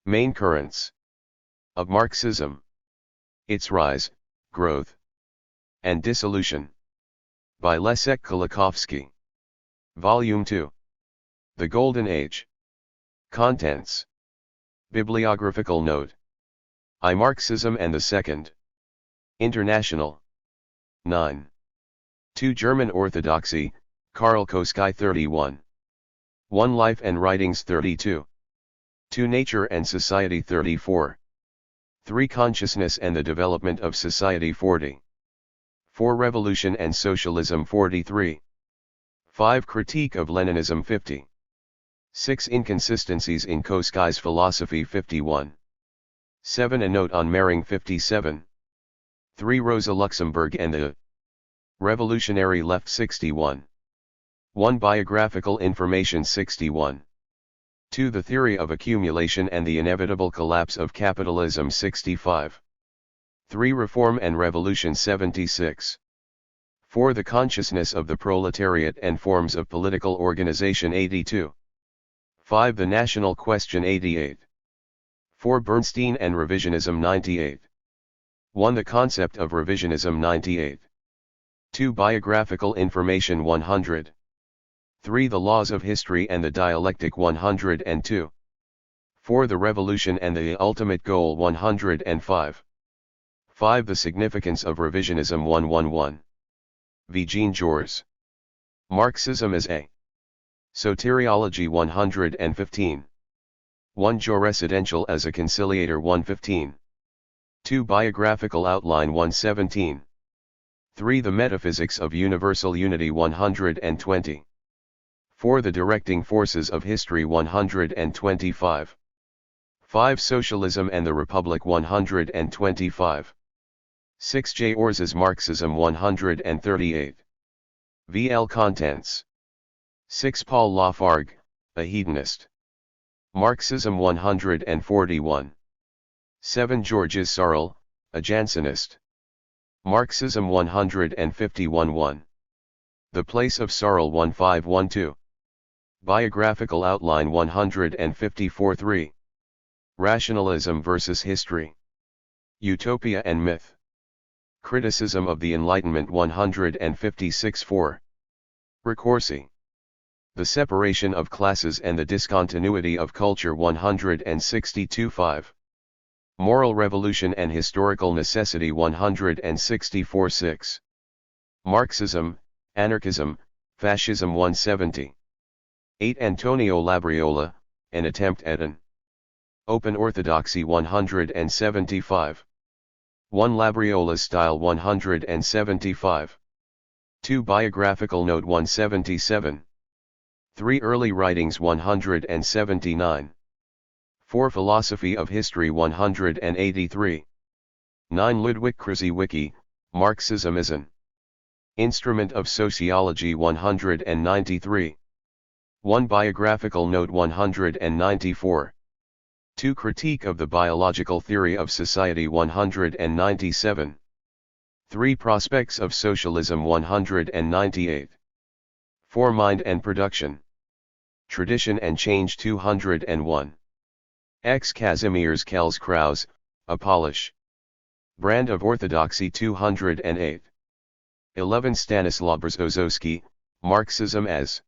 Main currents of Marxism. Its rise, growth, and dissolution. By Leszek Kolakowski. Volume 2. The Golden Age. Contents. Bibliographical note. I Marxism and the Second International. 9. 2 German Orthodoxy, Kolakowski 31. 1 Life and Writings 32. 2 Nature and Society 34. 3 Consciousness and the Development of Society 40. 4 Revolution and Socialism 43. 5 Critique of Leninism 50. 6 Inconsistencies in Kolakowski's Philosophy 51. 7 A Note on Marrying 57. 3 Rosa Luxemburg and the Revolutionary Left 61. 1 Biographical Information 61. 2 The Theory of Accumulation and the Inevitable Collapse of Capitalism 65. 3 Reform and Revolution 76. 4 The Consciousness of the Proletariat and Forms of Political Organization 82. 5 The National Question 88. 4 Bernstein and Revisionism 98. 1 The Concept of Revisionism 98. 2 Biographical Information 100. 3 The Laws of History and the Dialectic 102. 4 The Revolution and the Ultimate Goal 105. 5 The Significance of Revisionism 111. V. Jean-Georges. Marxism as a Soteriology 115. 1 Jurisprudential as a Conciliator 115. 2 Biographical Outline 117. 3 The Metaphysics of Universal Unity 120. 4 The Directing Forces of History 125. 5 Socialism and the Republic 125. 6 J. Orz's Marxism 138. VL Contents. 6 Paul Lafargue, a Hedonist. Marxism 141. 7 Georges Sorel, a Jansenist. Marxism 151 1. The Place of Sorel 1512. Biographical Outline 154 3. Rationalism versus History. Utopia and Myth. Criticism of the Enlightenment 156 4. Ricorsi. The Separation of Classes and the Discontinuity of Culture 162 5. Moral Revolution and Historical Necessity 164 6. Marxism, Anarchism, Fascism 170. 8 Antonio Labriola, An Attempt at an Open Orthodoxy 175. 1 Labriola Style 175. 2 Biographical Note 177. 3 Early Writings 179. 4 Philosophy of History 183. 9 Ludwig Kruse Wiki, Marxism as an Instrument of Sociology 193. 1 Biographical Note 194. 2 Critique of the Biological Theory of Society 197. 3 Prospects of Socialism 198. 4 Mind and Production. Tradition and Change 201. X. Kazimierz Kells Kraus, a Polish. Brand of Orthodoxy 208. 11 Stanislaw Brzozowski, Marxism as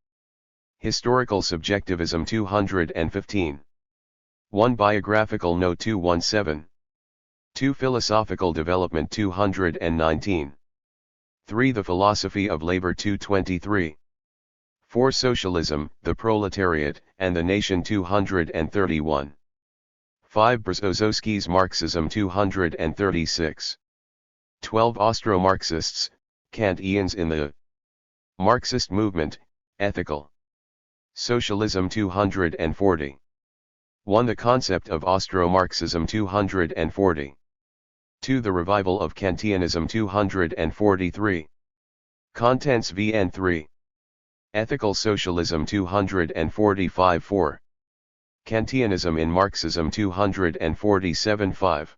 Historical Subjectivism 215. 1 Biographical Note 217. 2 Philosophical Development 219. 3 The Philosophy of Labor 223. 4 Socialism, the Proletariat, and the Nation 231. 5 Brzozowski's Marxism 236. 12 Austro-Marxists, Kantians in the Marxist Movement, Ethical Socialism 240. 1 The Concept of Austro-Marxism 240. 2 The Revival of Kantianism 243. Contents VN 3. Ethical Socialism 245 4. Kantianism in Marxism 247 5.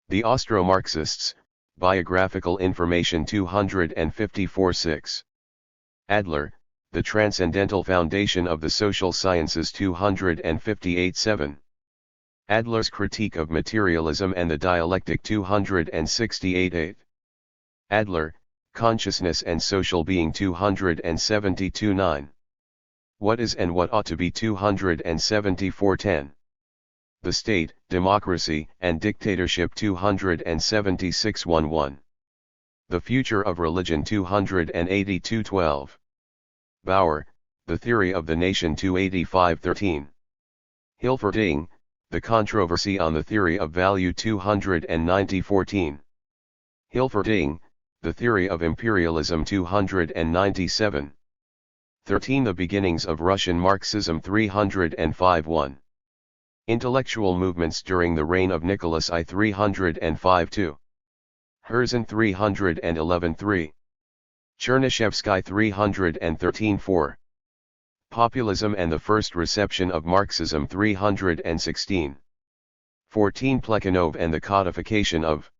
The Austro-Marxists, Biographical Information 254 6. Adler, The Transcendental Foundation of the Social Sciences 258 7. Adler's Critique of Materialism and the Dialectic 268-8. Adler, Consciousness and Social Being 272-9. What is and what ought to be 274-10. The State, Democracy, and Dictatorship 276-11. The Future of Religion 282-12. Bauer, The Theory of the Nation 285-13. Hilferding, The Controversy on the Theory of Value 290-14. Hilferding, The Theory of Imperialism 297. 13. The Beginnings of Russian Marxism 305-1. Intellectual Movements during the Reign of Nicholas I 305-2. Herzen 311-3. Chernyshevsky 313-4. Populism and the First Reception of Marxism 316. 14. Plekhanov and the Codification of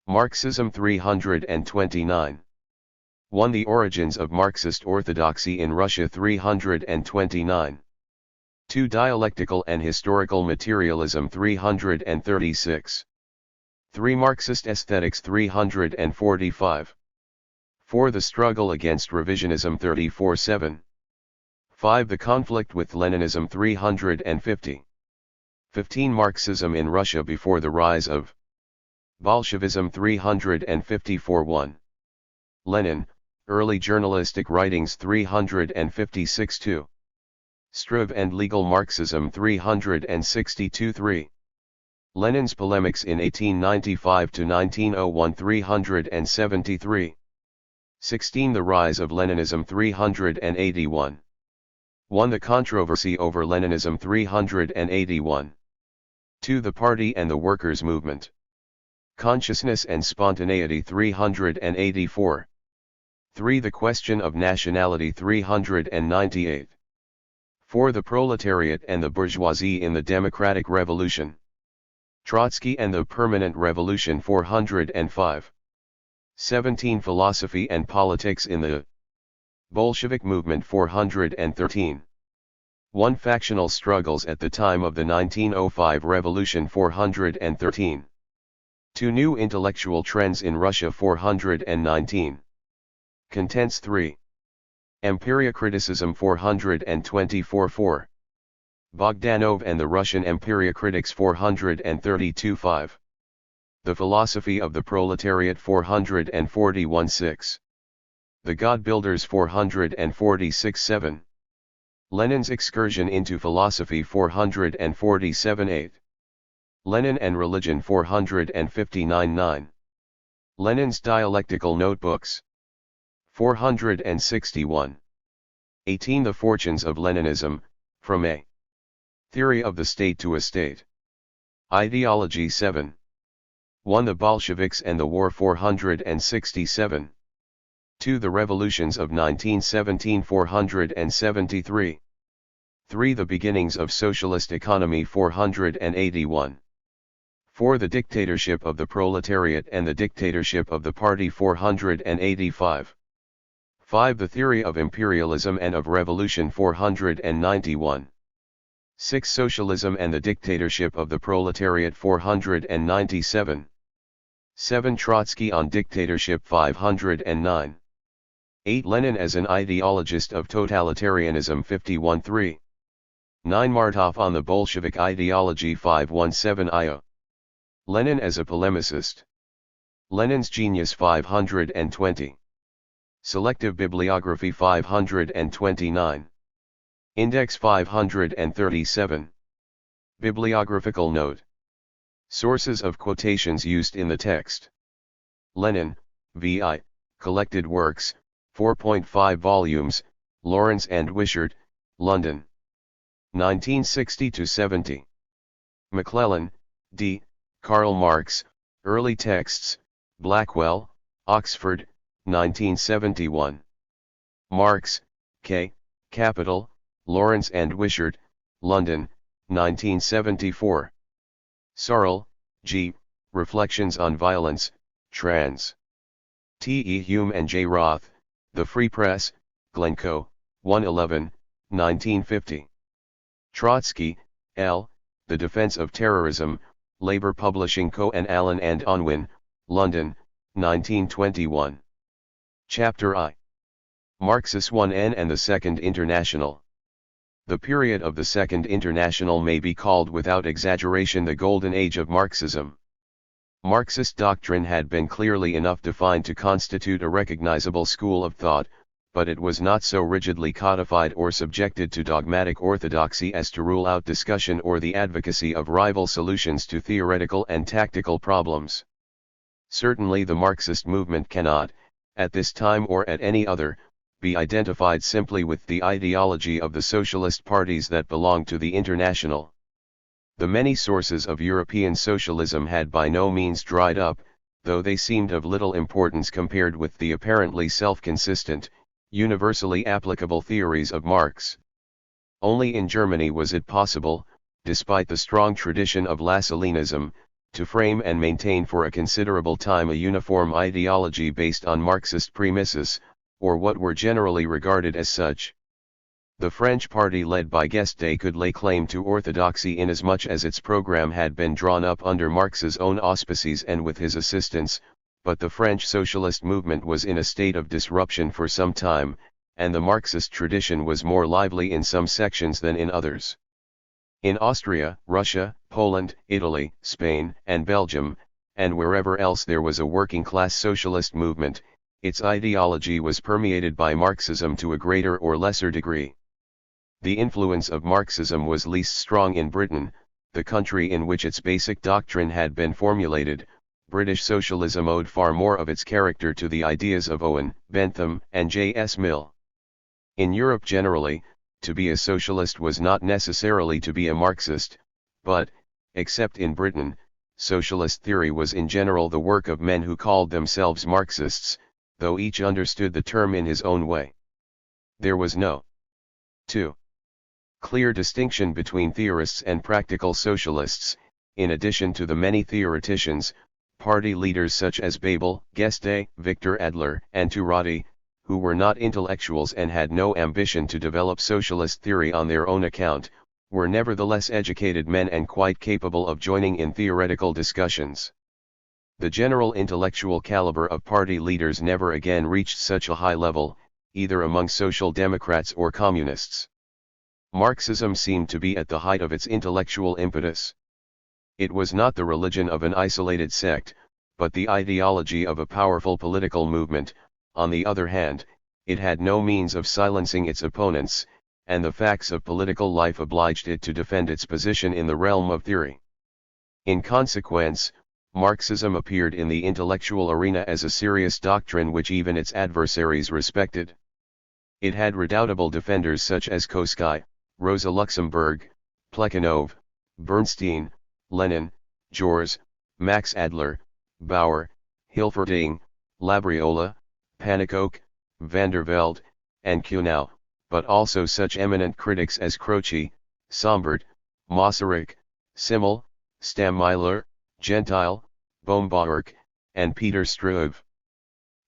Marxism 329. 1. The Origins of Marxist Orthodoxy in Russia 329. 2. Dialectical and Historical Materialism 336. 3. Marxist Aesthetics 345. 4. The Struggle Against Revisionism 34-7. 5. The Conflict with Leninism 350. 15. Marxism in Russia before the rise of Bolshevism 354-1. Lenin, Early Journalistic Writings 356-2. Struve and Legal Marxism 362-3. Lenin's Polemics in 1895-1901 373. 16. The Rise of Leninism 381. 1. The Controversy over Leninism 381. 2. The Party and the Workers' Movement. Consciousness and Spontaneity 384. 3. The Question of Nationality 398. 4. The Proletariat and the Bourgeoisie in the Democratic Revolution. Trotsky and the Permanent Revolution 405. 17. Philosophy and Politics in the Bolshevik Movement 413. 1. Factional Struggles at the time of the 1905 Revolution 413. 2. New Intellectual Trends in Russia 419. Contents 3. Empiria Criticism 424-4. Bogdanov and the Russian Empiria Critics 432-5. The Philosophy of the Proletariat 441-6. The God Builders 446-7. Lenin's Excursion into Philosophy 447-8. Lenin and Religion 459-9. Lenin's Dialectical Notebooks 461. 18. The Fortunes of Leninism, From a Theory of the State to a State. Ideology 7. 1. The Bolsheviks and the War 467. 2. The Revolutions of 1917 473. 3. The Beginnings of Socialist Economy 481. 4. The Dictatorship of the Proletariat and the Dictatorship of the Party 485. 5. The Theory of Imperialism and of Revolution 491. 6. Socialism and the Dictatorship of the Proletariat 497. 7. Trotsky on Dictatorship 509. 8. Lenin as an ideologist of totalitarianism 51-3. 9. Martov on the Bolshevik ideology 517-IO. Lenin as a polemicist. Lenin's Genius 520. Selective Bibliography 529. Index 537. Bibliographical Note. Sources of quotations used in the text. Lenin, V.I., Collected Works, 4.5 volumes, Lawrence and Wishart, London. 1960-70. McClellan, D., Karl Marx, Early Texts, Blackwell, Oxford, 1971. Marx, K., Capital, Lawrence and Wishart, London, 1974. Sarl, G., Reflections on Violence, Trans. T. E. Hume and J. Roth, The Free Press, Glencoe, 111, 1950. Trotsky, L., The Defense of Terrorism, Labour Publishing Co. and Allen and Unwin, London, 1921. Chapter I. Marxist 1N and the Second International. The period of the Second International may be called without exaggeration the Golden Age of Marxism. Marxist doctrine had been clearly enough defined to constitute a recognizable school of thought, but it was not so rigidly codified or subjected to dogmatic orthodoxy as to rule out discussion or the advocacy of rival solutions to theoretical and tactical problems. Certainly the Marxist movement cannot, at this time or at any other, be identified simply with the ideology of the socialist parties that belonged to the International. The many sources of European socialism had by no means dried up, though they seemed of little importance compared with the apparently self-consistent, universally applicable theories of Marx. Only in Germany was it possible, despite the strong tradition of Lassalleanism, to frame and maintain for a considerable time a uniform ideology based on Marxist premises, or what were generally regarded as such. The French party led by Guesde could lay claim to orthodoxy inasmuch as its program had been drawn up under Marx's own auspices and with his assistance, but the French socialist movement was in a state of disruption for some time, and the Marxist tradition was more lively in some sections than in others. In Austria, Russia, Poland, Italy, Spain, and Belgium, and wherever else there was a working-class socialist movement, its ideology was permeated by Marxism to a greater or lesser degree. The influence of Marxism was least strong in Britain, the country in which its basic doctrine had been formulated. British socialism owed far more of its character to the ideas of Owen, Bentham, and J.S. Mill. In Europe generally, to be a socialist was not necessarily to be a Marxist, but, except in Britain, socialist theory was in general the work of men who called themselves Marxists, though each understood the term in his own way. There was no 2. Clear distinction between theorists and practical socialists. In addition to the many theoreticians, party leaders such as Bebel, Guesde, Victor Adler, and Turati, who were not intellectuals and had no ambition to develop socialist theory on their own account, were nevertheless educated men and quite capable of joining in theoretical discussions. The general intellectual caliber of party leaders never again reached such a high level, either among social democrats or communists. Marxism seemed to be at the height of its intellectual impetus. It was not the religion of an isolated sect, but the ideology of a powerful political movement. On the other hand, it had no means of silencing its opponents, and the facts of political life obliged it to defend its position in the realm of theory. In consequence, Marxism appeared in the intellectual arena as a serious doctrine which even its adversaries respected. It had redoubtable defenders such as Kolakowski, Rosa Luxemburg, Plekhanov, Bernstein, Lenin, Jors, Max Adler, Bauer, Hilferding, Labriola, Panikkok, van der Velde, and Kuhnau, but also such eminent critics as Croce, Sombart, Masaryk, Simmel, Stammeiler, Gentile, Bombauer, and Peter Struve.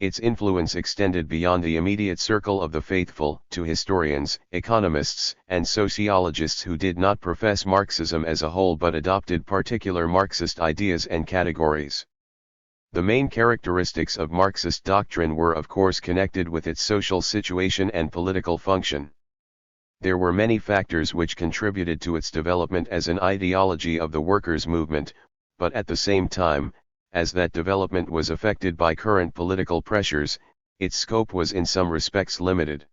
Its influence extended beyond the immediate circle of the faithful to historians, economists, and sociologists who did not profess Marxism as a whole but adopted particular Marxist ideas and categories. The main characteristics of Marxist doctrine were of course connected with its social situation and political function. There were many factors which contributed to its development as an ideology of the workers' movement, but at the same time, as that development was affected by current political pressures, its scope was in some respects limited.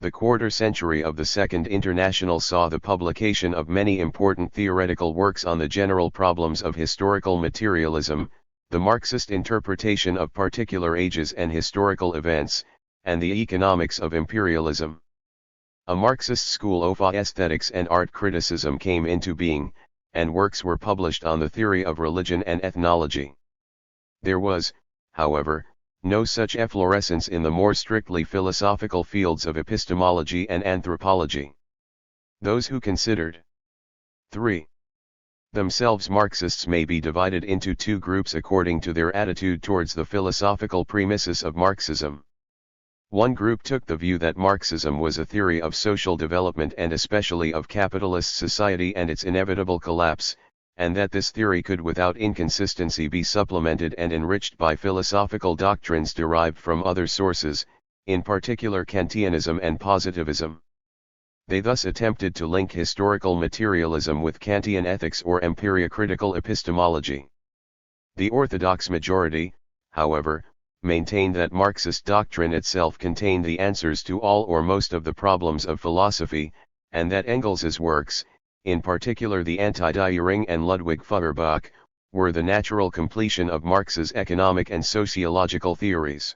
The quarter century of the Second International saw the publication of many important theoretical works on the general problems of historical materialism, the Marxist interpretation of particular ages and historical events, and the economics of imperialism. A Marxist school of aesthetics and art criticism came into being, and works were published on the theory of religion and ethnology. There was, however, no such efflorescence in the more strictly philosophical fields of epistemology and anthropology. Those who considered 3. themselves Marxists may be divided into two groups according to their attitude towards the philosophical premises of Marxism. One group took the view that Marxism was a theory of social development and especially of capitalist society and its inevitable collapse, and that this theory could without inconsistency be supplemented and enriched by philosophical doctrines derived from other sources, in particular Kantianism and positivism. They thus attempted to link historical materialism with Kantian ethics or empiriocritical epistemology. The orthodox majority, however, maintained that Marxist doctrine itself contained the answers to all or most of the problems of philosophy, and that Engels's works, in particular the Anti-Dühring and Ludwig Feuerbach, were the natural completion of Marx's economic and sociological theories.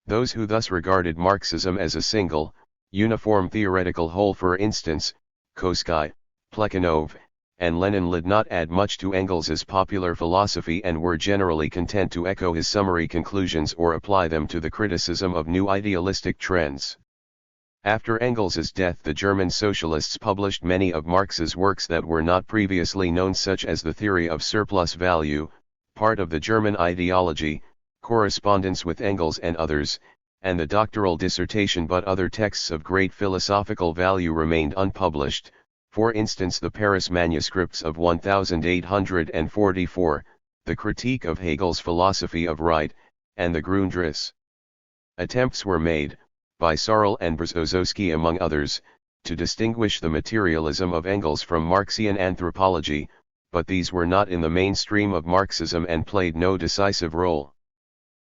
Those who thus regarded Marxism as a single, uniform theoretical whole, for instance, Kolakowski, Plekhanov, and Lenin, did not add much to Engels's popular philosophy and were generally content to echo his summary conclusions or apply them to the criticism of new idealistic trends. After Engels's death, the German socialists published many of Marx's works that were not previously known, such as the theory of surplus value, part of the German ideology, correspondence with Engels and others, and the doctoral dissertation, but other texts of great philosophical value remained unpublished, for instance the Paris manuscripts of 1844, the Critique of Hegel's Philosophy of Right, and the Grundrisse. Attempts were made, by Sarl and Brzozowski among others, to distinguish the materialism of Engels from Marxian anthropology, but these were not in the mainstream of Marxism and played no decisive role.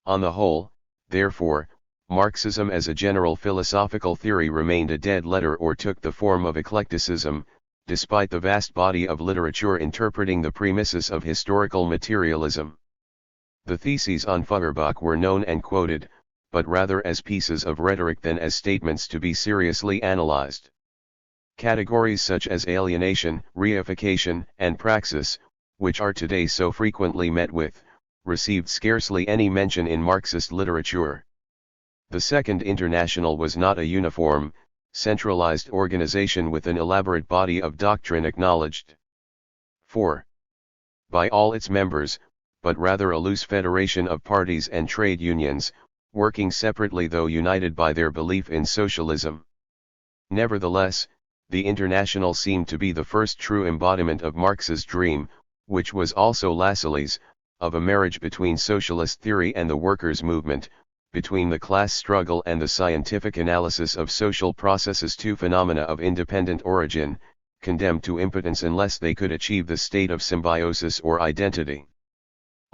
On the whole, therefore, Marxism as a general philosophical theory remained a dead letter or took the form of eclecticism, despite the vast body of literature interpreting the premises of historical materialism. The theses on Feuerbach were known and quoted, but rather as pieces of rhetoric than as statements to be seriously analyzed. Categories such as alienation, reification, and praxis, which are today so frequently met with, received scarcely any mention in Marxist literature. The Second International was not a uniform, centralized organization with an elaborate body of doctrine acknowledged 4. by all its members, but rather a loose federation of parties and trade unions, working separately though united by their belief in socialism. Nevertheless, the International seemed to be the first true embodiment of Marx's dream, which was also Lassalle's, of a marriage between socialist theory and the workers' movement, between the class struggle and the scientific analysis of social processes, two phenomena of independent origin, condemned to impotence unless they could achieve the state of symbiosis or identity.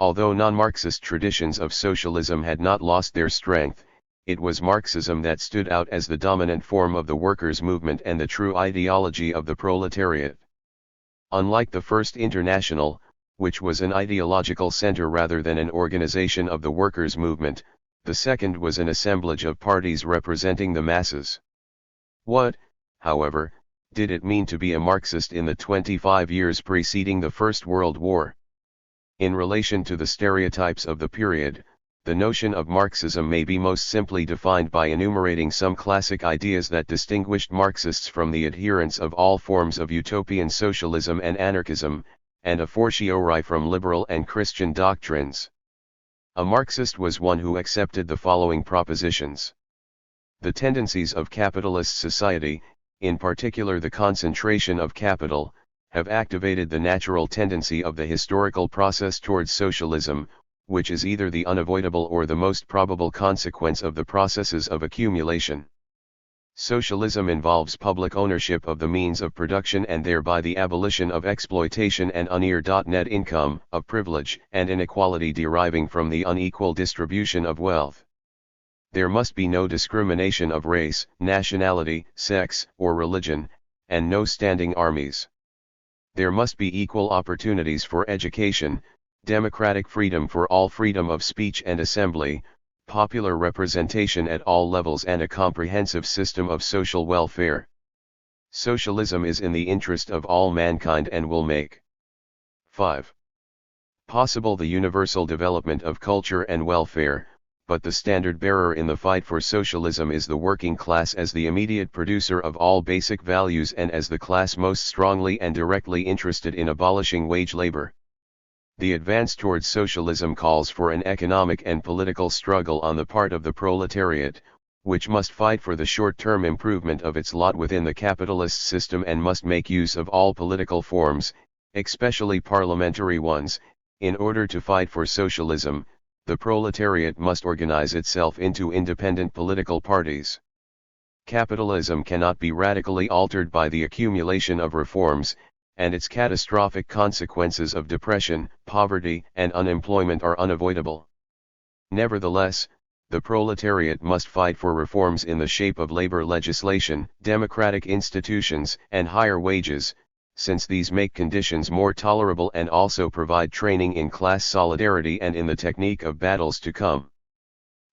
Although non-Marxist traditions of socialism had not lost their strength, it was Marxism that stood out as the dominant form of the workers' movement and the true ideology of the proletariat. Unlike the First International, which was an ideological center rather than an organization of the workers' movement, the second was an assemblage of parties representing the masses. What, however, did it mean to be a Marxist in the 25 years preceding the First World War? In relation to the stereotypes of the period, the notion of Marxism may be most simply defined by enumerating some classic ideas that distinguished Marxists from the adherents of all forms of utopian socialism and anarchism, and a fortiori from liberal and Christian doctrines. A Marxist was one who accepted the following propositions. The tendencies of capitalist society, in particular the concentration of capital, have activated the natural tendency of the historical process towards socialism, which is either the unavoidable or the most probable consequence of the processes of accumulation. Socialism involves public ownership of the means of production and thereby the abolition of exploitation and net income, of privilege and inequality deriving from the unequal distribution of wealth. There must be no discrimination of race, nationality, sex, or religion, and no standing armies. There must be equal opportunities for education, democratic freedom for all, freedom of speech and assembly, popular representation at all levels, and a comprehensive system of social welfare. Socialism is in the interest of all mankind and will make 5. possible the universal development of culture and welfare, but the standard bearer in the fight for socialism is the working class as the immediate producer of all basic values and as the class most strongly and directly interested in abolishing wage labor. The advance towards socialism calls for an economic and political struggle on the part of the proletariat, which must fight for the short-term improvement of its lot within the capitalist system and must make use of all political forms, especially parliamentary ones. In order to fight for socialism, the proletariat must organize itself into independent political parties. Capitalism cannot be radically altered by the accumulation of reforms, and its catastrophic consequences of depression, poverty, and unemployment are unavoidable. Nevertheless, the proletariat must fight for reforms in the shape of labor legislation, democratic institutions, and higher wages, since these make conditions more tolerable and also provide training in class solidarity and in the technique of battles to come.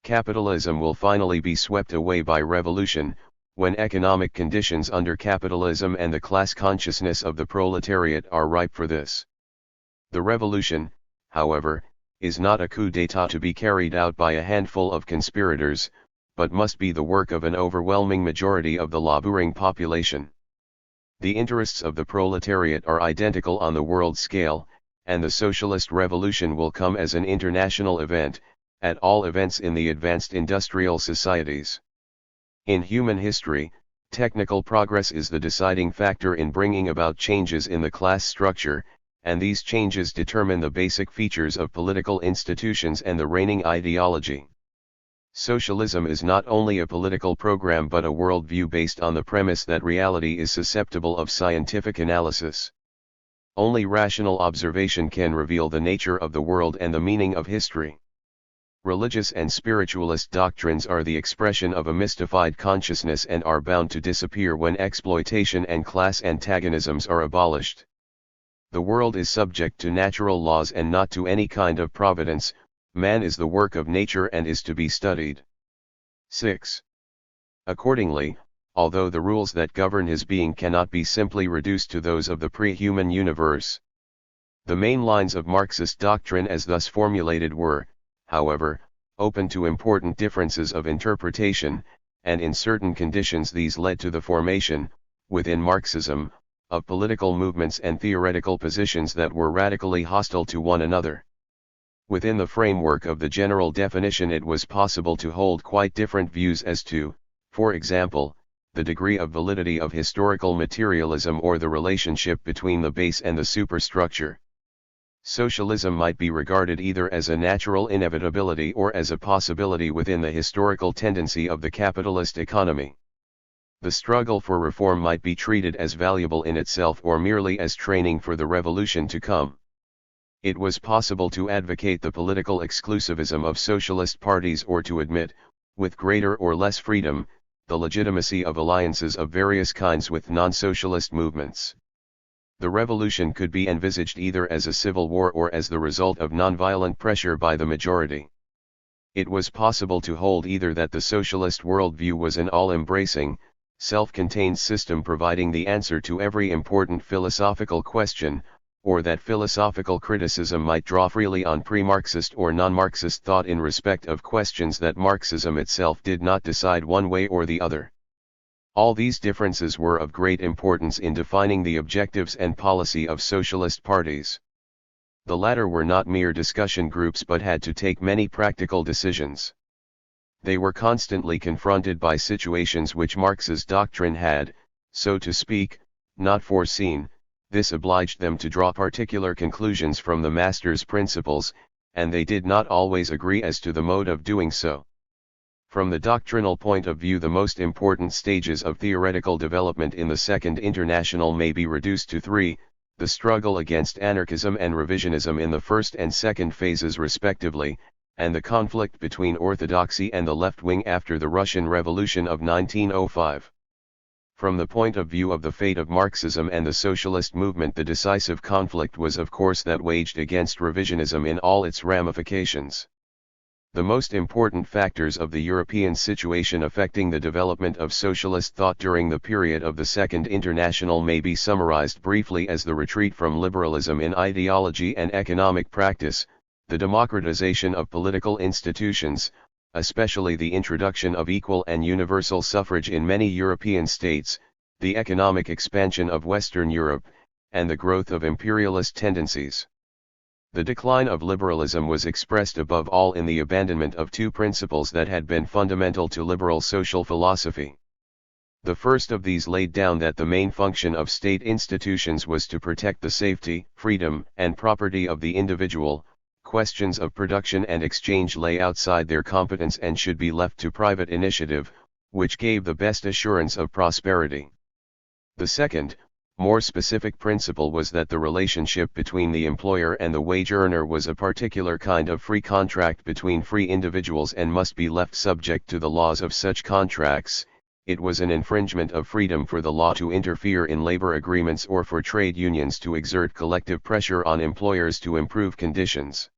Capitalism will finally be swept away by revolution, when economic conditions under capitalism and the class consciousness of the proletariat are ripe for this. The revolution, however, is not a coup d'état to be carried out by a handful of conspirators, but must be the work of an overwhelming majority of the laboring population. The interests of the proletariat are identical on the world scale, and the socialist revolution will come as an international event, at all events in the advanced industrial societies. In human history, technical progress is the deciding factor in bringing about changes in the class structure, and these changes determine the basic features of political institutions and the reigning ideology. Socialism is not only a political program but a worldview based on the premise that reality is susceptible of scientific analysis. Only rational observation can reveal the nature of the world and the meaning of history. Religious and spiritualist doctrines are the expression of a mystified consciousness and are bound to disappear when exploitation and class antagonisms are abolished. The world is subject to natural laws and not to any kind of providence. Man is the work of nature and is to be studied. 6. Accordingly, although the rules that govern his being cannot be simply reduced to those of the pre-human universe, the main lines of Marxist doctrine as thus formulated were, however, open to important differences of interpretation, and in certain conditions these led to the formation, within Marxism, of political movements and theoretical positions that were radically hostile to one another. Within the framework of the general definition it was possible to hold quite different views as to, for example, the degree of validity of historical materialism or the relationship between the base and the superstructure. Socialism might be regarded either as a natural inevitability or as a possibility within the historical tendency of the capitalist economy. The struggle for reform might be treated as valuable in itself or merely as training for the revolution to come. It was possible to advocate the political exclusivism of socialist parties or to admit, with greater or less freedom, the legitimacy of alliances of various kinds with non-socialist movements. The revolution could be envisaged either as a civil war or as the result of nonviolent pressure by the majority. It was possible to hold either that the socialist worldview was an all-embracing, self-contained system providing the answer to every important philosophical question, or that philosophical criticism might draw freely on pre-Marxist or non-Marxist thought in respect of questions that Marxism itself did not decide one way or the other. All these differences were of great importance in defining the objectives and policy of socialist parties. The latter were not mere discussion groups but had to take many practical decisions. They were constantly confronted by situations which Marx's doctrine had, so to speak, not foreseen. This obliged them to draw particular conclusions from the master's principles, and they did not always agree as to the mode of doing so. From the doctrinal point of view, the most important stages of theoretical development in the Second International may be reduced to three: the struggle against anarchism and revisionism in the first and second phases respectively, and the conflict between orthodoxy and the left wing after the Russian Revolution of 1905. From the point of view of the fate of Marxism and the socialist movement, the decisive conflict was of course that waged against revisionism in all its ramifications. The most important factors of the European situation affecting the development of socialist thought during the period of the Second International may be summarized briefly as the retreat from liberalism in ideology and economic practice, the democratization of political institutions, especially the introduction of equal and universal suffrage in many European states, the economic expansion of Western Europe, and the growth of imperialist tendencies. The decline of liberalism was expressed above all in the abandonment of two principles that had been fundamental to liberal social philosophy. The first of these laid down that the main function of state institutions was to protect the safety, freedom, and property of the individual. Questions of production and exchange lay outside their competence and should be left to private initiative, which gave the best assurance of prosperity. The second, more specific principle was that the relationship between the employer and the wage earner was a particular kind of free contract between free individuals and must be left subject to the laws of such contracts. It was an infringement of freedom for the law to interfere in labor agreements or for trade unions to exert collective pressure on employers to improve conditions.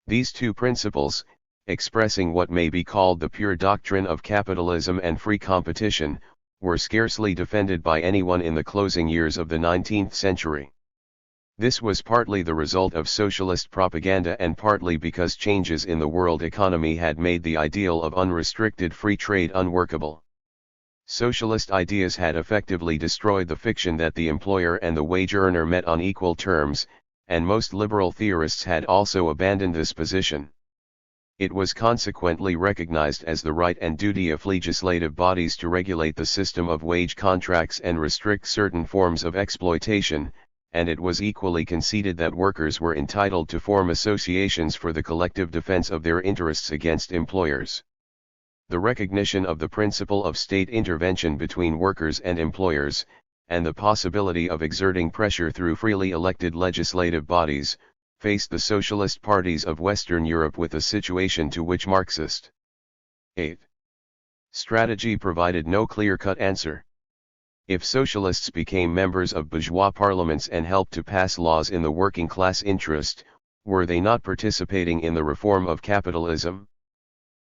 These two principles, expressing what may be called the pure doctrine of capitalism and free competition, were scarcely defended by anyone in the closing years of the 19th century. This was partly the result of socialist propaganda and partly because changes in the world economy had made the ideal of unrestricted free trade unworkable. Socialist ideas had effectively destroyed the fiction that the employer and the wage earner met on equal terms, and most liberal theorists had also abandoned this position. It was consequently recognized as the right and duty of legislative bodies to regulate the system of wage contracts and restrict certain forms of exploitation, and it was equally conceded that workers were entitled to form associations for the collective defense of their interests against employers. The recognition of the principle of state intervention between workers and employers, and the possibility of exerting pressure through freely elected legislative bodies, faced the socialist parties of Western Europe with a situation to which Marxist 8. strategy provided no clear-cut answer. If socialists became members of bourgeois parliaments and helped to pass laws in the working class interest, were they not participating in the reform of capitalism?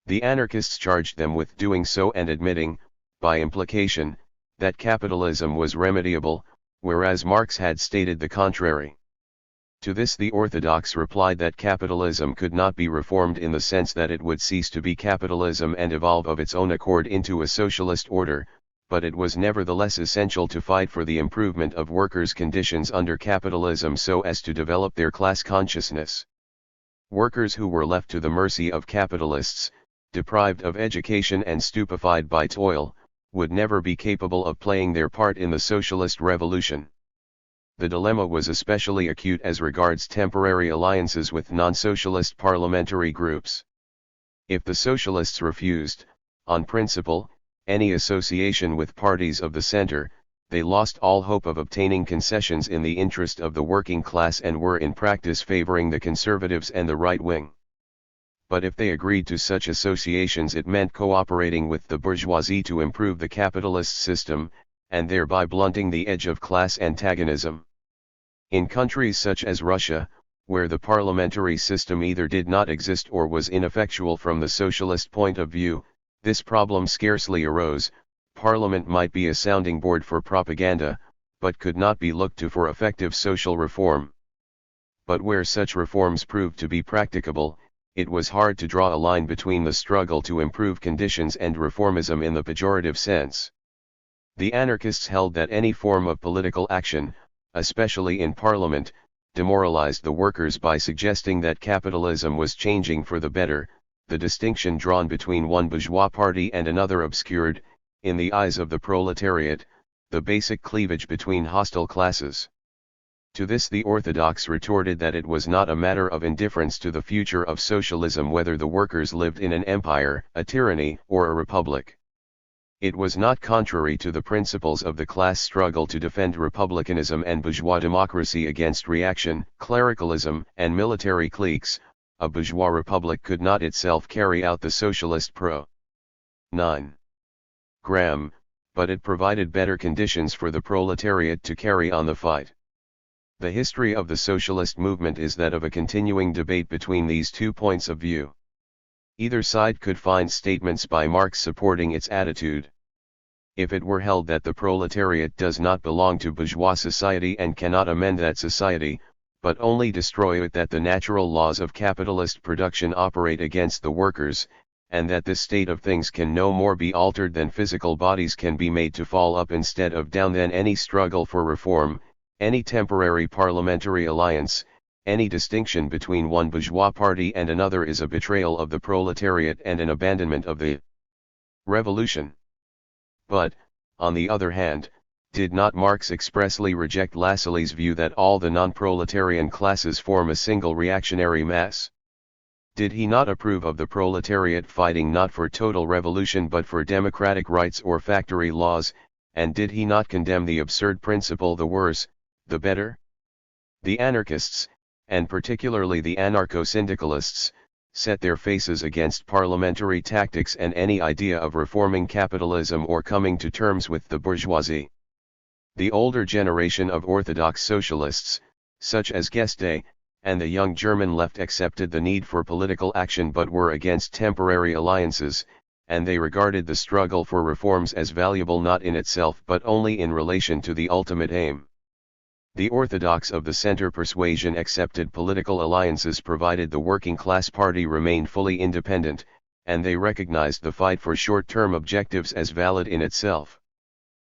The anarchists charged them with doing so and admitting, by implication, that capitalism was remediable, whereas Marx had stated the contrary. To this the orthodox replied that capitalism could not be reformed in the sense that it would cease to be capitalism and evolve of its own accord into a socialist order, but it was nevertheless essential to fight for the improvement of workers' conditions under capitalism so as to develop their class consciousness. Workers who were left to the mercy of capitalists, deprived of education and stupefied by toil, would never be capable of playing their part in the socialist revolution. The dilemma was especially acute as regards temporary alliances with non-socialist parliamentary groups. If the socialists refused, on principle, any association with parties of the center, they lost all hope of obtaining concessions in the interest of the working class and were in practice favoring the conservatives and the right wing. But if they agreed to such associations, it meant cooperating with the bourgeoisie to improve the capitalist system, and thereby blunting the edge of class antagonism. In countries such as Russia, where the parliamentary system either did not exist or was ineffectual from the socialist point of view, this problem scarcely arose. Parliament might be a sounding board for propaganda, but could not be looked to for effective social reform. But where such reforms proved to be practicable, it was hard to draw a line between the struggle to improve conditions and reformism in the pejorative sense. The anarchists held that any form of political action, especially in Parliament, demoralized the workers by suggesting that capitalism was changing for the better. The distinction drawn between one bourgeois party and another obscured, in the eyes of the proletariat, the basic cleavage between hostile classes. To this the orthodox retorted that it was not a matter of indifference to the future of socialism whether the workers lived in an empire, a tyranny, or a republic. It was not contrary to the principles of the class struggle to defend republicanism and bourgeois democracy against reaction, clericalism, and military cliques. A bourgeois republic could not itself carry out the socialist pro-9 gram, but it provided better conditions for the proletariat to carry on the fight. The history of the socialist movement is that of a continuing debate between these two points of view. Either side could find statements by Marx supporting its attitude. If it were held that the proletariat does not belong to bourgeois society and cannot amend that society, but only destroy it, that the natural laws of capitalist production operate against the workers, and that this state of things can no more be altered than physical bodies can be made to fall up instead of down, then any struggle for reform, any temporary parliamentary alliance, Any distinction between one bourgeois party and another is a betrayal of the proletariat and an abandonment of the revolution. But, on the other hand, did not Marx expressly reject Lassalle's view that all the non-proletarian classes form a single reactionary mass? Did he not approve of the proletariat fighting not for total revolution but for democratic rights or factory laws, and did he not condemn the absurd principle the worse, the better? The anarchists, and particularly the anarcho-syndicalists, set their faces against parliamentary tactics and any idea of reforming capitalism or coming to terms with the bourgeoisie. The older generation of orthodox socialists, such as Geste, and the young German left accepted the need for political action but were against temporary alliances, and they regarded the struggle for reforms as valuable not in itself but only in relation to the ultimate aim. The orthodox of the center persuasion accepted political alliances provided the working class party remained fully independent, and they recognized the fight for short-term objectives as valid in itself.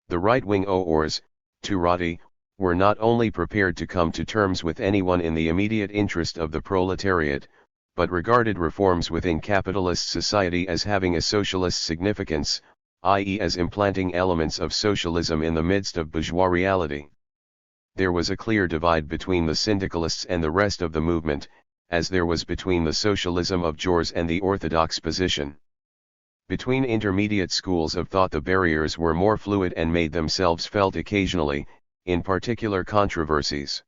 The right-wing ORs, Turati, were not only prepared to come to terms with anyone in the immediate interest of the proletariat, but regarded reforms within capitalist society as having a socialist significance, i.e. as implanting elements of socialism in the midst of bourgeois reality. There was a clear divide between the syndicalists and the rest of the movement, as there was between the socialism of Jors and the orthodox position. Between intermediate schools of thought the barriers were more fluid and made themselves felt occasionally, in particular controversies.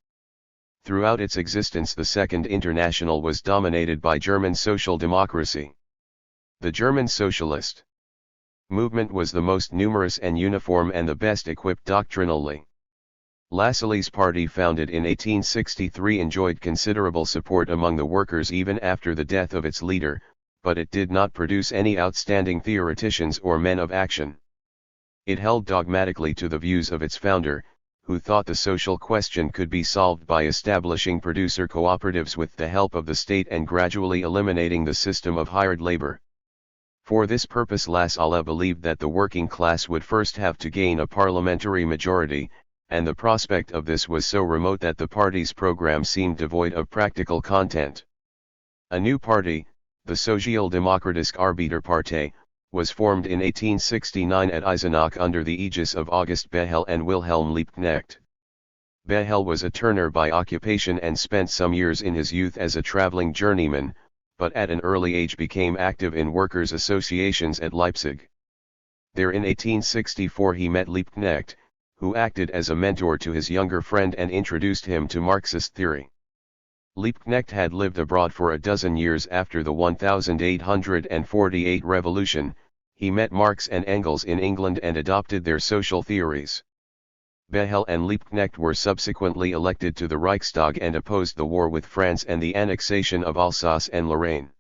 Throughout its existence the Second International was dominated by German social democracy. The German socialist movement was the most numerous and uniform and the best equipped doctrinally. Lassalle's party, founded in 1863, enjoyed considerable support among the workers even after the death of its leader, but it did not produce any outstanding theoreticians or men of action. It held dogmatically to the views of its founder, who thought the social question could be solved by establishing producer cooperatives with the help of the state and gradually eliminating the system of hired labor. For this purpose Lassalle believed that the working class would first have to gain a parliamentary majority, and the prospect of this was so remote that the party's program seemed devoid of practical content. A new party, the Sozialdemokratische Arbeiterpartei, was formed in 1869 at Eisenach under the aegis of August Bethel and Wilhelm Liebknecht. Bethel was a turner by occupation and spent some years in his youth as a traveling journeyman, but at an early age became active in workers' associations at Leipzig. There in 1864 he met Liebknecht, who acted as a mentor to his younger friend and introduced him to Marxist theory. Liebknecht had lived abroad for a dozen years after the 1848 revolution. He met Marx and Engels in England and adopted their social theories. Bethel and Liebknecht were subsequently elected to the Reichstag and opposed the war with France and the annexation of Alsace and Lorraine.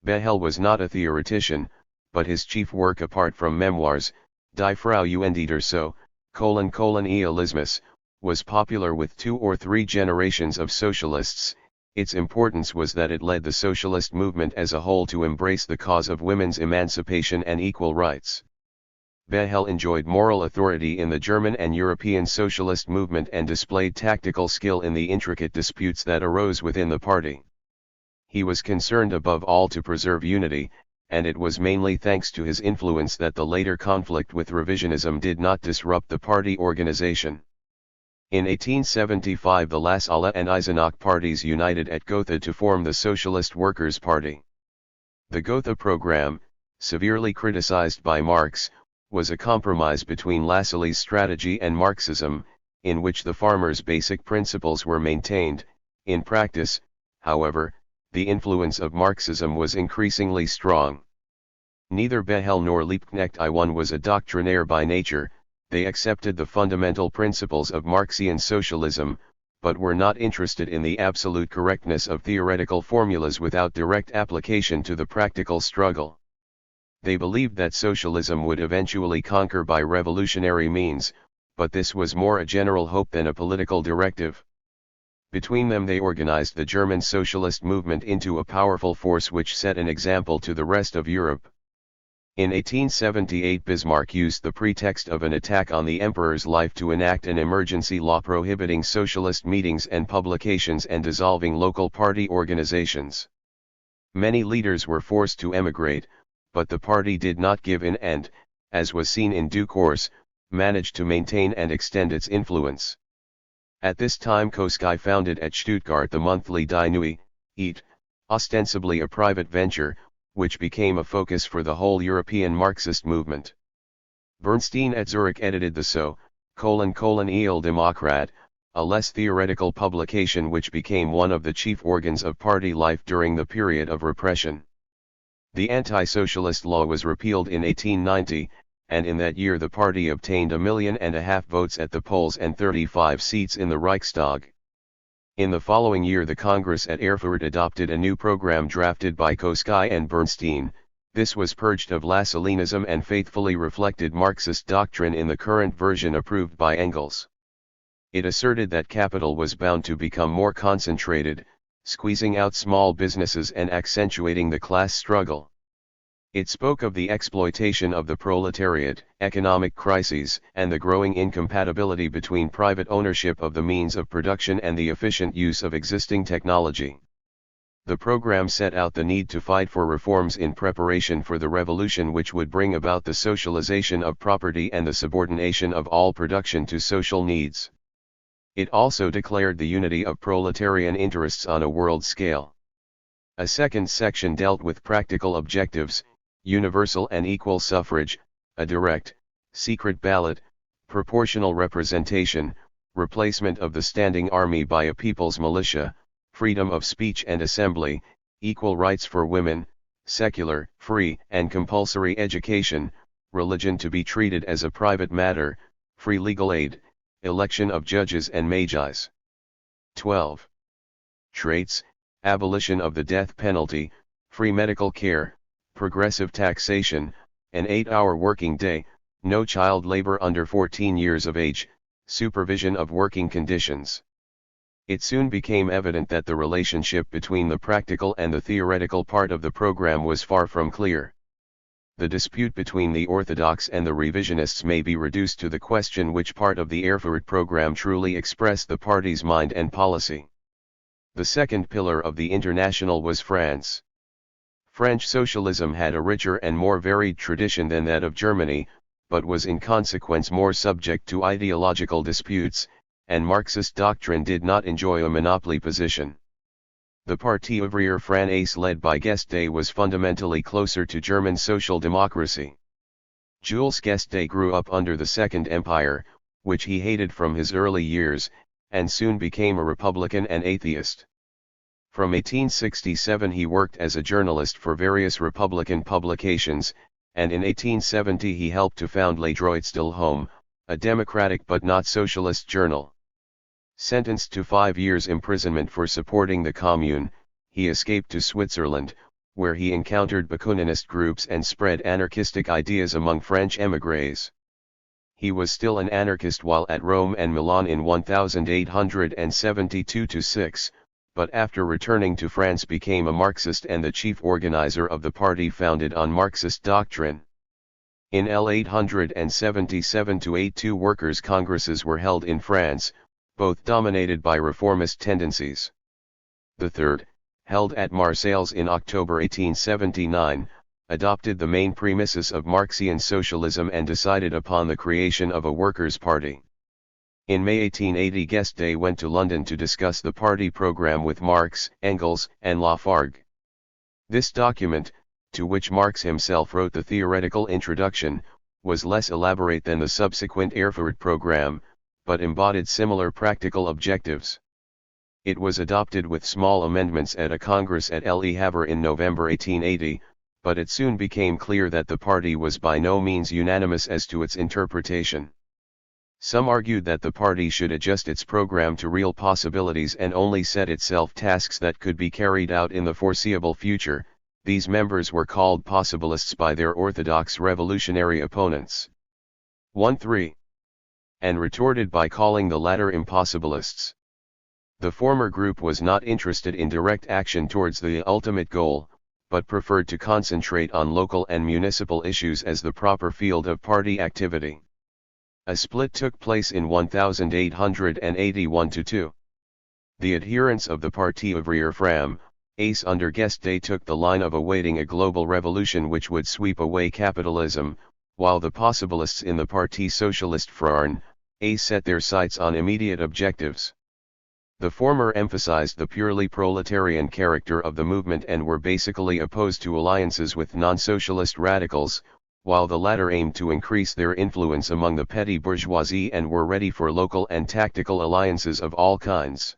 Bethel was not a theoretician, but his chief work apart from memoirs, Die Frauendieder so, Ealismus, was popular with 2 or 3 generations of socialists. Its importance was that it led the socialist movement as a whole to embrace the cause of women's emancipation and equal rights. Bethel enjoyed moral authority in the German and European socialist movement and displayed tactical skill in the intricate disputes that arose within the party. He was concerned above all to preserve unity, and it was mainly thanks to his influence that the later conflict with revisionism did not disrupt the party organization. In 1875 the Lassalle and Eisenach parties united at Gotha to form the Socialist Workers' Party. The Gotha program, severely criticized by Marx, was a compromise between Lassalle's strategy and Marxism, in which the farmers' basic principles were maintained. In practice, however, the influence of Marxism was increasingly strong. Neither Bethel nor Liebknecht I was a doctrinaire by nature. They accepted the fundamental principles of Marxian socialism, but were not interested in the absolute correctness of theoretical formulas without direct application to the practical struggle. They believed that socialism would eventually conquer by revolutionary means, but this was more a general hope than a political directive. Between them they organized the German socialist movement into a powerful force which set an example to the rest of Europe. In 1878 Bismarck used the pretext of an attack on the emperor's life to enact an emergency law prohibiting socialist meetings and publications and dissolving local party organizations. Many leaders were forced to emigrate, but the party did not give in and, as was seen in due course, managed to maintain and extend its influence. At this time Kolakowski founded at Stuttgart the monthly Die Neue Eat, ostensibly a private venture, which became a focus for the whole European Marxist movement. Bernstein at Zurich edited the Il Democrat, a less theoretical publication which became one of the chief organs of party life during the period of repression. The anti-socialist law was repealed in 1890, and in that year the party obtained 1.5 million votes at the polls and 35 seats in the Reichstag. In the following year the Congress at Erfurt adopted a new program drafted by Kolakowski and Bernstein. This was purged of Lassalleanism and faithfully reflected Marxist doctrine in the current version approved by Engels. It asserted that capital was bound to become more concentrated, squeezing out small businesses and accentuating the class struggle. It spoke of the exploitation of the proletariat, economic crises, and the growing incompatibility between private ownership of the means of production and the efficient use of existing technology. The program set out the need to fight for reforms in preparation for the revolution which would bring about the socialization of property and the subordination of all production to social needs. It also declared the unity of proletarian interests on a world scale. A second section dealt with practical objectives: universal and equal suffrage, a direct, secret ballot, proportional representation, replacement of the standing army by a people's militia, freedom of speech and assembly, equal rights for women, secular, free and compulsory education, religion to be treated as a private matter, free legal aid, election of judges and magi's. 12. Traits: abolition of the death penalty, free medical care, progressive taxation, an 8-hour working day, no child labor under 14 years of age, supervision of working conditions. It soon became evident that the relationship between the practical and the theoretical part of the program was far from clear. The dispute between the orthodox and the revisionists may be reduced to the question which part of the Erfurt program truly expressed the party's mind and policy. The second pillar of the International was France. French socialism had a richer and more varied tradition than that of Germany, but was in consequence more subject to ideological disputes, and Marxist doctrine did not enjoy a monopoly position. The Parti ouvrier français led by Guesde was fundamentally closer to German social democracy. Jules Guesde grew up under the Second Empire, which he hated from his early years, and soon became a Republican and atheist. From 1867 he worked as a journalist for various Republican publications, and in 1870 he helped to found Le Droit de l'Homme, a democratic but not socialist journal. Sentenced to 5 years imprisonment for supporting the Commune, he escaped to Switzerland, where he encountered Bakuninist groups and spread anarchistic ideas among French émigrés. He was still an anarchist while at Rome and Milan in 1872-6. But after returning to France became a Marxist and the chief organizer of the party founded on Marxist doctrine. In L877-82 workers' congresses were held in France, both dominated by reformist tendencies. The third, held at Marseilles in October 1879, adopted the main premises of Marxian socialism and decided upon the creation of a workers' party. In May 1880 Guesde went to London to discuss the party program with Marx, Engels, and Lafargue. This document, to which Marx himself wrote the theoretical introduction, was less elaborate than the subsequent Erfurt program, but embodied similar practical objectives. It was adopted with small amendments at a congress at Le Havre in November 1880, but it soon became clear that the party was by no means unanimous as to its interpretation. Some argued that the party should adjust its program to real possibilities and only set itself tasks that could be carried out in the foreseeable future. These members were called possibilists by their orthodox revolutionary opponents. 1-3. And retorted by calling the latter impossibilists. The former group was not interested in direct action towards the ultimate goal, but preferred to concentrate on local and municipal issues as the proper field of party activity. A split took place in 1881-2. The adherents of the Parti ouvrier Fram, ACE under Guesde took the line of awaiting a global revolution which would sweep away capitalism, while the possibilists in the Parti Socialiste Frarn, ACE set their sights on immediate objectives. The former emphasized the purely proletarian character of the movement and were basically opposed to alliances with non-socialist radicals, while the latter aimed to increase their influence among the petty bourgeoisie and were ready for local and tactical alliances of all kinds.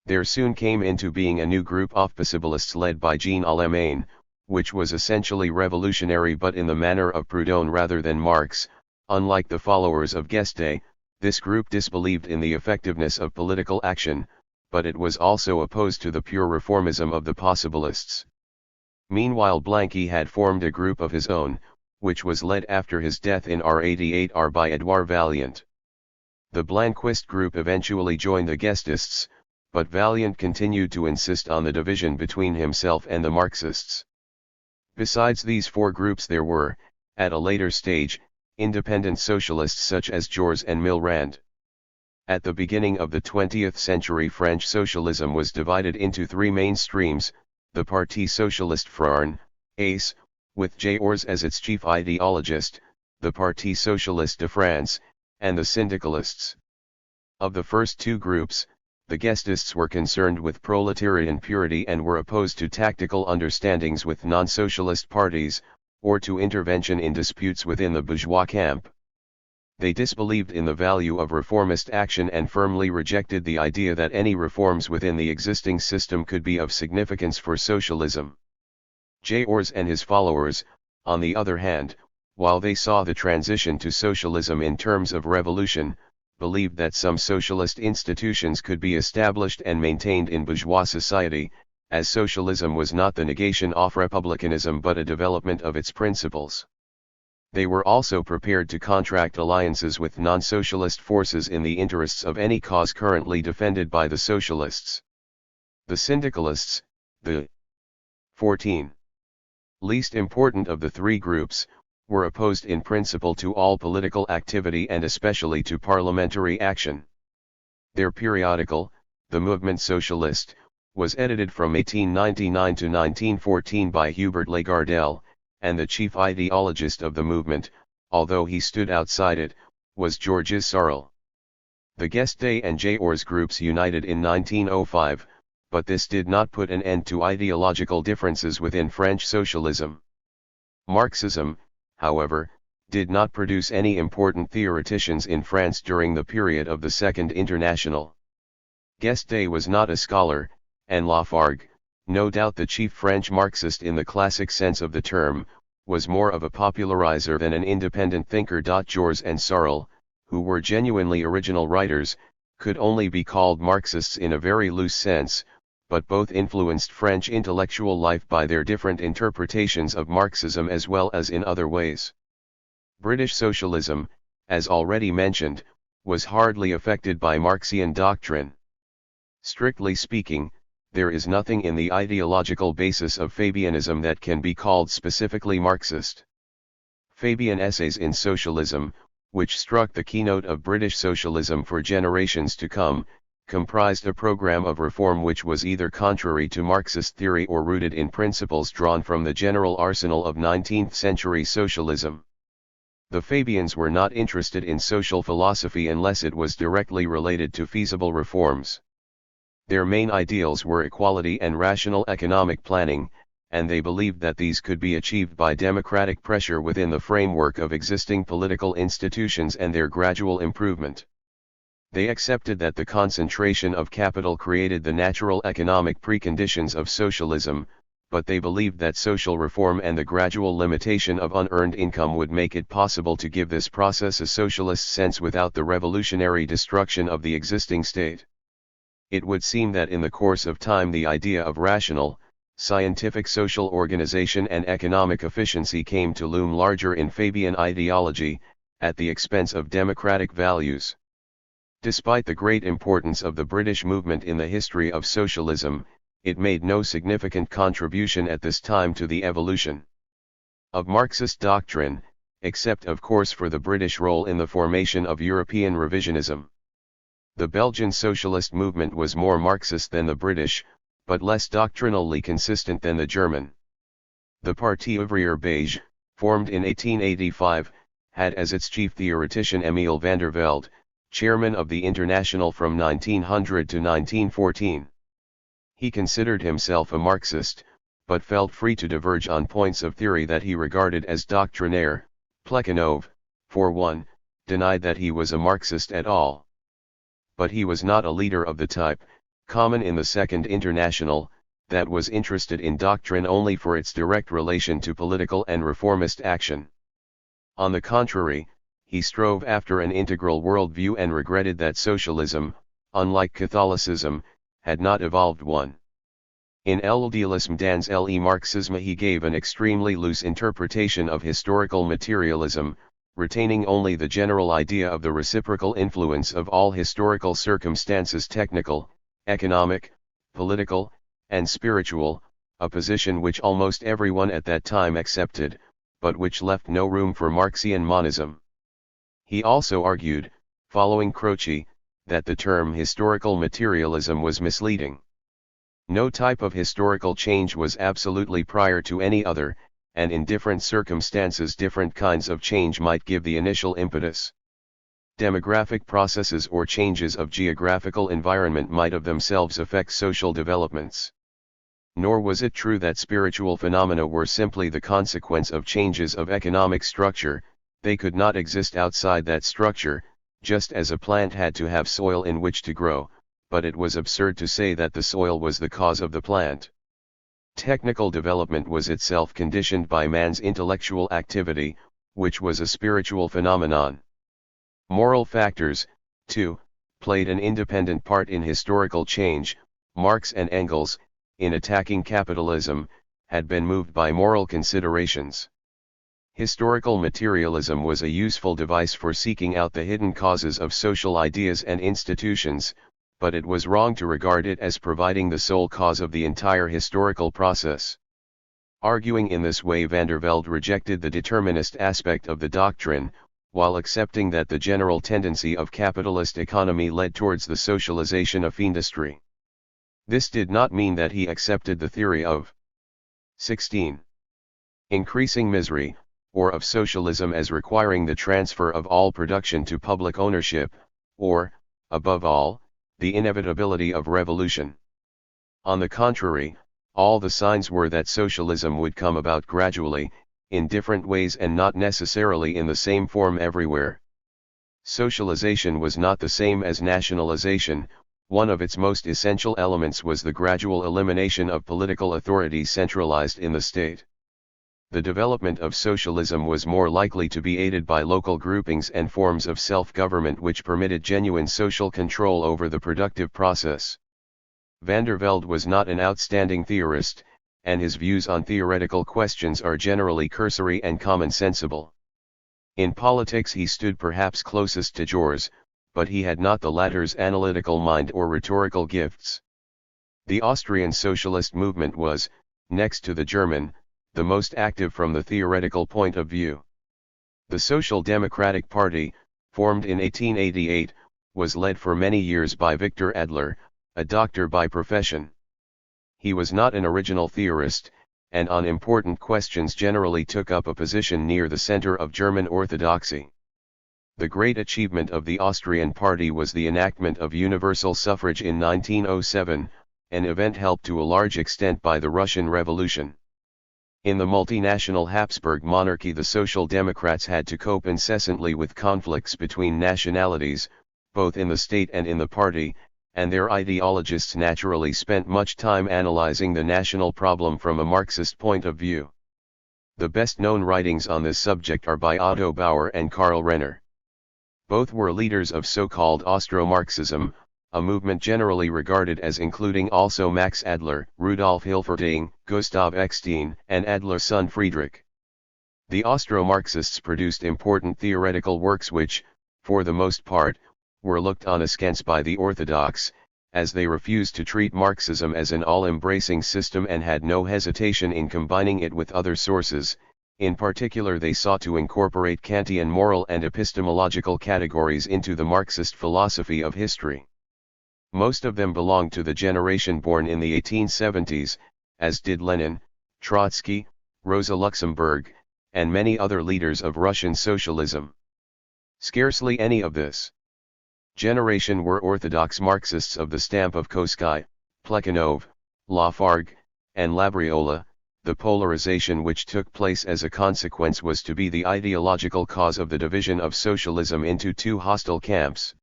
There soon came into being a new group of possibilists led by Jean Allemagne, which was essentially revolutionary but in the manner of Proudhon rather than Marx. Unlike the followers of Guesde, this group disbelieved in the effectiveness of political action, but it was also opposed to the pure reformism of the possibilists. Meanwhile Blanqui had formed a group of his own, which was led after his death in R88R by Edouard Vaillant. The Blanquist group eventually joined the Guestists, but Vaillant continued to insist on the division between himself and the Marxists. Besides these four groups there were, at a later stage, independent socialists such as Jaurès and Millerand. At the beginning of the 20th century French socialism was divided into three main streams: the Parti Socialiste Frarn, ACE, with Jaurès as its chief ideologist, the Parti Socialiste de France, and the Syndicalists. Of the first two groups, the Guestists were concerned with proletarian purity and were opposed to tactical understandings with non-socialist parties, or to intervention in disputes within the bourgeois camp. They disbelieved in the value of reformist action and firmly rejected the idea that any reforms within the existing system could be of significance for socialism. Jaurès and his followers, on the other hand, while they saw the transition to socialism in terms of revolution, believed that some socialist institutions could be established and maintained in bourgeois society, as socialism was not the negation of republicanism but a development of its principles. They were also prepared to contract alliances with non-socialist forces in the interests of any cause currently defended by the socialists. The Syndicalists, the 14. least important of the three groups, were opposed in principle to all political activity and especially to parliamentary action. Their periodical, the Mouvement Socialiste, was edited from 1899 to 1914 by Hubert Lagardelle, and the chief ideologist of the movement, although he stood outside it, was Georges Sorel. The Guesde and Jaurès groups united in 1905, but this did not put an end to ideological differences within French socialism. Marxism, however, did not produce any important theoreticians in France during the period of the Second International. Guesde was not a scholar, and Lafargue, no doubt the chief French Marxist in the classic sense of the term, was more of a popularizer than an independent thinker. Jaurès and Sorel, who were genuinely original writers, could only be called Marxists in a very loose sense, but both influenced French intellectual life by their different interpretations of Marxism as well as in other ways. British socialism, as already mentioned, was hardly affected by Marxian doctrine. Strictly speaking, there is nothing in the ideological basis of Fabianism that can be called specifically Marxist. Fabian essays in socialism, which struck the keynote of British socialism for generations to come, comprised a program of reform which was either contrary to Marxist theory or rooted in principles drawn from the general arsenal of 19th-century socialism. The Fabians were not interested in social philosophy unless it was directly related to feasible reforms. Their main ideals were equality and rational economic planning, and they believed that these could be achieved by democratic pressure within the framework of existing political institutions and their gradual improvement. They accepted that the concentration of capital created the natural economic preconditions of socialism, but they believed that social reform and the gradual limitation of unearned income would make it possible to give this process a socialist sense without the revolutionary destruction of the existing state. It would seem that in the course of time the idea of rational, scientific social organization and economic efficiency came to loom larger in Fabian ideology, at the expense of democratic values. Despite the great importance of the British movement in the history of socialism, it made no significant contribution at this time to the evolution of Marxist doctrine, except of course for the British role in the formation of European revisionism. The Belgian socialist movement was more Marxist than the British, but less doctrinally consistent than the German. The Parti Ouvrier Belge, formed in 1885, had as its chief theoretician Emile van der Velde, chairman of the International from 1900 to 1914. He considered himself a Marxist, but felt free to diverge on points of theory that he regarded as doctrinaire. Plekhanov, for one, denied that he was a Marxist at all. But he was not a leader of the type, common in the Second International, that was interested in doctrine only for its direct relation to political and reformist action. On the contrary, he strove after an integral worldview and regretted that socialism, unlike Catholicism, had not evolved one. In l'Idealisme dans le Marxisme he gave an extremely loose interpretation of historical materialism, retaining only the general idea of the reciprocal influence of all historical circumstances, technical, economic, political, and spiritual, a position which almost everyone at that time accepted, but which left no room for Marxian monism. He also argued, following Croce, that the term historical materialism was misleading. No type of historical change was absolutely prior to any other, and in different circumstances different kinds of change might give the initial impetus. Demographic processes or changes of geographical environment might of themselves affect social developments. Nor was it true that spiritual phenomena were simply the consequence of changes of economic structure. They could not exist outside that structure, just as a plant had to have soil in which to grow, but it was absurd to say that the soil was the cause of the plant. Technical development was itself conditioned by man's intellectual activity, which was a spiritual phenomenon. Moral factors, too, played an independent part in historical change. Marx and Engels, in attacking capitalism, had been moved by moral considerations. Historical materialism was a useful device for seeking out the hidden causes of social ideas and institutions, but it was wrong to regard it as providing the sole cause of the entire historical process. Arguing in this way, van der Velde rejected the determinist aspect of the doctrine, while accepting that the general tendency of capitalist economy led towards the socialization of industry. This did not mean that he accepted the theory of 16. Increasing misery, or of socialism as requiring the transfer of all production to public ownership, or, above all, the inevitability of revolution. On the contrary, all the signs were that socialism would come about gradually, in different ways and not necessarily in the same form everywhere. Socialization was not the same as nationalization. One of its most essential elements was the gradual elimination of political authority centralized in the state. The development of socialism was more likely to be aided by local groupings and forms of self-government which permitted genuine social control over the productive process. Van der Velde was not an outstanding theorist, and his views on theoretical questions are generally cursory and commonsensible. In politics he stood perhaps closest to Jors, but he had not the latter's analytical mind or rhetorical gifts. The Austrian socialist movement was, next to the German, the most active from the theoretical point of view. The Social Democratic Party, formed in 1888, was led for many years by Victor Adler, a doctor by profession. He was not an original theorist, and on important questions generally took up a position near the center of German orthodoxy. The great achievement of the Austrian party was the enactment of universal suffrage in 1907, an event helped to a large extent by the Russian Revolution. In the multinational Habsburg monarchy, the Social Democrats had to cope incessantly with conflicts between nationalities, both in the state and in the party, and their ideologists naturally spent much time analyzing the national problem from a Marxist point of view. The best-known writings on this subject are by Otto Bauer and Karl Renner. Both were leaders of so-called Austro-Marxism, a movement generally regarded as including also Max Adler, Rudolf Hilferding, Gustav Eckstein, and Adler's son Friedrich. The Austro-Marxists produced important theoretical works which, for the most part, were looked on askance by the orthodox, as they refused to treat Marxism as an all-embracing system and had no hesitation in combining it with other sources. In particular, they sought to incorporate Kantian moral and epistemological categories into the Marxist philosophy of history. Most of them belonged to the generation born in the 1870s, as did Lenin, Trotsky, Rosa Luxemburg, and many other leaders of Russian socialism. Scarcely any of this generation were orthodox Marxists of the stamp of Kolakowski, Plekhanov, Lafargue, and Labriola. The polarization which took place as a consequence was to be the ideological cause of the division of socialism into two hostile camps.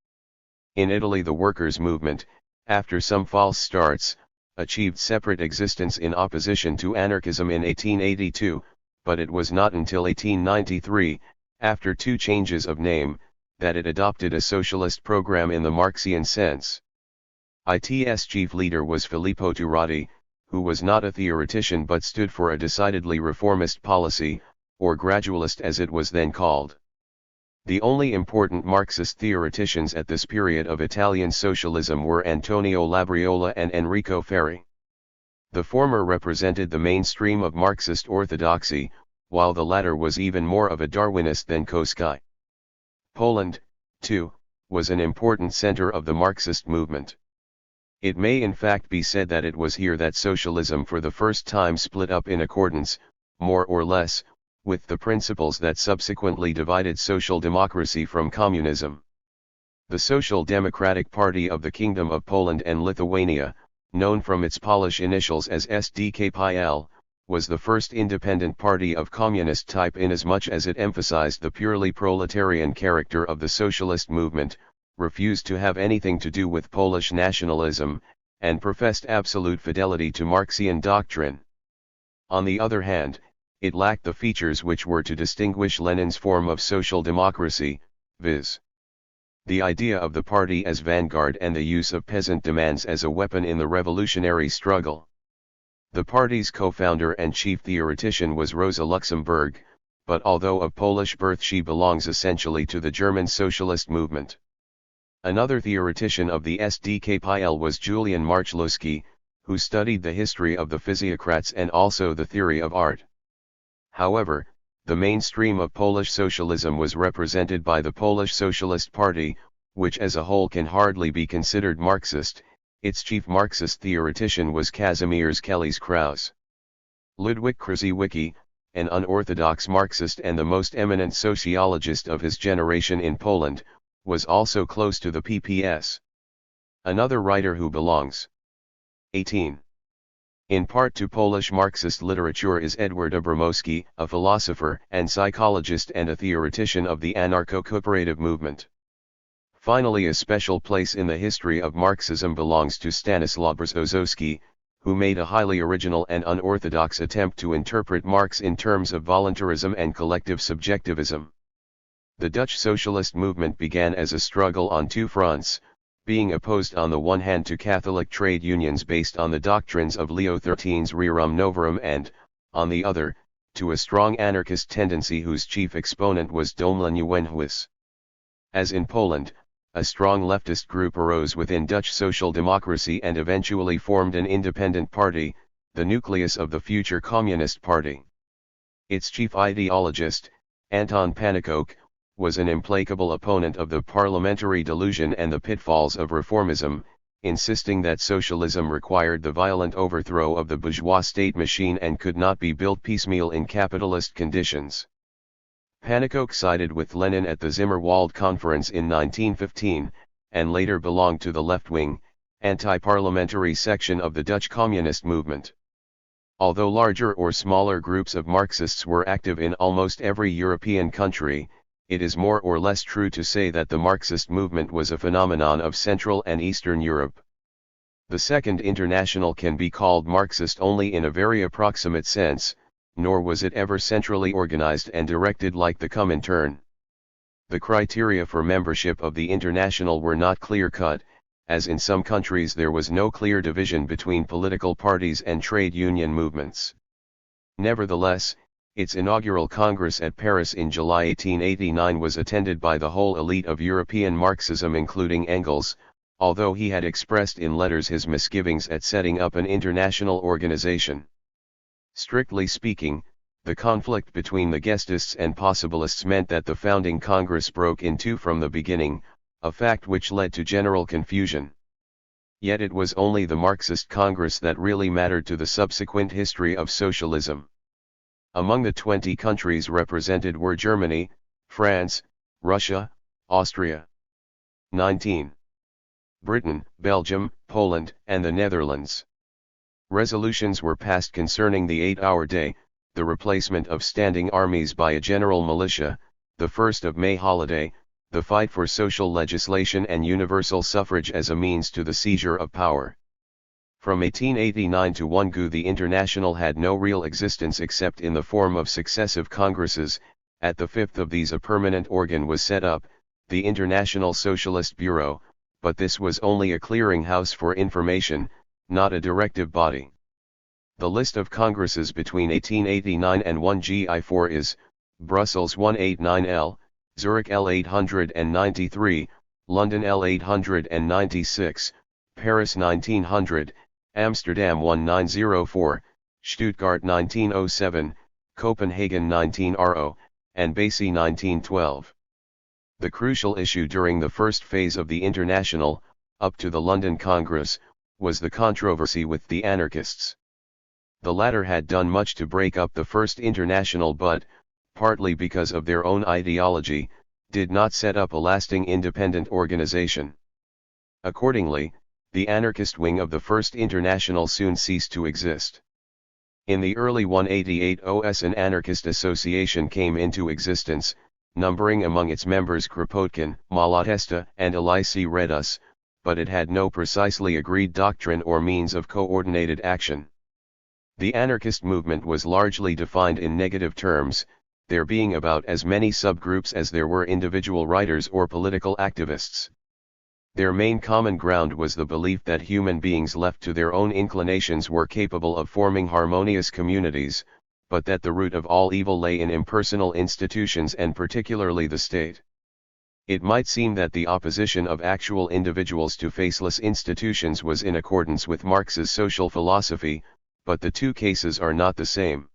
In Italy, the workers' movement, after some false starts, achieved separate existence in opposition to anarchism in 1882, but it was not until 1893, after two changes of name, that it adopted a socialist program in the Marxian sense. Its chief leader was Filippo Turati, who was not a theoretician but stood for a decidedly reformist policy, or gradualist as it was then called. The only important Marxist theoreticians at this period of Italian socialism were Antonio Labriola and Enrico Ferri. The former represented the mainstream of Marxist orthodoxy, while the latter was even more of a Darwinist than Kolakowski. Poland, too, was an important center of the Marxist movement. It may in fact be said that it was here that socialism for the first time split up in accordance, more or less, with the principles that subsequently divided social democracy from communism. The Social Democratic Party of the Kingdom of Poland and Lithuania, known from its Polish initials as SDKPL, was the first independent party of communist type inasmuch as it emphasized the purely proletarian character of the socialist movement, refused to have anything to do with Polish nationalism, and professed absolute fidelity to Marxian doctrine. On the other hand, it lacked the features which were to distinguish Lenin's form of social democracy, viz. the idea of the party as vanguard and the use of peasant demands as a weapon in the revolutionary struggle. The party's co-founder and chief theoretician was Rosa Luxemburg, but although of Polish birth she belongs essentially to the German socialist movement. Another theoretician of the SDKPL was Julian Marczlowski, who studied the history of the physiocrats and also the theory of art. However, the mainstream of Polish socialism was represented by the Polish Socialist Party, which as a whole can hardly be considered Marxist. Its chief Marxist theoretician was Kazimierz Kelly's-Krauss. Ludwik Krzyzewicki, an unorthodox Marxist and the most eminent sociologist of his generation in Poland, was also close to the PPS. Another writer who belongs 18. in part to Polish Marxist literature is Edward Abramowski, a philosopher and psychologist and a theoretician of the anarcho-cooperative movement. Finally, a special place in the history of Marxism belongs to Stanislaw Brzozowski, who made a highly original and unorthodox attempt to interpret Marx in terms of voluntarism and collective subjectivism. The Dutch socialist movement began as a struggle on two fronts, being opposed on the one hand to Catholic trade unions based on the doctrines of Leo XIII's Rerum Novarum and, on the other, to a strong anarchist tendency whose chief exponent was Domela Nieuwenhuis. As in Poland, a strong leftist group arose within Dutch social democracy and eventually formed an independent party, the nucleus of the future Communist Party. Its chief ideologist, Anton Pannekoek, was an implacable opponent of the parliamentary delusion and the pitfalls of reformism, insisting that socialism required the violent overthrow of the bourgeois state machine and could not be built piecemeal in capitalist conditions. Pannekoek sided with Lenin at the Zimmerwald Conference in 1915, and later belonged to the left-wing, anti-parliamentary section of the Dutch communist movement. Although larger or smaller groups of Marxists were active in almost every European country, it is more or less true to say that the Marxist movement was a phenomenon of Central and Eastern Europe. The Second International can be called Marxist only in a very approximate sense, nor was it ever centrally organized and directed like the Comintern. The criteria for membership of the International were not clear-cut, as in some countries there was no clear division between political parties and trade union movements. Nevertheless, its inaugural Congress at Paris in July 1889 was attended by the whole elite of European Marxism including Engels, although he had expressed in letters his misgivings at setting up an international organization. Strictly speaking, the conflict between the Gestists and Possibilists meant that the founding Congress broke in two from the beginning, a fact which led to general confusion. Yet it was only the Marxist Congress that really mattered to the subsequent history of socialism. Among the 20 countries represented were Germany, France, Russia, Austria. 19. Britain, Belgium, Poland, and the Netherlands. Resolutions were passed concerning the 8-hour day, the replacement of standing armies by a general militia, the 1st of May holiday, the fight for social legislation and universal suffrage as a means to the seizure of power. From 1889 to 1 the International had no real existence except in the form of successive congresses. At the 5th of these a permanent organ was set up, the International Socialist Bureau, but this was only a clearinghouse for information, not a directive body. The list of congresses between 1889 and 1 GI4 is: Brussels 189L, Zurich L893, London L896, Paris 1900, Amsterdam 1904, Stuttgart 1907, Copenhagen 1900, and Basel 1912. The crucial issue during the first phase of the International, up to the London Congress, was the controversy with the anarchists. The latter had done much to break up the First International but, partly because of their own ideology, did not set up a lasting independent organization. Accordingly, the anarchist wing of the First International soon ceased to exist. In the early 1880s an anarchist association came into existence, numbering among its members Kropotkin, Malatesta, and Elisee Redus, but it had no precisely agreed doctrine or means of coordinated action. The anarchist movement was largely defined in negative terms, there being about as many subgroups as there were individual writers or political activists. Their main common ground was the belief that human beings left to their own inclinations were capable of forming harmonious communities, but that the root of all evil lay in impersonal institutions and particularly the state. It might seem that the opposition of actual individuals to faceless institutions was in accordance with Marx's social philosophy, but the two cases are not the same.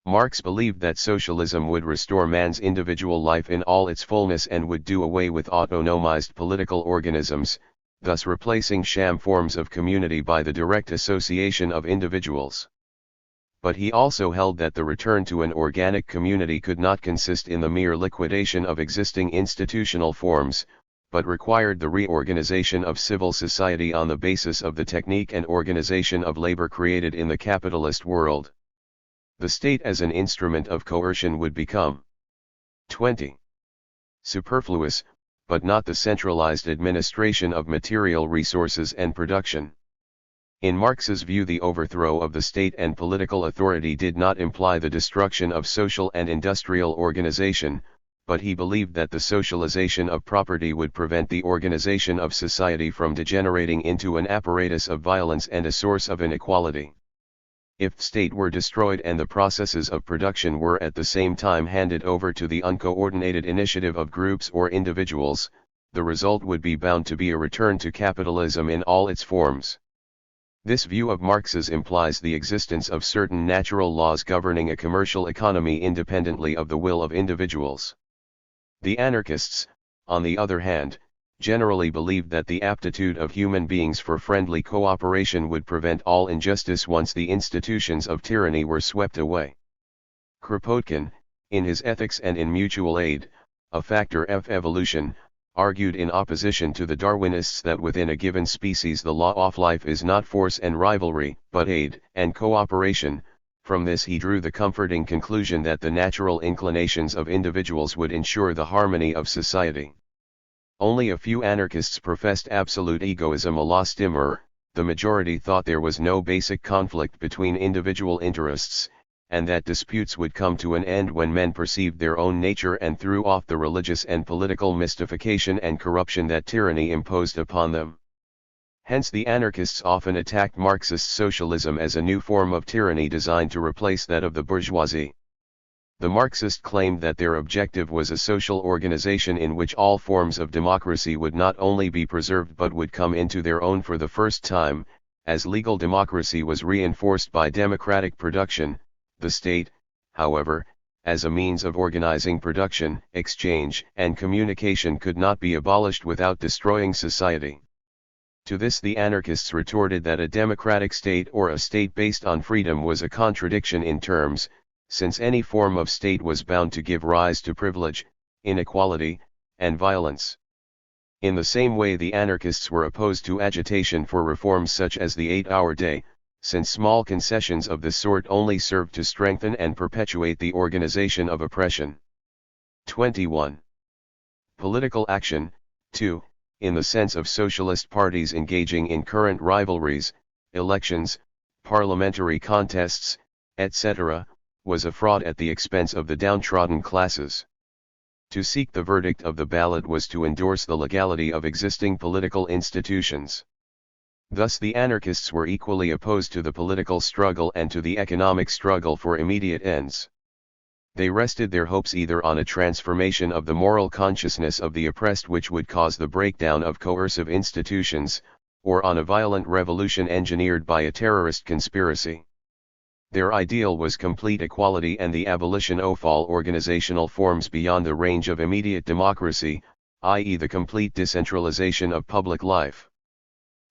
Marx believed that socialism would restore man's individual life in all its fullness and would do away with autonomized political organisms, thus replacing sham forms of community by the direct association of individuals. But he also held that the return to an organic community could not consist in the mere liquidation of existing institutional forms, but required the reorganization of civil society on the basis of the technique and organization of labor created in the capitalist world. The state as an instrument of coercion would become 20. Superfluous, but not the centralized administration of material resources and production. In Marx's view, the overthrow of the state and political authority did not imply the destruction of social and industrial organization, but he believed that the socialization of property would prevent the organization of society from degenerating into an apparatus of violence and a source of inequality. If the state were destroyed and the processes of production were at the same time handed over to the uncoordinated initiative of groups or individuals, the result would be bound to be a return to capitalism in all its forms. This view of Marx's implies the existence of certain natural laws governing a commercial economy independently of the will of individuals. The anarchists, on the other hand, generally believed that the aptitude of human beings for friendly cooperation would prevent all injustice once the institutions of tyranny were swept away. Kropotkin, in his Ethics and in Mutual Aid, a factor of evolution, argued in opposition to the Darwinists that within a given species the law of life is not force and rivalry, but aid and cooperation. From this he drew the comforting conclusion that the natural inclinations of individuals would ensure the harmony of society. Only a few anarchists professed absolute egoism a la Stimmer, the majority thought there was no basic conflict between individual interests, and that disputes would come to an end when men perceived their own nature and threw off the religious and political mystification and corruption that tyranny imposed upon them. Hence the anarchists often attacked Marxist socialism as a new form of tyranny designed to replace that of the bourgeoisie. The Marxists claimed that their objective was a social organization in which all forms of democracy would not only be preserved but would come into their own for the first time, as legal democracy was reinforced by democratic production. The state, however, as a means of organizing production, exchange, and communication could not be abolished without destroying society. To this the anarchists retorted that a democratic state or a state based on freedom was a contradiction in terms, since any form of state was bound to give rise to privilege, inequality, and violence. In the same way the anarchists were opposed to agitation for reforms such as the 8-hour day, since small concessions of this sort only served to strengthen and perpetuate the organization of oppression. 21. Political action, 2, in the sense of socialist parties engaging in current rivalries, elections, parliamentary contests, etc., was a fraud at the expense of the downtrodden classes. To seek the verdict of the ballot was to endorse the legality of existing political institutions. Thus the anarchists were equally opposed to the political struggle and to the economic struggle for immediate ends. They rested their hopes either on a transformation of the moral consciousness of the oppressed which would cause the breakdown of coercive institutions, or on a violent revolution engineered by a terrorist conspiracy. Their ideal was complete equality and the abolition of all organizational forms beyond the range of immediate democracy, i.e. the complete decentralization of public life.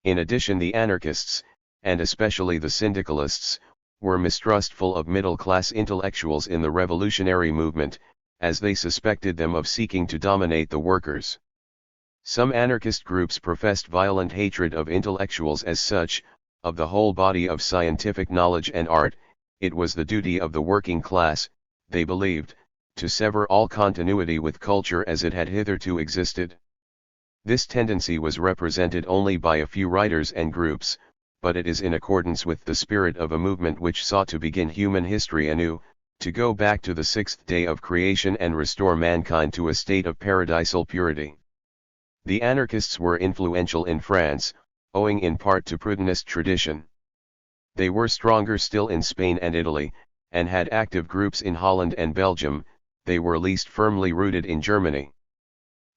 In addition, the anarchists, and especially the syndicalists, were mistrustful of middle-class intellectuals in the revolutionary movement, as they suspected them of seeking to dominate the workers. Some anarchist groups professed violent hatred of intellectuals as such. Of the whole body of scientific knowledge and art, it was the duty of the working class, they believed, to sever all continuity with culture as it had hitherto existed. This tendency was represented only by a few writers and groups, but it is in accordance with the spirit of a movement which sought to begin human history anew, to go back to the sixth day of creation and restore mankind to a state of paradisal purity. The anarchists were influential in France, owing in part to Proudhonist tradition. They were stronger still in Spain and Italy, and had active groups in Holland and Belgium. They were least firmly rooted in Germany.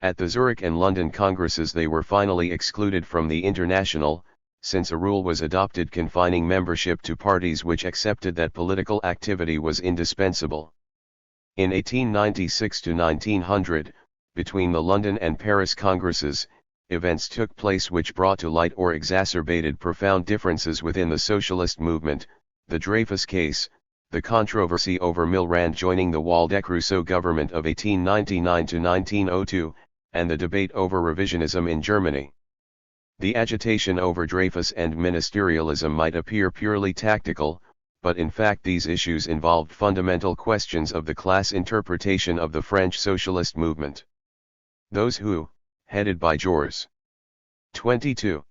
At the Zurich and London congresses they were finally excluded from the International, since a rule was adopted confining membership to parties which accepted that political activity was indispensable. In 1896 to 1900, between the London and Paris congresses, events took place which brought to light or exacerbated profound differences within the socialist movement: the Dreyfus case, the controversy over Millerand joining the Waldeck-Rousseau government of 1899 to 1902, and the debate over revisionism in Germany. The agitation over Dreyfus and ministerialism might appear purely tactical, but in fact these issues involved fundamental questions of the class interpretation of the French socialist movement. Those who, headed by Georges 22,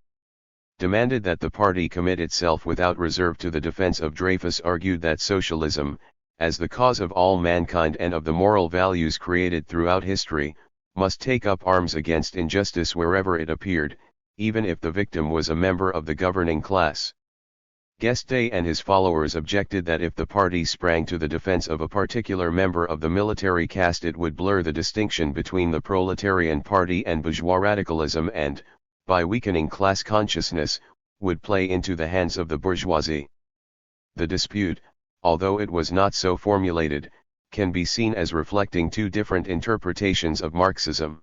demanded that the party commit itself without reserve to the defense of Dreyfus argued that socialism, as the cause of all mankind and of the moral values created throughout history, must take up arms against injustice wherever it appeared, even if the victim was a member of the governing class. Guesde and his followers objected that if the party sprang to the defense of a particular member of the military caste it would blur the distinction between the proletarian party and bourgeois radicalism and, by weakening class consciousness, would play into the hands of the bourgeoisie. The dispute, although it was not so formulated, can be seen as reflecting two different interpretations of Marxism.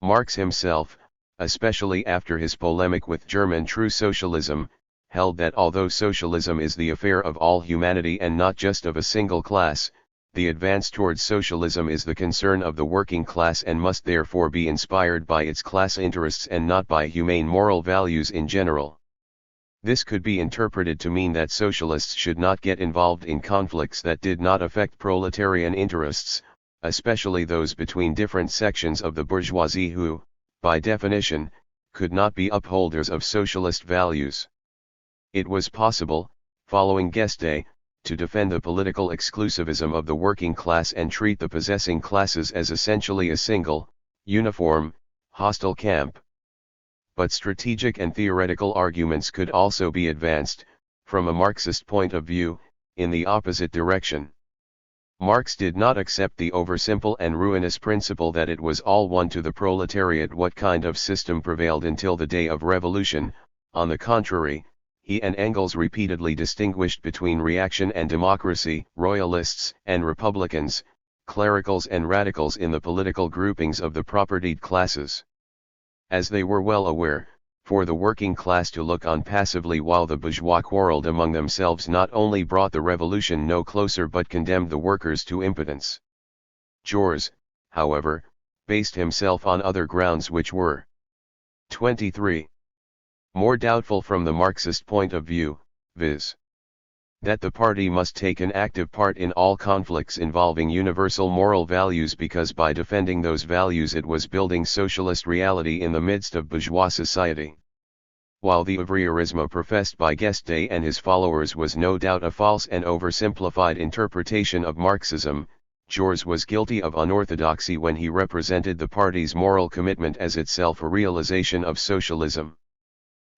Marx himself, especially after his polemic with German True Socialism, held that although socialism is the affair of all humanity and not just of a single class, the advance towards socialism is the concern of the working class and must therefore be inspired by its class interests and not by humane moral values in general. This could be interpreted to mean that socialists should not get involved in conflicts that did not affect proletarian interests, especially those between different sections of the bourgeoisie who, by definition, could not be upholders of socialist values. It was possible, following Guesde, to defend the political exclusivism of the working class and treat the possessing classes as essentially a single, uniform, hostile camp. But strategic and theoretical arguments could also be advanced, from a Marxist point of view, in the opposite direction. Marx did not accept the oversimple and ruinous principle that it was all one to the proletariat what kind of system prevailed until the day of revolution. On the contrary, he and Engels repeatedly distinguished between reaction and democracy, royalists and republicans, clericals and radicals in the political groupings of the propertied classes. As they were well aware, for the working class to look on passively while the bourgeois quarreled among themselves not only brought the revolution no closer but condemned the workers to impotence. Jors, however, based himself on other grounds which were 23. More doubtful from the Marxist point of view, viz. That the party must take an active part in all conflicts involving universal moral values because by defending those values it was building socialist reality in the midst of bourgeois society. While the ouvriérisme professed by Guesde and his followers was no doubt a false and oversimplified interpretation of Marxism, Jors was guilty of unorthodoxy when he represented the party's moral commitment as itself a realization of socialism.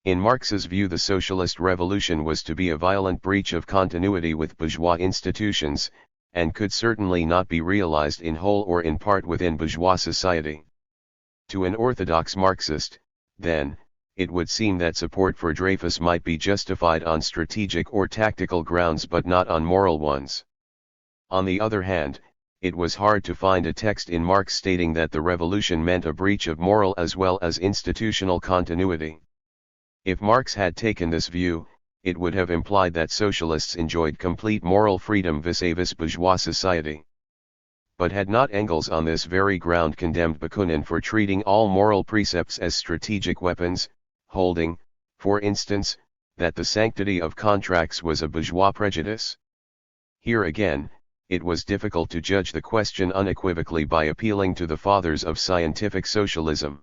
In Marx's view, the socialist revolution was to be a violent breach of continuity with bourgeois institutions, and could certainly not be realized in whole or in part within bourgeois society. To an orthodox Marxist, then, it would seem that support for Dreyfus might be justified on strategic or tactical grounds but not on moral ones. On the other hand, it was hard to find a text in Marx stating that the revolution meant a breach of moral as well as institutional continuity. If Marx had taken this view, it would have implied that socialists enjoyed complete moral freedom vis-à-vis bourgeois society. But had not Engels on this very ground condemned Bakunin for treating all moral precepts as strategic weapons, holding, for instance, that the sanctity of contracts was a bourgeois prejudice? Here again, it was difficult to judge the question unequivocally by appealing to the fathers of scientific socialism.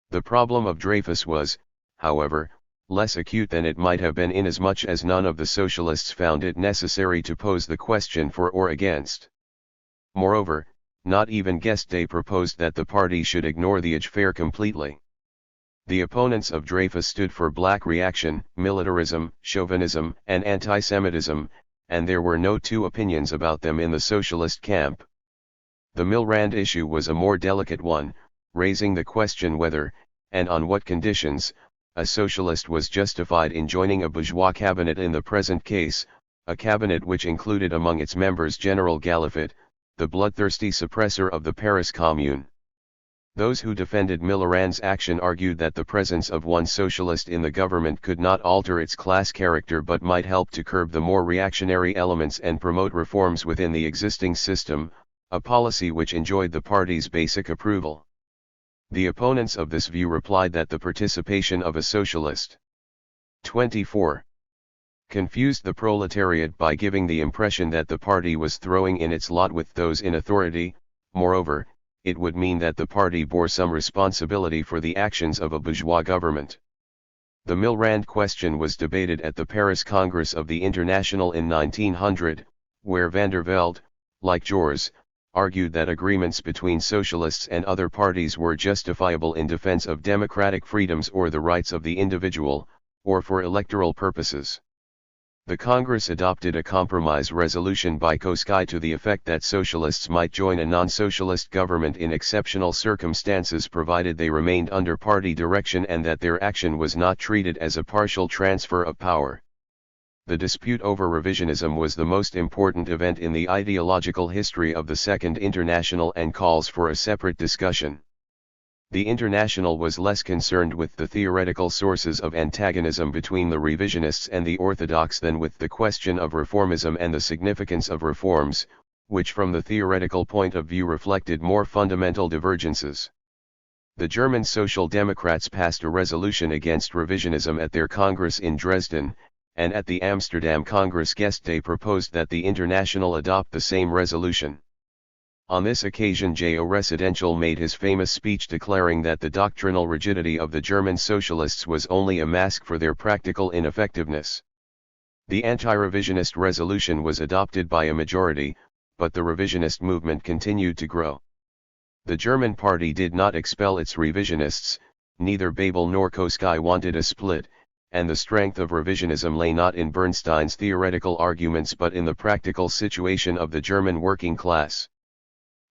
The problem of Dreyfus was, however, less acute than it might have been inasmuch as none of the socialists found it necessary to pose the question for or against. Moreover, not even Guesde proposed that the party should ignore the affair completely. The opponents of Dreyfus stood for black reaction, militarism, chauvinism, and anti-Semitism, and there were no two opinions about them in the socialist camp. The Milrand issue was a more delicate one, raising the question whether, and on what conditions, a socialist was justified in joining a bourgeois cabinet in the present case, a cabinet which included among its members General Galifet, the bloodthirsty suppressor of the Paris Commune. Those who defended Millerand's action argued that the presence of one socialist in the government could not alter its class character but might help to curb the more reactionary elements and promote reforms within the existing system, a policy which enjoyed the party's basic approval. The opponents of this view replied that the participation of a socialist 24. Confused the proletariat by giving the impression that the party was throwing in its lot with those in authority. Moreover, it would mean that the party bore some responsibility for the actions of a bourgeois government. The Milrand question was debated at the Paris Congress of the International in 1900, where van der Velde, like Jors, argued that agreements between socialists and other parties were justifiable in defense of democratic freedoms or the rights of the individual, or for electoral purposes. The Congress adopted a compromise resolution by Kolakowski to the effect that socialists might join a non-socialist government in exceptional circumstances provided they remained under party direction and that their action was not treated as a partial transfer of power. The dispute over revisionism was the most important event in the ideological history of the Second International and calls for a separate discussion. The International was less concerned with the theoretical sources of antagonism between the revisionists and the orthodox than with the question of reformism and the significance of reforms, which from the theoretical point of view reflected more fundamental divergences. The German Social Democrats passed a resolution against revisionism at their Congress in Dresden, and at the Amsterdam Congress Guesde proposed that the International adopt the same resolution. On this occasion Jo Residential made his famous speech declaring that the doctrinal rigidity of the German socialists was only a mask for their practical ineffectiveness. The anti-revisionist resolution was adopted by a majority, but the revisionist movement continued to grow. The German party did not expel its revisionists, neither Babel nor Kolakowski wanted a split, and the strength of revisionism lay not in Bernstein's theoretical arguments but in the practical situation of the German working class.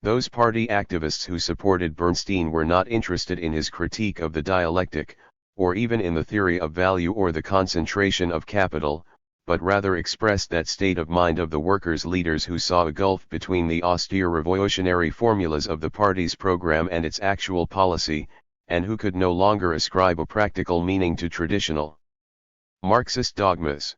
Those party activists who supported Bernstein were not interested in his critique of the dialectic, or even in the theory of value or the concentration of capital, but rather expressed that state of mind of the workers' leaders who saw a gulf between the austere revolutionary formulas of the party's program and its actual policy, and who could no longer ascribe a practical meaning to traditional Marxist dogmas.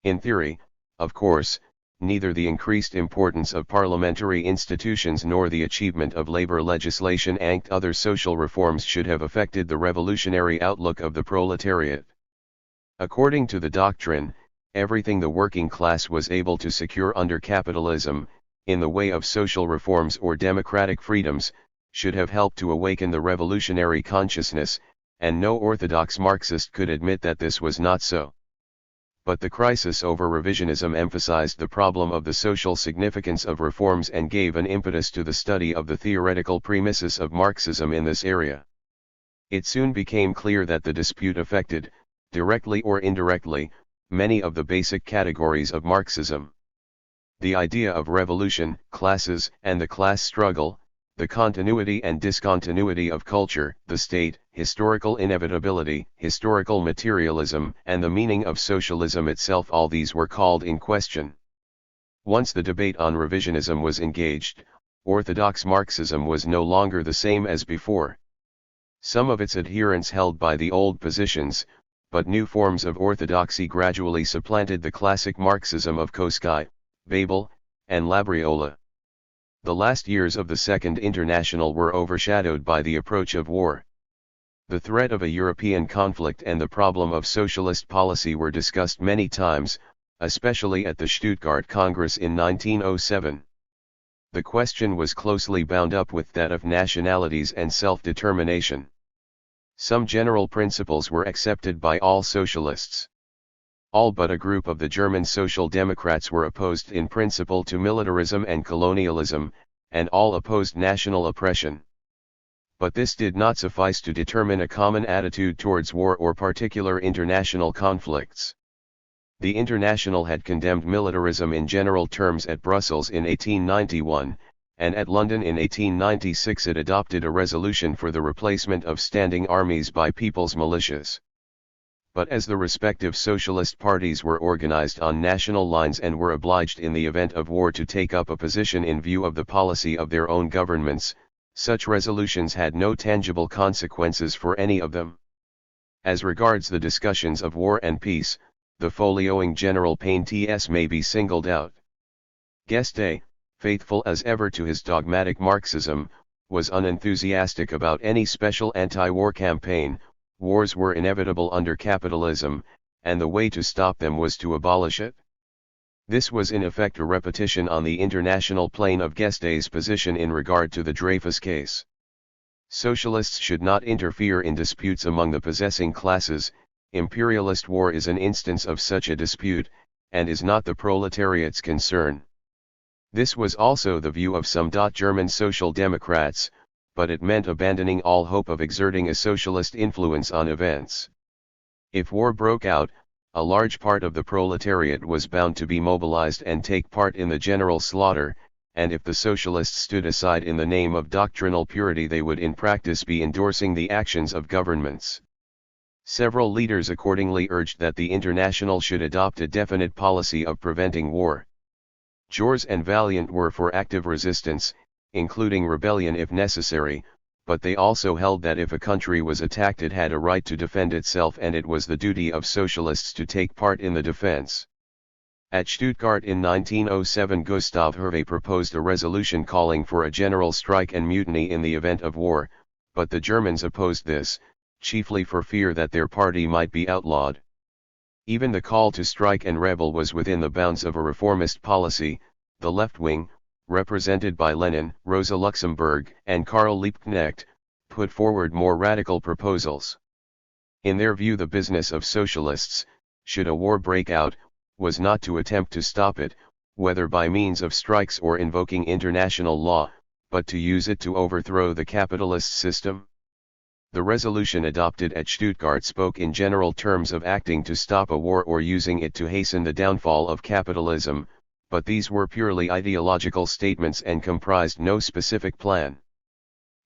In theory, of course, neither the increased importance of parliamentary institutions nor the achievement of labor legislation and other social reforms should have affected the revolutionary outlook of the proletariat. According to the doctrine, everything the working class was able to secure under capitalism, in the way of social reforms or democratic freedoms, should have helped to awaken the revolutionary consciousness, and no orthodox Marxist could admit that this was not so. But the crisis over revisionism emphasized the problem of the social significance of reforms and gave an impetus to the study of the theoretical premises of Marxism in this area. It soon became clear that the dispute affected, directly or indirectly, many of the basic categories of Marxism. The idea of revolution, classes, and the class struggle, the continuity and discontinuity of culture, the state, historical inevitability, historical materialism, and the meaning of socialism itself, all these were called in question. Once the debate on revisionism was engaged, orthodox Marxism was no longer the same as before. Some of its adherents held by the old positions, but new forms of orthodoxy gradually supplanted the classic Marxism of Kolakowski, Babel, and Labriola. The last years of the Second International were overshadowed by the approach of war. The threat of a European conflict and the problem of socialist policy were discussed many times, especially at the Stuttgart Congress in 1907. The question was closely bound up with that of nationalities and self-determination. Some general principles were accepted by all socialists. All but a group of the German Social Democrats were opposed in principle to militarism and colonialism, and all opposed national oppression. But this did not suffice to determine a common attitude towards war or particular international conflicts. The International had condemned militarism in general terms at Brussels in 1891, and at London in 1896 it adopted a resolution for the replacement of standing armies by people's militias. But as the respective socialist parties were organized on national lines and were obliged in the event of war to take up a position in view of the policy of their own governments, such resolutions had no tangible consequences for any of them. As regards the discussions of war and peace, the folioing General Paintes may be singled out. Geste, faithful as ever to his dogmatic Marxism, was unenthusiastic about any special anti-war campaign. Wars were inevitable under capitalism, and the way to stop them was to abolish it. This was in effect a repetition on the international plane of Geste's position in regard to the Dreyfus case. Socialists should not interfere in disputes among the possessing classes. Imperialist war is an instance of such a dispute, and is not the proletariat's concern. This was also the view of some German Social Democrats, but it meant abandoning all hope of exerting a socialist influence on events. If war broke out, a large part of the proletariat was bound to be mobilized and take part in the general slaughter, and if the socialists stood aside in the name of doctrinal purity, they would in practice be endorsing the actions of governments. Several leaders accordingly urged that the International should adopt a definite policy of preventing war. Jors and Valiant were for active resistance, including rebellion if necessary, but they also held that if a country was attacked it had a right to defend itself and it was the duty of socialists to take part in the defense. At Stuttgart in 1907 Gustav Hervé proposed a resolution calling for a general strike and mutiny in the event of war, but the Germans opposed this, chiefly for fear that their party might be outlawed. Even the call to strike and rebel was within the bounds of a reformist policy. The left wing, represented by Lenin, Rosa Luxemburg, and Karl Liebknecht, put forward more radical proposals. In their view, the business of socialists, should a war break out, was not to attempt to stop it, whether by means of strikes or invoking international law, but to use it to overthrow the capitalist system. The resolution adopted at Stuttgart spoke in general terms of acting to stop a war or using it to hasten the downfall of capitalism, but these were purely ideological statements and comprised no specific plan.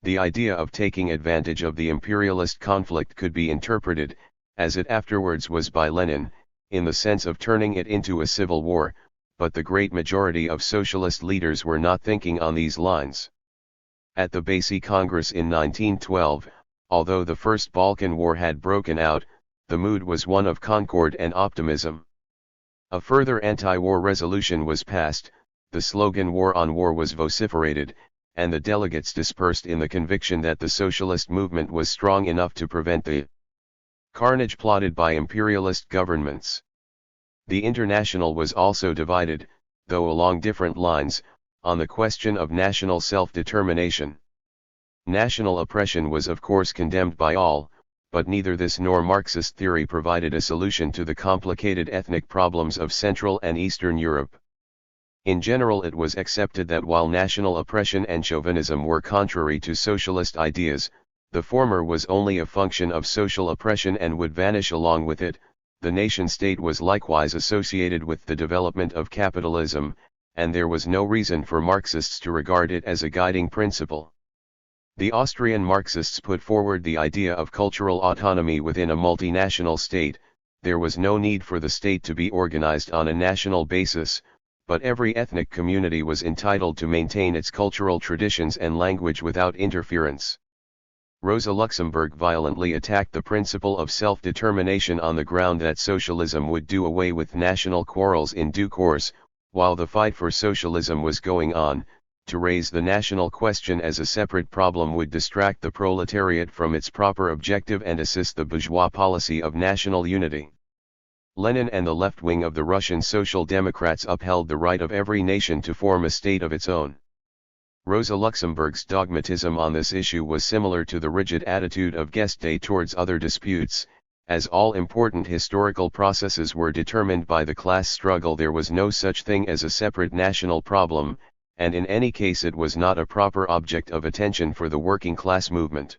The idea of taking advantage of the imperialist conflict could be interpreted, as it afterwards was by Lenin, in the sense of turning it into a civil war, but the great majority of socialist leaders were not thinking on these lines. At the Basie Congress in 1912, although the First Balkan War had broken out, the mood was one of concord and optimism. A further anti-war resolution was passed, the slogan "War on War" was vociferated, and the delegates dispersed in the conviction that the socialist movement was strong enough to prevent the carnage plotted by imperialist governments. The International was also divided, though along different lines, on the question of national self-determination. National oppression was of course condemned by all, but neither this nor Marxist theory provided a solution to the complicated ethnic problems of Central and Eastern Europe. In general, it was accepted that while national oppression and chauvinism were contrary to socialist ideas, the former was only a function of social oppression and would vanish along with it. The nation-state was likewise associated with the development of capitalism, and there was no reason for Marxists to regard it as a guiding principle. The Austrian Marxists put forward the idea of cultural autonomy within a multinational state. There was no need for the state to be organized on a national basis, but every ethnic community was entitled to maintain its cultural traditions and language without interference. Rosa Luxemburg violently attacked the principle of self-determination on the ground that socialism would do away with national quarrels in due course, while the fight for socialism was going on. To raise the national question as a separate problem would distract the proletariat from its proper objective and assist the bourgeois policy of national unity. Lenin and the left wing of the Russian Social Democrats upheld the right of every nation to form a state of its own. Rosa Luxemburg's dogmatism on this issue was similar to the rigid attitude of Geste towards other disputes. As all important historical processes were determined by the class struggle, there was no such thing as a separate national problem, and in any case it was not a proper object of attention for the working class movement.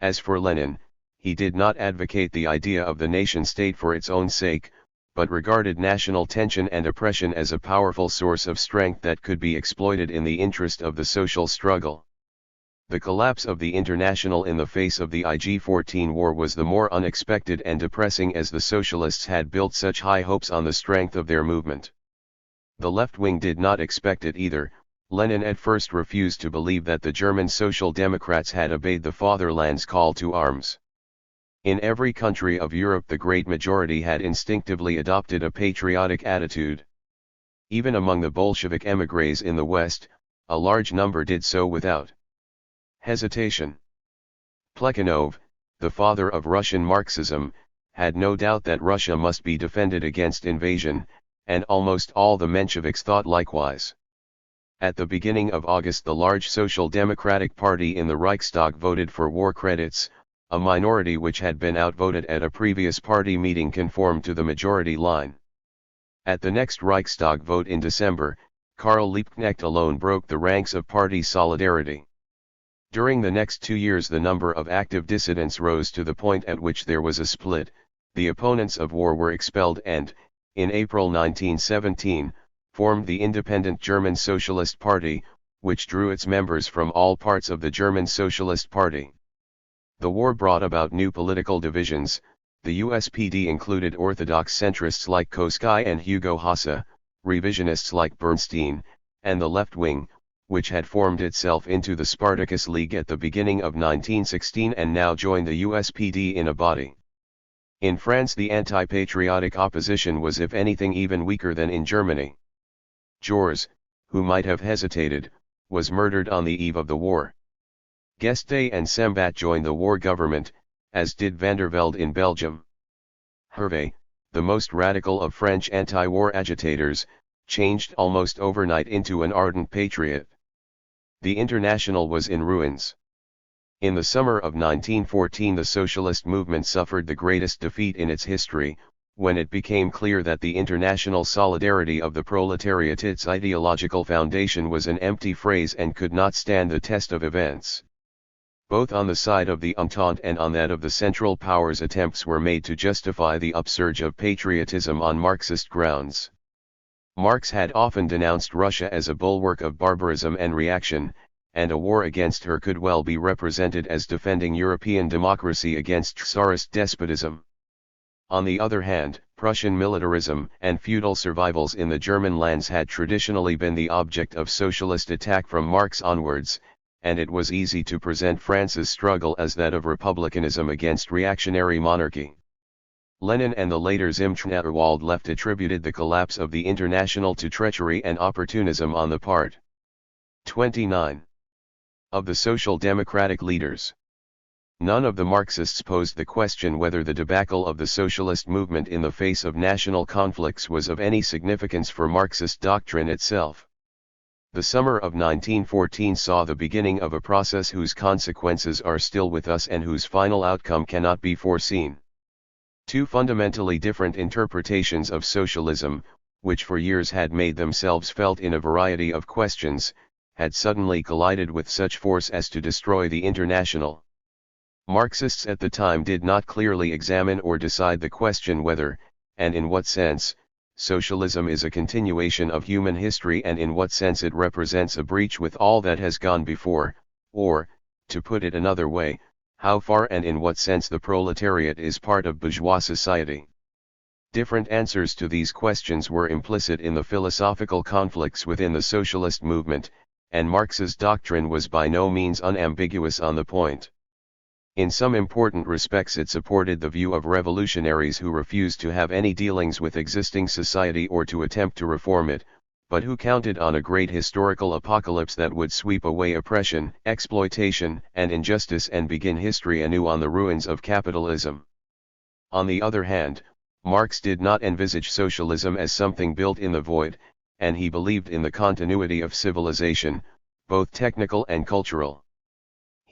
As for Lenin, he did not advocate the idea of the nation-state for its own sake, but regarded national tension and oppression as a powerful source of strength that could be exploited in the interest of the social struggle. The collapse of the International in the face of the IG-14 war was the more unexpected and depressing as the socialists had built such high hopes on the strength of their movement. The left wing did not expect it either. Lenin at first refused to believe that the German Social Democrats had obeyed the fatherland's call to arms. In every country of Europe the great majority had instinctively adopted a patriotic attitude. Even among the Bolshevik émigrés in the West, a large number did so without hesitation. Plekhanov, the father of Russian Marxism, had no doubt that Russia must be defended against invasion, and almost all the Mensheviks thought likewise. At the beginning of August the large Social Democratic Party in the Reichstag voted for war credits. A minority which had been outvoted at a previous party meeting conformed to the majority line. At the next Reichstag vote in December, Karl Liebknecht alone broke the ranks of party solidarity. During the next 2 years the number of active dissidents rose to the point at which there was a split. The opponents of war were expelled and, in April 1917, formed the independent German Socialist Party, which drew its members from all parts of the German Socialist Party. The war brought about new political divisions. The USPD included orthodox centrists like Koski and Hugo Hasse, revisionists like Bernstein, and the left wing, which had formed itself into the Spartacus League at the beginning of 1916 and now joined the USPD in a body. In France the anti-patriotic opposition was if anything even weaker than in Germany. Jors, who might have hesitated, was murdered on the eve of the war. Geste and Sembat joined the war government, as did Van der Velde in Belgium. Hervé, the most radical of French anti-war agitators, changed almost overnight into an ardent patriot. The International was in ruins. In the summer of 1914 the socialist movement suffered the greatest defeat in its history, when it became clear that the international solidarity of the proletariat, its ideological foundation, was an empty phrase and could not stand the test of events. Both on the side of the Entente and on that of the Central Powers, attempts were made to justify the upsurge of patriotism on Marxist grounds. Marx had often denounced Russia as a bulwark of barbarism and reaction, and a war against her could well be represented as defending European democracy against Tsarist despotism. On the other hand, Prussian militarism and feudal survivals in the German lands had traditionally been the object of socialist attack from Marx onwards, and it was easy to present France's struggle as that of republicanism against reactionary monarchy. Lenin and the later Zimtnerwald left attributed the collapse of the International to treachery and opportunism on the part 29 of the social democratic leaders. None of the Marxists posed the question whether the debacle of the socialist movement in the face of national conflicts was of any significance for Marxist doctrine itself. The summer of 1914 saw the beginning of a process whose consequences are still with us and whose final outcome cannot be foreseen. Two fundamentally different interpretations of socialism, which for years had made themselves felt in a variety of questions, had suddenly collided with such force as to destroy the International. Marxists at the time did not clearly examine or decide the question whether, and in what sense, socialism is a continuation of human history and in what sense it represents a breach with all that has gone before, or, to put it another way, how far and in what sense the proletariat is part of bourgeois society. Different answers to these questions were implicit in the philosophical conflicts within the socialist movement, and Marx's doctrine was by no means unambiguous on the point. In some important respects it supported the view of revolutionaries who refused to have any dealings with existing society or to attempt to reform it, but who counted on a great historical apocalypse that would sweep away oppression, exploitation, and injustice and begin history anew on the ruins of capitalism. On the other hand, Marx did not envisage socialism as something built in the void, and he believed in the continuity of civilization, both technical and cultural.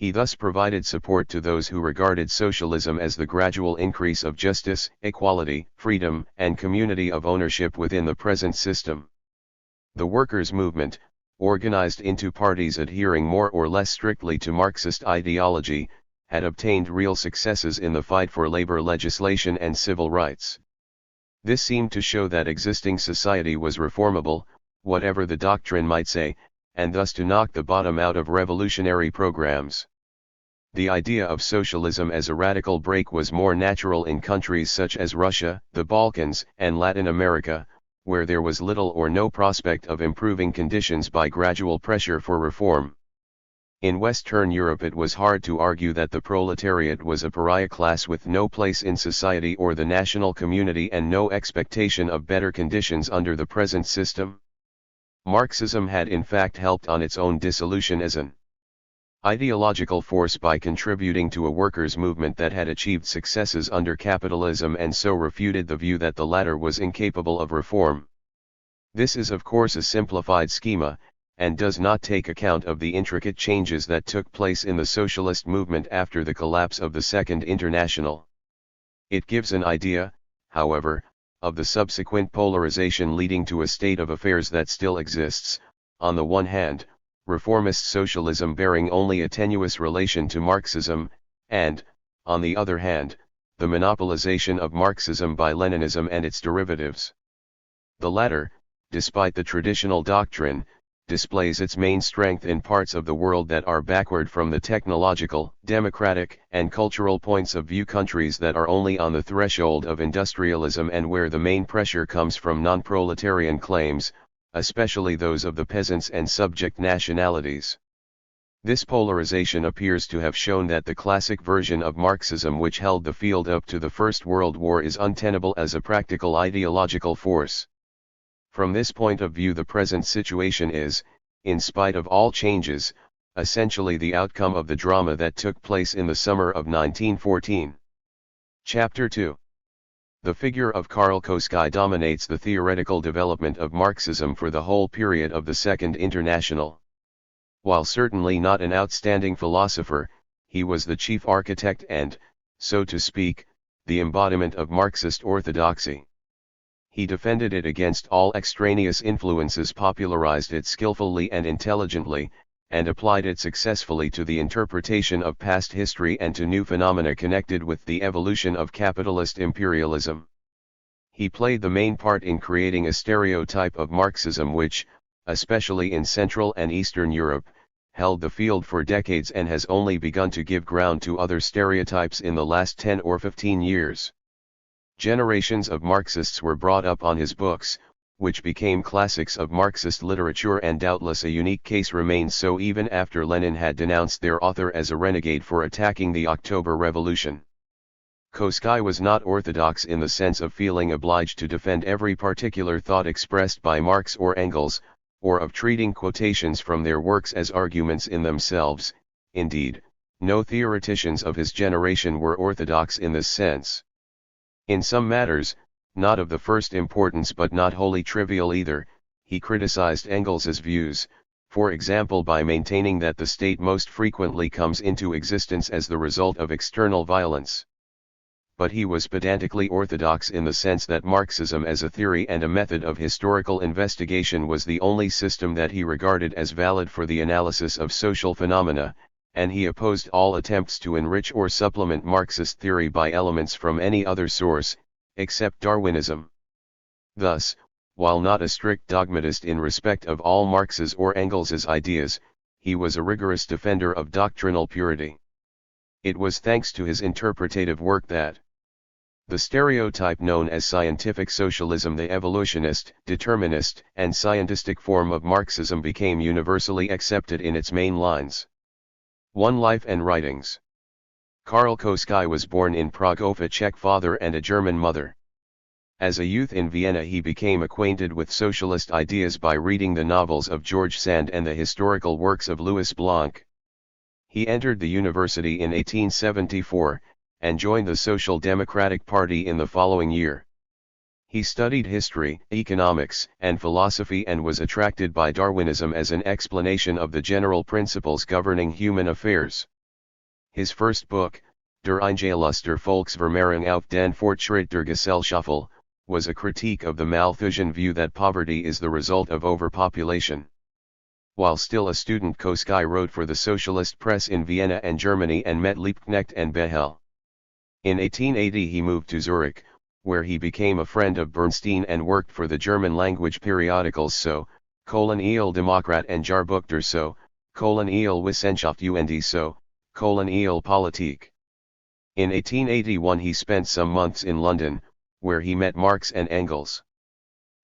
He thus provided support to those who regarded socialism as the gradual increase of justice, equality, freedom, and community of ownership within the present system. The workers' movement, organized into parties adhering more or less strictly to Marxist ideology, had obtained real successes in the fight for labor legislation and civil rights. This seemed to show that existing society was reformable, whatever the doctrine might say, and thus to knock the bottom out of revolutionary programs. The idea of socialism as a radical break was more natural in countries such as Russia, the Balkans, and Latin America, where there was little or no prospect of improving conditions by gradual pressure for reform. In Western Europe it was hard to argue that the proletariat was a pariah class with no place in society or the national community and no expectation of better conditions under the present system. Marxism had in fact helped on its own dissolution as an ideological force by contributing to a workers' movement that had achieved successes under capitalism and so refuted the view that the latter was incapable of reform. This is of course a simplified schema, and does not take account of the intricate changes that took place in the socialist movement after the collapse of the Second International. It gives an idea, however, of the subsequent polarization leading to a state of affairs that still exists, on the one hand, reformist socialism bearing only a tenuous relation to Marxism, and, on the other hand, the monopolization of Marxism by Leninism and its derivatives. The latter, despite the traditional doctrine, displays its main strength in parts of the world that are backward from the technological, democratic, and cultural points of view, countries that are only on the threshold of industrialism and where the main pressure comes from non-proletarian claims, especially those of the peasants and subject nationalities. This polarization appears to have shown that the classic version of Marxism which held the field up to the First World War is untenable as a practical ideological force. From this point of view the present situation is, in spite of all changes, essentially the outcome of the drama that took place in the summer of 1914. Chapter 2. The figure of Kolakowski dominates the theoretical development of Marxism for the whole period of the Second International. While certainly not an outstanding philosopher, he was the chief architect and, so to speak, the embodiment of Marxist orthodoxy. He defended it against all extraneous influences, popularized it skillfully and intelligently, and applied it successfully to the interpretation of past history and to new phenomena connected with the evolution of capitalist imperialism. He played the main part in creating a stereotype of Marxism which, especially in Central and Eastern Europe, held the field for decades and has only begun to give ground to other stereotypes in the last 10 or 15 years. Generations of Marxists were brought up on his books, which became classics of Marxist literature, and doubtless a unique case remains so even after Lenin had denounced their author as a renegade for attacking the October Revolution. Kolakowski was not orthodox in the sense of feeling obliged to defend every particular thought expressed by Marx or Engels, or of treating quotations from their works as arguments in themselves. Indeed, no theoreticians of his generation were orthodox in this sense. In some matters, not of the first importance but not wholly trivial either, he criticized Engels's views, for example by maintaining that the state most frequently comes into existence as the result of external violence. But he was pedantically orthodox in the sense that Marxism as a theory and a method of historical investigation was the only system that he regarded as valid for the analysis of social phenomena, and he opposed all attempts to enrich or supplement Marxist theory by elements from any other source, except Darwinism. Thus, while not a strict dogmatist in respect of all Marx's or Engels's ideas, he was a rigorous defender of doctrinal purity. It was thanks to his interpretative work that the stereotype known as scientific socialism, the evolutionist, determinist, and scientistic form of Marxism, became universally accepted in its main lines. 1. Life and Writings. Karl Kolakowski was born in Prague of a Czech father and a German mother. As a youth in Vienna he became acquainted with socialist ideas by reading the novels of George Sand and the historical works of Louis Blanc. He entered the university in 1874, and joined the Social Democratic Party in the following year. He studied history, economics, and philosophy and was attracted by Darwinism as an explanation of the general principles governing human affairs. His first book, Der Eingeluss der Volksvermehrung auf den Fortschritt der Gesellschaft, was a critique of the Malthusian view that poverty is the result of overpopulation. While still a student, Kolakowski wrote for the socialist press in Vienna and Germany and met Liebknecht and Behel. In 1880 he moved to Zurich, where he became a friend of Bernstein and worked for the German-language periodicals So, Il Demokrat and Jahrbuch der So, Il Wissenschaft und So, Il Politik. In 1881 he spent some months in London, where he met Marx and Engels.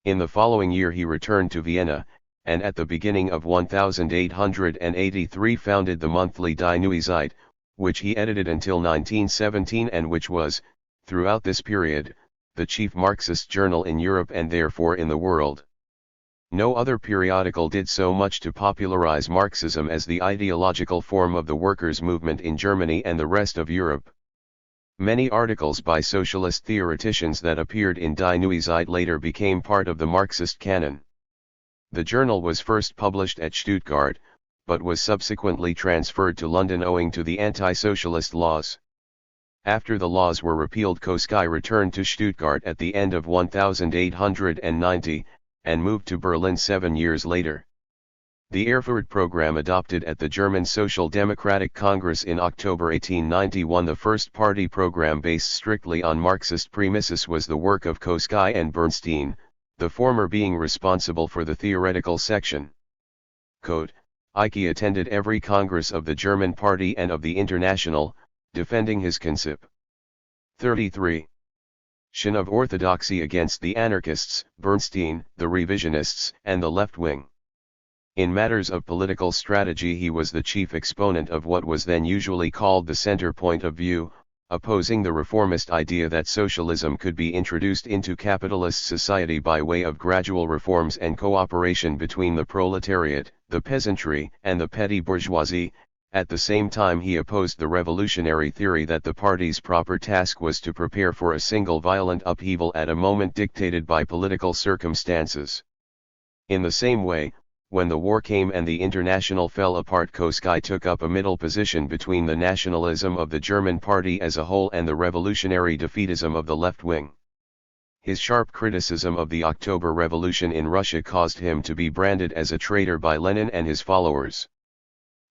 In the following year he returned to Vienna, and at the beginning of 1883 founded the monthly Die Neue Zeit, which he edited until 1917 and which was, throughout this period, the chief Marxist journal in Europe and therefore in the world. No other periodical did so much to popularize Marxism as the ideological form of the workers' movement in Germany and the rest of Europe. Many articles by socialist theoreticians that appeared in Die Neue Zeit later became part of the Marxist canon. The journal was first published at Stuttgart, but was subsequently transferred to London owing to the anti-socialist laws. After the laws were repealed, Kolakowski returned to Stuttgart at the end of 1890, and moved to Berlin 7 years later. The Erfurt program adopted at the German Social Democratic Congress in October 1891, the first party program based strictly on Marxist premises, was the work of Kolakowski and Bernstein, the former being responsible for the theoretical section. Kolakowski attended every Congress of the German Party and of the International, defending his Concept. 33. Of orthodoxy against the anarchists, Bernstein, the revisionists, and the left wing. In matters of political strategy he was the chief exponent of what was then usually called the center point of view, opposing the reformist idea that socialism could be introduced into capitalist society by way of gradual reforms and cooperation between the proletariat, the peasantry, and the petty bourgeoisie. At the same time he opposed the revolutionary theory that the party's proper task was to prepare for a single violent upheaval at a moment dictated by political circumstances. In the same way, when the war came and the International fell apart, Kolakowski took up a middle position between the nationalism of the German party as a whole and the revolutionary defeatism of the left wing. His sharp criticism of the October Revolution in Russia caused him to be branded as a traitor by Lenin and his followers.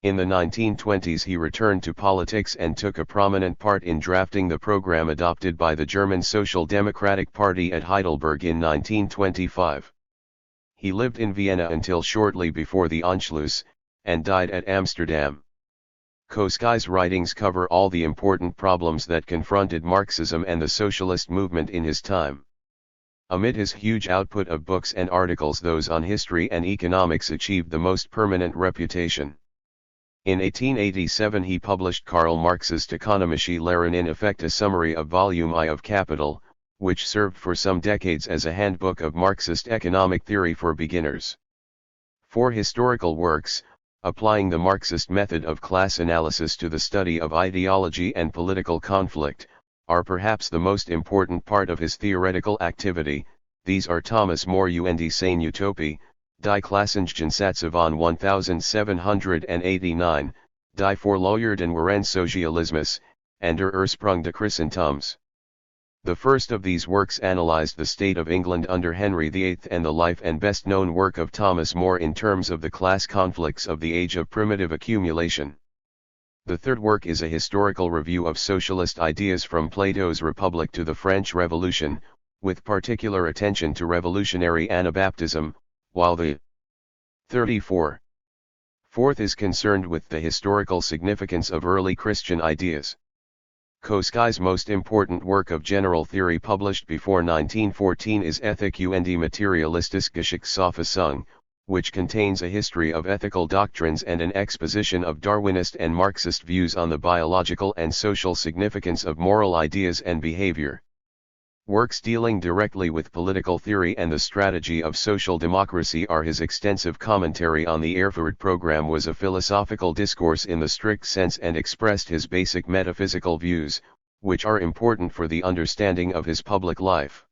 In the 1920s he returned to politics and took a prominent part in drafting the program adopted by the German Social Democratic Party at Heidelberg in 1925. He lived in Vienna until shortly before the Anschluss, and died at Amsterdam. Kolakowski's writings cover all the important problems that confronted Marxism and the socialist movement in his time. Amid his huge output of books and articles, those on history and economics achieved the most permanent reputation. In 1887 he published Karl Marx's Ökonomische Lehren, in effect a summary of Volume I of Capital, which served for some decades as a handbook of Marxist economic theory for beginners. 4 historical works, applying the Marxist method of class analysis to the study of ideology and political conflict, are perhaps the most important part of his theoretical activity. These are Thomas More und seine Utopie, Die Klassengegensätze von 1789, Die Vorleuerden waren Sozialismus, and Der Ursprung des Christentums. The first of these works analyzed the state of England under Henry VIII and the life and best-known work of Thomas More in terms of the class conflicts of the age of primitive accumulation. The third work is a historical review of socialist ideas from Plato's Republic to the French Revolution, with particular attention to revolutionary Anabaptism, while the 34th is concerned with the historical significance of early Christian ideas. Kolakowski's most important work of general theory published before 1914 is Ethik und materialistische Geschichtsauffassung, which contains a history of ethical doctrines and an exposition of Darwinist and Marxist views on the biological and social significance of moral ideas and behavior. Works dealing directly with political theory and the strategy of social democracy are his extensive commentary on the Erfurt program was a philosophical discourse in the strict sense and expressed his basic metaphysical views, which are important for the understanding of his public life.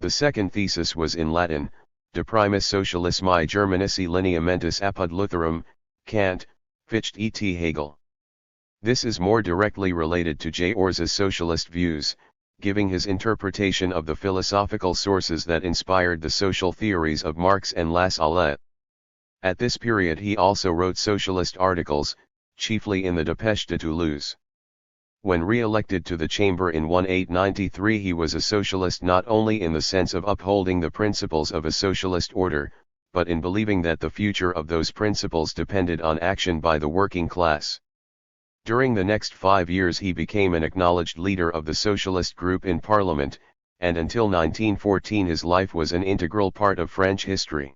The second thesis was in Latin, De primis socialismi Germanici lineamentus apud Lutherum, Kant, Fichte et Hegel. This is more directly related to J. Ors's socialist views, giving his interpretation of the philosophical sources that inspired the social theories of Marx and Lassalle. At this period he also wrote socialist articles, chiefly in the Dépêche de Toulouse. When re-elected to the chamber in 1893 he was a socialist not only in the sense of upholding the principles of a socialist order, but in believing that the future of those principles depended on action by the working class. During the next 5 years he became an acknowledged leader of the socialist group in Parliament, and until 1914 his life was an integral part of French history.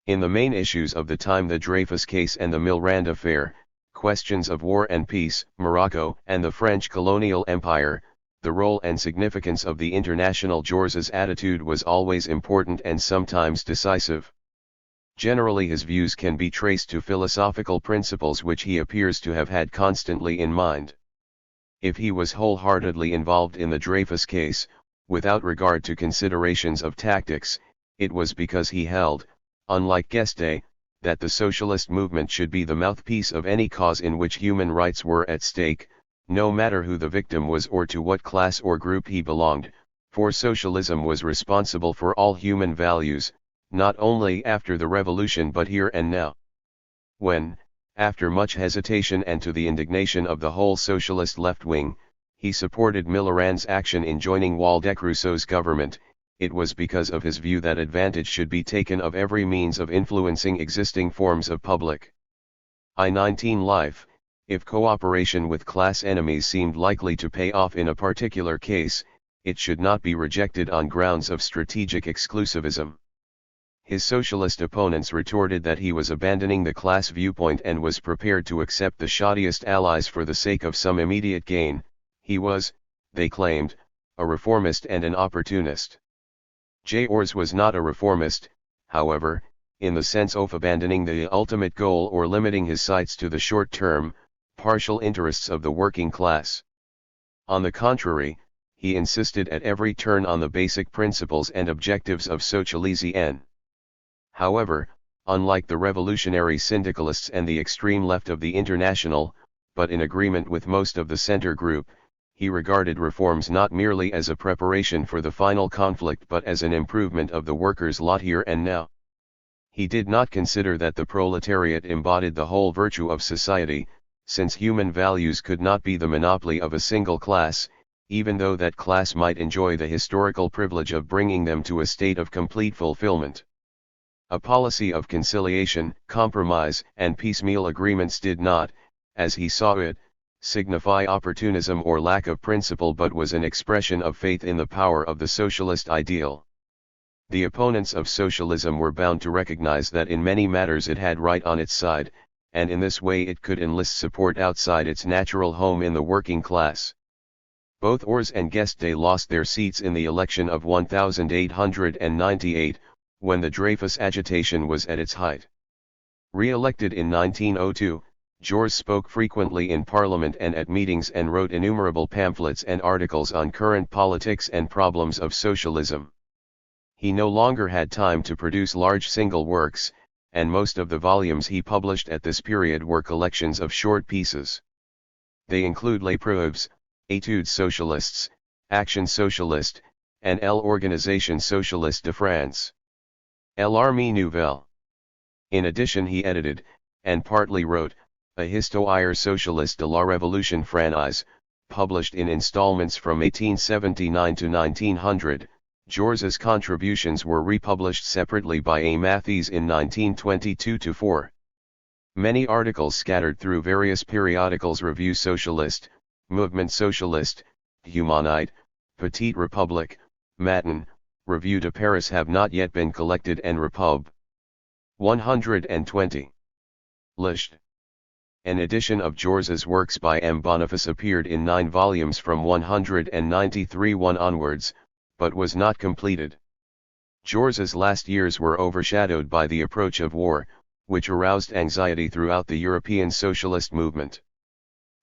In the main issues of the time, the Dreyfus case and the Milrand affair, questions of war and peace, Morocco and the French colonial empire, the role and significance of the international George's attitude was always important and sometimes decisive. Generally his views can be traced to philosophical principles which he appears to have had constantly in mind. If he was wholeheartedly involved in the Dreyfus case, without regard to considerations of tactics, it was because he held, unlike Guesde, that the socialist movement should be the mouthpiece of any cause in which human rights were at stake, no matter who the victim was or to what class or group he belonged, for socialism was responsible for all human values, not only after the revolution but here and now. When, after much hesitation and to the indignation of the whole socialist left wing, he supported Millerand's action in joining Waldeck Rousseau's government, it was because of his view that advantage should be taken of every means of influencing existing forms of public I-19 life. If cooperation with class enemies seemed likely to pay off in a particular case, it should not be rejected on grounds of strategic exclusivism. His socialist opponents retorted that he was abandoning the class viewpoint and was prepared to accept the shoddiest allies for the sake of some immediate gain. He was, they claimed, a reformist and an opportunist. J. Ors was not a reformist, however, in the sense of abandoning the ultimate goal or limiting his sights to the short-term, partial interests of the working class. On the contrary, he insisted at every turn on the basic principles and objectives of socialism. However, unlike the revolutionary syndicalists and the extreme left of the International, but in agreement with most of the center group, he regarded reforms not merely as a preparation for the final conflict but as an improvement of the workers' lot here and now. He did not consider that the proletariat embodied the whole virtue of society, since human values could not be the monopoly of a single class, even though that class might enjoy the historical privilege of bringing them to a state of complete fulfillment. A policy of conciliation, compromise, and piecemeal agreements did not, as he saw it, signify opportunism or lack of principle, but was an expression of faith in the power of the socialist ideal. The opponents of socialism were bound to recognize that in many matters it had right on its side, and in this way it could enlist support outside its natural home in the working class. Both Ors and Geste lost their seats in the election of 1898, when the Dreyfus agitation was at its height. Re-elected in 1902, Georges spoke frequently in Parliament and at meetings and wrote innumerable pamphlets and articles on current politics and problems of socialism. He no longer had time to produce large single works, and most of the volumes he published at this period were collections of short pieces. They include Les Preuves, Études Socialistes, Action Socialiste, and L'Organisation Socialiste de France. L'Armée Nouvelle. In addition, he edited, and partly wrote, a Histoire Socialiste de la Révolution Française, published in installments from 1879 to 1900. Georges's contributions were republished separately by A. Matthees in 1922-4. Many articles scattered through various periodicals, Revue Socialiste, Mouvement Socialiste, Humanite, Petite Republique, Matin, Revue de Paris, have not yet been collected, and Repub. 120. Liszt. An edition of Georges's works by M. Boniface appeared in 9 volumes from 193 onwards, but was not completed. Georges's last years were overshadowed by the approach of war, which aroused anxiety throughout the European socialist movement.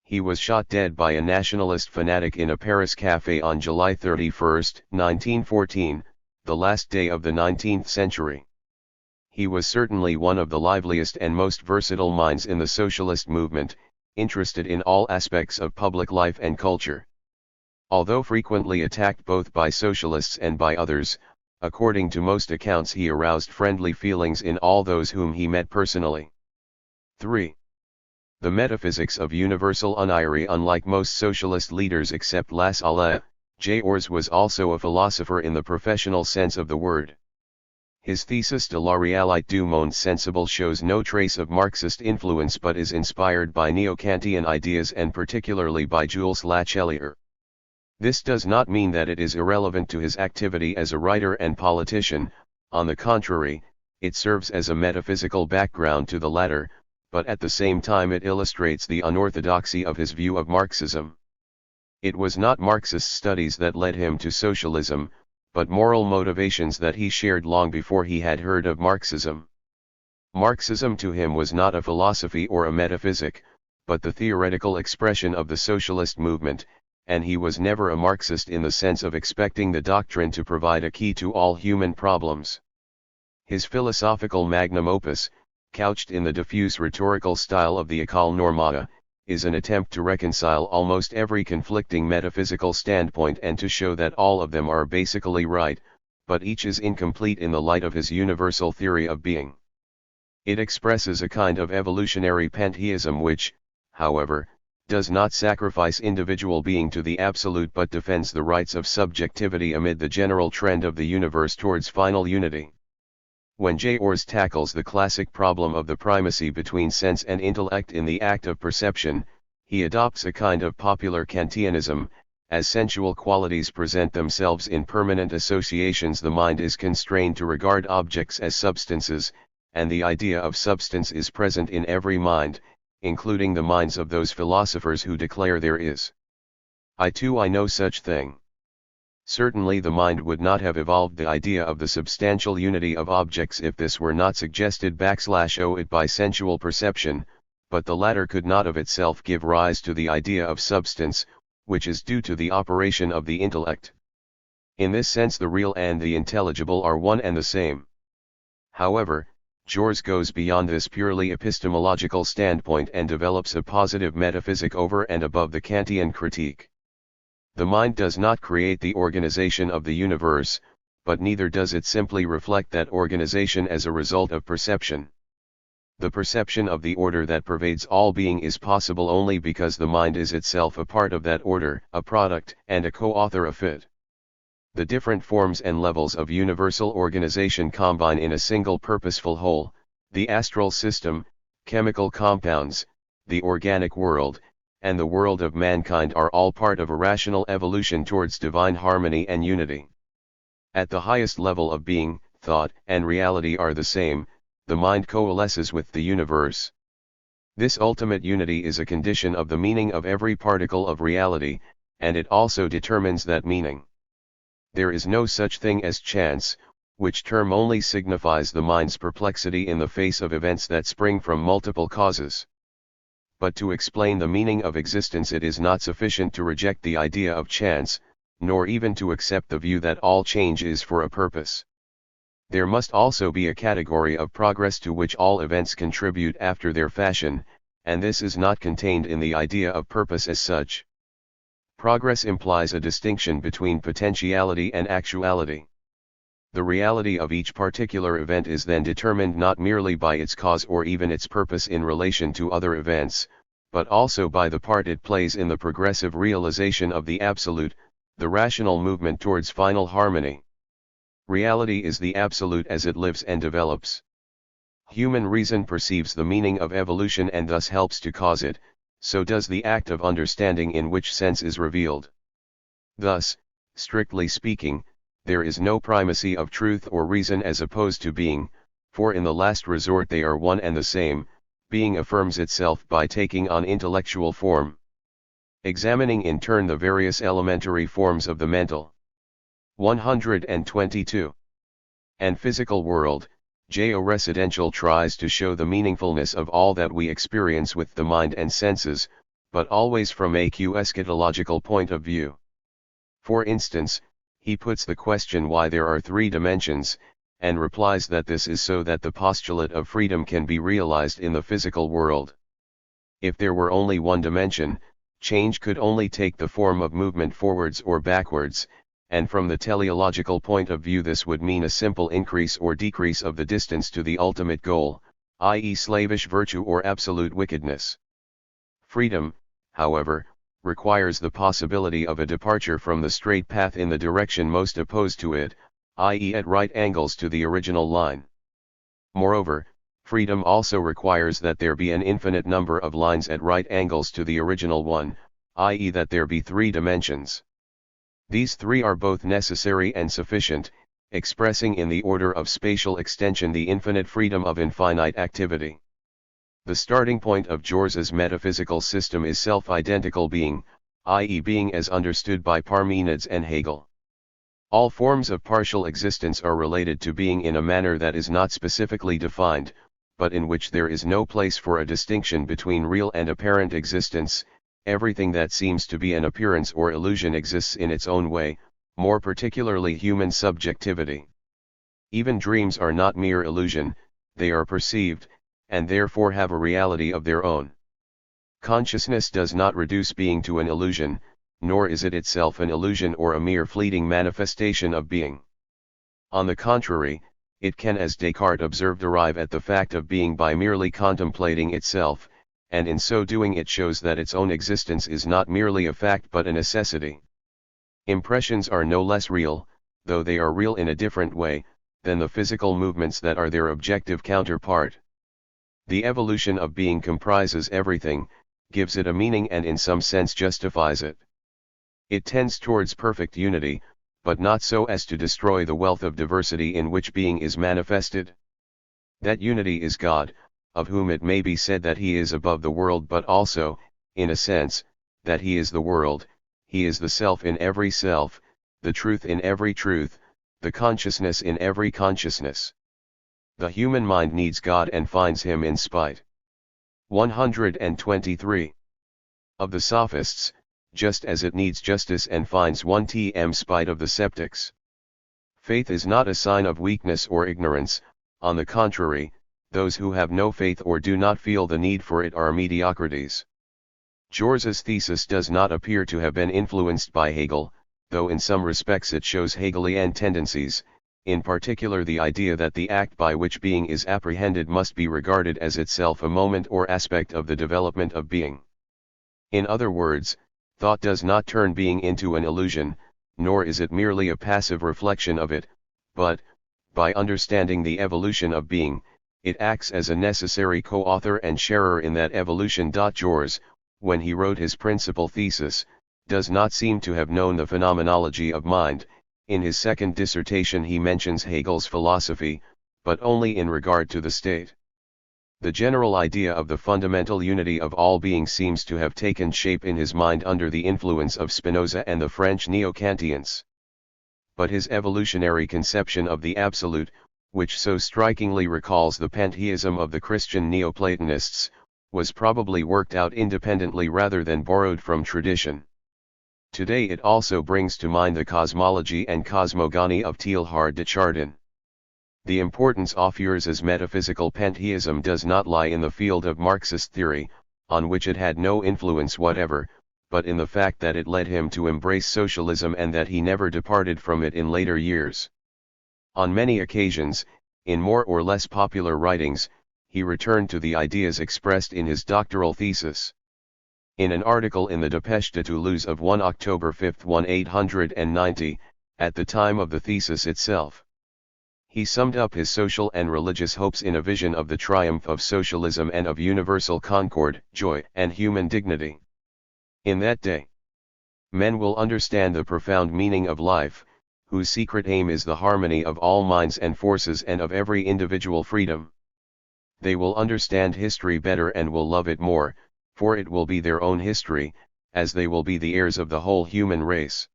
He was shot dead by a nationalist fanatic in a Paris café on July 31, 1914, the last day of the 19th century. He was certainly one of the liveliest and most versatile minds in the socialist movement, interested in all aspects of public life and culture. Although frequently attacked both by socialists and by others, according to most accounts he aroused friendly feelings in all those whom he met personally. 3. The metaphysics of universal uniri. Unlike most socialist leaders except Lassalle, Georges was also a philosopher in the professional sense of the word. His thesis de la réalité du monde sensible shows no trace of Marxist influence, but is inspired by neo-Kantian ideas and particularly by Jules Lachelier. This does not mean that it is irrelevant to his activity as a writer and politician. On the contrary, it serves as a metaphysical background to the latter, but at the same time it illustrates the unorthodoxy of his view of Marxism. It was not Marxist studies that led him to socialism, but moral motivations that he shared long before he had heard of Marxism. Marxism to him was not a philosophy or a metaphysic, but the theoretical expression of the socialist movement, and he was never a Marxist in the sense of expecting the doctrine to provide a key to all human problems. His philosophical magnum opus, couched in the diffuse rhetorical style of the École Normale, is an attempt to reconcile almost every conflicting metaphysical standpoint and to show that all of them are basically right, but each is incomplete in the light of his universal theory of being. It expresses a kind of evolutionary pantheism which, however, does not sacrifice individual being to the absolute but defends the rights of subjectivity amid the general trend of the universe towards final unity. When Georges tackles the classic problem of the primacy between sense and intellect in the act of perception, he adopts a kind of popular Kantianism. As sensual qualities present themselves in permanent associations, the mind is constrained to regard objects as substances, and the idea of substance is present in every mind, including the minds of those philosophers who declare there is I no such thing. Certainly the mind would not have evolved the idea of the substantial unity of objects if this were not suggested / it by sensual perception, but the latter could not of itself give rise to the idea of substance, which is due to the operation of the intellect. In this sense the real and the intelligible are one and the same. However, Georges goes beyond this purely epistemological standpoint and develops a positive metaphysic over and above the Kantian critique. The mind does not create the organization of the universe, but neither does it simply reflect that organization as a result of perception. The perception of the order that pervades all being is possible only because the mind is itself a part of that order, a product, and a co-author of it. The different forms and levels of universal organization combine in a single purposeful whole: the astral system, chemical compounds, the organic world, and the world of mankind are all part of a rational evolution towards divine harmony and unity. At the highest level of being, thought and reality are the same. The mind coalesces with the universe. This ultimate unity is a condition of the meaning of every particle of reality, and it also determines that meaning. There is no such thing as chance, which term only signifies the mind's perplexity in the face of events that spring from multiple causes. But to explain the meaning of existence, it is not sufficient to reject the idea of chance, nor even to accept the view that all change is for a purpose. There must also be a category of progress to which all events contribute after their fashion, and this is not contained in the idea of purpose as such. Progress implies a distinction between potentiality and actuality. The reality of each particular event is then determined not merely by its cause or even its purpose in relation to other events, but also by the part it plays in the progressive realization of the absolute, the rational movement towards final harmony. Reality is the absolute as it lives and develops. Human reason perceives the meaning of evolution and thus helps to cause it, so does the act of understanding in which sense is revealed. Thus, strictly speaking, there is no primacy of truth or reason as opposed to being, for in the last resort they are one and the same. Being affirms itself by taking on intellectual form. Examining in turn the various elementary forms of the mental, 122. And physical world, Geo-residential tries to show the meaningfulness of all that we experience with the mind and senses, but always from a eschatological point of view. For instance, he puts the question why there are three dimensions, and replies that this is so that the postulate of freedom can be realized in the physical world. If there were only one dimension, change could only take the form of movement forwards or backwards, and from the teleological point of view this would mean a simple increase or decrease of the distance to the ultimate goal, i.e. slavish virtue or absolute wickedness. Freedom, however, requires the possibility of a departure from the straight path in the direction most opposed to it, i.e. at right angles to the original line. Moreover, freedom also requires that there be an infinite number of lines at right angles to the original one, i.e. that there be three dimensions. These three are both necessary and sufficient, expressing in the order of spatial extension the infinite freedom of infinite activity. The starting point of George's metaphysical system is self-identical being, i.e. being as understood by Parmenides and Hegel. All forms of partial existence are related to being in a manner that is not specifically defined, but in which there is no place for a distinction between real and apparent existence. Everything that seems to be an appearance or illusion exists in its own way, more particularly human subjectivity. Even dreams are not mere illusion, they are perceived, and therefore have a reality of their own. Consciousness does not reduce being to an illusion, nor is it itself an illusion or a mere fleeting manifestation of being. On the contrary, it can, as Descartes observed, arrive at the fact of being by merely contemplating itself, and in so doing it shows that its own existence is not merely a fact but a necessity. Impressions are no less real, though they are real in a different way, than the physical movements that are their objective counterpart. The evolution of being comprises everything, gives it a meaning and in some sense justifies it. It tends towards perfect unity, but not so as to destroy the wealth of diversity in which being is manifested. That unity is God, of whom it may be said that he is above the world, but also, in a sense, that he is the world. He is the self in every self, the truth in every truth, the consciousness in every consciousness. The human mind needs God and finds him in spite. 123. Of the sophists, just as it needs justice and finds one spite of the sceptics. Faith is not a sign of weakness or ignorance, on the contrary, those who have no faith or do not feel the need for it are mediocrities. George's thesis does not appear to have been influenced by Hegel, though in some respects it shows Hegelian tendencies, in particular the idea that the act by which being is apprehended must be regarded as itself a moment or aspect of the development of being. In other words, thought does not turn being into an illusion, nor is it merely a passive reflection of it, but, by understanding the evolution of being, it acts as a necessary co-author and sharer in that evolution. Jaurès, when he wrote his principal thesis, does not seem to have known the phenomenology of mind. In his second dissertation he mentions Hegel's philosophy, but only in regard to the state. The general idea of the fundamental unity of all being seems to have taken shape in his mind under the influence of Spinoza and the French neo-Kantians. But his evolutionary conception of the absolute, which so strikingly recalls the pantheism of the Christian Neoplatonists, was probably worked out independently rather than borrowed from tradition. Today it also brings to mind the cosmology and cosmogony of Teilhard de Chardin. The importance of Jours's metaphysical pantheism does not lie in the field of Marxist theory, on which it had no influence whatever, but in the fact that it led him to embrace socialism and that he never departed from it in later years. On many occasions, in more or less popular writings, he returned to the ideas expressed in his doctoral thesis. In an article in the Dépêche de Toulouse of 1 October 5, 1890, at the time of the thesis itself, he summed up his social and religious hopes in a vision of the triumph of socialism and of universal concord, joy, and human dignity. In that day, men will understand the profound meaning of life, whose secret aim is the harmony of all minds and forces and of every individual freedom. They will understand history better and will love it more, for it will be their own history, as they will be the heirs of the whole human race.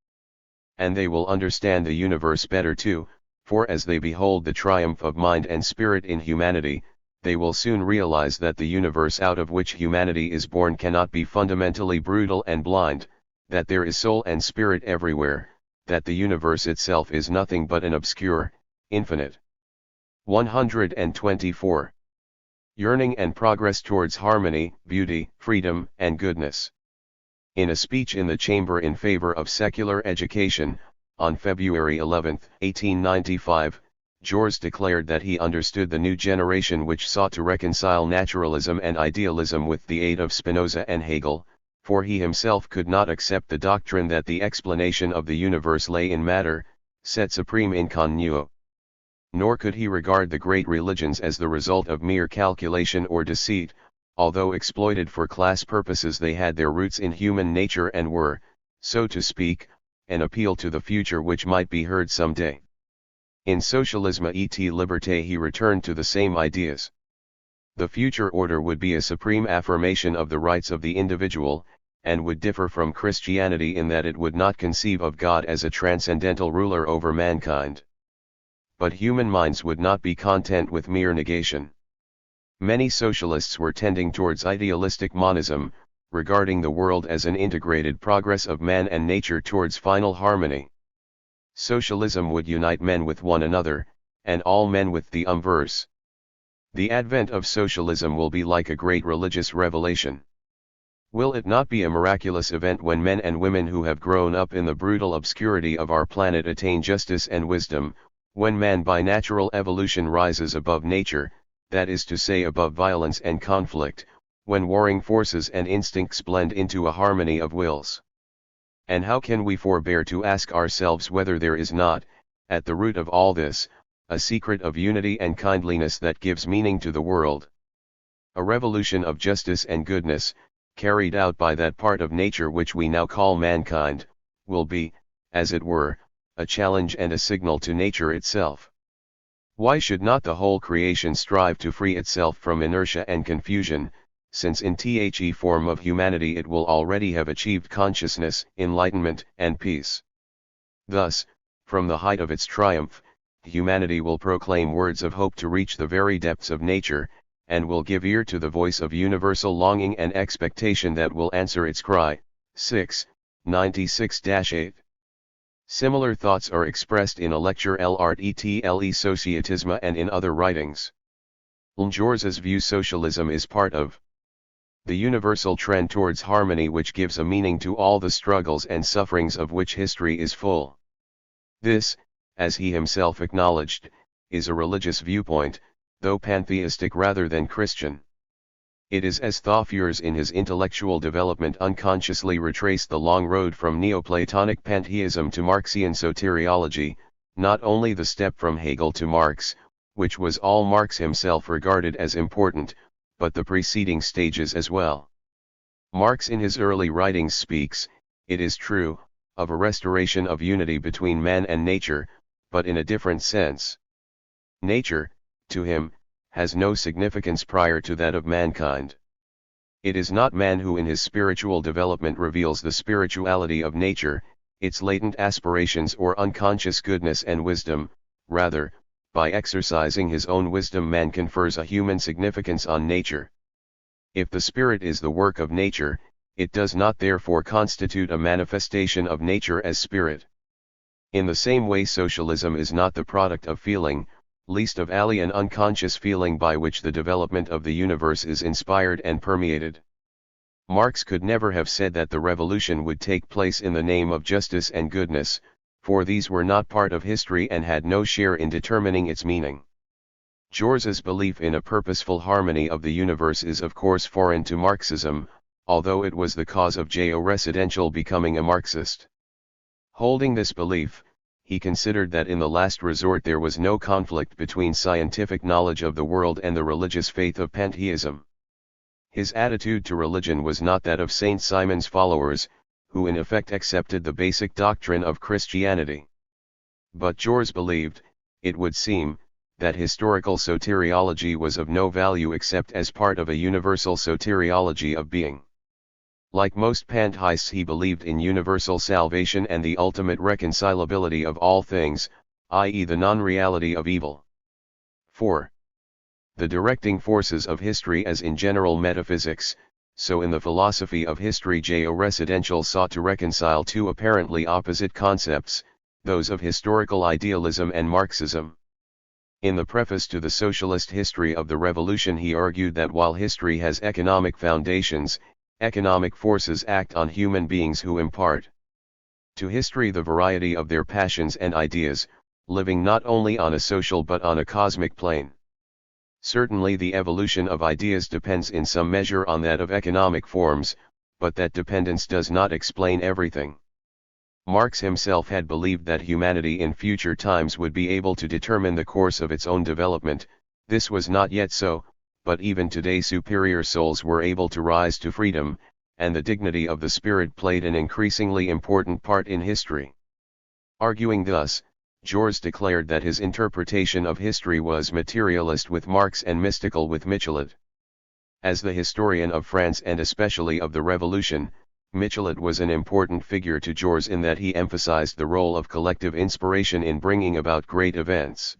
And they will understand the universe better too, for as they behold the triumph of mind and spirit in humanity, they will soon realize that the universe out of which humanity is born cannot be fundamentally brutal and blind, that there is soul and spirit everywhere, that the universe itself is nothing but an obscure, infinite. 124. Yearning and progress towards harmony, beauty, freedom, and goodness. In a speech in the Chamber in favor of secular education, on February 11, 1895, Jaurès declared that he understood the new generation which sought to reconcile naturalism and idealism with the aid of Spinoza and Hegel, for he himself could not accept the doctrine that the explanation of the universe lay in matter, set supreme in connuo. Nor could he regard the great religions as the result of mere calculation or deceit, although exploited for class purposes they had their roots in human nature and were, so to speak, an appeal to the future which might be heard some day. In Socialisme et Liberté he returned to the same ideas. The future order would be a supreme affirmation of the rights of the individual, and would differ from Christianity in that it would not conceive of God as a transcendental ruler over mankind. But human minds would not be content with mere negation. Many socialists were tending towards idealistic monism, regarding the world as an integrated progress of man and nature towards final harmony. Socialism would unite men with one another, and all men with the verse. The advent of socialism will be like a great religious revelation. Will it not be a miraculous event when men and women who have grown up in the brutal obscurity of our planet attain justice and wisdom, when man by natural evolution rises above nature, that is to say above violence and conflict, when warring forces and instincts blend into a harmony of wills? And how can we forbear to ask ourselves whether there is not, at the root of all this, a secret of unity and kindliness that gives meaning to the world? A revolution of justice and goodness, carried out by that part of nature which we now call mankind, will be, as it were, a challenge and a signal to nature itself. Why should not the whole creation strive to free itself from inertia and confusion, since in the form of humanity it will already have achieved consciousness, enlightenment, and peace? Thus, from the height of its triumph, humanity will proclaim words of hope to reach the very depths of nature, and will give ear to the voice of universal longing and expectation that will answer its cry. 96-8. Similar thoughts are expressed in a lecture L'Art et le Sociétisme and in other writings. Jaurès's view socialism is part of the universal trend towards harmony which gives a meaning to all the struggles and sufferings of which history is full. This, as he himself acknowledged, is a religious viewpoint, though pantheistic rather than Christian. It is as Thophiers in his intellectual development unconsciously retraced the long road from Neoplatonic pantheism to Marxian soteriology, not only the step from Hegel to Marx, which was all Marx himself regarded as important, but the preceding stages as well. Marx in his early writings speaks, it is true, of a restoration of unity between man and nature, but in a different sense. Nature, to him, has no significance prior to that of mankind. It is not man who in his spiritual development reveals the spirituality of nature, its latent aspirations or unconscious goodness and wisdom, rather, by exercising his own wisdom man confers a human significance on nature. If the spirit is the work of nature, it does not therefore constitute a manifestation of nature as spirit. In the same way socialism is not the product of feeling, least of alien unconscious feeling by which the development of the universe is inspired and permeated. Marx could never have said that the revolution would take place in the name of justice and goodness, for these were not part of history and had no share in determining its meaning. George's belief in a purposeful harmony of the universe is of course foreign to Marxism, although it was the cause of J.O. Residential becoming a Marxist. Holding this belief, he considered that in the last resort there was no conflict between scientific knowledge of the world and the religious faith of pantheism. His attitude to religion was not that of Saint Simon's followers, who in effect accepted the basic doctrine of Christianity. But George believed, it would seem, that historical soteriology was of no value except as part of a universal soteriology of being. Like most pantheists he believed in universal salvation and the ultimate reconcilability of all things, i.e. the non-reality of evil. 4. The directing forces of history as in general metaphysics, so in the philosophy of history J.O. Residential sought to reconcile two apparently opposite concepts, those of historical idealism and Marxism. In the preface to the Socialist History of the Revolution he argued that while history has economic foundations, economic forces act on human beings who impart to history the variety of their passions and ideas, living not only on a social but on a cosmic plane. Certainly the evolution of ideas depends in some measure on that of economic forms, but that dependence does not explain everything. Marx himself had believed that humanity in future times would be able to determine the course of its own development. This was not yet so, but even today superior souls were able to rise to freedom, and the dignity of the spirit played an increasingly important part in history. Arguing thus, George declared that his interpretation of history was materialist with Marx and mystical with Michelet. As the historian of France and especially of the Revolution, Michelet was an important figure to George in that he emphasized the role of collective inspiration in bringing about great events.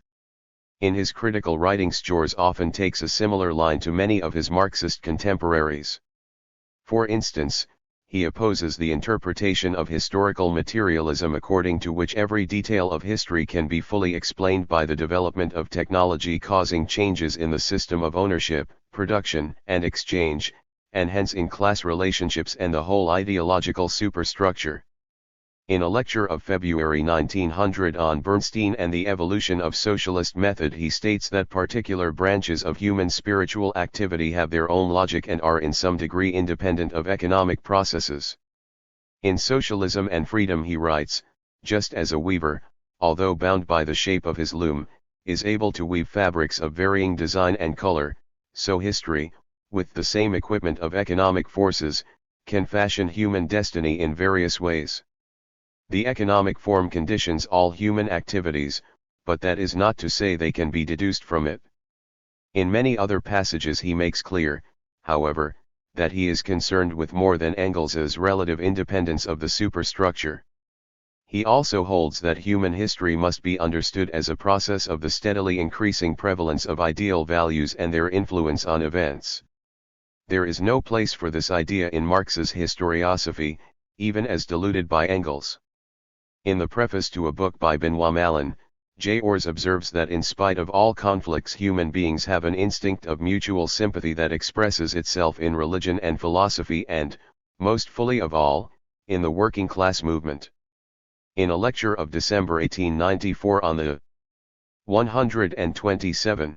In his critical writings George often takes a similar line to many of his Marxist contemporaries. For instance, he opposes the interpretation of historical materialism according to which every detail of history can be fully explained by the development of technology causing changes in the system of ownership, production and exchange, and hence in class relationships and the whole ideological superstructure. In a lecture of February 1900 on Bernstein and the evolution of socialist method he states that particular branches of human spiritual activity have their own logic and are in some degree independent of economic processes. In Socialism and Freedom he writes, just as a weaver, although bound by the shape of his loom, is able to weave fabrics of varying design and color, so history, with the same equipment of economic forces, can fashion human destiny in various ways. The economic form conditions all human activities, but that is not to say they can be deduced from it. In many other passages he makes clear, however, that he is concerned with more than Engels's relative independence of the superstructure. He also holds that human history must be understood as a process of the steadily increasing prevalence of ideal values and their influence on events. There is no place for this idea in Marx's historiosophy, even as diluted by Engels. In the preface to a book by Benoit Malin, J. Ors observes that in spite of all conflicts human beings have an instinct of mutual sympathy that expresses itself in religion and philosophy and, most fully of all, in the working class movement. In a lecture of December 1894 on the 127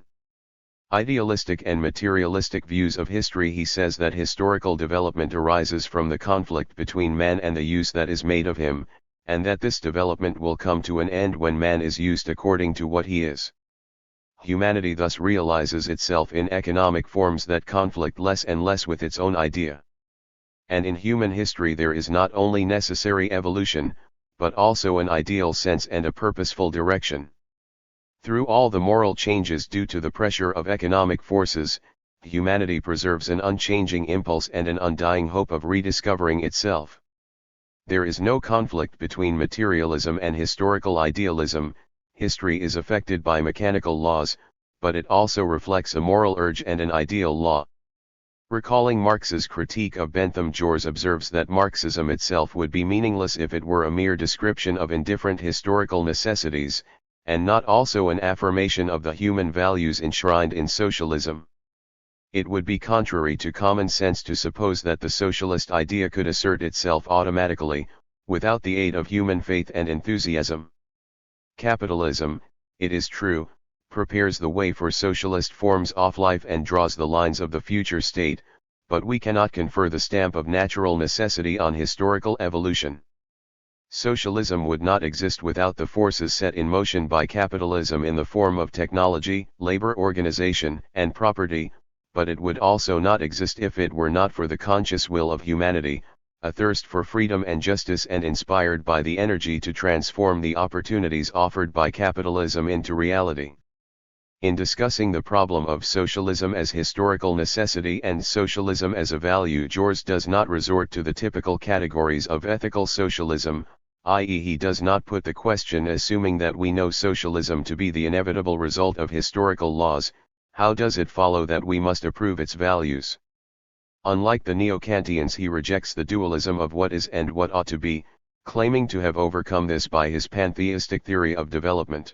idealistic and materialistic views of history, he says that historical development arises from the conflict between man and the use that is made of him, and that this development will come to an end when man is used according to what he is. Humanity thus realizes itself in economic forms that conflict less and less with its own idea. And in human history there is not only necessary evolution, but also an ideal sense and a purposeful direction. Through all the moral changes due to the pressure of economic forces, humanity preserves an unchanging impulse and an undying hope of rediscovering itself. There is no conflict between materialism and historical idealism. History is affected by mechanical laws, but it also reflects a moral urge and an ideal law. Recalling Marx's critique of Bentham, George observes that Marxism itself would be meaningless if it were a mere description of indifferent historical necessities, and not also an affirmation of the human values enshrined in socialism. It would be contrary to common sense to suppose that the socialist idea could assert itself automatically, without the aid of human faith and enthusiasm. Capitalism, it is true, prepares the way for socialist forms of life and draws the lines of the future state, but we cannot confer the stamp of natural necessity on historical evolution. Socialism would not exist without the forces set in motion by capitalism in the form of technology, labor organization, and property, but it would also not exist if it were not for the conscious will of humanity, a thirst for freedom and justice, and inspired by the energy to transform the opportunities offered by capitalism into reality. In discussing the problem of socialism as historical necessity and socialism as a value, George does not resort to the typical categories of ethical socialism, i.e., he does not put the question assuming that we know socialism to be the inevitable result of historical laws, how does it follow that we must approve its values? Unlike the Neo-Kantians, he rejects the dualism of what is and what ought to be, claiming to have overcome this by his pantheistic theory of development.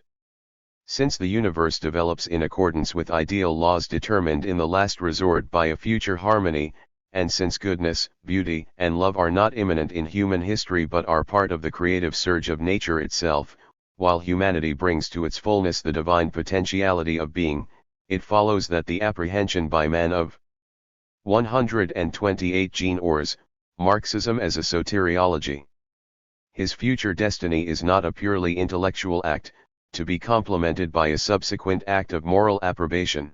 Since the universe develops in accordance with ideal laws determined in the last resort by a future harmony, and since goodness, beauty, and love are not immanent in human history but are part of the creative surge of nature itself, while humanity brings to its fullness the divine potentiality of being, it follows that the apprehension by man of 128 Jean-Ors, Marxism as a soteriology. His future destiny is not a purely intellectual act, to be complemented by a subsequent act of moral approbation.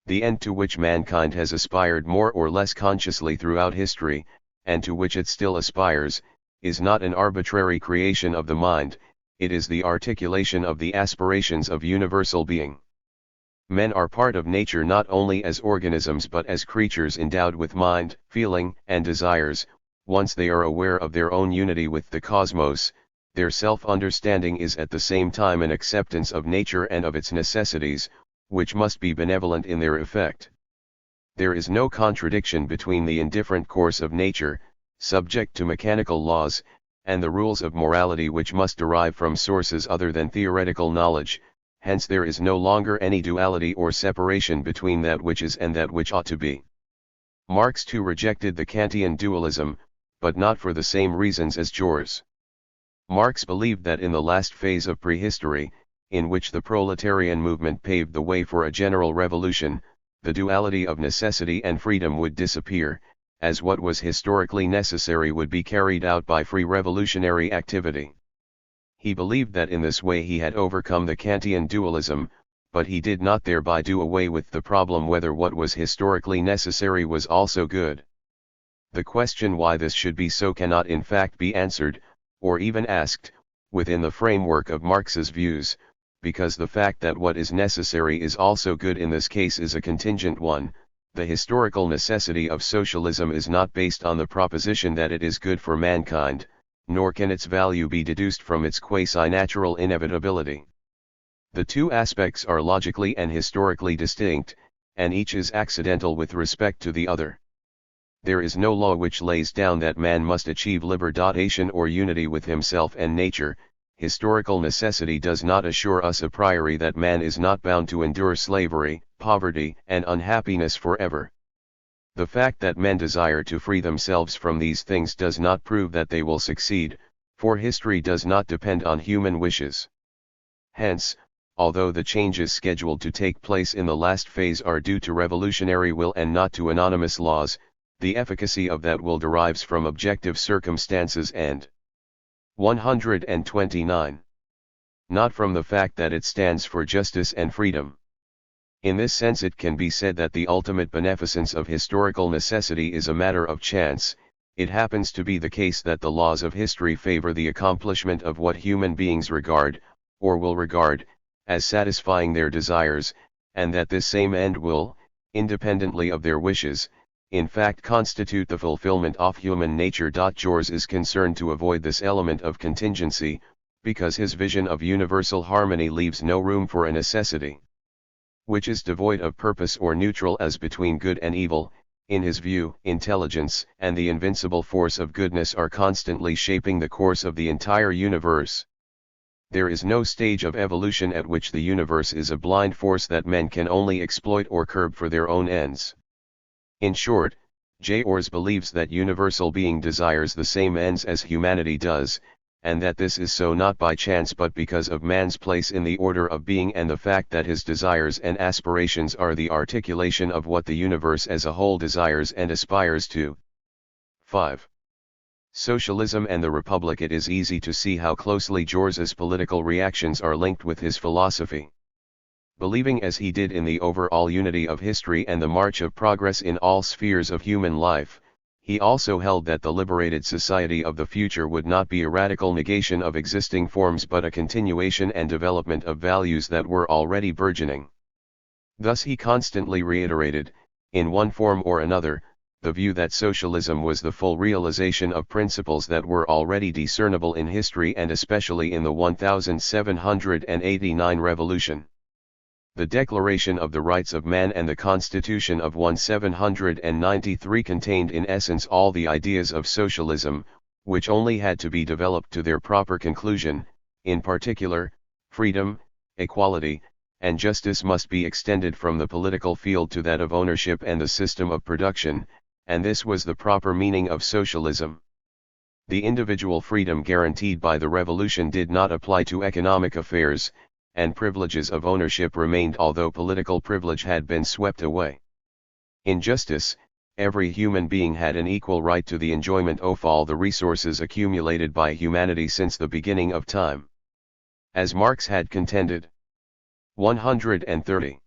The end to which mankind has aspired more or less consciously throughout history, and to which it still aspires, is not an arbitrary creation of the mind, it is the articulation of the aspirations of universal being. Men are part of nature not only as organisms but as creatures endowed with mind, feeling, and desires. Once they are aware of their own unity with the cosmos, their self-understanding is at the same time an acceptance of nature and of its necessities, which must be benevolent in their effect. There is no contradiction between the indifferent course of nature, subject to mechanical laws, and the rules of morality which must derive from sources other than theoretical knowledge. Hence there is no longer any duality or separation between that which is and that which ought to be. Marx too rejected the Kantian dualism, but not for the same reasons as George. Marx believed that in the last phase of prehistory, in which the proletarian movement paved the way for a general revolution, the duality of necessity and freedom would disappear, as what was historically necessary would be carried out by free revolutionary activity. He believed that in this way he had overcome the Kantian dualism, but he did not thereby do away with the problem whether what was historically necessary was also good. The question why this should be so cannot in fact be answered, or even asked, within the framework of Marx's views, because the fact that what is necessary is also good in this case is a contingent one. The historical necessity of socialism is not based on the proposition that it is good for mankind, nor can its value be deduced from its quasi-natural inevitability. The two aspects are logically and historically distinct, and each is accidental with respect to the other. There is no law which lays down that man must achieve liberation or unity with himself and nature. Historical necessity does not assure us a priori that man is not bound to endure slavery, poverty, and unhappiness forever. The fact that men desire to free themselves from these things does not prove that they will succeed, For history does not depend on human wishes. Hence, although the changes scheduled to take place in the last phase are due to revolutionary will and not to anonymous laws, the efficacy of that will derives from objective circumstances and 129. Not from the fact that it stands for justice and freedom. In this sense it can be said that the ultimate beneficence of historical necessity is a matter of chance. It happens to be the case that the laws of history favor the accomplishment of what human beings regard, or will regard, as satisfying their desires, and that this same end will, independently of their wishes, in fact constitute the fulfillment of human nature. Jaurès is concerned to avoid this element of contingency, because his vision of universal harmony leaves no room for a necessity which is devoid of purpose or neutral as between good and evil. In his view, intelligence and the invincible force of goodness are constantly shaping the course of the entire universe. There is no stage of evolution at which the universe is a blind force that men can only exploit or curb for their own ends. In short, Jaurès believes that universal being desires the same ends as humanity does, and that this is so not by chance but because of man's place in the order of being and the fact that his desires and aspirations are the articulation of what the universe as a whole desires and aspires to. 5. Socialism and the Republic. It is easy to see how closely Jaurès's political reactions are linked with his philosophy. Believing as he did in the overall unity of history and the march of progress in all spheres of human life, he also held that the liberated society of the future would not be a radical negation of existing forms but a continuation and development of values that were already burgeoning. Thus he constantly reiterated, in one form or another, the view that socialism was the full realization of principles that were already discernible in history and especially in the 1789 revolution. The Declaration of the Rights of Man and the Constitution of 1793 contained in essence all the ideas of socialism, which only had to be developed to their proper conclusion. In particular, freedom, equality, and justice must be extended from the political field to that of ownership and the system of production, and this was the proper meaning of socialism. The individual freedom guaranteed by the revolution did not apply to economic affairs, and privileges of ownership remained although political privilege had been swept away. In justice, every human being had an equal right to the enjoyment of all the resources accumulated by humanity since the beginning of time. As Marx had contended. 130.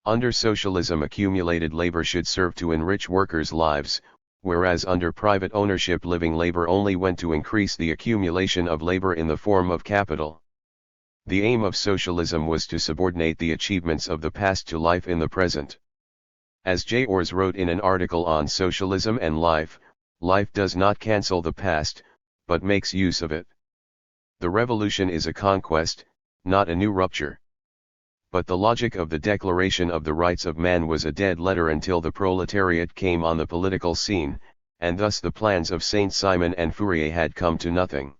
Under socialism accumulated labor should serve to enrich workers' lives, whereas under private ownership living labor only went to increase the accumulation of labor in the form of capital. The aim of socialism was to subordinate the achievements of the past to life in the present. As Jaurès wrote in an article on socialism and life, life does not cancel the past, but makes use of it. The revolution is a conquest, not a new rupture. But the logic of the Declaration of the Rights of Man was a dead letter until the proletariat came on the political scene, and thus the plans of Saint-Simon and Fourier had come to nothing.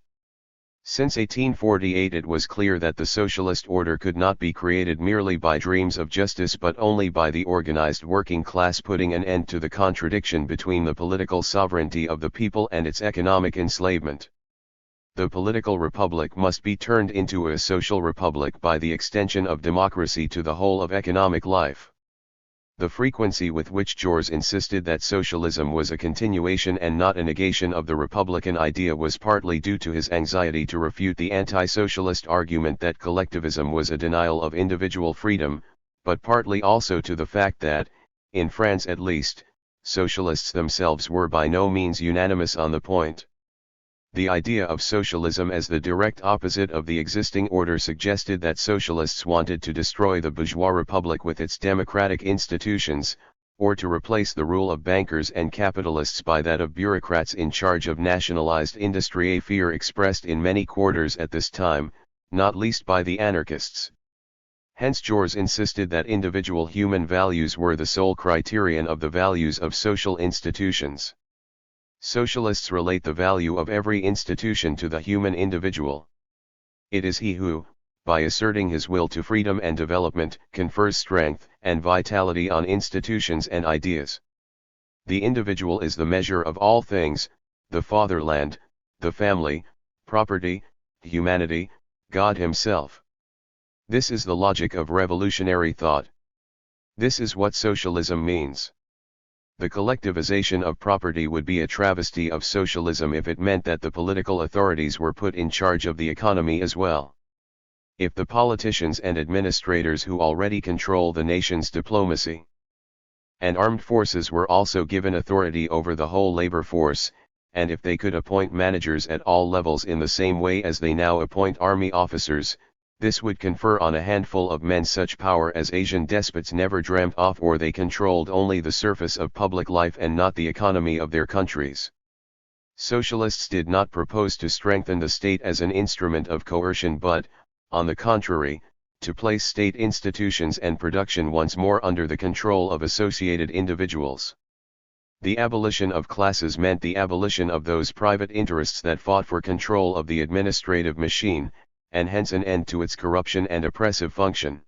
Since 1848 it was clear that the socialist order could not be created merely by dreams of justice but only by the organized working class putting an end to the contradiction between the political sovereignty of the people and its economic enslavement. The political republic must be turned into a social republic by the extension of democracy to the whole of economic life. The frequency with which Jaurès insisted that socialism was a continuation and not a negation of the republican idea was partly due to his anxiety to refute the anti-socialist argument that collectivism was a denial of individual freedom, but partly also to the fact that, in France at least, socialists themselves were by no means unanimous on the point. The idea of socialism as the direct opposite of the existing order suggested that socialists wanted to destroy the bourgeois republic with its democratic institutions, or to replace the rule of bankers and capitalists by that of bureaucrats in charge of nationalized industry, a fear expressed in many quarters at this time, not least by the anarchists. Hence Jaurès insisted that individual human values were the sole criterion of the values of social institutions. Socialists relate the value of every institution to the human individual. It is he who, by asserting his will to freedom and development, confers strength and vitality on institutions and ideas. The individual is the measure of all things, the fatherland, the family, property, humanity, God himself. This is the logic of revolutionary thought. This is what socialism means. The collectivization of property would be a travesty of socialism if it meant that the political authorities were put in charge of the economy as well. If the politicians and administrators who already control the nation's diplomacy and armed forces were also given authority over the whole labor force, and if they could appoint managers at all levels in the same way as they now appoint army officers, this would confer on a handful of men such power as Asian despots never dreamt of, or they controlled only the surface of public life and not the economy of their countries. Socialists did not propose to strengthen the state as an instrument of coercion but, on the contrary, to place state institutions and production once more under the control of associated individuals. The abolition of classes meant the abolition of those private interests that fought for control of the administrative machine, and hence an end to its corruption and oppressive function.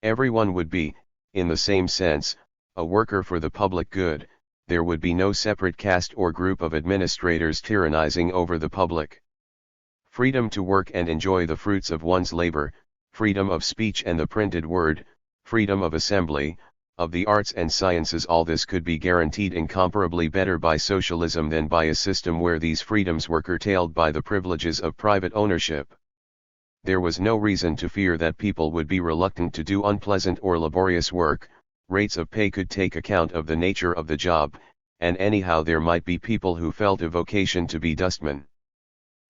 Everyone would be, in the same sense, a worker for the public good. There would be no separate caste or group of administrators tyrannizing over the public. Freedom to work and enjoy the fruits of one's labor, freedom of speech and the printed word, freedom of assembly, of the arts and sciences, all this could be guaranteed incomparably better by socialism than by a system where these freedoms were curtailed by the privileges of private ownership. There was no reason to fear that people would be reluctant to do unpleasant or laborious work. Rates of pay could take account of the nature of the job, and anyhow there might be people who felt a vocation to be dustmen.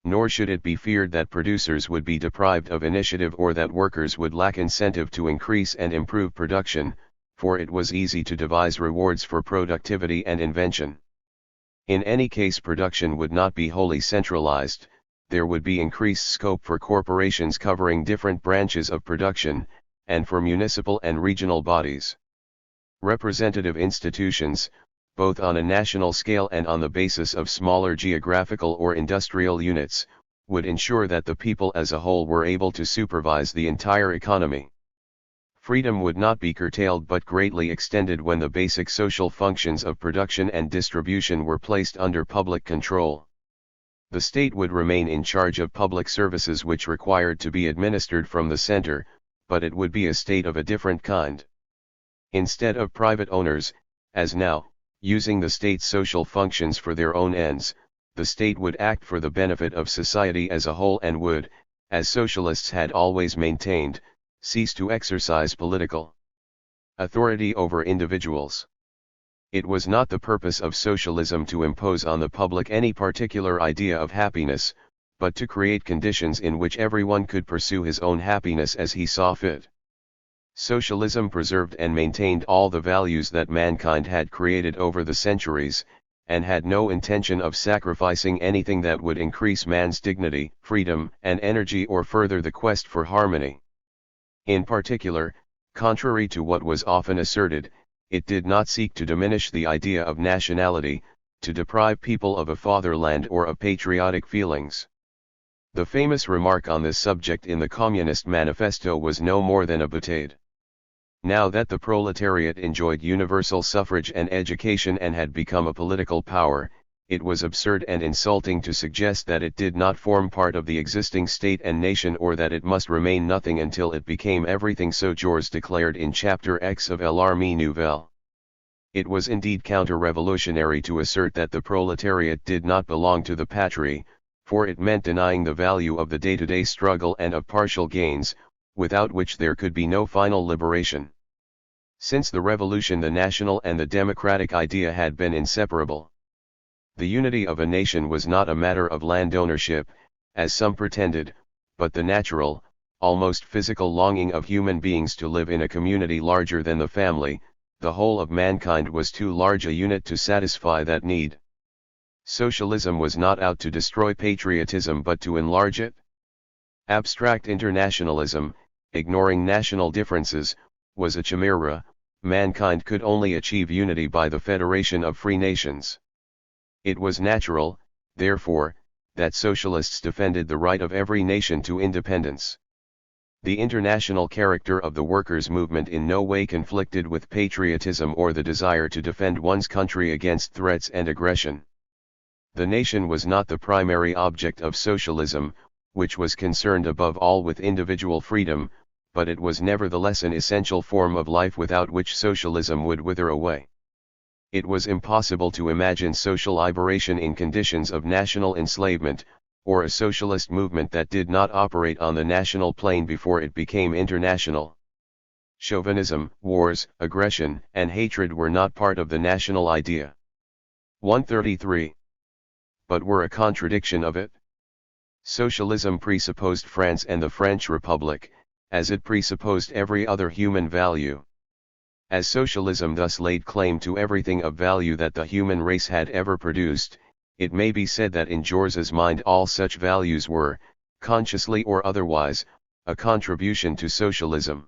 Nor should it be feared that producers would be deprived of initiative or that workers would lack incentive to increase and improve production, for it was easy to devise rewards for productivity and invention. In any case, production would not be wholly centralized. There would be increased scope for corporations covering different branches of production, and for municipal and regional bodies. Representative institutions, both on a national scale and on the basis of smaller geographical or industrial units, would ensure that the people as a whole were able to supervise the entire economy. Freedom would not be curtailed but greatly extended when the basic social functions of production and distribution were placed under public control. The state would remain in charge of public services which required to be administered from the center, but it would be a state of a different kind. Instead of private owners, as now, using the state's social functions for their own ends, the state would act for the benefit of society as a whole and would, as socialists had always maintained, cease to exercise political authority over individuals. It was not the purpose of socialism to impose on the public any particular idea of happiness, but to create conditions in which everyone could pursue his own happiness as he saw fit. Socialism preserved and maintained all the values that mankind had created over the centuries, and had no intention of sacrificing anything that would increase man's dignity, freedom, and energy or further the quest for harmony. In particular, contrary to what was often asserted, it did not seek to diminish the idea of nationality, to deprive people of a fatherland or of patriotic feelings. The famous remark on this subject in the Communist Manifesto was no more than a boutade. Now that the proletariat enjoyed universal suffrage and education and had become a political power, it was absurd and insulting to suggest that it did not form part of the existing state and nation or that it must remain nothing until it became everything, so Georges declared in Chapter X of L'Armée Nouvelle. It was indeed counter-revolutionary to assert that the proletariat did not belong to the patrie, for it meant denying the value of the day-to-day struggle and of partial gains, without which there could be no final liberation. Since the revolution, the national and the democratic idea had been inseparable. The unity of a nation was not a matter of land ownership, as some pretended, but the natural, almost physical longing of human beings to live in a community larger than the family. The whole of mankind was too large a unit to satisfy that need. Socialism was not out to destroy patriotism but to enlarge it. Abstract internationalism, ignoring national differences, was a chimera. Mankind could only achieve unity by the federation of free nations. It was natural, therefore, that socialists defended the right of every nation to independence. The international character of the workers' movement in no way conflicted with patriotism or the desire to defend one's country against threats and aggression. The nation was not the primary object of socialism, which was concerned above all with individual freedom, but it was nevertheless an essential form of life without which socialism would wither away. It was impossible to imagine social liberation in conditions of national enslavement, or a socialist movement that did not operate on the national plane before it became international. Chauvinism, wars, aggression, and hatred were not part of the national idea. 133. But were a contradiction of it. Socialism presupposed France and the French Republic, as it presupposed every other human value. As socialism thus laid claim to everything of value that the human race had ever produced, it may be said that in George's mind all such values were, consciously or otherwise, a contribution to socialism.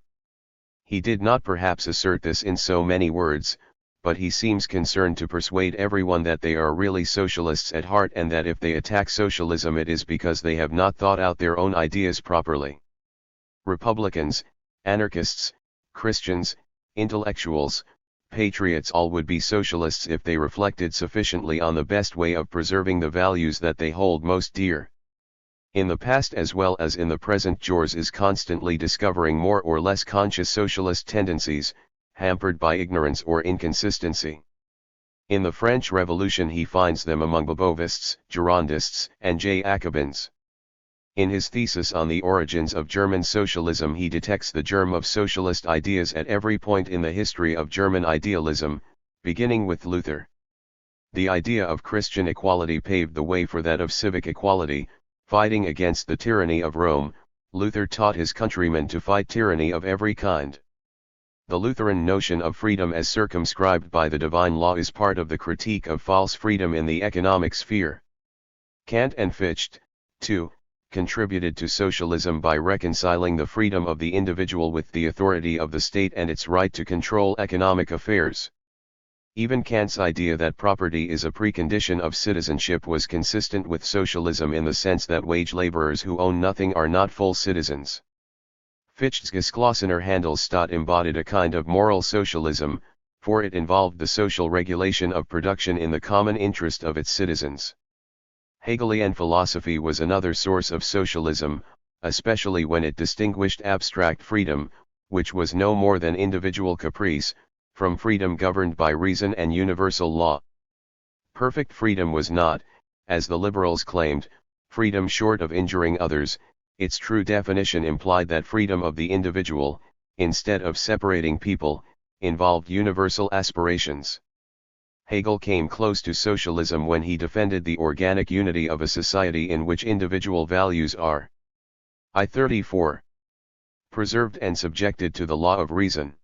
He did not perhaps assert this in so many words, but he seems concerned to persuade everyone that they are really socialists at heart and that if they attack socialism it is because they have not thought out their own ideas properly. Republicans, anarchists, Christians, intellectuals, patriots all would be socialists if they reflected sufficiently on the best way of preserving the values that they hold most dear. In the past as well as in the present, George is constantly discovering more or less conscious socialist tendencies, hampered by ignorance or inconsistency. In the French Revolution he finds them among Babovists, Girondists, and Jacobins. In his thesis on the origins of German socialism he detects the germ of socialist ideas at every point in the history of German idealism, beginning with Luther. The idea of Christian equality paved the way for that of civic equality. Fighting against the tyranny of Rome, Luther taught his countrymen to fight tyranny of every kind. The Lutheran notion of freedom as circumscribed by the divine law is part of the critique of false freedom in the economic sphere. Kant and Fichte, too, contributed to socialism by reconciling the freedom of the individual with the authority of the state and its right to control economic affairs. Even Kant's idea that property is a precondition of citizenship was consistent with socialism in the sense that wage laborers who own nothing are not full citizens. Fichte's Geschlossener Handelsstaat embodied a kind of moral socialism, for it involved the social regulation of production in the common interest of its citizens. Hegelian philosophy was another source of socialism, especially when it distinguished abstract freedom, which was no more than individual caprice, from freedom governed by reason and universal law. Perfect freedom was not, as the liberals claimed, freedom short of injuring others. Its true definition implied that freedom of the individual, instead of separating people, involved universal aspirations. Hegel came close to socialism when he defended the organic unity of a society in which individual values are 34. Preserved and subjected to the law of reason.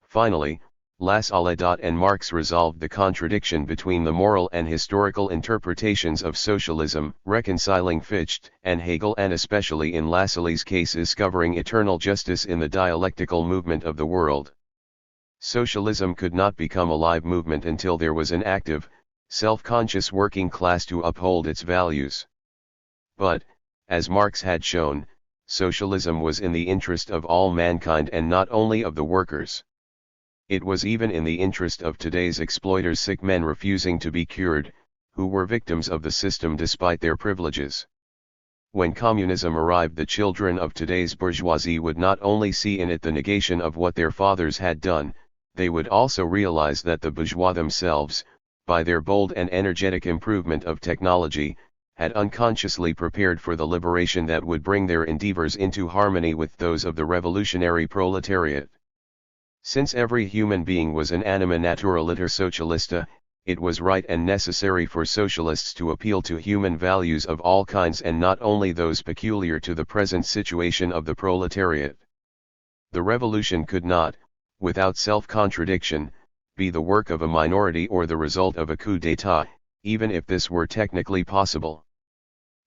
Finally, Lassalle and Marx resolved the contradiction between the moral and historical interpretations of socialism, reconciling Fichte and Hegel and especially in Lassalle's case discovering eternal justice in the dialectical movement of the world. Socialism could not become a live movement until there was an active, self-conscious working class to uphold its values. But, as Marx had shown, socialism was in the interest of all mankind and not only of the workers. It was even in the interest of today's exploiters, sick men refusing to be cured, who were victims of the system despite their privileges. When communism arrived, the children of today's bourgeoisie would not only see in it the negation of what their fathers had done, they would also realize that the bourgeois themselves, by their bold and energetic improvement of technology, had unconsciously prepared for the liberation that would bring their endeavors into harmony with those of the revolutionary proletariat. Since every human being was an anima naturaliter socialista, it was right and necessary for socialists to appeal to human values of all kinds and not only those peculiar to the present situation of the proletariat. The revolution could not, without self-contradiction, be the work of a minority or the result of a coup d'état, even if this were technically possible.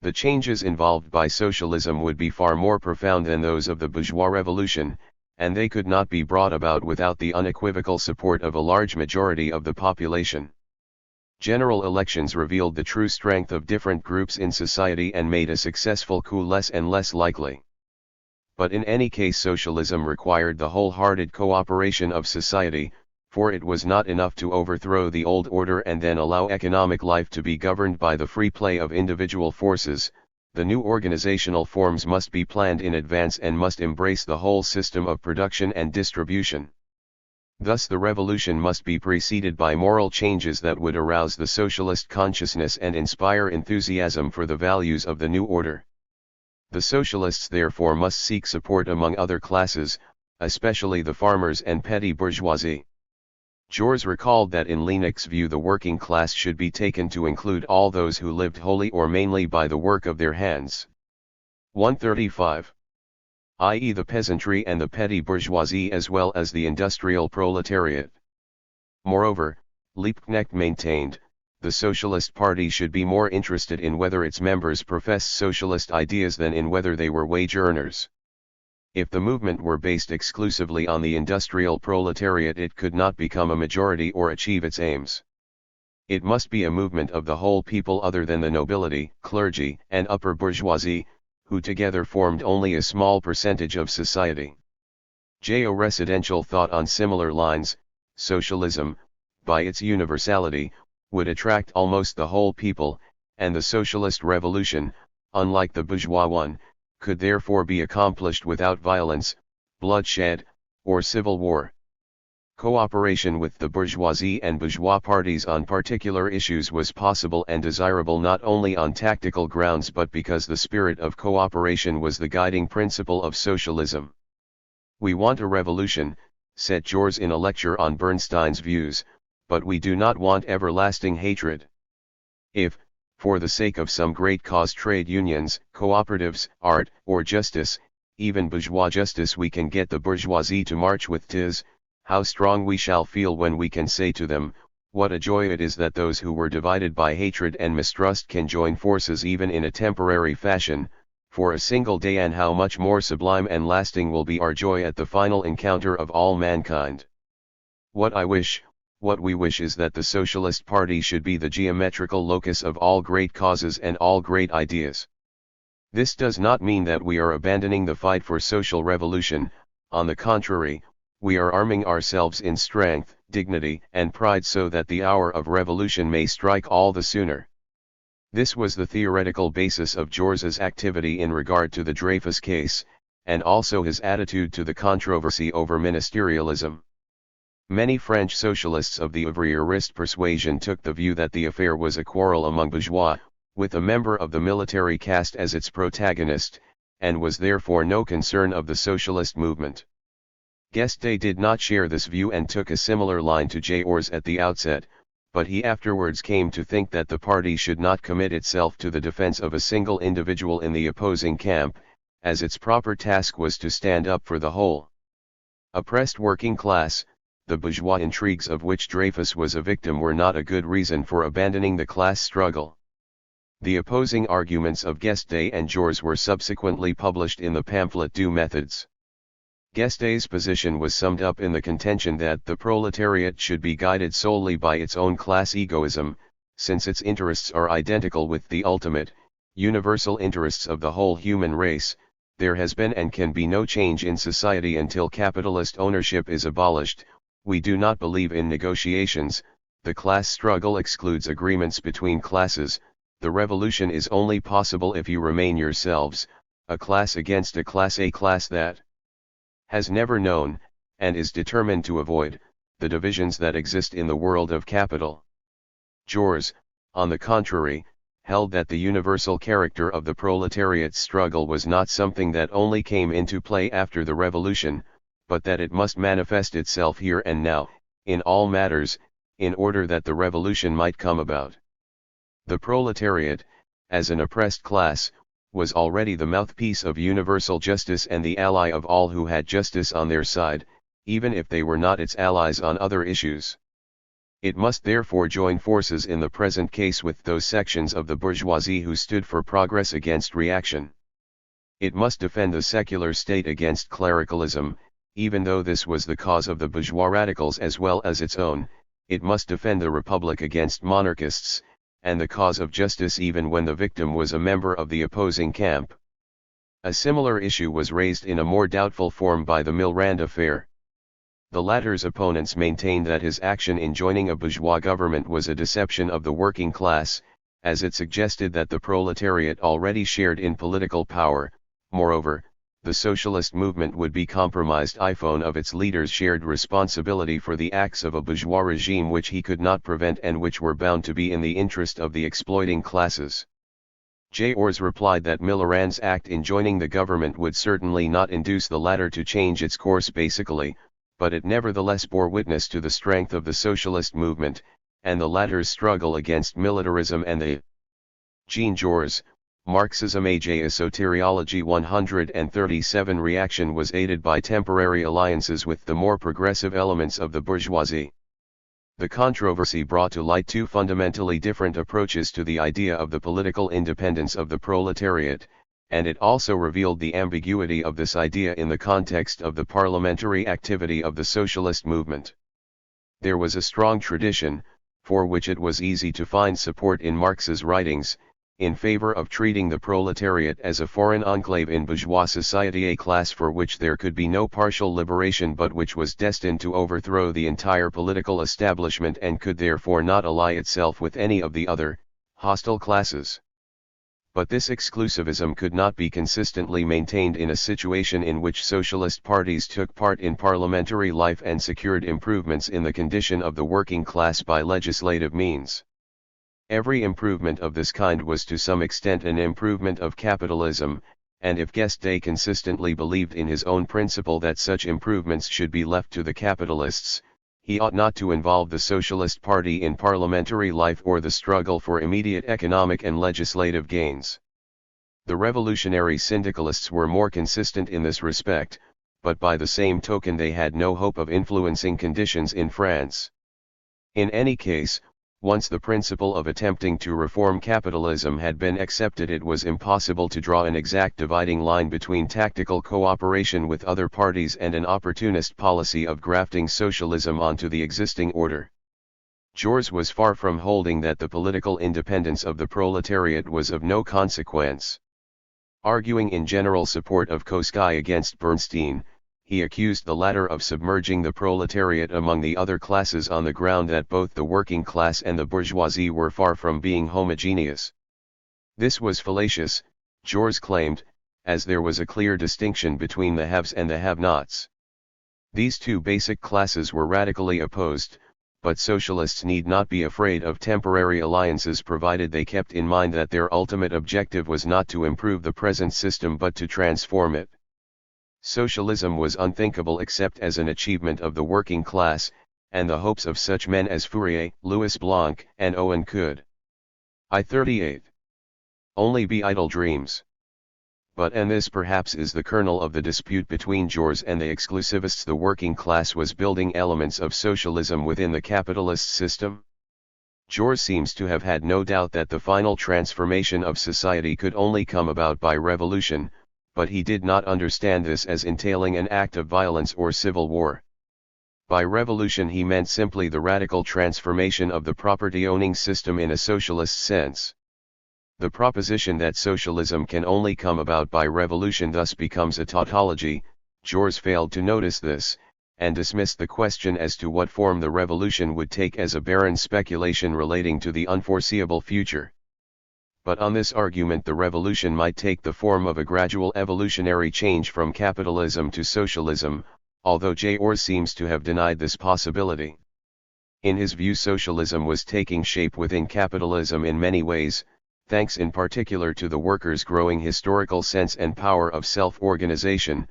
The changes involved by socialism would be far more profound than those of the bourgeois revolution, and they could not be brought about without the unequivocal support of a large majority of the population. General elections revealed the true strength of different groups in society and made a successful coup less and less likely. But in any case, socialism required the wholehearted cooperation of society, for it was not enough to overthrow the old order and then allow economic life to be governed by the free play of individual forces. The new organizational forms must be planned in advance and must embrace the whole system of production and distribution. Thus the revolution must be preceded by moral changes that would arouse the socialist consciousness and inspire enthusiasm for the values of the new order. The socialists therefore must seek support among other classes, especially the farmers and petty bourgeoisie. Jors recalled that in Leszek's view the working class should be taken to include all those who lived wholly or mainly by the work of their hands. 135. i.e. the peasantry and the petty bourgeoisie as well as the industrial proletariat. Moreover, Liebknecht maintained, the Socialist Party should be more interested in whether its members professed socialist ideas than in whether they were wage earners. If the movement were based exclusively on the industrial proletariat, it could not become a majority or achieve its aims. It must be a movement of the whole people other than the nobility, clergy, and upper bourgeoisie, who together formed only a small percentage of society. Jo residential thought on similar lines, socialism, by its universality, would attract almost the whole people, and the socialist revolution, unlike the bourgeois one, could therefore be accomplished without violence, bloodshed, or civil war. Cooperation with the bourgeoisie and bourgeois parties on particular issues was possible and desirable not only on tactical grounds but because the spirit of cooperation was the guiding principle of socialism. We want a revolution, said Jors in a lecture on Bernstein's views, but we do not want everlasting hatred. If, for the sake of some great cause, trade unions, cooperatives, art, or justice, even bourgeois justice, we can get the bourgeoisie to march with tis, how strong we shall feel when we can say to them, what a joy it is that those who were divided by hatred and mistrust can join forces even in a temporary fashion, for a single day, and how much more sublime and lasting will be our joy at the final encounter of all mankind. What we wish is that the Socialist Party should be the geometrical locus of all great causes and all great ideas. This does not mean that we are abandoning the fight for social revolution, on the contrary, we are arming ourselves in strength, dignity, and pride so that the hour of revolution may strike all the sooner. This was the theoretical basis of Jors's activity in regard to the Dreyfus case, and also his attitude to the controversy over ministerialism. Many French socialists of the ouvriériste persuasion took the view that the affair was a quarrel among bourgeois, with a member of the military caste as its protagonist, and was therefore no concern of the socialist movement. Guesde did not share this view and took a similar line to Jors at the outset, but he afterwards came to think that the party should not commit itself to the defense of a single individual in the opposing camp, as its proper task was to stand up for the whole oppressed working class. The bourgeois intrigues of which Dreyfus was a victim were not a good reason for abandoning the class struggle. The opposing arguments of Guesde and Jors were subsequently published in the pamphlet Deux Methods. Guesde's position was summed up in the contention that the proletariat should be guided solely by its own class egoism, since its interests are identical with the ultimate, universal interests of the whole human race. There has been and can be no change in society until capitalist ownership is abolished. We do not believe in negotiations, the class struggle excludes agreements between classes, the revolution is only possible if you remain yourselves, a class against a class that has never known, and is determined to avoid, the divisions that exist in the world of capital. Jors, on the contrary, held that the universal character of the proletariat struggle was not something that only came into play after the revolution, but that it must manifest itself here and now, in all matters, in order that the revolution might come about. The proletariat, as an oppressed class, was already the mouthpiece of universal justice and the ally of all who had justice on their side, even if they were not its allies on other issues. It must therefore join forces in the present case with those sections of the bourgeoisie who stood for progress against reaction. It must defend the secular state against clericalism, even though this was the cause of the bourgeois radicals as well as its own. It must defend the republic against monarchists, and the cause of justice even when the victim was a member of the opposing camp. A similar issue was raised in a more doubtful form by the Milrand affair. The latter's opponents maintained that his action in joining a bourgeois government was a deception of the working class, as it suggested that the proletariat already shared in political power. Moreover, the socialist movement would be compromised if one of its leaders shared responsibility for the acts of a bourgeois regime which he could not prevent and which were bound to be in the interest of the exploiting classes. Jaures replied that Millerand's act in joining the government would certainly not induce the latter to change its course basically, but it nevertheless bore witness to the strength of the socialist movement, and the latter's struggle against militarism and the Jean Jaures, Marxism age Soteriology 137 reaction was aided by temporary alliances with the more progressive elements of the bourgeoisie. The controversy brought to light two fundamentally different approaches to the idea of the political independence of the proletariat, and it also revealed the ambiguity of this idea in the context of the parliamentary activity of the socialist movement. There was a strong tradition, for which it was easy to find support in Marx's writings, in favor of treating the proletariat as a foreign enclave in bourgeois society, a class for which there could be no partial liberation but which was destined to overthrow the entire political establishment and could therefore not ally itself with any of the other, hostile classes. But this exclusivism could not be consistently maintained in a situation in which socialist parties took part in parliamentary life and secured improvements in the condition of the working class by legislative means. Every improvement of this kind was to some extent an improvement of capitalism, and if Guesde consistently believed in his own principle that such improvements should be left to the capitalists, he ought not to involve the Socialist Party in parliamentary life or the struggle for immediate economic and legislative gains. The revolutionary syndicalists were more consistent in this respect, but by the same token they had no hope of influencing conditions in France. In any case, once the principle of attempting to reform capitalism had been accepted, it was impossible to draw an exact dividing line between tactical cooperation with other parties and an opportunist policy of grafting socialism onto the existing order. Jaures was far from holding that the political independence of the proletariat was of no consequence. Arguing in general support of Kolakowski against Bernstein, he accused the latter of submerging the proletariat among the other classes on the ground that both the working class and the bourgeoisie were far from being homogeneous. This was fallacious, Jaures claimed, as there was a clear distinction between the haves and the have-nots. These two basic classes were radically opposed, but socialists need not be afraid of temporary alliances provided they kept in mind that their ultimate objective was not to improve the present system but to transform it. Socialism was unthinkable except as an achievement of the working class, and the hopes of such men as Fourier, Louis Blanc, and Owen could, I 38. Only be idle dreams. But and this perhaps is the kernel of the dispute between Jaures and the exclusivists, the working class was building elements of socialism within the capitalist system. Jaures seems to have had no doubt that the final transformation of society could only come about by revolution, but he did not understand this as entailing an act of violence or civil war. By revolution he meant simply the radical transformation of the property-owning system in a socialist sense. The proposition that socialism can only come about by revolution thus becomes a tautology. Jaures failed to notice this, and dismissed the question as to what form the revolution would take as a barren speculation relating to the unforeseeable future. But on this argument the revolution might take the form of a gradual evolutionary change from capitalism to socialism, although Jaures seems to have denied this possibility. In his view socialism was taking shape within capitalism in many ways, thanks in particular to the workers' growing historical sense and power of self-organization,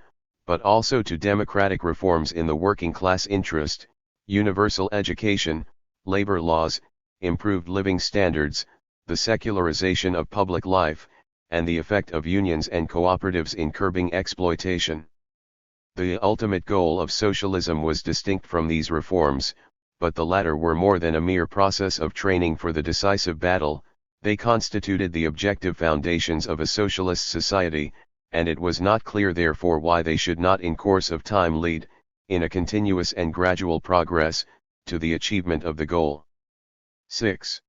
but also to democratic reforms in the working class interest, universal education, labor laws, improved living standards, the secularization of public life, and the effect of unions and cooperatives in curbing exploitation. The ultimate goal of socialism was distinct from these reforms, but the latter were more than a mere process of training for the decisive battle. They constituted the objective foundations of a socialist society, and it was not clear therefore why they should not in course of time lead, in a continuous and gradual progress, to the achievement of the goal. 6.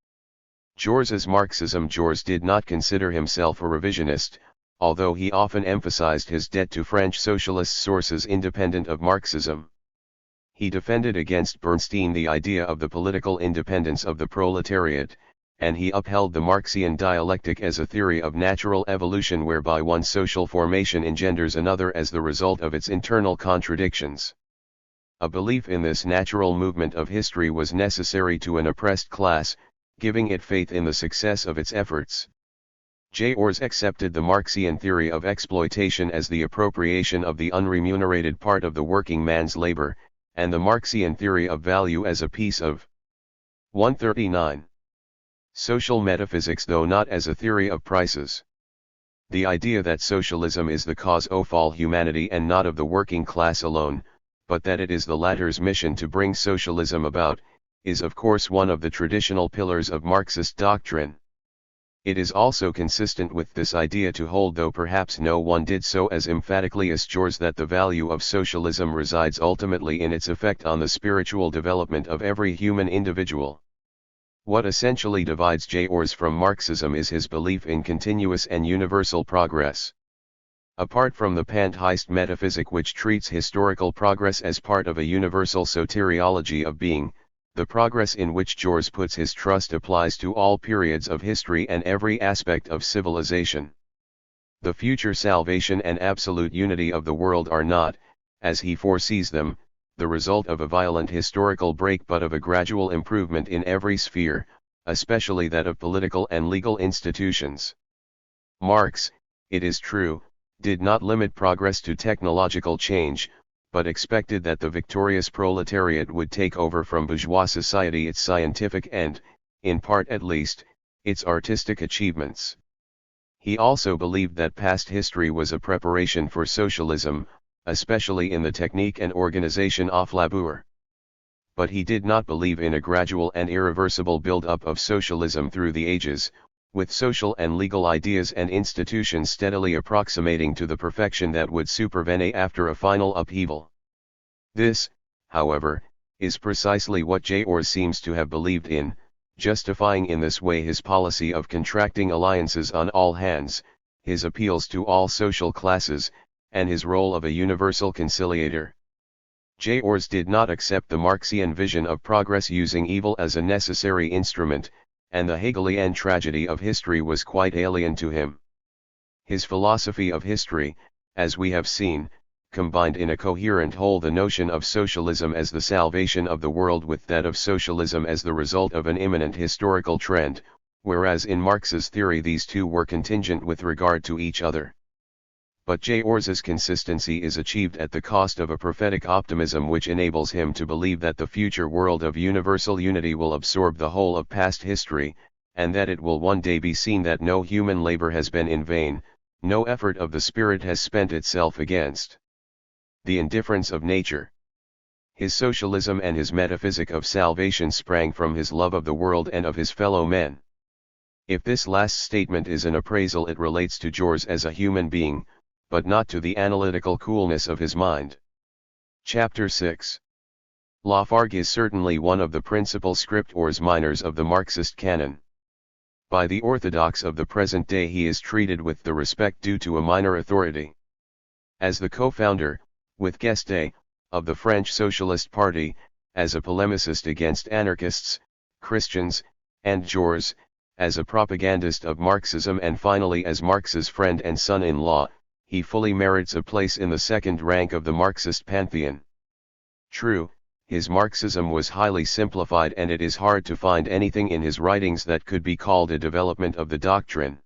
Jaures's Marxism. Jaures did not consider himself a revisionist, although he often emphasized his debt to French socialist sources independent of Marxism. He defended against Bernstein the idea of the political independence of the proletariat, and he upheld the Marxian dialectic as a theory of natural evolution whereby one social formation engenders another as the result of its internal contradictions. A belief in this natural movement of history was necessary to an oppressed class, giving it faith in the success of its efforts. Jaures accepted the Marxian theory of exploitation as the appropriation of the unremunerated part of the working man's labor, and the Marxian theory of value as a piece of 139. Social metaphysics, though not as a theory of prices. The idea that socialism is the cause of all humanity and not of the working class alone, but that it is the latter's mission to bring socialism about, is of course one of the traditional pillars of Marxist doctrine. It is also consistent with this idea to hold, though perhaps no one did so as emphatically as Jaures, that the value of socialism resides ultimately in its effect on the spiritual development of every human individual. What essentially divides Jaures from Marxism is his belief in continuous and universal progress. Apart from the pantheist metaphysic, which treats historical progress as part of a universal soteriology of being, the progress in which Jaures puts his trust applies to all periods of history and every aspect of civilization. The future salvation and absolute unity of the world are not, as he foresees them, the result of a violent historical break but of a gradual improvement in every sphere, especially that of political and legal institutions. Marx, it is true, did not limit progress to technological change, but expected that the victorious proletariat would take over from bourgeois society its scientific and, in part at least, its artistic achievements. He also believed that past history was a preparation for socialism, especially in the technique and organization of labor. But he did not believe in a gradual and irreversible build-up of socialism through the ages, with social and legal ideas and institutions steadily approximating to the perfection that would supervene after a final upheaval. This, however, is precisely what Jaures seems to have believed in, justifying in this way his policy of contracting alliances on all hands, his appeals to all social classes, and his role of a universal conciliator. Jaures did not accept the Marxian vision of progress using evil as a necessary instrument, and the Hegelian tragedy of history was quite alien to him. His philosophy of history, as we have seen, combined in a coherent whole the notion of socialism as the salvation of the world with that of socialism as the result of an imminent historical trend, whereas in Marx's theory these two were contingent with regard to each other. But Jaures's consistency is achieved at the cost of a prophetic optimism which enables him to believe that the future world of universal unity will absorb the whole of past history, and that it will one day be seen that no human labor has been in vain, no effort of the spirit has spent itself against the indifference of nature. His socialism and his metaphysic of salvation sprang from his love of the world and of his fellow men. If this last statement is an appraisal, it relates to Jaures as a human being, but not to the analytical coolness of his mind. Chapter 6. Lafargue is certainly one of the principal scriptores minors of the Marxist canon. By the orthodox of the present day he is treated with the respect due to a minor authority. As the co-founder, with Guesde, of the French Socialist Party, as a polemicist against anarchists, Christians, and Jaures, as a propagandist of Marxism, and finally as Marx's friend and son-in-law, he fully merits a place in the second rank of the Marxist pantheon. True, his Marxism was highly simplified, and it is hard to find anything in his writings that could be called a development of the doctrine.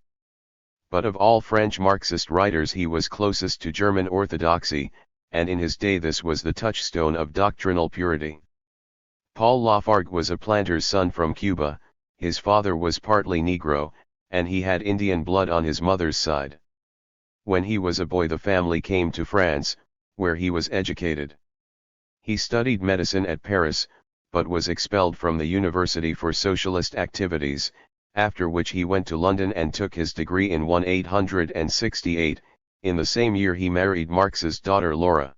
But of all French Marxist writers he was closest to German orthodoxy, and in his day this was the touchstone of doctrinal purity. Paul Lafargue was a planter's son from Cuba, his father was partly Negro, and he had Indian blood on his mother's side. When he was a boy the family came to France, where he was educated. He studied medicine at Paris, but was expelled from the university for socialist activities, after which he went to London and took his degree in 1868, in the same year he married Marx's daughter Laura.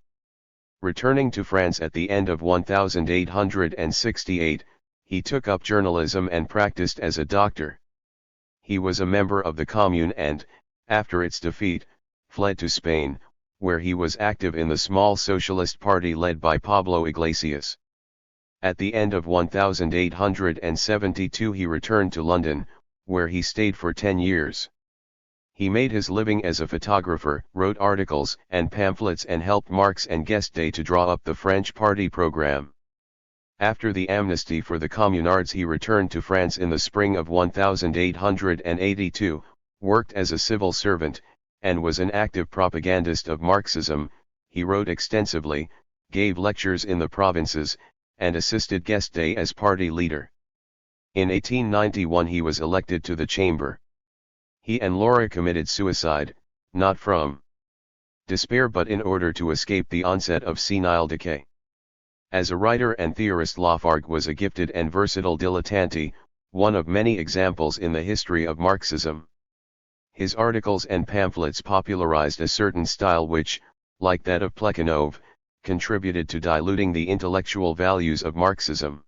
Returning to France at the end of 1868, he took up journalism and practiced as a doctor. He was a member of the Commune and, after its defeat, fled to Spain, where he was active in the small socialist party led by Pablo Iglesias. At the end of 1872 he returned to London, where he stayed for 10 years. He made his living as a photographer, wrote articles and pamphlets and helped Marx and Guesde to draw up the French party program. After the amnesty for the communards he returned to France in the spring of 1882, worked as a civil servant, and was an active propagandist of Marxism. He wrote extensively, gave lectures in the provinces, and assisted Guesde as party leader. In 1891 he was elected to the chamber. He and Laura committed suicide, not from despair but in order to escape the onset of senile decay. As a writer and theorist, Lafargue was a gifted and versatile dilettante, one of many examples in the history of Marxism. His articles and pamphlets popularized a certain style which, like that of Plekhanov, contributed to diluting the intellectual values of Marxism.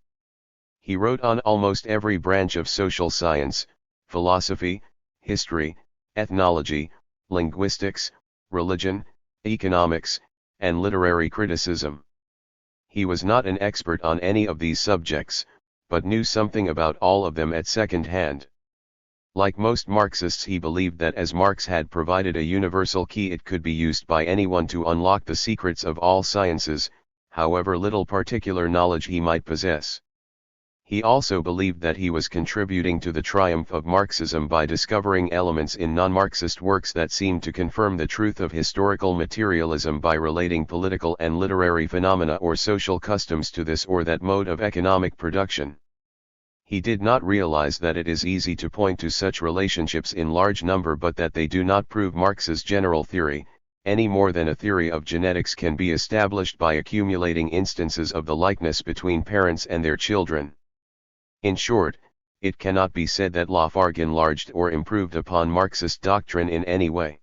He wrote on almost every branch of social science, philosophy, history, ethnology, linguistics, religion, economics, and literary criticism. He was not an expert on any of these subjects, but knew something about all of them at second hand. Like most Marxists, he believed that as Marx had provided a universal key, it could be used by anyone to unlock the secrets of all sciences, however little particular knowledge he might possess. He also believed that he was contributing to the triumph of Marxism by discovering elements in non-Marxist works that seemed to confirm the truth of historical materialism by relating political and literary phenomena or social customs to this or that mode of economic production. He did not realize that it is easy to point to such relationships in large number but that they do not prove Marx's general theory, any more than a theory of genetics can be established by accumulating instances of the likeness between parents and their children. In short, it cannot be said that Lafargue enlarged or improved upon Marxist doctrine in any way.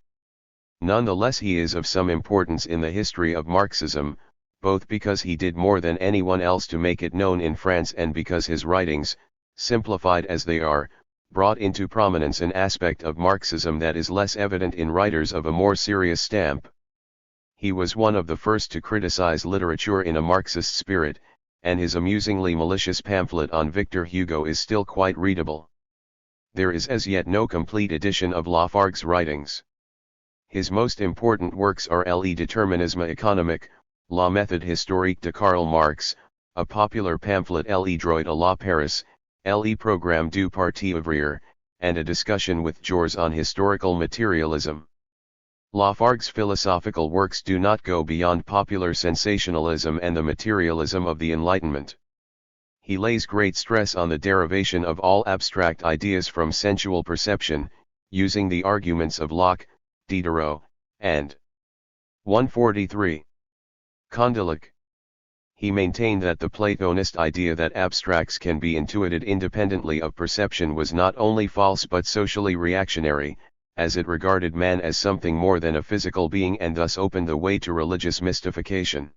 Nonetheless, he is of some importance in the history of Marxism, both because he did more than anyone else to make it known in France and because his writings, simplified as they are, brought into prominence an aspect of Marxism that is less evident in writers of a more serious stamp. He was one of the first to criticize literature in a Marxist spirit, and his amusingly malicious pamphlet on Victor Hugo is still quite readable. There is as yet no complete edition of Lafargue's writings. His most important works are Le Déterminisme économique, La méthode historique de Karl Marx, a popular pamphlet Le droit à la Paris, Le programme du Parti ouvrier, and a discussion with Georges on historical materialism. Lafargue's philosophical works do not go beyond popular sensationalism and the materialism of the Enlightenment. He lays great stress on the derivation of all abstract ideas from sensual perception, using the arguments of Locke, Diderot, and 143. Condillac. He maintained that the Platonist idea that abstracts can be intuited independently of perception was not only false but socially reactionary, as it regarded man as something more than a physical being and thus opened the way to religious mystification.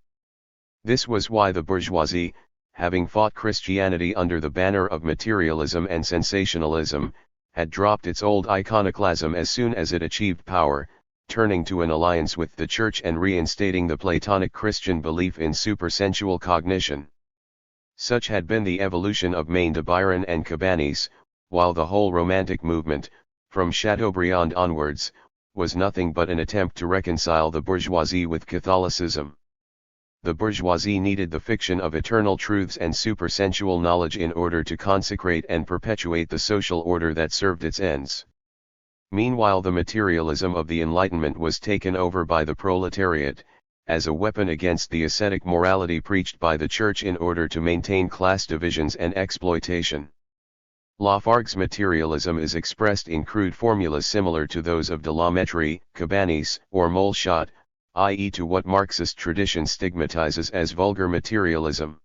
This was why the bourgeoisie, having fought Christianity under the banner of materialism and sensationalism, had dropped its old iconoclasm as soon as it achieved power, turning to an alliance with the Church and reinstating the Platonic Christian belief in supersensual cognition. Such had been the evolution of Maine de Byron and Cabanis, while the whole Romantic movement, from Chateaubriand onwards, was nothing but an attempt to reconcile the bourgeoisie with Catholicism. The bourgeoisie needed the fiction of eternal truths and supersensual knowledge in order to consecrate and perpetuate the social order that served its ends. Meanwhile, the materialism of the Enlightenment was taken over by the proletariat, as a weapon against the ascetic morality preached by the Church in order to maintain class divisions and exploitation. Lafargue's materialism is expressed in crude formulas similar to those of de la Mettrie, Cabanis, or Moleschott, i.e. to what Marxist tradition stigmatizes as vulgar materialism.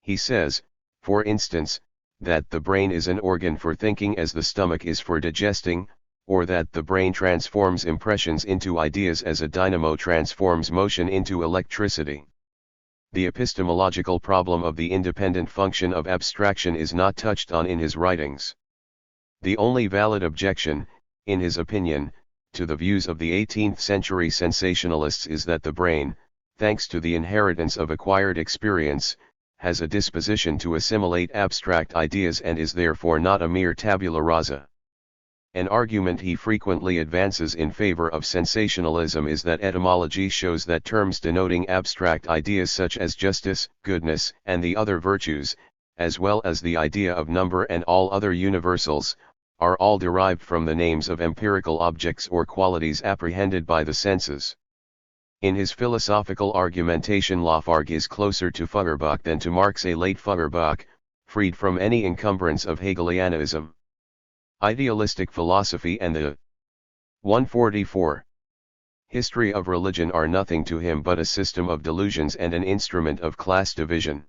He says, for instance, that the brain is an organ for thinking as the stomach is for digesting, or that the brain transforms impressions into ideas as a dynamo transforms motion into electricity. The epistemological problem of the independent function of abstraction is not touched on in his writings. The only valid objection, in his opinion, to the views of the 18th century sensationalists is that the brain, thanks to the inheritance of acquired experience, has a disposition to assimilate abstract ideas and is therefore not a mere tabula rasa. An argument he frequently advances in favor of sensationalism is that etymology shows that terms denoting abstract ideas such as justice, goodness, and the other virtues, as well as the idea of number and all other universals, are all derived from the names of empirical objects or qualities apprehended by the senses. In his philosophical argumentation, Lafargue is closer to Feuerbach than to Marx, a late Feuerbach, freed from any encumbrance of Hegelianism. Idealistic philosophy and the 144. History of religion are nothing to him but a system of delusions and an instrument of class division.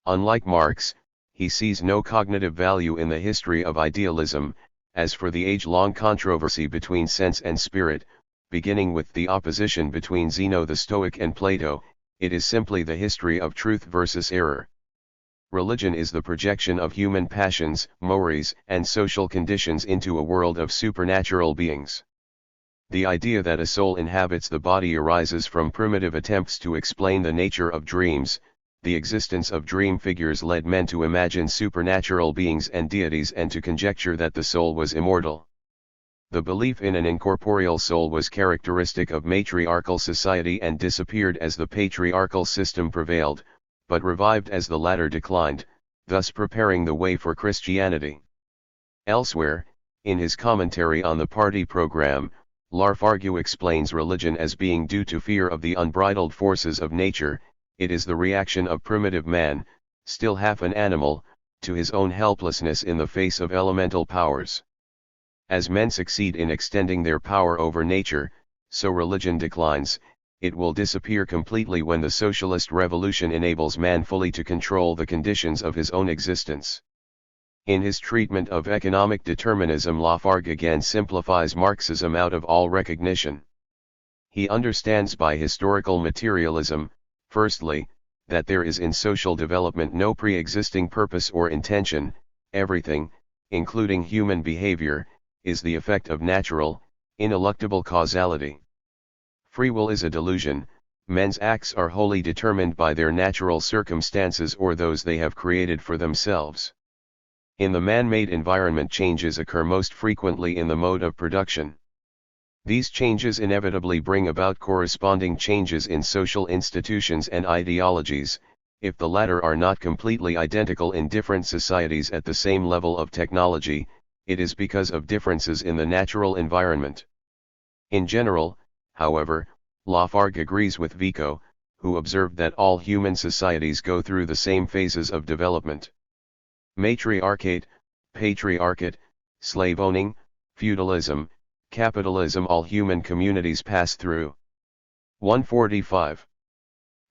Unlike Marx, he sees no cognitive value in the history of idealism. As for the age-long controversy between sense and spirit, beginning with the opposition between Zeno the Stoic and Plato, it is simply the history of truth versus error. Religion is the projection of human passions, mores, and social conditions into a world of supernatural beings. The idea that a soul inhabits the body arises from primitive attempts to explain the nature of dreams. The existence of dream figures led men to imagine supernatural beings and deities and to conjecture that the soul was immortal. The belief in an incorporeal soul was characteristic of matriarchal society and disappeared as the patriarchal system prevailed, but revived as the latter declined, thus preparing the way for Christianity. Elsewhere, in his commentary on the party program, Lafargue explains religion as being due to fear of the unbridled forces of nature. It is the reaction of primitive man, still half an animal, to his own helplessness in the face of elemental powers. As men succeed in extending their power over nature, so religion declines. It will disappear completely when the socialist revolution enables man fully to control the conditions of his own existence. In his treatment of economic determinism, Lafargue again simplifies Marxism out of all recognition. He understands by historical materialism, firstly, that there is in social development no pre-existing purpose or intention. Everything, including human behavior, is the effect of natural, ineluctable causality. Free will is a delusion. Men's acts are wholly determined by their natural circumstances or those they have created for themselves. In the man-made environment, changes occur most frequently in the mode of production. These changes inevitably bring about corresponding changes in social institutions and ideologies. If the latter are not completely identical in different societies at the same level of technology, it is because of differences in the natural environment. In general, however, Lafargue agrees with Vico, who observed that all human societies go through the same phases of development. Matriarchate, patriarchate, slave owning, feudalism, capitalism, all human communities pass through. 145.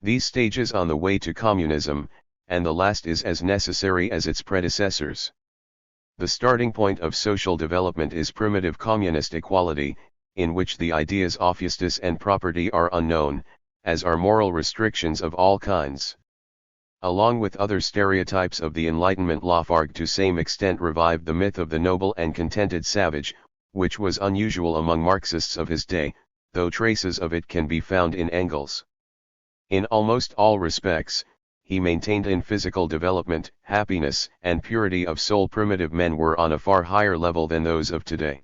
These stages on the way to communism, and the last is as necessary as its predecessors. The starting point of social development is primitive communist equality, in which the ideas of justice and property are unknown, as are moral restrictions of all kinds. Along with other stereotypes of the Enlightenment, Lafargue to some extent revived the myth of the noble and contented savage, which was unusual among Marxists of his day, though traces of it can be found in Engels. In almost all respects, he maintained in physical development, happiness, and purity of soul primitive men were on a far higher level than those of today.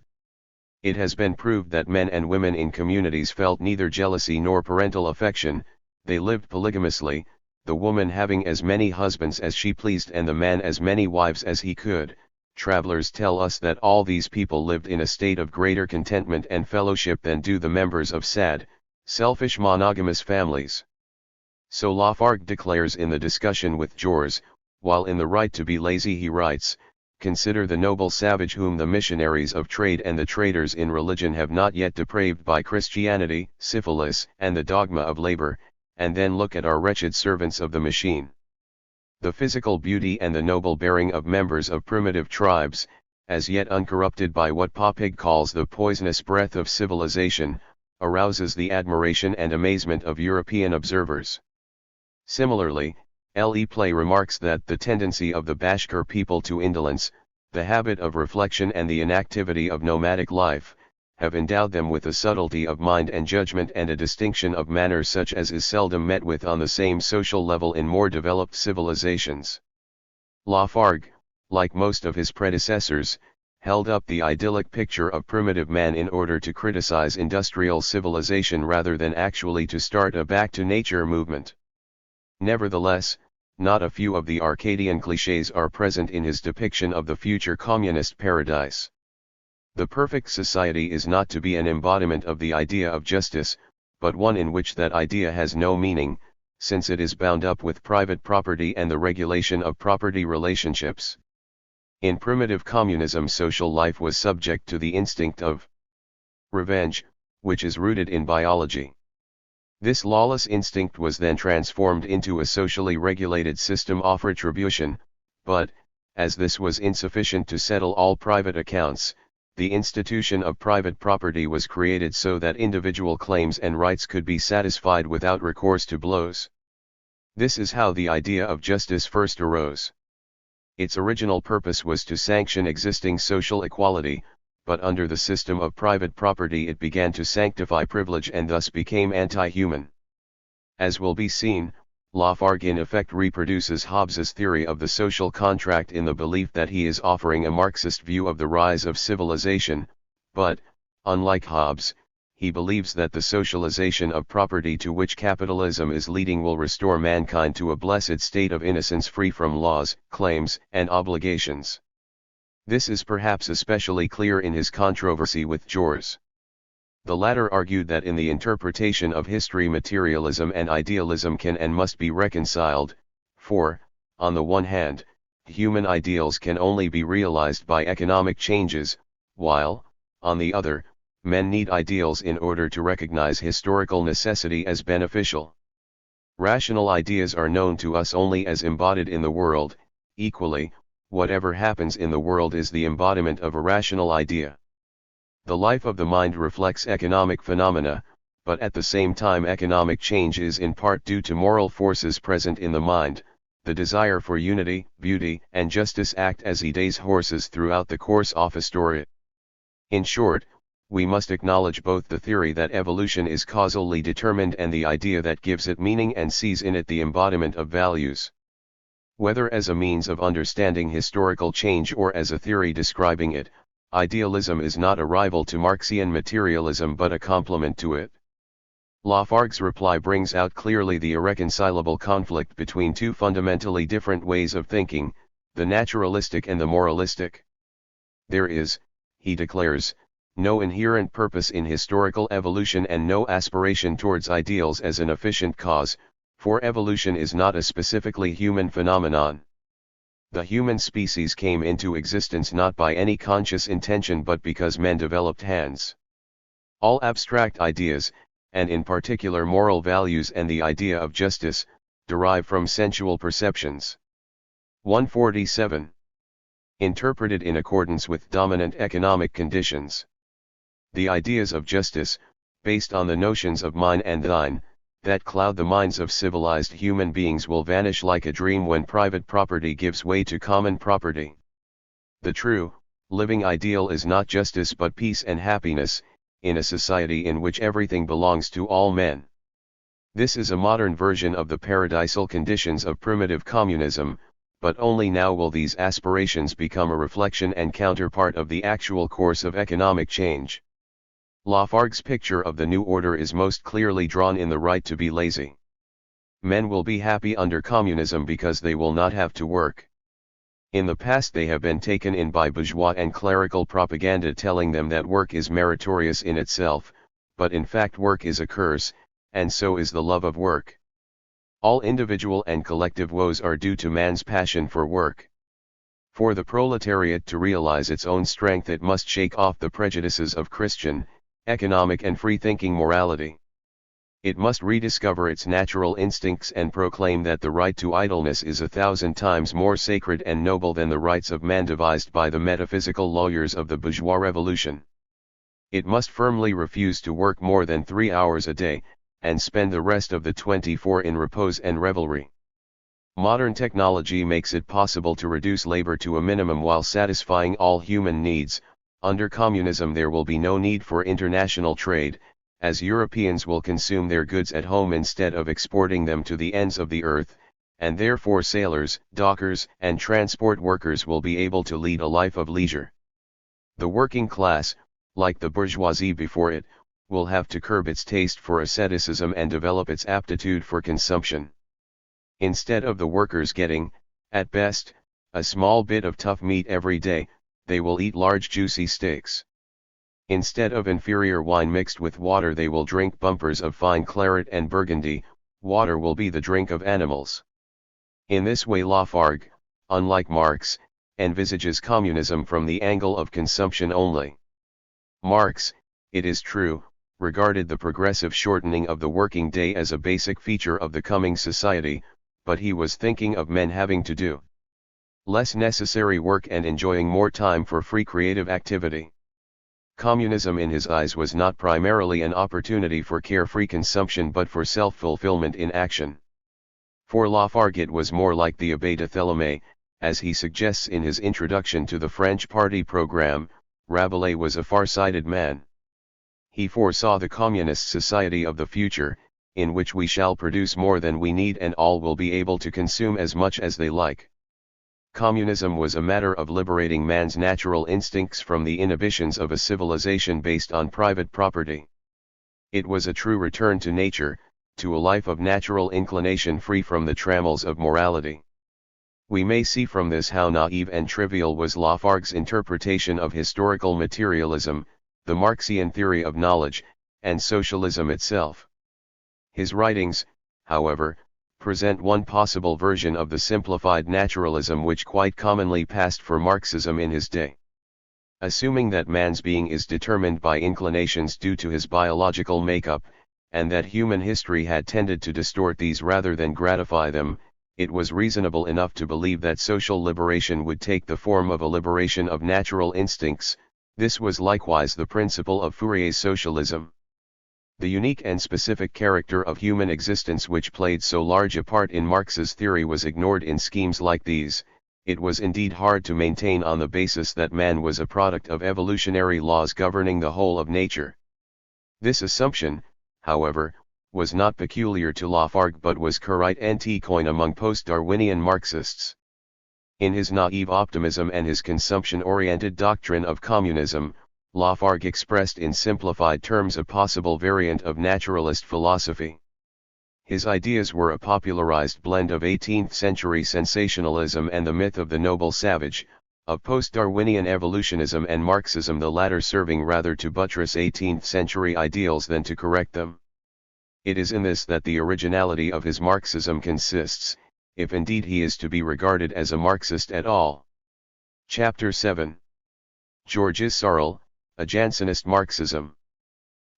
It has been proved that men and women in communities felt neither jealousy nor parental affection. They lived polygamously, the woman having as many husbands as she pleased and the man as many wives as he could. Travelers tell us that all these people lived in a state of greater contentment and fellowship than do the members of sad, selfish monogamous families. So Lafargue declares in the discussion with Jors, while in The Right to be Lazy he writes, "Consider the noble savage whom the missionaries of trade and the traders in religion have not yet depraved by Christianity, syphilis, and the dogma of labor, and then look at our wretched servants of the machine." The physical beauty and the noble bearing of members of primitive tribes, as yet uncorrupted by what Poppig calls the poisonous breath of civilization, arouses the admiration and amazement of European observers. Similarly, L. E. Play remarks that the tendency of the Bashkir people to indolence, the habit of reflection and the inactivity of nomadic life, have endowed them with a subtlety of mind and judgment and a distinction of manner such as is seldom met with on the same social level in more developed civilizations. Lafargue, like most of his predecessors, held up the idyllic picture of primitive man in order to criticize industrial civilization rather than actually to start a back-to-nature movement. Nevertheless, not a few of the Arcadian clichés are present in his depiction of the future communist paradise. The perfect society is not to be an embodiment of the idea of justice, but one in which that idea has no meaning, since it is bound up with private property and the regulation of property relationships. In primitive communism, social life was subject to the instinct of revenge, which is rooted in biology. This lawless instinct was then transformed into a socially regulated system of retribution, but, as this was insufficient to settle all private accounts, the institution of private property was created so that individual claims and rights could be satisfied without recourse to blows. This is how the idea of justice first arose. Its original purpose was to sanction existing social equality, but under the system of private property it began to sanctify privilege and thus became anti-human. As will be seen, Lafargue in effect reproduces Hobbes's theory of the social contract in the belief that he is offering a Marxist view of the rise of civilization, but, unlike Hobbes, he believes that the socialization of property to which capitalism is leading will restore mankind to a blessed state of innocence free from laws, claims, and obligations. This is perhaps especially clear in his controversy with Jors. The latter argued that in the interpretation of history materialism and idealism can and must be reconciled, for, on the one hand, human ideals can only be realized by economic changes, while, on the other, men need ideals in order to recognize historical necessity as beneficial. Rational ideas are known to us only as embodied in the world. Equally, whatever happens in the world is the embodiment of a rational idea. The life of the mind reflects economic phenomena, but at the same time economic change is in part due to moral forces present in the mind. The desire for unity, beauty, and justice act as Ede's horses throughout the course of history. In short, we must acknowledge both the theory that evolution is causally determined and the idea that gives it meaning and sees in it the embodiment of values. Whether as a means of understanding historical change or as a theory describing it, idealism is not a rival to Marxian materialism but a complement to it. Lafargue's reply brings out clearly the irreconcilable conflict between two fundamentally different ways of thinking, the naturalistic and the moralistic. There is, he declares, no inherent purpose in historical evolution and no aspiration towards ideals as an efficient cause, for evolution is not a specifically human phenomenon. The human species came into existence not by any conscious intention but because men developed hands. All abstract ideas, and in particular moral values and the idea of justice, derive from sensual perceptions. 147. Interpreted in accordance with dominant economic conditions. The ideas of justice, based on the notions of mine and thine, that cloud the minds of civilized human beings will vanish like a dream when private property gives way to common property. The true, living ideal is not justice but peace and happiness, in a society in which everything belongs to all men. This is a modern version of the paradisal conditions of primitive communism, but only now will these aspirations become a reflection and counterpart of the actual course of economic change. Lafargue's picture of the new order is most clearly drawn in the right to be lazy. Men will be happy under communism because they will not have to work. In the past they have been taken in by bourgeois and clerical propaganda telling them that work is meritorious in itself, but in fact work is a curse, and so is the love of work. All individual and collective woes are due to man's passion for work. For the proletariat to realize its own strength it must shake off the prejudices of Christian, economic and free-thinking morality. It must rediscover its natural instincts and proclaim that the right to idleness is 1,000 times more sacred and noble than the rights of man devised by the metaphysical lawyers of the bourgeois revolution. It must firmly refuse to work more than 3 hours a day, and spend the rest of the 24 in repose and revelry. Modern technology makes it possible to reduce labor to a minimum while satisfying all human needs, Under communism there will be no need for international trade, as Europeans will consume their goods at home instead of exporting them to the ends of the earth, and therefore sailors, dockers, and transport workers will be able to lead a life of leisure. The working class, like the bourgeoisie before it, will have to curb its taste for asceticism and develop its aptitude for consumption. Instead of the workers getting, at best, a small bit of tough meat every day, they will eat large juicy steaks. Instead of inferior wine mixed with water they will drink bumpers of fine claret and burgundy. Water will be the drink of animals. In this way Lafargue, unlike Marx, envisages communism from the angle of consumption only. Marx, it is true, regarded the progressive shortening of the working day as a basic feature of the coming society, but he was thinking of men having to do less necessary work and enjoying more time for free creative activity. Communism in his eyes was not primarily an opportunity for carefree consumption but for self-fulfillment in action. For Lafargue it was more like the Abbé de Theleme, as he suggests in his introduction to the French party program. Rabelais was a far-sighted man. He foresaw the communist society of the future, in which we shall produce more than we need and all will be able to consume as much as they like. Communism was a matter of liberating man's natural instincts from the inhibitions of a civilization based on private property. It was a true return to nature, to a life of natural inclination free from the trammels of morality. We may see from this how naive and trivial was Lafargue's interpretation of historical materialism, the Marxian theory of knowledge, and socialism itself. His writings, however, present one possible version of the simplified naturalism which quite commonly passed for Marxism in his day. Assuming that man's being is determined by inclinations due to his biological makeup, and that human history had tended to distort these rather than gratify them, it was reasonable enough to believe that social liberation would take the form of a liberation of natural instincts. This was likewise the principle of Fourier's socialism. The unique and specific character of human existence which played so large a part in Marx's theory was ignored in schemes like these. It was indeed hard to maintain on the basis that man was a product of evolutionary laws governing the whole of nature. This assumption, however, was not peculiar to Lafargue but was current antiquoin among post-Darwinian Marxists. In his naive optimism and his consumption-oriented doctrine of communism, Lafargue expressed in simplified terms a possible variant of naturalist philosophy. His ideas were a popularized blend of 18th-century sensationalism and the myth of the noble savage, of post-Darwinian evolutionism and Marxism, the latter serving rather to buttress 18th-century ideals than to correct them. It is in this that the originality of his Marxism consists, if indeed he is to be regarded as a Marxist at all. Chapter 7. Georges Sorel, a Jansenist Marxism.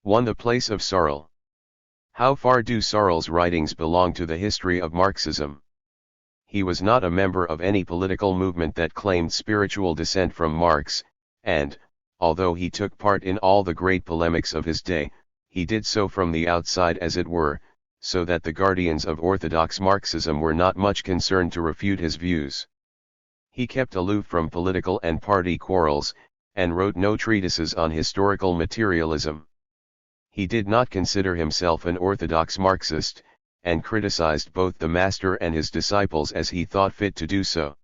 1. The place of Sorel. How far do Sorel's writings belong to the history of Marxism? He was not a member of any political movement that claimed spiritual descent from Marx, and, although he took part in all the great polemics of his day, he did so from the outside as it were, so that the guardians of orthodox Marxism were not much concerned to refute his views. He kept aloof from political and party quarrels, and wrote no treatises on historical materialism. He did not consider himself an orthodox Marxist, and criticized both the master and his disciples as he thought fit to do so.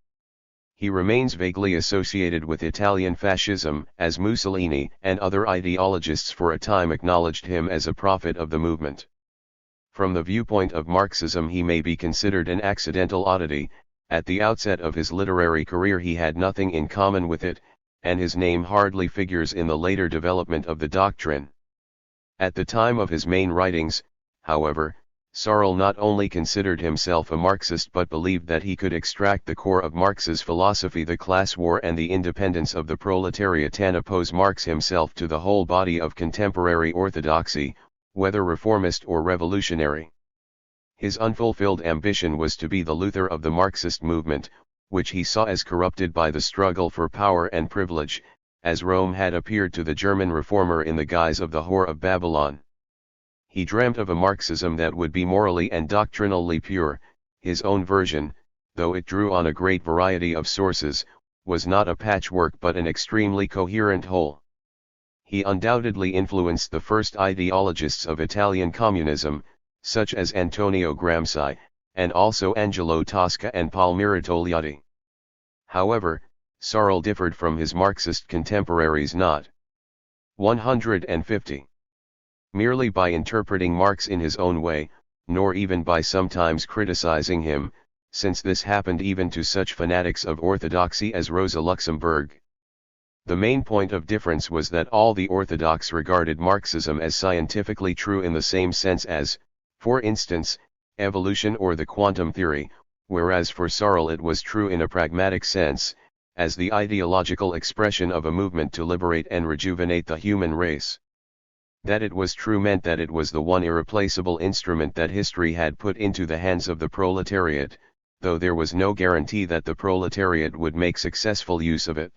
He remains vaguely associated with Italian fascism, as Mussolini and other ideologists for a time acknowledged him as a prophet of the movement. From the viewpoint of Marxism he may be considered an accidental oddity. At the outset of his literary career he had nothing in common with it, and his name hardly figures in the later development of the doctrine. At the time of his main writings, however, Sorel not only considered himself a Marxist but believed that he could extract the core of Marx's philosophy, the class war and the independence of the proletariat, and oppose Marx himself to the whole body of contemporary orthodoxy, whether reformist or revolutionary. His unfulfilled ambition was to be the Luther of the Marxist movement, which he saw as corrupted by the struggle for power and privilege, as Rome had appeared to the German reformer in the guise of the whore of Babylon. He dreamt of a Marxism that would be morally and doctrinally pure. His own version, though it drew on a great variety of sources, was not a patchwork but an extremely coherent whole. He undoubtedly influenced the first ideologists of Italian communism, such as Antonio Gramsci, and also Angelo Tosca and Palmiro Togliatti. However, Searle differed from his Marxist contemporaries not 150. Merely by interpreting Marx in his own way, nor even by sometimes criticizing him, since this happened even to such fanatics of orthodoxy as Rosa Luxemburg. The main point of difference was that all the orthodox regarded Marxism as scientifically true in the same sense as, for instance, evolution or the quantum theory, whereas for Searle it was true in a pragmatic sense, as the ideological expression of a movement to liberate and rejuvenate the human race. That it was true meant that it was the one irreplaceable instrument that history had put into the hands of the proletariat, though there was no guarantee that the proletariat would make successful use of it.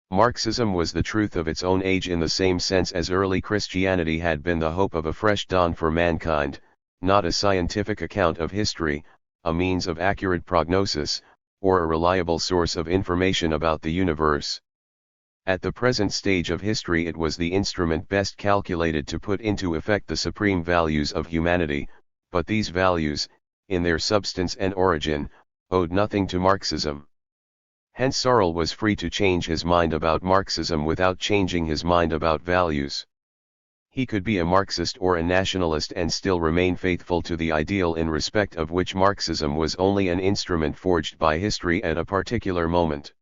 Marxism was the truth of its own age in the same sense as early Christianity had been the hope of a fresh dawn for mankind, not a scientific account of history, a means of accurate prognosis, or a reliable source of information about the universe. At the present stage of history it was the instrument best calculated to put into effect the supreme values of humanity, but these values, in their substance and origin, owed nothing to Marxism. Hence Searle was free to change his mind about Marxism without changing his mind about values. He could be a Marxist or a nationalist and still remain faithful to the ideal in respect of which Marxism was only an instrument forged by history at a particular moment.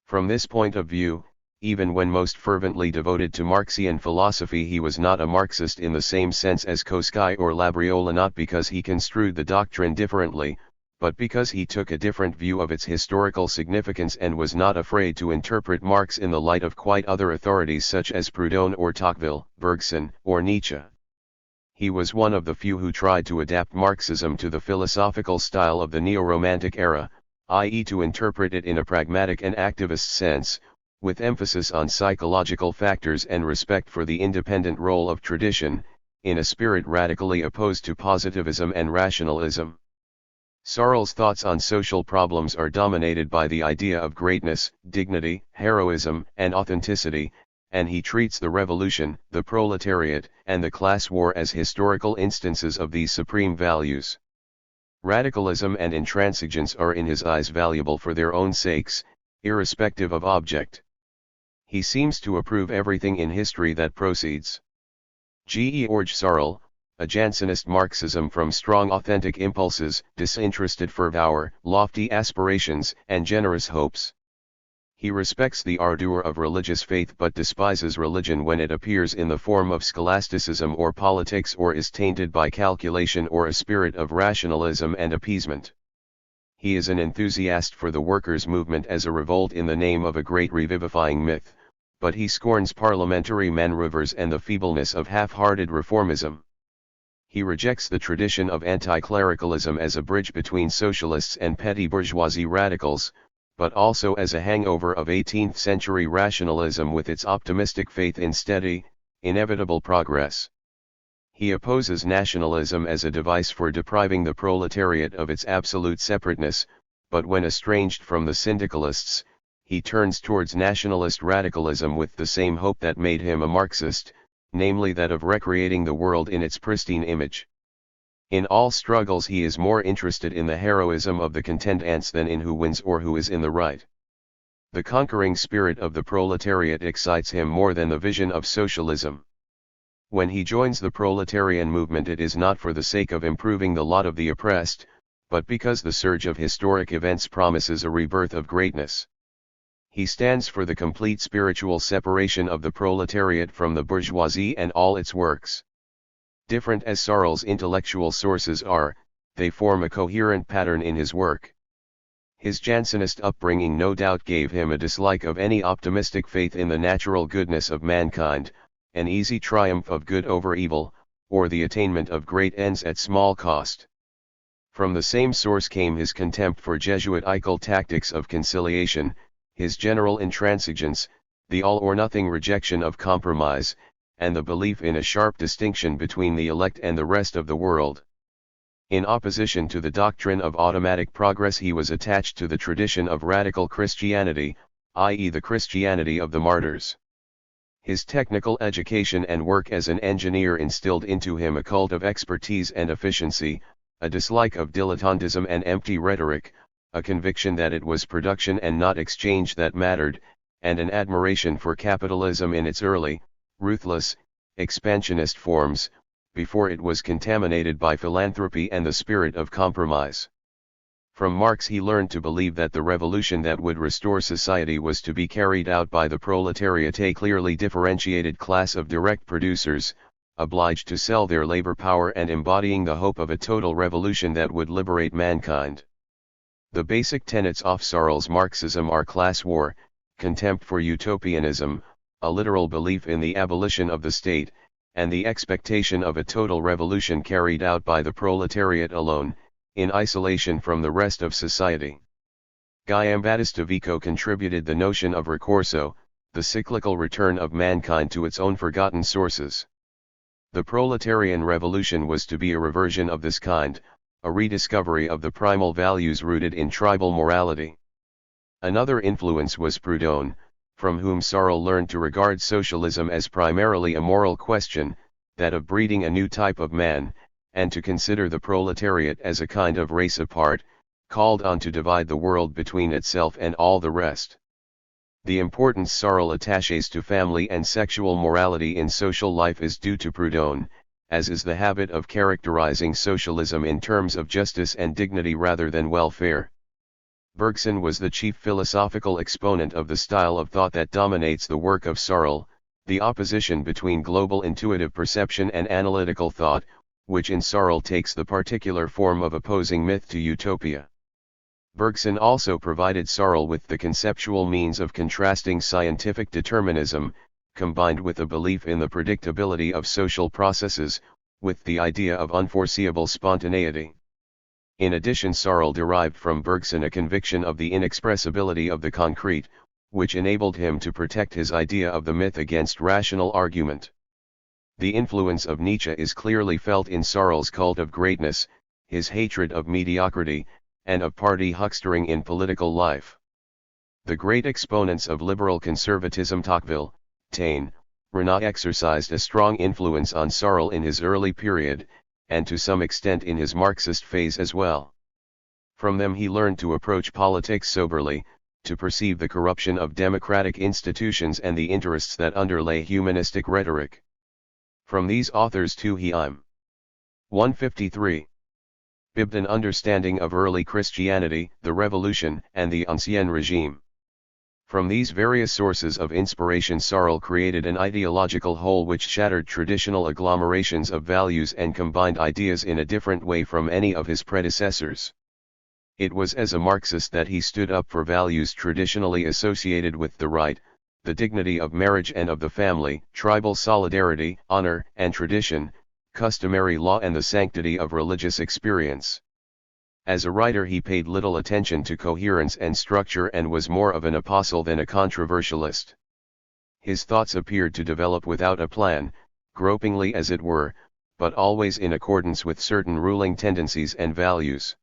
From this point of view, even when most fervently devoted to Marxian philosophy he was not a Marxist in the same sense as Kolakowski or Labriola, not because he construed the doctrine differently, but because he took a different view of its historical significance and was not afraid to interpret Marx in the light of quite other authorities such as Proudhon or Tocqueville, Bergson, or Nietzsche. He was one of the few who tried to adapt Marxism to the philosophical style of the neo-romantic era, i.e. to interpret it in a pragmatic and activist sense, with emphasis on psychological factors and respect for the independent role of tradition, in a spirit radically opposed to positivism and rationalism. Searle's thoughts on social problems are dominated by the idea of greatness, dignity, heroism, and authenticity, and he treats the revolution, the proletariat, and the class war as historical instances of these supreme values. Radicalism and intransigence are in his eyes valuable for their own sakes, irrespective of object. He seems to approve everything in history that proceeds. George Searle, a Jansenist Marxism from strong authentic impulses, disinterested fervor, lofty aspirations, and generous hopes. He respects the ardor of religious faith but despises religion when it appears in the form of scholasticism or politics or is tainted by calculation or a spirit of rationalism and appeasement. He is an enthusiast for the workers' movement as a revolt in the name of a great revivifying myth, but he scorns parliamentary maneuvers and the feebleness of half-hearted reformism. He rejects the tradition of anti-clericalism as a bridge between socialists and petty bourgeoisie radicals, but also as a hangover of 18th-century rationalism with its optimistic faith in steady, inevitable progress. He opposes nationalism as a device for depriving the proletariat of its absolute separateness, but when estranged from the syndicalists, he turns towards nationalist radicalism with the same hope that made him a Marxist, namely that of recreating the world in its pristine image. In all struggles he is more interested in the heroism of the contendants than in who wins or who is in the right. The conquering spirit of the proletariat excites him more than the vision of socialism. When he joins the proletarian movement it is not for the sake of improving the lot of the oppressed, but because the surge of historic events promises a rebirth of greatness. He stands for the complete spiritual separation of the proletariat from the bourgeoisie and all its works. Different as Searle's intellectual sources are, they form a coherent pattern in his work. His Jansenist upbringing no doubt gave him a dislike of any optimistic faith in the natural goodness of mankind, an easy triumph of good over evil, or the attainment of great ends at small cost. From the same source came his contempt for Jesuitical tactics of conciliation, his general intransigence, the all-or-nothing rejection of compromise, and the belief in a sharp distinction between the elect and the rest of the world. In opposition to the doctrine of automatic progress, he was attached to the tradition of radical Christianity, i.e. the Christianity of the martyrs. His technical education and work as an engineer instilled into him a cult of expertise and efficiency, a dislike of dilettantism and empty rhetoric, a conviction that it was production and not exchange that mattered, and an admiration for capitalism in its early, ruthless, expansionist forms, before it was contaminated by philanthropy and the spirit of compromise. From Marx he learned to believe that the revolution that would restore society was to be carried out by the proletariat, a clearly differentiated class of direct producers, obliged to sell their labor power and embodying the hope of a total revolution that would liberate mankind. The basic tenets of Searle's Marxism are class war, contempt for utopianism, a literal belief in the abolition of the state, and the expectation of a total revolution carried out by the proletariat alone, in isolation from the rest of society. Battista Vico contributed the notion of ricorso, the cyclical return of mankind to its own forgotten sources. The proletarian revolution was to be a reversion of this kind, a rediscovery of the primal values rooted in tribal morality. Another influence was Proudhon, from whom Searle learned to regard socialism as primarily a moral question, that of breeding a new type of man, and to consider the proletariat as a kind of race apart, called on to divide the world between itself and all the rest. The importance Searle attaches to family and sexual morality in social life is due to Proudhon, as is the habit of characterizing socialism in terms of justice and dignity rather than welfare. Bergson was the chief philosophical exponent of the style of thought that dominates the work of Searle, the opposition between global intuitive perception and analytical thought, which in Searle takes the particular form of opposing myth to utopia. Bergson also provided Searle with the conceptual means of contrasting scientific determinism, combined with a belief in the predictability of social processes, with the idea of unforeseeable spontaneity. In addition, Searle derived from Bergson a conviction of the inexpressibility of the concrete, which enabled him to protect his idea of the myth against rational argument. The influence of Nietzsche is clearly felt in Searle's cult of greatness, his hatred of mediocrity, and of party huckstering in political life. The great exponents of liberal conservatism Tocqueville, Taine, Renan exercised a strong influence on Searle in his early period, and to some extent in his Marxist phase as well. From them he learned to approach politics soberly, to perceive the corruption of democratic institutions and the interests that underlay humanistic rhetoric. From these authors too he 153. Bibbed an understanding of early Christianity, the Revolution, and the Ancien Regime. From these various sources of inspiration Searle created an ideological whole which shattered traditional agglomerations of values and combined ideas in a different way from any of his predecessors. It was as a Marxist that he stood up for values traditionally associated with the right, the dignity of marriage and of the family, tribal solidarity, honor and tradition, customary law and the sanctity of religious experience. As a writer he paid little attention to coherence and structure and was more of an apostle than a controversialist. His thoughts appeared to develop without a plan, gropingly as it were, but always in accordance with certain ruling tendencies and values.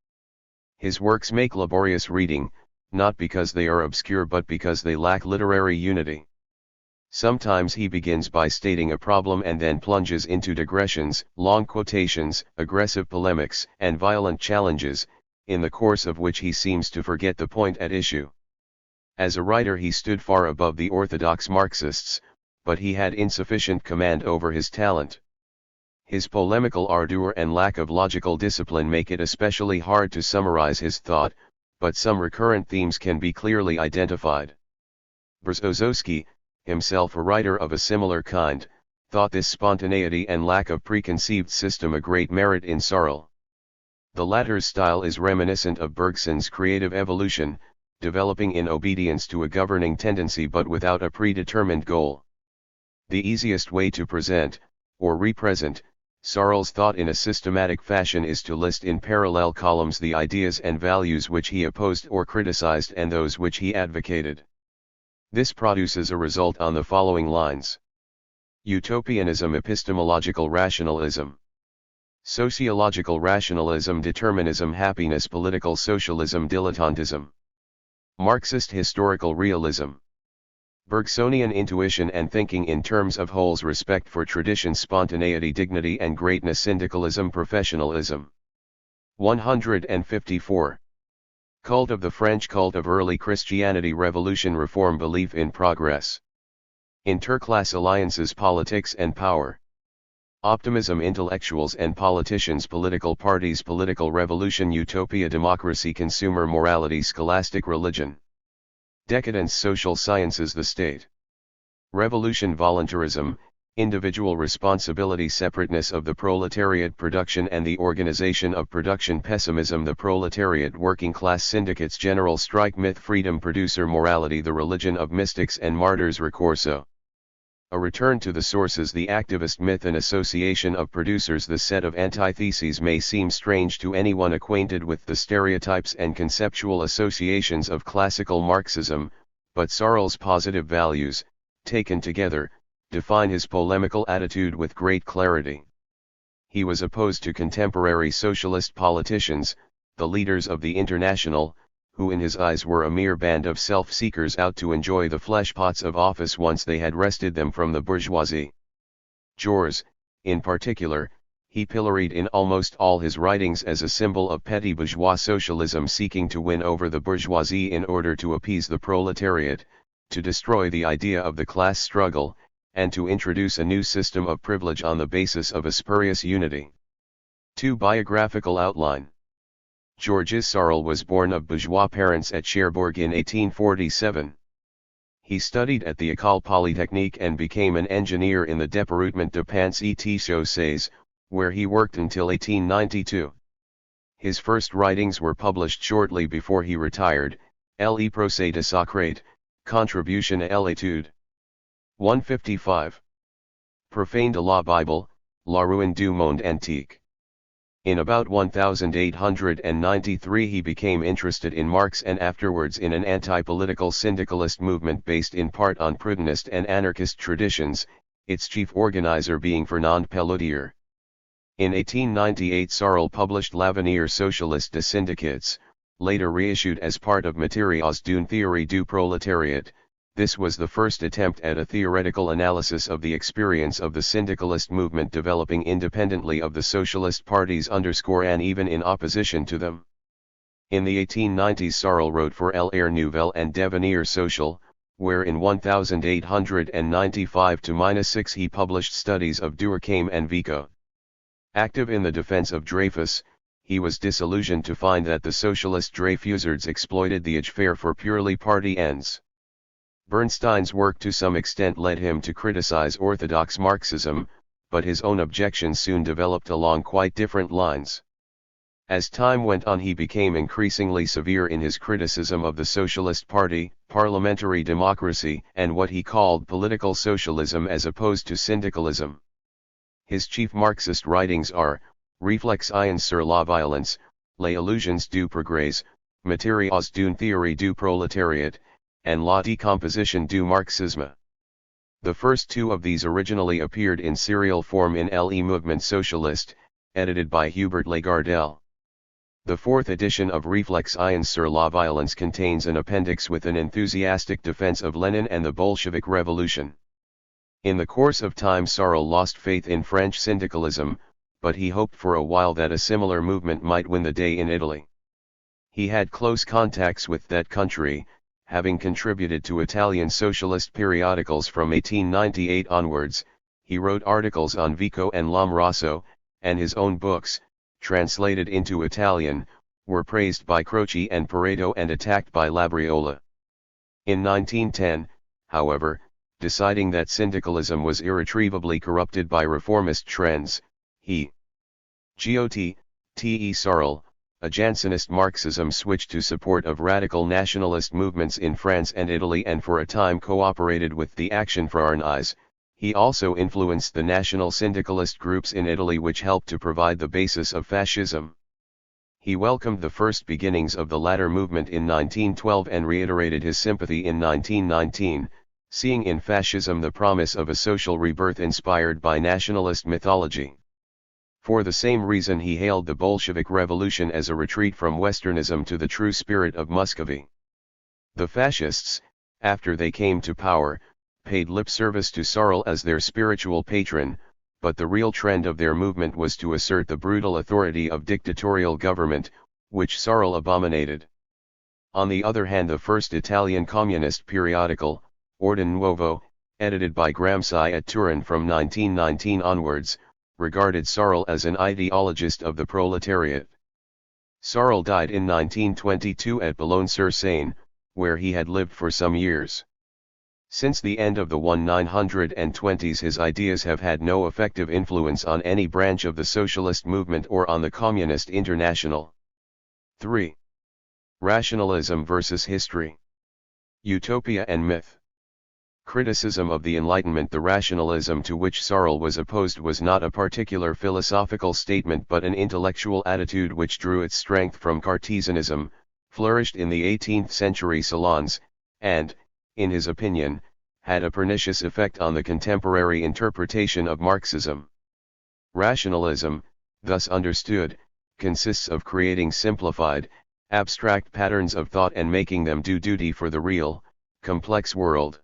His works make laborious reading, not because they are obscure but because they lack literary unity. Sometimes he begins by stating a problem and then plunges into digressions, long quotations, aggressive polemics, and violent challenges, in the course of which he seems to forget the point at issue. As a writer he stood far above the orthodox Marxists, but he had insufficient command over his talent. His polemical ardor and lack of logical discipline make it especially hard to summarize his thought, but some recurrent themes can be clearly identified. Berezovsky, himself a writer of a similar kind, thought this spontaneity and lack of preconceived system a great merit in Searle. The latter's style is reminiscent of Bergson's creative evolution, developing in obedience to a governing tendency but without a predetermined goal. The easiest way to present, or represent, Searle's thought in a systematic fashion is to list in parallel columns the ideas and values which he opposed or criticized and those which he advocated. This produces a result on the following lines. Utopianism, epistemological rationalism. Sociological rationalism, determinism, happiness, political socialism, dilettantism. Marxist historical realism. Bergsonian intuition and thinking in terms of wholes, respect for tradition, spontaneity, dignity and greatness, syndicalism, professionalism. 154. Cult of the French, cult of early Christianity, revolution, reform, belief in progress. Interclass alliances, politics and power. Optimism, intellectuals and politicians, political parties, political revolution, utopia, democracy, consumer morality, scholastic religion. Decadence, social sciences, the state. Revolution, voluntarism, individual responsibility, separateness of the proletariat, production and the organization of production, pessimism, the proletariat, working class, syndicates, general strike, myth, freedom, producer morality, the religion of mystics and martyrs, ricorso. A return to the sources, the activist myth, an association of producers. The set of antitheses may seem strange to anyone acquainted with the stereotypes and conceptual associations of classical Marxism, but Searle's positive values, taken together, define his polemical attitude with great clarity. He was opposed to contemporary socialist politicians, the leaders of the International, who in his eyes were a mere band of self-seekers out to enjoy the fleshpots of office once they had wrested them from the bourgeoisie. Jaurès, in particular, he pilloried in almost all his writings as a symbol of petty bourgeois socialism, seeking to win over the bourgeoisie in order to appease the proletariat, to destroy the idea of the class struggle, and to introduce a new system of privilege on the basis of a spurious unity. 2. Biographical outline. Georges Searle was born of bourgeois parents at Cherbourg in 1847. He studied at the École Polytechnique and became an engineer in the Département de Pensée et Chaussées, where he worked until 1892. His first writings were published shortly before he retired: Le Procès de Socrate, Contribution à l'étude. 155. Profane de la Bible, La Ruine du Monde Antique. In about 1893 he became interested in Marx and afterwards in an anti-political syndicalist movement based in part on Proudhonist and anarchist traditions, its chief organizer being Fernand Pelloutier. In 1898 Searle published L'Avenir Socialiste des Syndicats, later reissued as part of Matériaux d'une théorie du prolétariat. This was the first attempt at a theoretical analysis of the experience of the syndicalist movement developing independently of the socialist parties and even in opposition to them. In the 1890s Searle wrote for L'Air Nouvel and Devenir Social, where in 1895-6 he published studies of Durkheim and Vico. Active in the defense of Dreyfus, he was disillusioned to find that the socialist Dreyfusards exploited the affair for purely party ends. Bernstein's work to some extent led him to criticize orthodox Marxism, but his own objections soon developed along quite different lines. As time went on he became increasingly severe in his criticism of the Socialist Party, parliamentary democracy, and what he called political socialism as opposed to syndicalism. His chief Marxist writings are Réflexions sur la violence, Les illusions du progrès, Matériaux d'une théorie du prolétariat, and La décomposition du marxisme. The first two of these originally appeared in serial form in Le Mouvement Socialiste, edited by Hubert Lagardelle. The fourth edition of Réflexions sur la violence contains an appendix with an enthusiastic defense of Lenin and the Bolshevik Revolution. In the course of time Searle lost faith in French syndicalism, but he hoped for a while that a similar movement might win the day in Italy. He had close contacts with that country, having contributed to Italian socialist periodicals from 1898 onwards. He wrote articles on Vico and Lombroso, and his own books, translated into Italian, were praised by Croce and Pareto and attacked by Labriola. In 1910, however, deciding that syndicalism was irretrievably corrupted by reformist trends, he, T.E. Searle, a Jansenist Marxism, switched to support of radical nationalist movements in France and Italy and for a time cooperated with the Action Francese. He also influenced the national syndicalist groups in Italy which helped to provide the basis of fascism. He welcomed the first beginnings of the latter movement in 1912 and reiterated his sympathy in 1919, seeing in fascism the promise of a social rebirth inspired by nationalist mythology. For the same reason he hailed the Bolshevik Revolution as a retreat from Westernism to the true spirit of Muscovy. The fascists, after they came to power, paid lip service to Sorel as their spiritual patron, but the real trend of their movement was to assert the brutal authority of dictatorial government, which Sorel abominated. On the other hand, the first Italian communist periodical, Ordine Nuovo, edited by Gramsci at Turin from 1919 onwards, regarded Sorel as an ideologist of the proletariat. Sorel died in 1922 at Boulogne-sur-Seine, where he had lived for some years. Since the end of the 1920s, his ideas have had no effective influence on any branch of the socialist movement or on the Communist International. 3. Rationalism versus history. Utopia and myth. Criticism of the Enlightenment. The rationalism to which Sorel was opposed was not a particular philosophical statement but an intellectual attitude which drew its strength from Cartesianism, flourished in the 18th century salons, and, in his opinion, had a pernicious effect on the contemporary interpretation of Marxism. Rationalism, thus understood, consists of creating simplified, abstract patterns of thought and making them do duty for the real, complex world.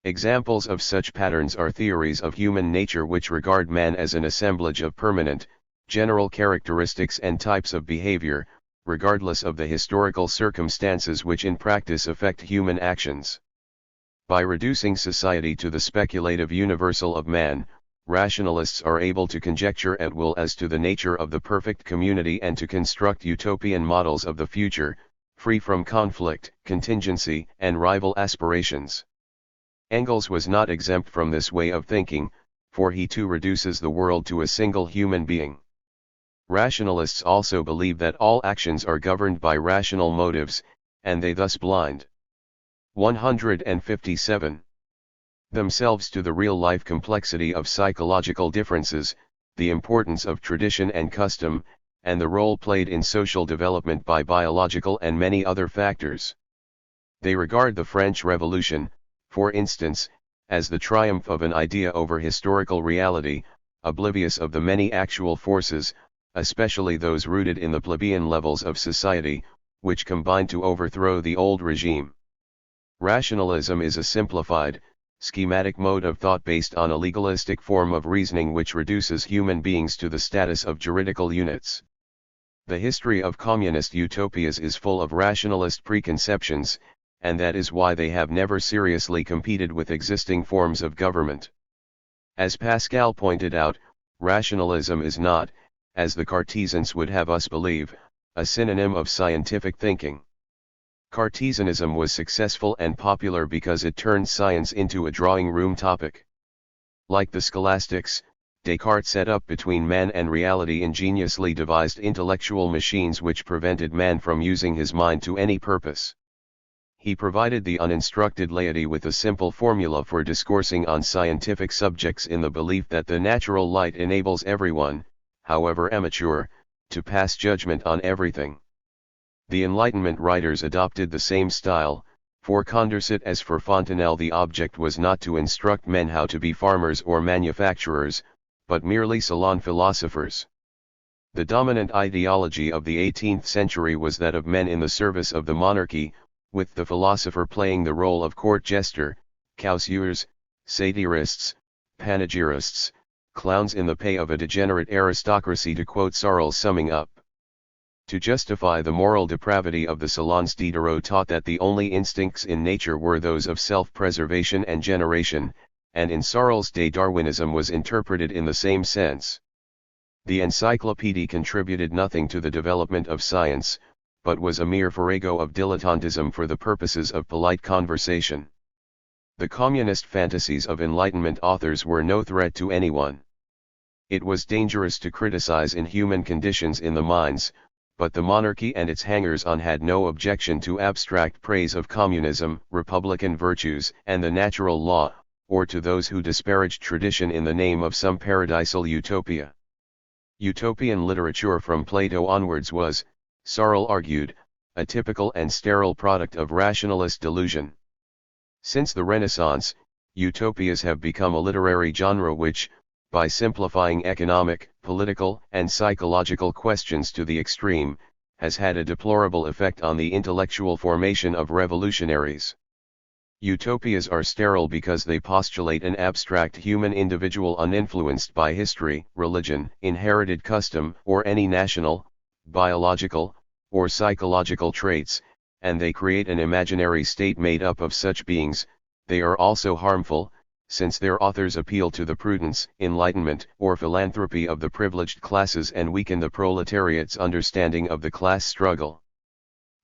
Examples of such patterns are theories of human nature which regard man as an assemblage of permanent, general characteristics and types of behavior, regardless of the historical circumstances which in practice affect human actions. By reducing society to the speculative universal of man, rationalists are able to conjecture at will as to the nature of the perfect community and to construct utopian models of the future, free from conflict, contingency, and rival aspirations. Engels was not exempt from this way of thinking, for he too reduces the world to a single human being. Rationalists also believe that all actions are governed by rational motives, and they thus blind 157 themselves to the real-life complexity of psychological differences, the importance of tradition and custom, and the role played in social development by biological and many other factors. They regard the French Revolution, for instance, as the triumph of an idea over historical reality, oblivious of the many actual forces, especially those rooted in the plebeian levels of society, which combined to overthrow the old regime. Rationalism is a simplified, schematic mode of thought based on a legalistic form of reasoning which reduces human beings to the status of juridical units. The history of communist utopias is full of rationalist preconceptions, and that is why they have never seriously competed with existing forms of government. As Pascal pointed out, rationalism is not, as the Cartesians would have us believe, a synonym of scientific thinking. Cartesianism was successful and popular because it turned science into a drawing room topic. Like the scholastics, Descartes set up between man and reality ingeniously devised intellectual machines which prevented man from using his mind to any purpose. He provided the uninstructed laity with a simple formula for discoursing on scientific subjects in the belief that the natural light enables everyone, however amateur, to pass judgment on everything. The Enlightenment writers adopted the same style. For Condorcet as for Fontenelle, the object was not to instruct men how to be farmers or manufacturers, but merely salon philosophers. The dominant ideology of the 18th century was that of men in the service of the monarchy, with the philosopher playing the role of court jester, causeurs, satirists, panegyrists, clowns in the pay of a degenerate aristocracy, to quote Sorel summing up. To justify the moral depravity of the salons, Diderot taught that the only instincts in nature were those of self-preservation and generation, and in Sorel's day Darwinism was interpreted in the same sense. The encyclopedia contributed nothing to the development of science, but was a mere farrago of dilettantism for the purposes of polite conversation. The communist fantasies of Enlightenment authors were no threat to anyone. It was dangerous to criticize inhuman conditions in the mines, but the monarchy and its hangers-on had no objection to abstract praise of communism, republican virtues, and the natural law, or to those who disparaged tradition in the name of some paradisal utopia. Utopian literature from Plato onwards was, Sorel argued, a typical and sterile product of rationalist delusion. Since the Renaissance, utopias have become a literary genre which, by simplifying economic, political, and psychological questions to the extreme, has had a deplorable effect on the intellectual formation of revolutionaries. Utopias are sterile because they postulate an abstract human individual uninfluenced by history, religion, inherited custom, or any national, biological, or psychological traits, and they create an imaginary state made up of such beings. They are also harmful, since their authors appeal to the prudence, enlightenment, or philanthropy of the privileged classes and weaken the proletariat's understanding of the class struggle.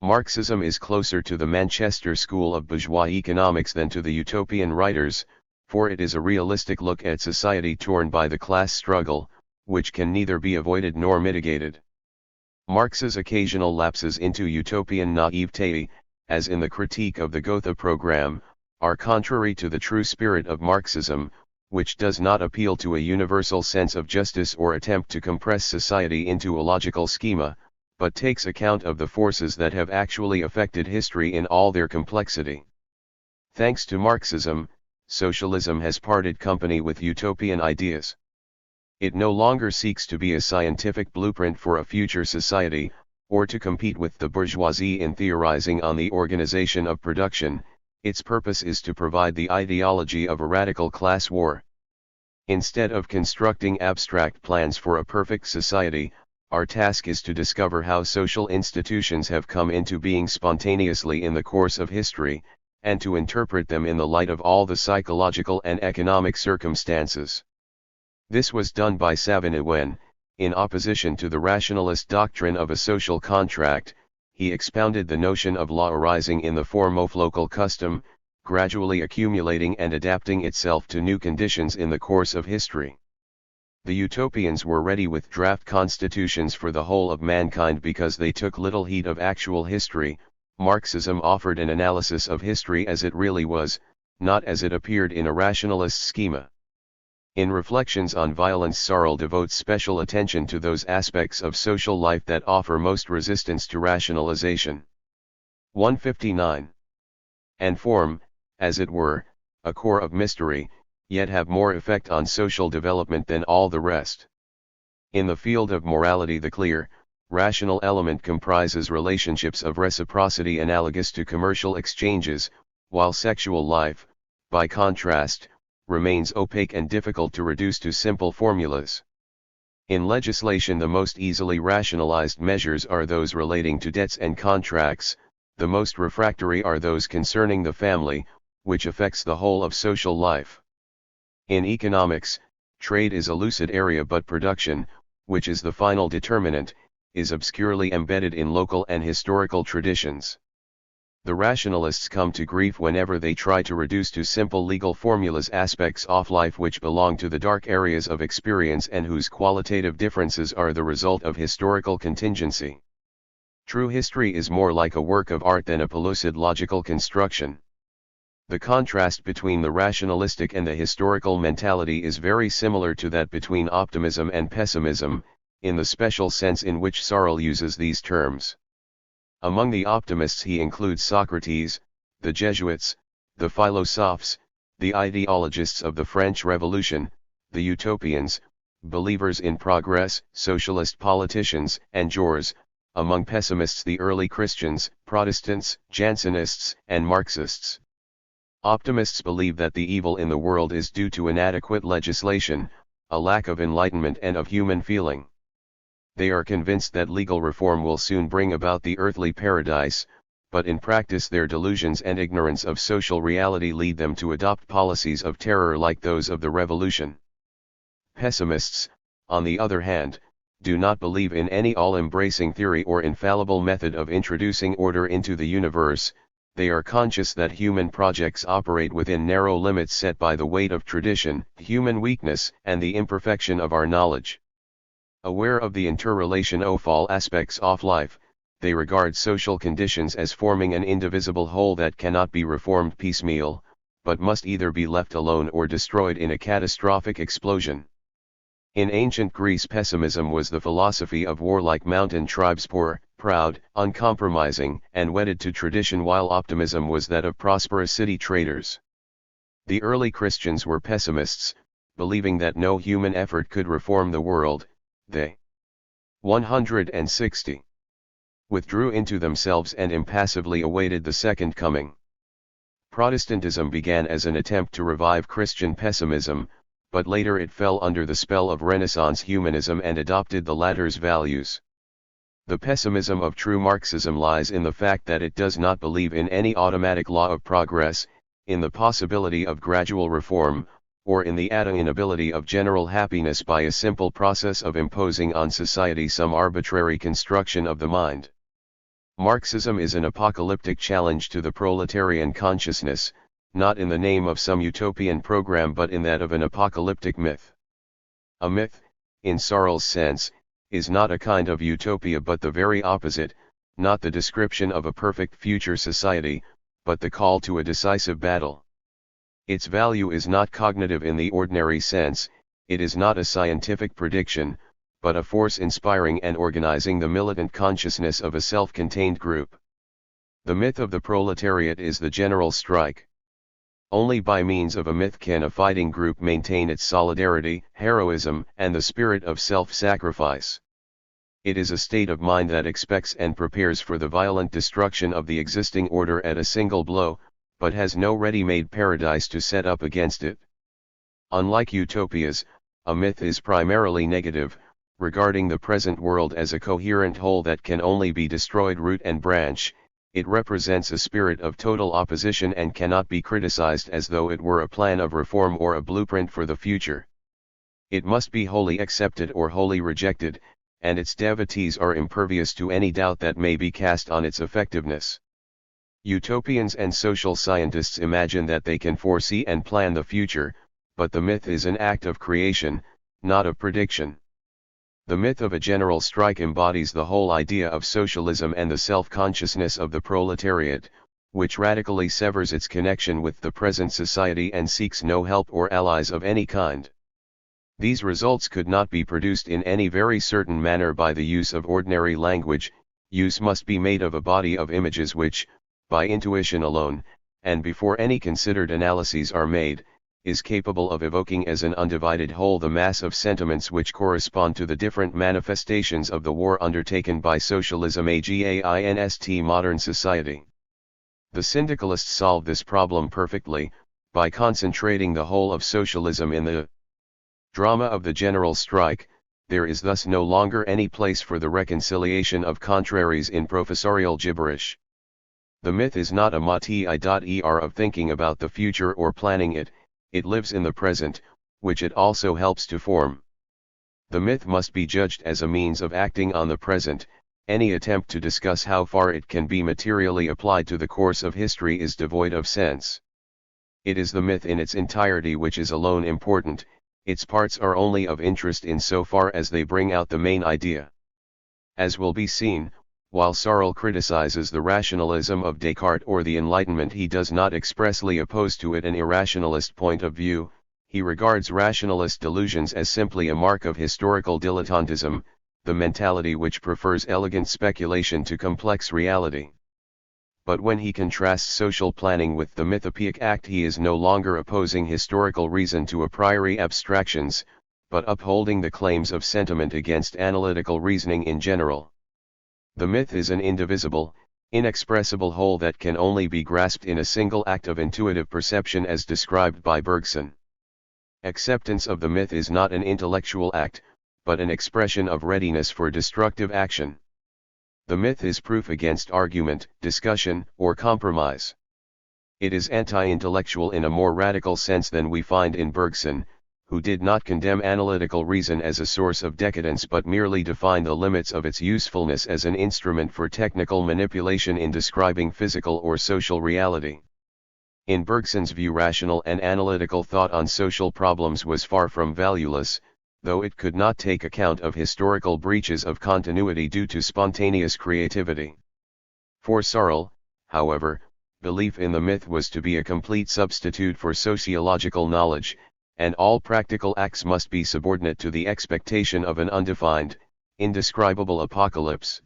Marxism is closer to the Manchester school of bourgeois economics than to the utopian writers, for it is a realistic look at society torn by the class struggle, which can neither be avoided nor mitigated. Marx's occasional lapses into utopian naivete, as in the critique of the Gotha program, are contrary to the true spirit of Marxism, which does not appeal to a universal sense of justice or attempt to compress society into a logical schema, but takes account of the forces that have actually affected history in all their complexity. Thanks to Marxism, socialism has parted company with utopian ideas. It no longer seeks to be a scientific blueprint for a future society, or to compete with the bourgeoisie in theorizing on the organization of production. Its purpose is to provide the ideology of a radical class war. Instead of constructing abstract plans for a perfect society, our task is to discover how social institutions have come into being spontaneously in the course of history, and to interpret them in the light of all the psychological and economic circumstances. This was done by Savigny when, in opposition to the rationalist doctrine of a social contract, he expounded the notion of law arising in the form of local custom, gradually accumulating and adapting itself to new conditions in the course of history. The utopians were ready with draft constitutions for the whole of mankind because they took little heed of actual history. Marxism offered an analysis of history as it really was, not as it appeared in a rationalist schema. In Reflections on Violence, Searle devotes special attention to those aspects of social life that offer most resistance to rationalization. 159. And form, as it were, a core of mystery, yet have more effect on social development than all the rest. In the field of morality, the clear, rational element comprises relationships of reciprocity analogous to commercial exchanges, while sexual life, by contrast, remains opaque and difficult to reduce to simple formulas. In legislation, the most easily rationalized measures are those relating to debts and contracts, the most refractory are those concerning the family, which affects the whole of social life. In economics, trade is a lucid area, but production, which is the final determinant, is obscurely embedded in local and historical traditions. The rationalists come to grief whenever they try to reduce to simple legal formulas aspects of life which belong to the dark areas of experience and whose qualitative differences are the result of historical contingency. True history is more like a work of art than a pellucid logical construction. The contrast between the rationalistic and the historical mentality is very similar to that between optimism and pessimism, in the special sense in which Searle uses these terms. Among the optimists he includes Socrates, the Jesuits, the philosophes, the ideologists of the French Revolution, the utopians, believers in progress, socialist politicians, and jurors. Among pessimists the early Christians, Protestants, Jansenists, and Marxists. Optimists believe that the evil in the world is due to inadequate legislation, a lack of enlightenment and of human feeling. They are convinced that legal reform will soon bring about the earthly paradise, but in practice their delusions and ignorance of social reality lead them to adopt policies of terror like those of the Revolution. Pessimists, on the other hand, do not believe in any all-embracing theory or infallible method of introducing order into the universe. They are conscious that human projects operate within narrow limits set by the weight of tradition, human weakness, and the imperfection of our knowledge. Aware of the interrelation of all aspects of life, they regard social conditions as forming an indivisible whole that cannot be reformed piecemeal, but must either be left alone or destroyed in a catastrophic explosion. In ancient Greece, pessimism was the philosophy of warlike mountain tribes, poor, proud, uncompromising, and wedded to tradition, while optimism was that of prosperous city traders. The early Christians were pessimists, believing that no human effort could reform the world, they 160 withdrew into themselves and impassively awaited the second coming. Protestantism began as an attempt to revive Christian pessimism, but later it fell under the spell of Renaissance humanism and adopted the latter's values. The pessimism of true Marxism lies in the fact that it does not believe in any automatic law of progress, in the possibility of gradual reform, or in the attainability of general happiness by a simple process of imposing on society some arbitrary construction of the mind. Marxism is an apocalyptic challenge to the proletarian consciousness, not in the name of some utopian program but in that of an apocalyptic myth. A myth, in Searle's sense, is not a kind of utopia but the very opposite, not the description of a perfect future society, but the call to a decisive battle. Its value is not cognitive in the ordinary sense, it is not a scientific prediction, but a force inspiring and organizing the militant consciousness of a self-contained group. The myth of the proletariat is the general strike. Only by means of a myth can a fighting group maintain its solidarity, heroism, and the spirit of self-sacrifice. It is a state of mind that expects and prepares for the violent destruction of the existing order at a single blow, but has no ready-made paradise to set up against it. Unlike utopias, a myth is primarily negative, regarding the present world as a coherent whole that can only be destroyed root and branch. It represents a spirit of total opposition and cannot be criticized as though it were a plan of reform or a blueprint for the future. It must be wholly accepted or wholly rejected, and its devotees are impervious to any doubt that may be cast on its effectiveness. Utopians and social scientists imagine that they can foresee and plan the future, but the myth is an act of creation, not of prediction. The myth of a general strike embodies the whole idea of socialism and the self-consciousness of the proletariat, which radically severs its connection with the present society and seeks no help or allies of any kind. These results could not be produced in any very certain manner by the use of ordinary language. Use must be made of a body of images which, by intuition alone, and before any considered analyses are made, is capable of evoking as an undivided whole the mass of sentiments which correspond to the different manifestations of the war undertaken by socialism against modern society. The syndicalists solve this problem perfectly, by concentrating the whole of socialism in the drama of the general strike. There is thus no longer any place for the reconciliation of contraries in professorial gibberish. The myth is not a motif of thinking about the future or planning it. It lives in the present, which it also helps to form. The myth must be judged as a means of acting on the present. Any attempt to discuss how far it can be materially applied to the course of history is devoid of sense. It is the myth in its entirety which is alone important, its parts are only of interest in so far as they bring out the main idea. As will be seen, while Searle criticizes the rationalism of Descartes or the Enlightenment, he does not expressly oppose to it an irrationalist point of view. He regards rationalist delusions as simply a mark of historical dilettantism, the mentality which prefers elegant speculation to complex reality. But when he contrasts social planning with the mythopoeic act, he is no longer opposing historical reason to a priori abstractions, but upholding the claims of sentiment against analytical reasoning in general. The myth is an indivisible, inexpressible whole that can only be grasped in a single act of intuitive perception as described by Bergson. Acceptance of the myth is not an intellectual act, but an expression of readiness for destructive action. The myth is proof against argument, discussion, or compromise. It is anti-intellectual in a more radical sense than we find in Bergson, who did not condemn analytical reason as a source of decadence but merely defined the limits of its usefulness as an instrument for technical manipulation in describing physical or social reality. In Bergson's view, rational and analytical thought on social problems was far from valueless, though it could not take account of historical breaches of continuity due to spontaneous creativity. For Searle, however, belief in the myth was to be a complete substitute for sociological knowledge, and all practical acts must be subordinate to the expectation of an undefined, indescribable apocalypse.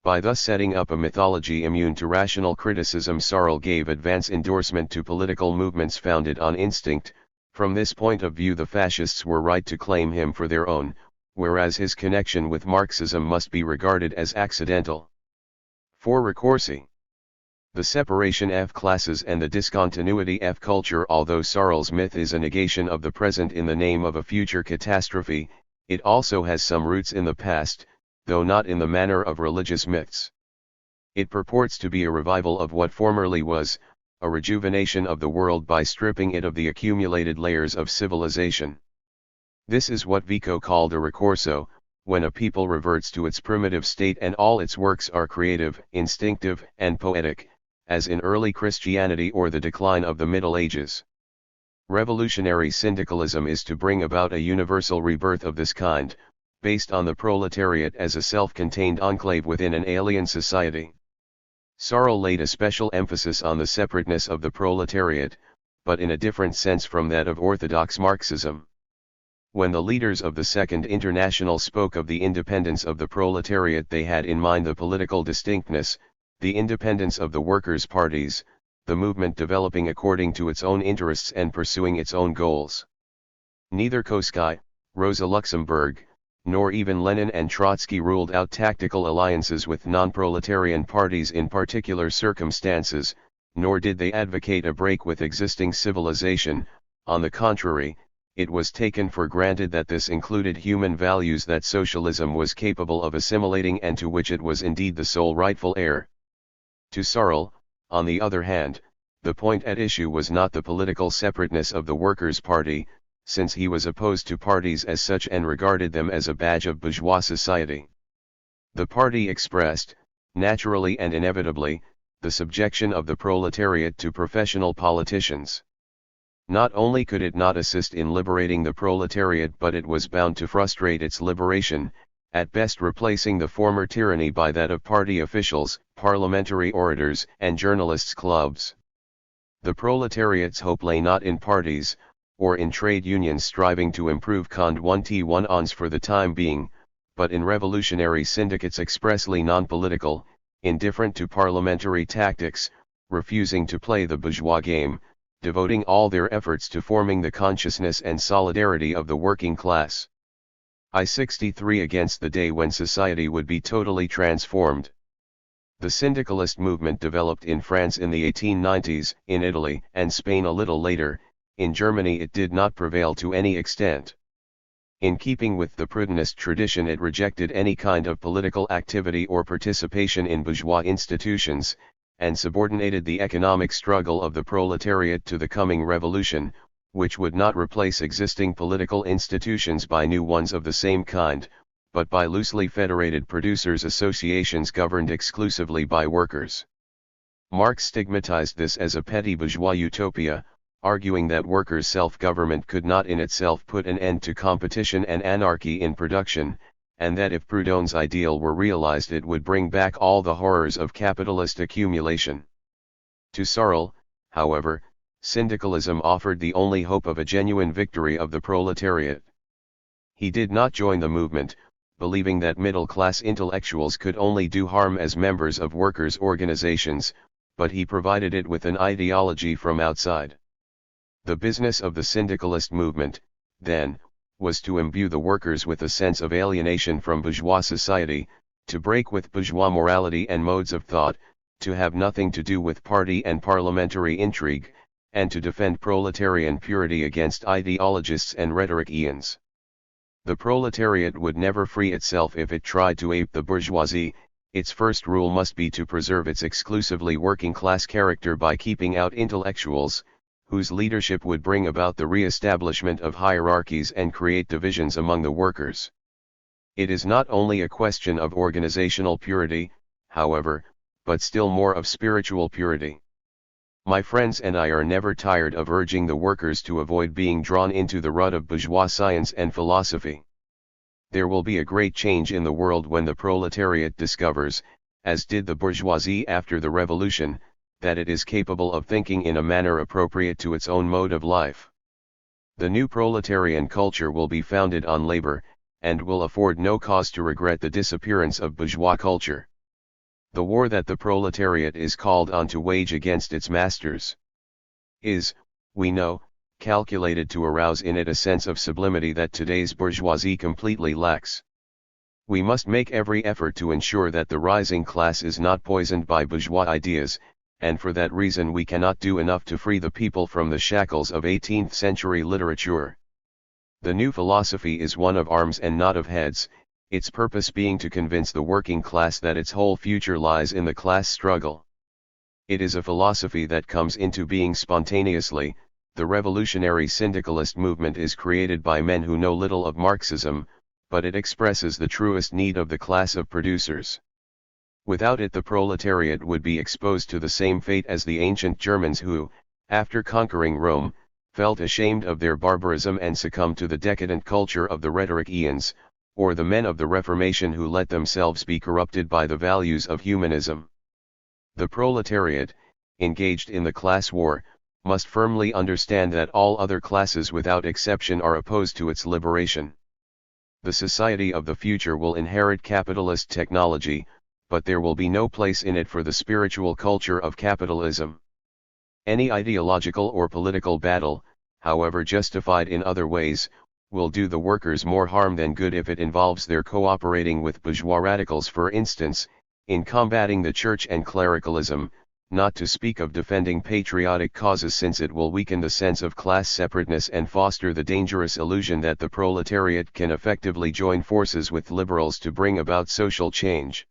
By thus setting up a mythology immune to rational criticism, Searle gave advance endorsement to political movements founded on instinct, From this point of view the fascists were right to claim him for their own, whereas his connection with Marxism must be regarded as accidental. For Ricorsi, the separation F classes and the discontinuity F culture. Although Searle's myth is a negation of the present in the name of a future catastrophe, it also has some roots in the past, though not in the manner of religious myths. It purports to be a revival of what formerly was, a rejuvenation of the world by stripping it of the accumulated layers of civilization. This is what Vico called a ricorso, when a people reverts to its primitive state and all its works are creative, instinctive, and poetic, as in early Christianity or the decline of the Middle Ages. Revolutionary syndicalism is to bring about a universal rebirth of this kind, based on the proletariat as a self-contained enclave within an alien society. Searle laid a special emphasis on the separateness of the proletariat, but in a different sense from that of orthodox Marxism. When the leaders of the Second International spoke of the independence of the proletariat, they had in mind the political distinctness, the independence of the workers' parties, the movement developing according to its own interests and pursuing its own goals. Neither Kolakowski, Rosa Luxemburg, nor even Lenin and Trotsky ruled out tactical alliances with non-proletarian parties in particular circumstances, nor did they advocate a break with existing civilization. On the contrary, it was taken for granted that this included human values that socialism was capable of assimilating and to which it was indeed the sole rightful heir. To Searle, on the other hand, the point at issue was not the political separateness of the Workers' Party, since he was opposed to parties as such and regarded them as a badge of bourgeois society. The party expressed, naturally and inevitably, the subjection of the proletariat to professional politicians. Not only could it not assist in liberating the proletariat, but it was bound to frustrate its liberation, at best replacing the former tyranny by that of party officials, parliamentary orators, and journalists' clubs. The proletariat's hope lay not in parties, or in trade unions striving to improve conditions for the time being, but in revolutionary syndicates expressly non-political, indifferent to parliamentary tactics, refusing to play the bourgeois game, devoting all their efforts to forming the consciousness and solidarity of the working class. I-63 against the day when society would be totally transformed. The syndicalist movement developed in France in the 1890s, in Italy and Spain a little later. In Germany it did not prevail to any extent. In keeping with the Proudhonist tradition, it rejected any kind of political activity or participation in bourgeois institutions, and subordinated the economic struggle of the proletariat to the coming revolution, which would not replace existing political institutions by new ones of the same kind, but by loosely federated producers' associations governed exclusively by workers. Marx stigmatized this as a petty bourgeois utopia, arguing that workers' self-government could not in itself put an end to competition and anarchy in production, and that if Proudhon's ideal were realized it would bring back all the horrors of capitalist accumulation. To Searle, however, syndicalism offered the only hope of a genuine victory of the proletariat. He did not join the movement, believing that middle-class intellectuals could only do harm as members of workers' organizations, but he provided it with an ideology from outside. The business of the syndicalist movement, then, was to imbue the workers with a sense of alienation from bourgeois society, to break with bourgeois morality and modes of thought, to have nothing to do with party and parliamentary intrigue, and to defend proletarian purity against ideologists and rhetoricians. The proletariat would never free itself if it tried to ape the bourgeoisie. Its first rule must be to preserve its exclusively working-class character by keeping out intellectuals, whose leadership would bring about the re-establishment of hierarchies and create divisions among the workers. It is not only a question of organizational purity, however, but still more of spiritual purity. My friends and I are never tired of urging the workers to avoid being drawn into the rut of bourgeois science and philosophy. There will be a great change in the world when the proletariat discovers, as did the bourgeoisie after the revolution, that it is capable of thinking in a manner appropriate to its own mode of life. The new proletarian culture will be founded on labor, and will afford no cause to regret the disappearance of bourgeois culture. The war that the proletariat is called on to wage against its masters is, we know, calculated to arouse in it a sense of sublimity that today's bourgeoisie completely lacks. We must make every effort to ensure that the rising class is not poisoned by bourgeois ideas, and for that reason we cannot do enough to free the people from the shackles of 18th century literature. The new philosophy is one of arms and not of heads, its purpose being to convince the working class that its whole future lies in the class struggle. It is a philosophy that comes into being spontaneously. The revolutionary syndicalist movement is created by men who know little of Marxism, but it expresses the truest need of the class of producers. Without it the proletariat would be exposed to the same fate as the ancient Germans who, after conquering Rome, felt ashamed of their barbarism and succumbed to the decadent culture of the rhetoricians, or the men of the Reformation who let themselves be corrupted by the values of humanism. The proletariat, engaged in the class war, must firmly understand that all other classes without exception are opposed to its liberation. The society of the future will inherit capitalist technology, but there will be no place in it for the spiritual culture of capitalism. Any ideological or political battle, however justified in other ways, will do the workers more harm than good if it involves their cooperating with bourgeois radicals, for instance, in combating the church and clericalism, not to speak of defending patriotic causes, since it will weaken the sense of class separateness and foster the dangerous illusion that the proletariat can effectively join forces with liberals to bring about social change.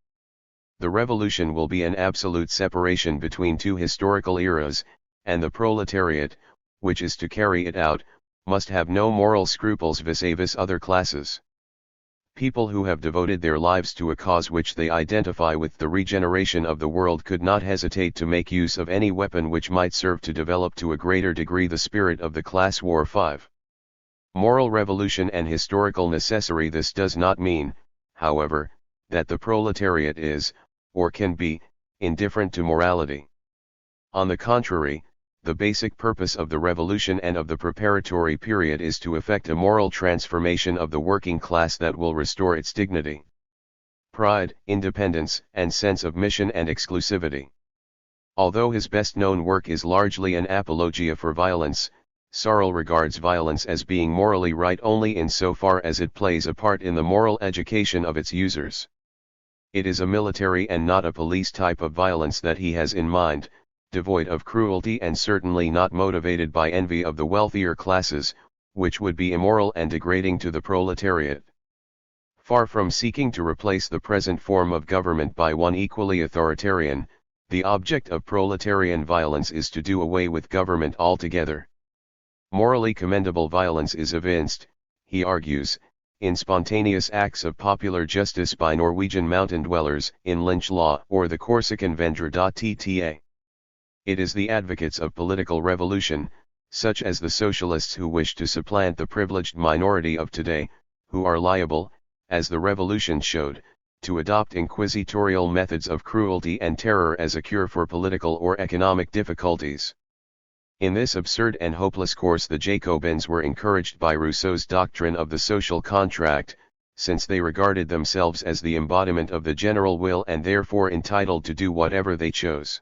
The revolution will be an absolute separation between two historical eras, and the proletariat, which is to carry it out, must have no moral scruples vis-a-vis other classes. People who have devoted their lives to a cause which they identify with, the regeneration of the world, could not hesitate to make use of any weapon which might serve to develop to a greater degree the spirit of the class war. 5. Moral revolution and historical necessary. This does not mean, however, that the proletariat is, or can be, indifferent to morality. On the contrary, the basic purpose of the revolution and of the preparatory period is to effect a moral transformation of the working class that will restore its dignity, pride, independence, and sense of mission and exclusivity. Although his best-known work is largely an apologia for violence, Searle regards violence as being morally right only insofar as it plays a part in the moral education of its users. It is a military and not a police type of violence that he has in mind, devoid of cruelty and certainly not motivated by envy of the wealthier classes, which would be immoral and degrading to the proletariat. Far from seeking to replace the present form of government by one equally authoritarian, the object of proletarian violence is to do away with government altogether. Morally commendable violence is evinced, he argues, in spontaneous acts of popular justice by Norwegian mountain dwellers, in lynch law, or the Corsican vendetta. It is the advocates of political revolution, such as the socialists who wish to supplant the privileged minority of today, who are liable, as the revolution showed, to adopt inquisitorial methods of cruelty and terror as a cure for political or economic difficulties. In this absurd and hopeless course the Jacobins were encouraged by Rousseau's doctrine of the social contract, since they regarded themselves as the embodiment of the general will and therefore entitled to do whatever they chose.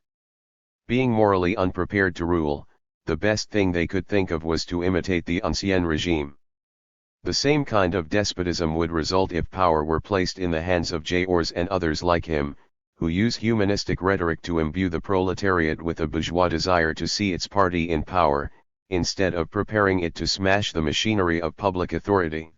Being morally unprepared to rule, the best thing they could think of was to imitate the Ancien regime. The same kind of despotism would result if power were placed in the hands of Jaures and others like him, who use humanistic rhetoric to imbue the proletariat with a bourgeois desire to see its party in power, instead of preparing it to smash the machinery of public authority.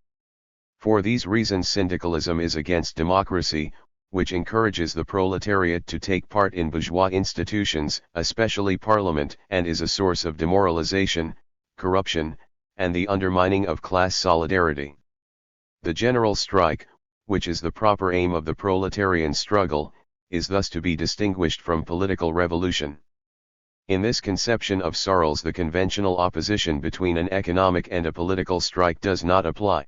For these reasons syndicalism is against democracy, which encourages the proletariat to take part in bourgeois institutions, especially parliament, and is a source of demoralization, corruption, and the undermining of class solidarity. The general strike, which is the proper aim of the proletarian struggle, is thus to be distinguished from political revolution. In this conception of Searle's, the conventional opposition between an economic and a political strike does not apply.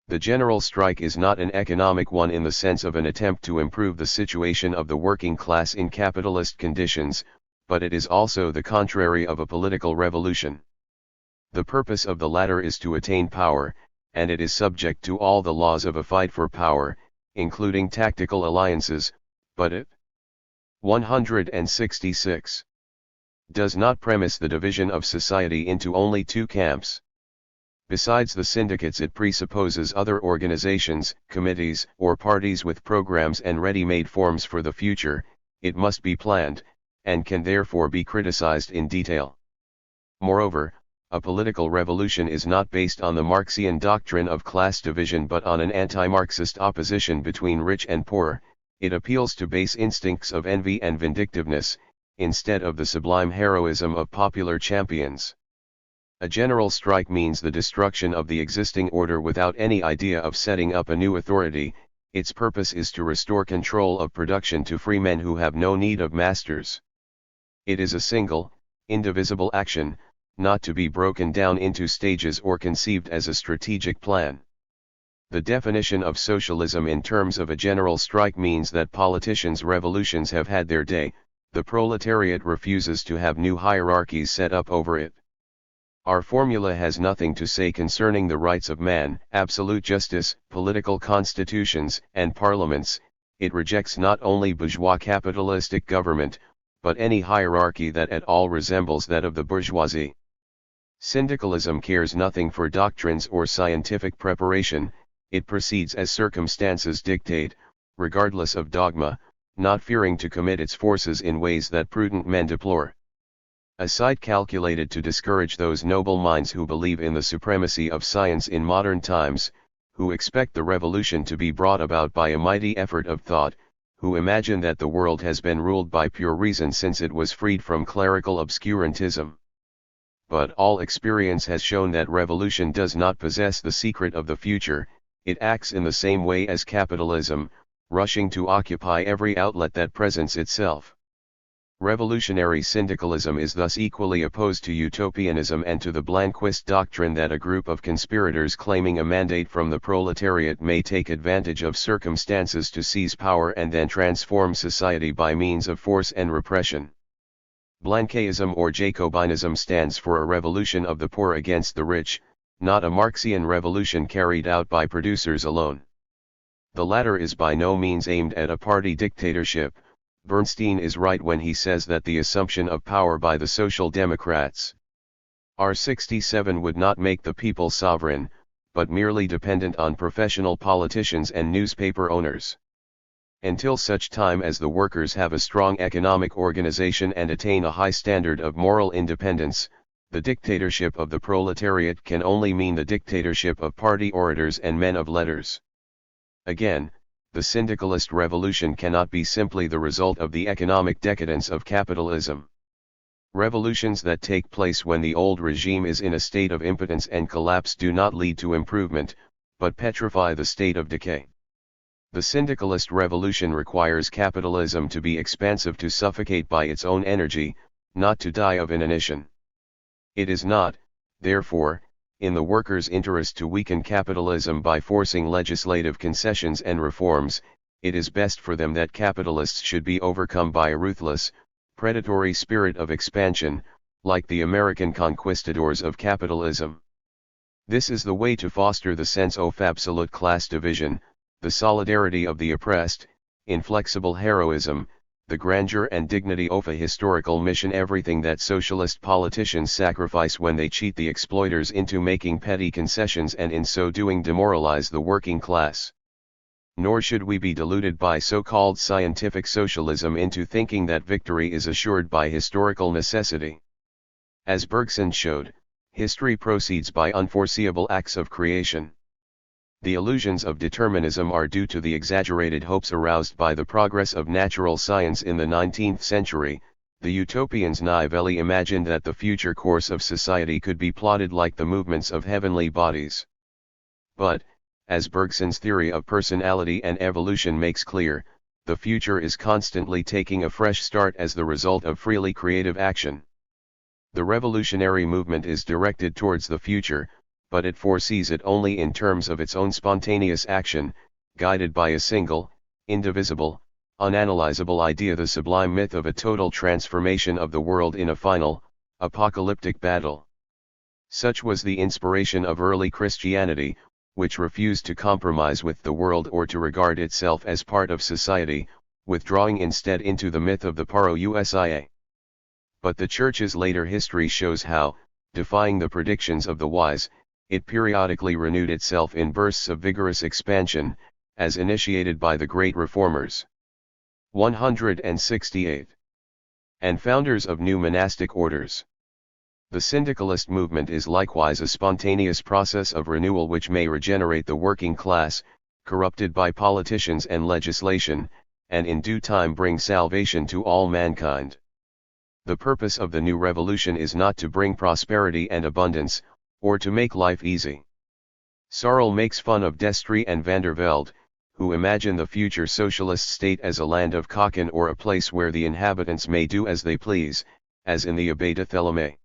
The general strike is not an economic one in the sense of an attempt to improve the situation of the working class in capitalist conditions, but it is also the contrary of a political revolution. The purpose of the latter is to attain power, and it is subject to all the laws of a fight for power, including tactical alliances, but it 166. does not premise the division of society into only two camps. Besides the syndicates, it presupposes other organizations, committees, or parties with programs and ready-made forms for the future. It must be planned, and can therefore be criticized in detail. Moreover, a political revolution is not based on the Marxian doctrine of class division but on an anti-Marxist opposition between rich and poor. It appeals to base instincts of envy and vindictiveness, instead of the sublime heroism of popular champions. A general strike means the destruction of the existing order without any idea of setting up a new authority. Its purpose is to restore control of production to free men who have no need of masters. It is a single, indivisible action, not to be broken down into stages or conceived as a strategic plan. The definition of socialism in terms of a general strike means that politicians' revolutions have had their day. The proletariat refuses to have new hierarchies set up over it. Our formula has nothing to say concerning the rights of man, absolute justice, political constitutions, and parliaments. It rejects not only bourgeois capitalistic government, but any hierarchy that at all resembles that of the bourgeoisie. Syndicalism cares nothing for doctrines or scientific preparation. It proceeds as circumstances dictate, regardless of dogma, not fearing to commit its forces in ways that prudent men deplore. A site calculated to discourage those noble minds who believe in the supremacy of science in modern times, who expect the revolution to be brought about by a mighty effort of thought, who imagine that the world has been ruled by pure reason since it was freed from clerical obscurantism. But all experience has shown that revolution does not possess the secret of the future. It acts in the same way as capitalism, rushing to occupy every outlet that presents itself. Revolutionary syndicalism is thus equally opposed to utopianism and to the Blanquist doctrine that a group of conspirators claiming a mandate from the proletariat may take advantage of circumstances to seize power and then transform society by means of force and repression. Blanquism or Jacobinism stands for a revolution of the poor against the rich, not a Marxian revolution carried out by producers alone. The latter is by no means aimed at a party dictatorship. Bernstein is right when he says that the assumption of power by the Social Democrats R67 would not make the people sovereign, but merely dependent on professional politicians and newspaper owners. Until such time as the workers have a strong economic organization and attain a high standard of moral independence, the dictatorship of the proletariat can only mean the dictatorship of party orators and men of letters. Again, the syndicalist revolution cannot be simply the result of the economic decadence of capitalism. Revolutions that take place when the old regime is in a state of impotence and collapse do not lead to improvement, but petrify the state of decay. The syndicalist revolution requires capitalism to be expansive to suffocate by its own energy, not to die of inanition. It is not, therefore, in the workers' interest to weaken capitalism by forcing legislative concessions and reforms. It is best for them that capitalists should be overcome by a ruthless, predatory spirit of expansion, like the American conquistadors of capitalism. This is the way to foster the sense of absolute class division, the solidarity of the oppressed, inflexible heroism, the grandeur and dignity of a historical mission, everything that socialist politicians sacrifice when they cheat the exploiters into making petty concessions and in so doing demoralize the working class. Nor should we be deluded by so-called scientific socialism into thinking that victory is assured by historical necessity. As Bergson showed, history proceeds by unforeseeable acts of creation. The illusions of determinism are due to the exaggerated hopes aroused by the progress of natural science in the 19th century. The utopians naively imagined that the future course of society could be plotted like the movements of heavenly bodies. But, as Bergson's theory of personality and evolution makes clear, the future is constantly taking a fresh start as the result of freely creative action. The revolutionary movement is directed towards the future, but it foresees it only in terms of its own spontaneous action, guided by a single, indivisible, unanalyzable idea, the sublime myth of a total transformation of the world in a final, apocalyptic battle. Such was the inspiration of early Christianity, which refused to compromise with the world or to regard itself as part of society, withdrawing instead into the myth of the parousia. but the Church's later history shows how, defying the predictions of the wise, it periodically renewed itself in bursts of vigorous expansion, as initiated by the great reformers. 168. And founders of new monastic orders. The syndicalist movement is likewise a spontaneous process of renewal which may regenerate the working class, corrupted by politicians and legislation, and in due time bring salvation to all mankind. The purpose of the new revolution is not to bring prosperity and abundance, or to make life easy. Searle makes fun of Destry and van der Velde, who imagine the future socialist state as a land of Cocken or a place where the inhabitants may do as they please, as in the Abbe de Theleme.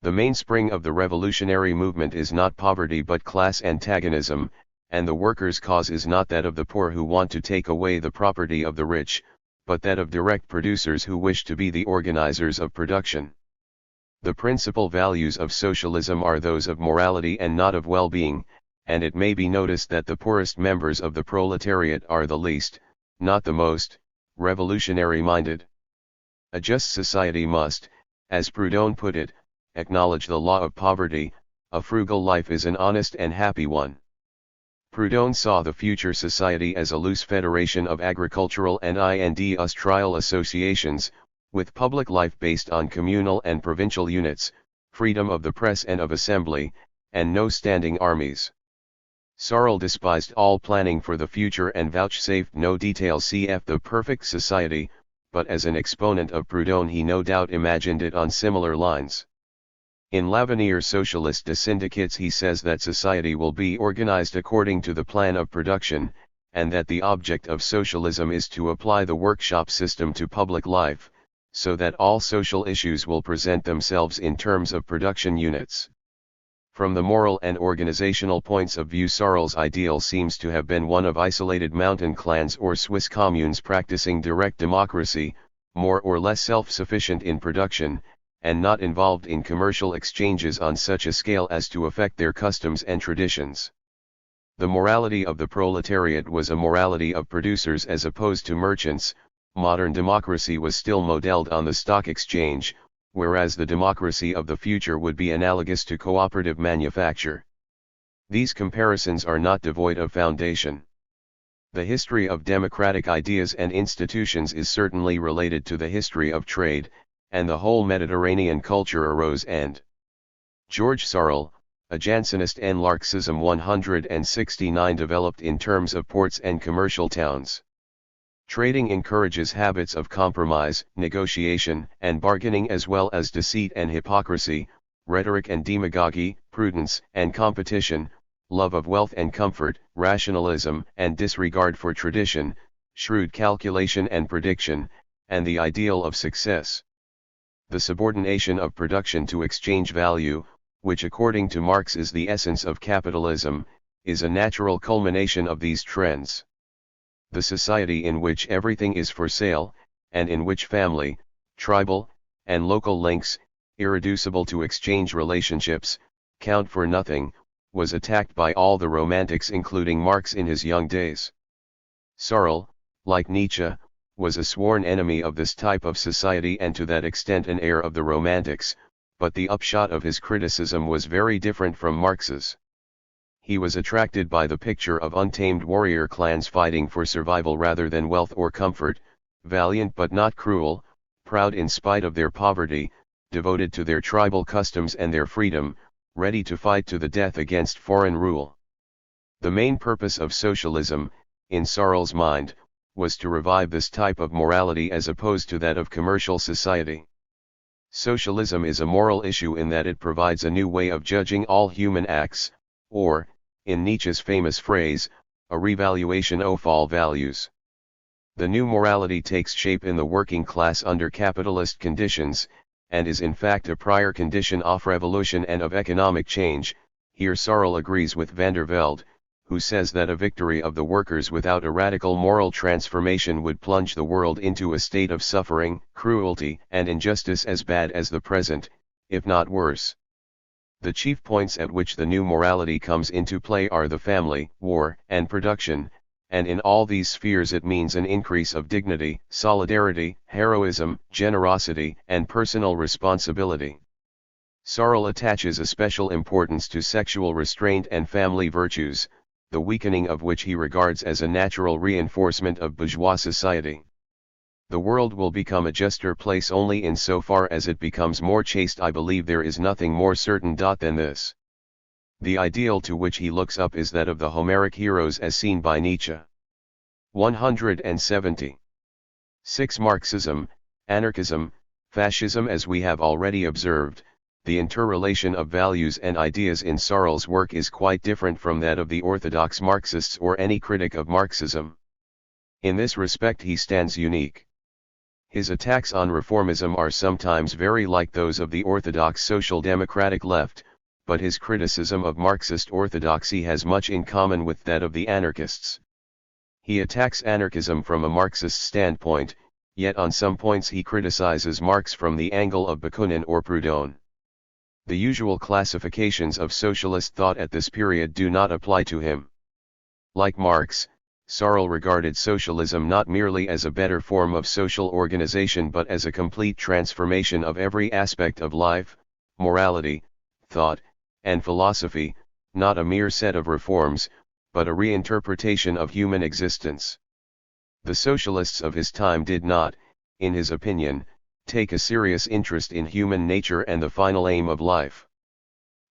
The mainspring of the revolutionary movement is not poverty but class antagonism, and the workers' cause is not that of the poor who want to take away the property of the rich, but that of direct producers who wish to be the organizers of production. The principal values of socialism are those of morality and not of well-being, and it may be noticed that the poorest members of the proletariat are the least, not the most, revolutionary-minded. A just society must, as Proudhon put it, acknowledge the law of poverty. A frugal life is an honest and happy one. Proudhon saw the future society as a loose federation of agricultural and industrial associations, with public life based on communal and provincial units, freedom of the press and of assembly, and no standing armies. Searle despised all planning for the future and vouchsafed no details cf. the perfect society, but as an exponent of Proudhon he no doubt imagined it on similar lines. In L'Avenir Socialiste des Syndicats he says that society will be organized according to the plan of production, and that the object of socialism is to apply the workshop system to public life, so that all social issues will present themselves in terms of production units. From the moral and organizational points of view, Searle's ideal seems to have been one of isolated mountain clans or Swiss communes practicing direct democracy, more or less self-sufficient in production, and not involved in commercial exchanges on such a scale as to affect their customs and traditions. The morality of the proletariat was a morality of producers as opposed to merchants. Modern democracy was still modeled on the stock exchange, whereas the democracy of the future would be analogous to cooperative manufacture. These comparisons are not devoid of foundation. The history of democratic ideas and institutions is certainly related to the history of trade, and the whole Mediterranean culture arose and George Searle, a Jansenist and Marxism 169 developed in terms of ports and commercial towns. Trading encourages habits of compromise, negotiation, and bargaining as well as deceit and hypocrisy, rhetoric and demagogy, prudence and competition, love of wealth and comfort, rationalism and disregard for tradition, shrewd calculation and prediction, and the ideal of success. The subordination of production to exchange value, which according to Marx is the essence of capitalism, is a natural culmination of these trends. The society in which everything is for sale, and in which family, tribal, and local links, irreducible to exchange relationships, count for nothing, was attacked by all the Romantics including Marx in his young days. Searle, like Nietzsche, was a sworn enemy of this type of society and to that extent an heir of the Romantics, but the upshot of his criticism was very different from Marx's. He was attracted by the picture of untamed warrior clans fighting for survival rather than wealth or comfort, valiant but not cruel, proud in spite of their poverty, devoted to their tribal customs and their freedom, ready to fight to the death against foreign rule. The main purpose of socialism, in Searle's mind, was to revive this type of morality as opposed to that of commercial society. Socialism is a moral issue in that it provides a new way of judging all human acts, or, in Nietzsche's famous phrase, a revaluation of all values. The new morality takes shape in the working class under capitalist conditions, and is in fact a prior condition of revolution and of economic change. Here Searle agrees with van der Velde, who says that a victory of the workers without a radical moral transformation would plunge the world into a state of suffering, cruelty, and injustice as bad as the present, if not worse. The chief points at which the new morality comes into play are the family, war, and production, and in all these spheres it means an increase of dignity, solidarity, heroism, generosity, and personal responsibility. Searle attaches a special importance to sexual restraint and family virtues, the weakening of which he regards as a natural reinforcement of bourgeois society. The world will become a juster place only in so far as it becomes more chaste. I believe there is nothing more certain than this. The ideal to which he looks up is that of the Homeric heroes as seen by Nietzsche. 170. 6. Marxism, anarchism, fascism. As we have already observed, the interrelation of values and ideas in Searle's work is quite different from that of the orthodox Marxists or any critic of Marxism. In this respect he stands unique. His attacks on reformism are sometimes very like those of the orthodox social democratic left, but his criticism of Marxist orthodoxy has much in common with that of the anarchists. He attacks anarchism from a Marxist standpoint, yet on some points he criticizes Marx from the angle of Bakunin or Proudhon. The usual classifications of socialist thought at this period do not apply to him. Like Marx, Searle regarded socialism not merely as a better form of social organization but as a complete transformation of every aspect of life, morality, thought, and philosophy, not a mere set of reforms, but a reinterpretation of human existence. The socialists of his time did not, in his opinion, take a serious interest in human nature and the final aim of life.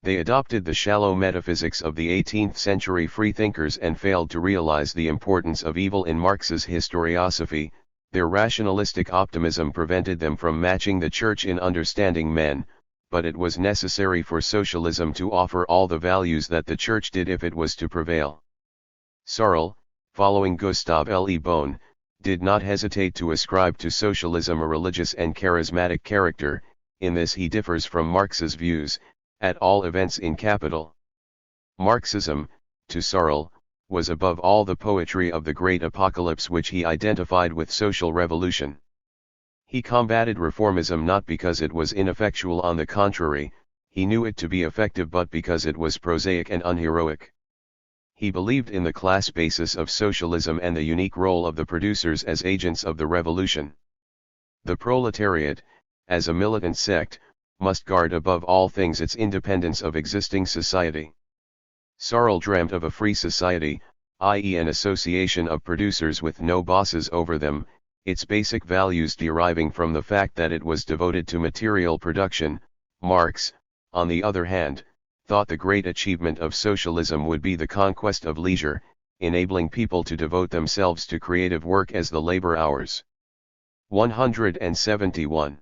They adopted the shallow metaphysics of the 18th century freethinkers and failed to realize the importance of evil in Marx's historiosophy. Their rationalistic optimism prevented them from matching the church in understanding men, but it was necessary for socialism to offer all the values that the church did if it was to prevail. Searle, following Gustave Le Bon, did not hesitate to ascribe to socialism a religious and charismatic character. In this he differs from Marx's views, at all events in capital. Marxism, to Searle, was above all the poetry of the great apocalypse which he identified with social revolution. He combated reformism not because it was ineffectual, on the contrary, he knew it to be effective, but because it was prosaic and unheroic. He believed in the class basis of socialism and the unique role of the producers as agents of the revolution. The proletariat, as a militant sect, must guard above all things its independence of existing society. Searle dreamt of a free society, i.e. an association of producers with no bosses over them, its basic values deriving from the fact that it was devoted to material production. Marx, on the other hand, thought the great achievement of socialism would be the conquest of leisure, enabling people to devote themselves to creative work as the labor hours. 171.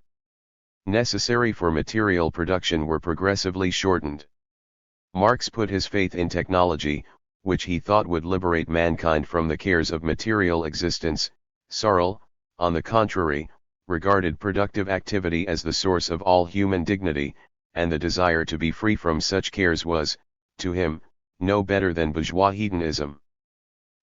Necessary for material production were progressively shortened. Marx put his faith in technology, which he thought would liberate mankind from the cares of material existence. Searle, on the contrary, regarded productive activity as the source of all human dignity, and the desire to be free from such cares was, to him, no better than bourgeois hedonism.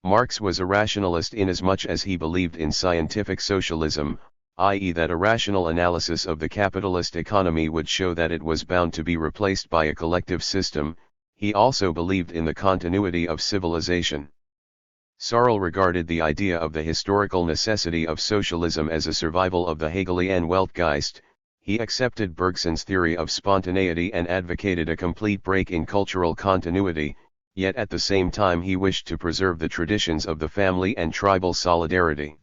Marx was a rationalist inasmuch as he believed in scientific socialism, i.e. that a rational analysis of the capitalist economy would show that it was bound to be replaced by a collective system. He also believed in the continuity of civilization. Searle regarded the idea of the historical necessity of socialism as a survival of the Hegelian Weltgeist. He accepted Bergson's theory of spontaneity and advocated a complete break in cultural continuity, yet at the same time he wished to preserve the traditions of the family and tribal solidarity.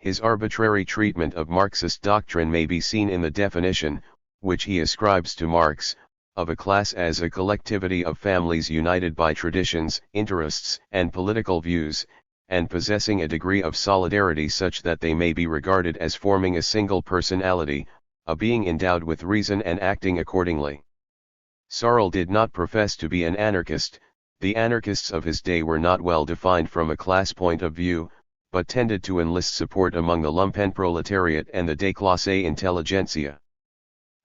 His arbitrary treatment of Marxist doctrine may be seen in the definition, which he ascribes to Marx, of a class as a collectivity of families united by traditions, interests, and political views, and possessing a degree of solidarity such that they may be regarded as forming a single personality, a being endowed with reason and acting accordingly. Searle did not profess to be an anarchist. The anarchists of his day were not well defined from a class point of view, but tended to enlist support among the lumpenproletariat and the déclassé intelligentsia.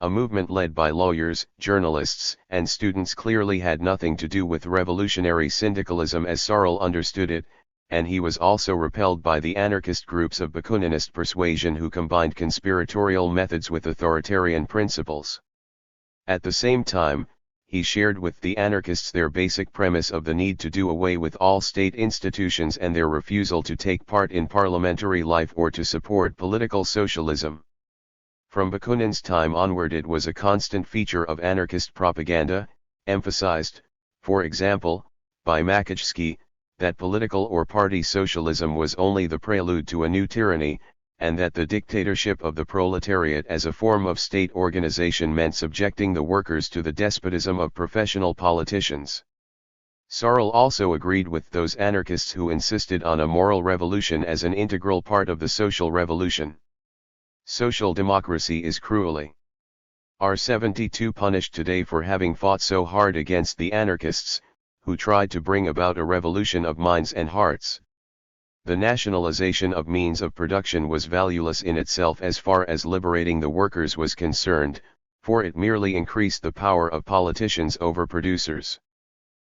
A movement led by lawyers, journalists, and students clearly had nothing to do with revolutionary syndicalism as Searle understood it, and he was also repelled by the anarchist groups of Bakuninist persuasion who combined conspiratorial methods with authoritarian principles. At the same time, he shared with the anarchists their basic premise of the need to do away with all state institutions and their refusal to take part in parliamentary life or to support political socialism. From Bakunin's time onward it was a constant feature of anarchist propaganda, emphasized, for example, by Makachsky, that political or party socialism was only the prelude to a new tyranny, and that the dictatorship of the proletariat as a form of state organization meant subjecting the workers to the despotism of professional politicians. Searle also agreed with those anarchists who insisted on a moral revolution as an integral part of the social revolution. Social democracy is cruelly R72 punished today for having fought so hard against the anarchists, who tried to bring about a revolution of minds and hearts. The nationalization of means of production was valueless in itself as far as liberating the workers was concerned, for it merely increased the power of politicians over producers.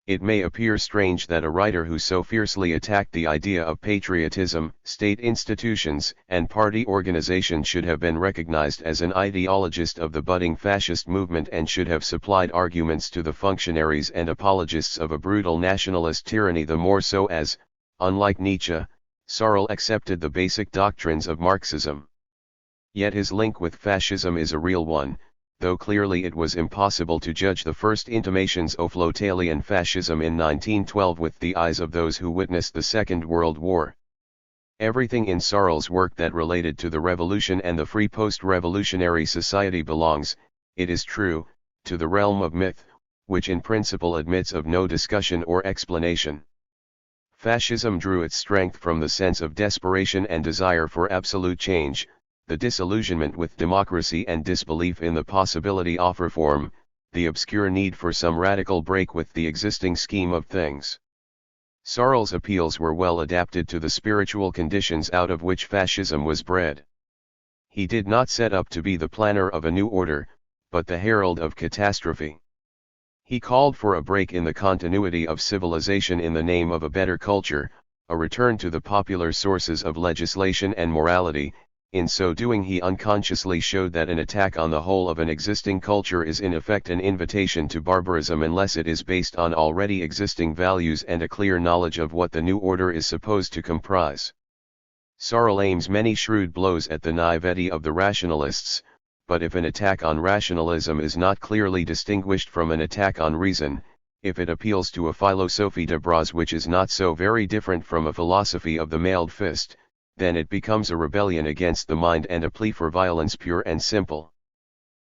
It may appear strange that a writer who so fiercely attacked the idea of patriotism, state institutions, and party organization should have been recognized as an ideologist of the budding fascist movement and should have supplied arguments to the functionaries and apologists of a brutal nationalist tyranny, the more so as, unlike Nietzsche, Searle accepted the basic doctrines of Marxism. Yet his link with fascism is a real one, though clearly it was impossible to judge the first intimations of Italian fascism in 1912 with the eyes of those who witnessed the Second World War. Everything in Searle's work that related to the revolution and the free post-revolutionary society belongs, it is true, to the realm of myth, which in principle admits of no discussion or explanation. Fascism drew its strength from the sense of desperation and desire for absolute change, the disillusionment with democracy and disbelief in the possibility of reform, the obscure need for some radical break with the existing scheme of things. Searle's appeals were well adapted to the spiritual conditions out of which fascism was bred. He did not set up to be the planner of a new order, but the herald of catastrophe. He called for a break in the continuity of civilization in the name of a better culture, a return to the popular sources of legislation and morality. In so doing he unconsciously showed that an attack on the whole of an existing culture is in effect an invitation to barbarism unless it is based on already existing values and a clear knowledge of what the new order is supposed to comprise. Searle aims many shrewd blows at the naivety of the rationalists, but if an attack on rationalism is not clearly distinguished from an attack on reason, if it appeals to a philosophie de bras which is not so very different from a philosophy of the mailed fist, then it becomes a rebellion against the mind and a plea for violence pure and simple.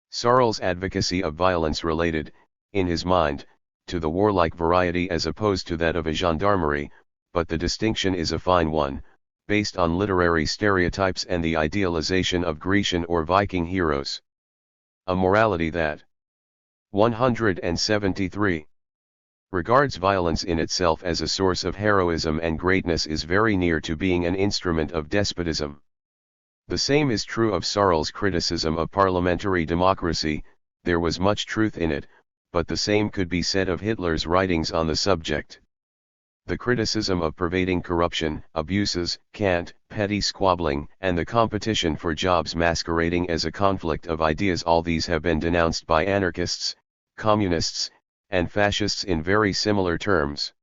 Searle's advocacy of violence related, in his mind, to the warlike variety as opposed to that of a gendarmerie, but the distinction is a fine one, based on literary stereotypes and the idealization of Grecian or Viking heroes. A morality that 173 regards violence in itself as a source of heroism and greatness is very near to being an instrument of despotism. The same is true of Searle's criticism of parliamentary democracy. There was much truth in it, but the same could be said of Hitler's writings on the subject. The criticism of pervading corruption, abuses, cant, petty squabbling, and the competition for jobs masquerading as a conflict of ideas, all these have been denounced by anarchists, communists, and fascists in very similar terms.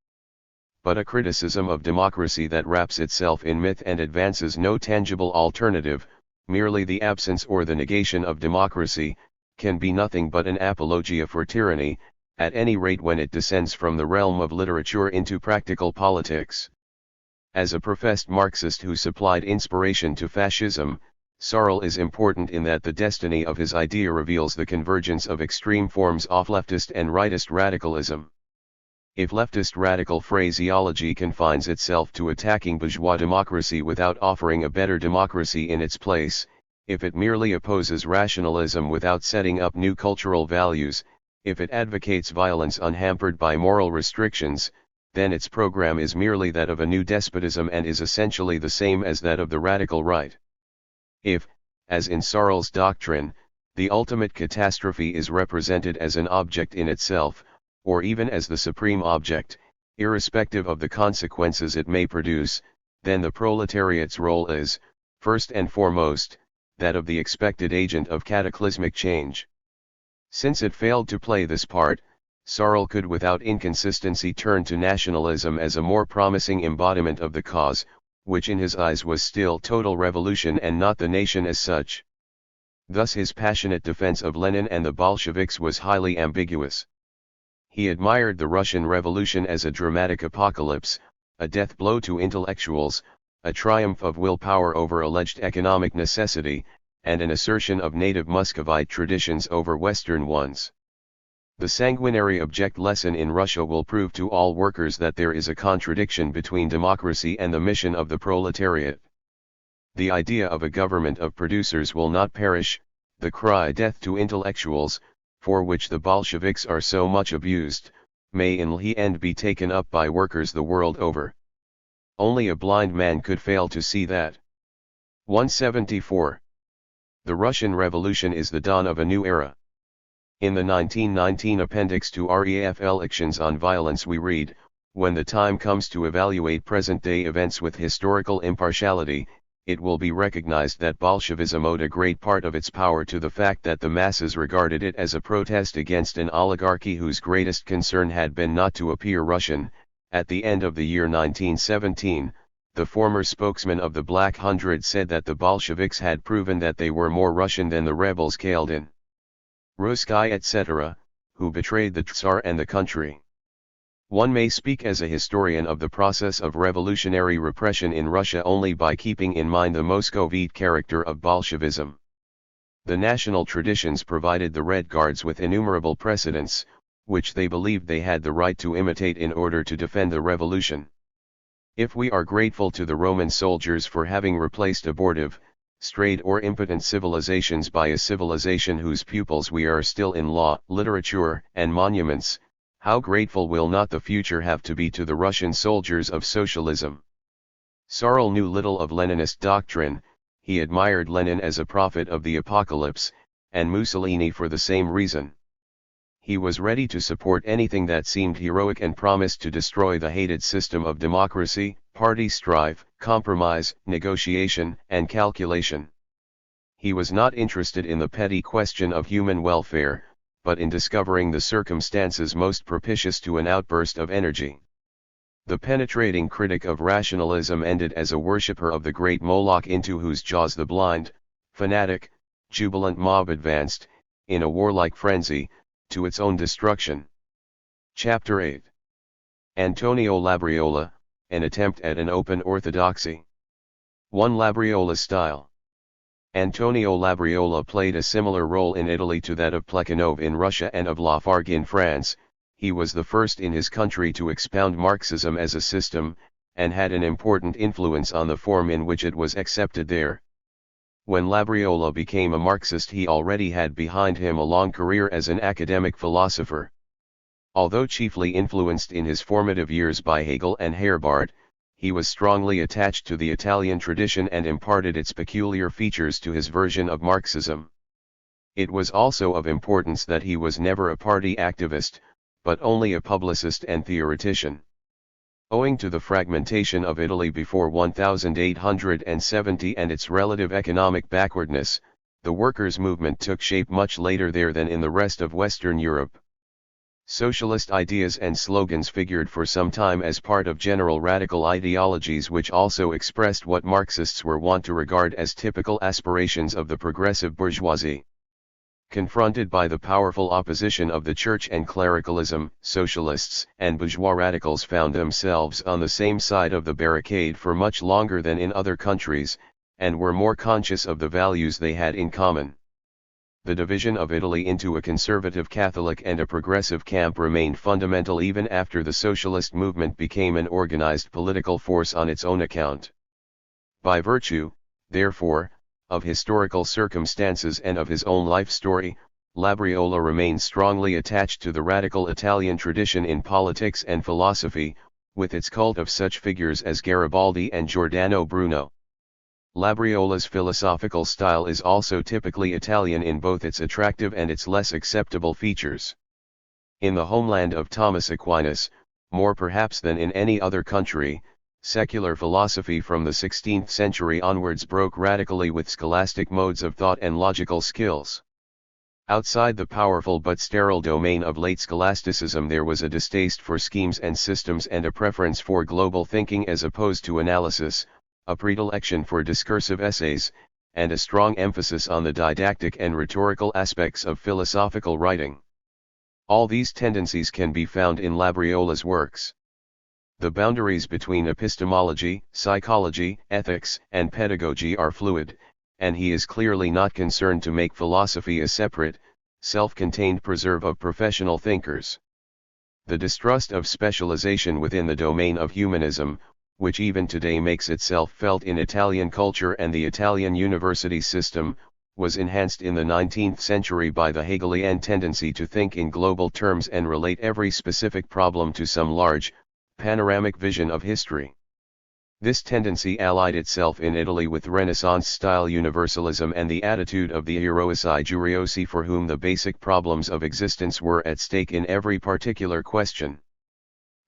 But a criticism of democracy that wraps itself in myth and advances no tangible alternative, merely the absence or the negation of democracy, can be nothing but an apologia for tyranny, at any rate when it descends from the realm of literature into practical politics. As a professed Marxist who supplied inspiration to fascism, Searle is important in that the destiny of his idea reveals the convergence of extreme forms of leftist and rightist radicalism. If leftist radical phraseology confines itself to attacking bourgeois democracy without offering a better democracy in its place, if it merely opposes rationalism without setting up new cultural values, if it advocates violence unhampered by moral restrictions, then its program is merely that of a new despotism and is essentially the same as that of the radical right. If, as in Searle's doctrine, the ultimate catastrophe is represented as an object in itself, or even as the supreme object, irrespective of the consequences it may produce, then the proletariat's role is, first and foremost, that of the expected agent of cataclysmic change. Since it failed to play this part, Searle could without inconsistency turn to nationalism as a more promising embodiment of the cause, which in his eyes was still total revolution and not the nation as such. Thus his passionate defense of Lenin and the Bolsheviks was highly ambiguous. He admired the Russian Revolution as a dramatic apocalypse, a death blow to intellectuals, a triumph of willpower over alleged economic necessity, and an assertion of native Muscovite traditions over Western ones. The sanguinary object lesson in Russia will prove to all workers that there is a contradiction between democracy and the mission of the proletariat. The idea of a government of producers will not perish, the cry "death to intellectuals," for which the Bolsheviks are so much abused, may in the end be taken up by workers the world over. Only a blind man could fail to see that. 174. The Russian Revolution is the dawn of a new era. In the 1919 appendix to REF Elections on Violence we read, "When the time comes to evaluate present-day events with historical impartiality, it will be recognized that Bolshevism owed a great part of its power to the fact that the masses regarded it as a protest against an oligarchy whose greatest concern had been not to appear Russian." At the end of the year 1917, the former spokesman of the Black Hundred said that the Bolsheviks had proven that they were more Russian than the rebels Kaldin, Russky etc., who betrayed the Tsar and the country. One may speak as a historian of the process of revolutionary repression in Russia only by keeping in mind the Moscovite character of Bolshevism. The national traditions provided the Red Guards with innumerable precedents, which they believed they had the right to imitate in order to defend the revolution. If we are grateful to the Roman soldiers for having replaced abortive, strayed or impotent civilizations by a civilization whose pupils we are still in law, literature, and monuments, how grateful will not the future have to be to the Russian soldiers of socialism? Searle knew little of Leninist doctrine, he admired Lenin as a prophet of the apocalypse, and Mussolini for the same reason. He was ready to support anything that seemed heroic and promised to destroy the hated system of democracy, party strife, compromise, negotiation, and calculation. He was not interested in the petty question of human welfare, but in discovering the circumstances most propitious to an outburst of energy. The penetrating critic of rationalism ended as a worshipper of the great Moloch into whose jaws the blind, fanatic, jubilant mob advanced, in a warlike frenzy, to its own destruction. Chapter 8. Antonio Labriola, an attempt at an open orthodoxy. 1. Labriola style. Antonio Labriola played a similar role in Italy to that of Plekhanov in Russia and of Lafargue in France. He was the first in his country to expound Marxism as a system, and had an important influence on the form in which it was accepted there. When Labriola became a Marxist, he already had behind him a long career as an academic philosopher. Although chiefly influenced in his formative years by Hegel and Herbart, he was strongly attached to the Italian tradition and imparted its peculiar features to his version of Marxism. It was also of importance that he was never a party activist, but only a publicist and theoretician. Owing to the fragmentation of Italy before 1870 and its relative economic backwardness, the workers' movement took shape much later there than in the rest of Western Europe. Socialist ideas and slogans figured for some time as part of general radical ideologies which also expressed what Marxists were wont to regard as typical aspirations of the progressive bourgeoisie. Confronted by the powerful opposition of the church and clericalism, socialists and bourgeois radicals found themselves on the same side of the barricade for much longer than in other countries, and were more conscious of the values they had in common. The division of Italy into a conservative Catholic and a progressive camp remained fundamental even after the socialist movement became an organized political force on its own account. By virtue, therefore, of historical circumstances and of his own life story, Labriola remains strongly attached to the radical Italian tradition in politics and philosophy, with its cult of such figures as Garibaldi and Giordano Bruno. Labriola's philosophical style is also typically Italian in both its attractive and its less acceptable features. In the homeland of Thomas Aquinas, more perhaps than in any other country, secular philosophy from the 16th century onwards broke radically with scholastic modes of thought and logical skills. Outside the powerful but sterile domain of late scholasticism there was a distaste for schemes and systems and a preference for global thinking as opposed to analysis, a predilection for discursive essays, and a strong emphasis on the didactic and rhetorical aspects of philosophical writing. All these tendencies can be found in Labriola's works. The boundaries between epistemology, psychology, ethics, and pedagogy are fluid, and he is clearly not concerned to make philosophy a separate, self-contained preserve of professional thinkers. The distrust of specialization within the domain of humanism, which even today makes itself felt in Italian culture and the Italian university system, was enhanced in the 19th century by the Hegelian tendency to think in global terms and relate every specific problem to some large, panoramic vision of history. This tendency allied itself in Italy with Renaissance-style universalism and the attitude of the eroici giuriosi for whom the basic problems of existence were at stake in every particular question.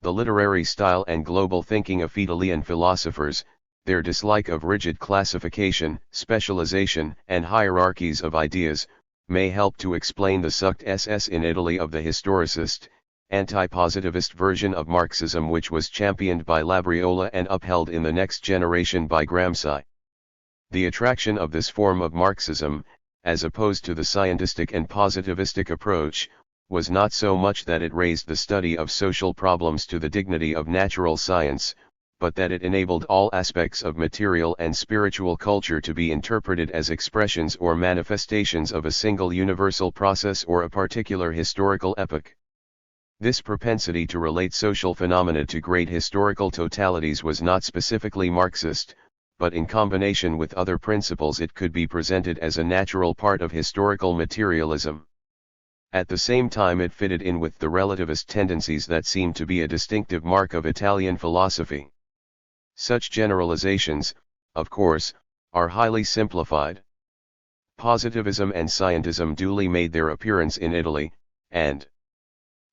The literary style and global thinking of Italian philosophers, their dislike of rigid classification, specialization, and hierarchies of ideas, may help to explain the success in Italy of the historicist, anti-positivist version of Marxism which was championed by Labriola and upheld in the next generation by Gramsci. The attraction of this form of Marxism, as opposed to the scientistic and positivistic approach, was not so much that it raised the study of social problems to the dignity of natural science, but that it enabled all aspects of material and spiritual culture to be interpreted as expressions or manifestations of a single universal process or a particular historical epoch. This propensity to relate social phenomena to great historical totalities was not specifically Marxist, but in combination with other principles it could be presented as a natural part of historical materialism. At the same time it fitted in with the relativist tendencies that seemed to be a distinctive mark of Italian philosophy. Such generalizations, of course, are highly simplified. Positivism and scientism duly made their appearance in Italy, and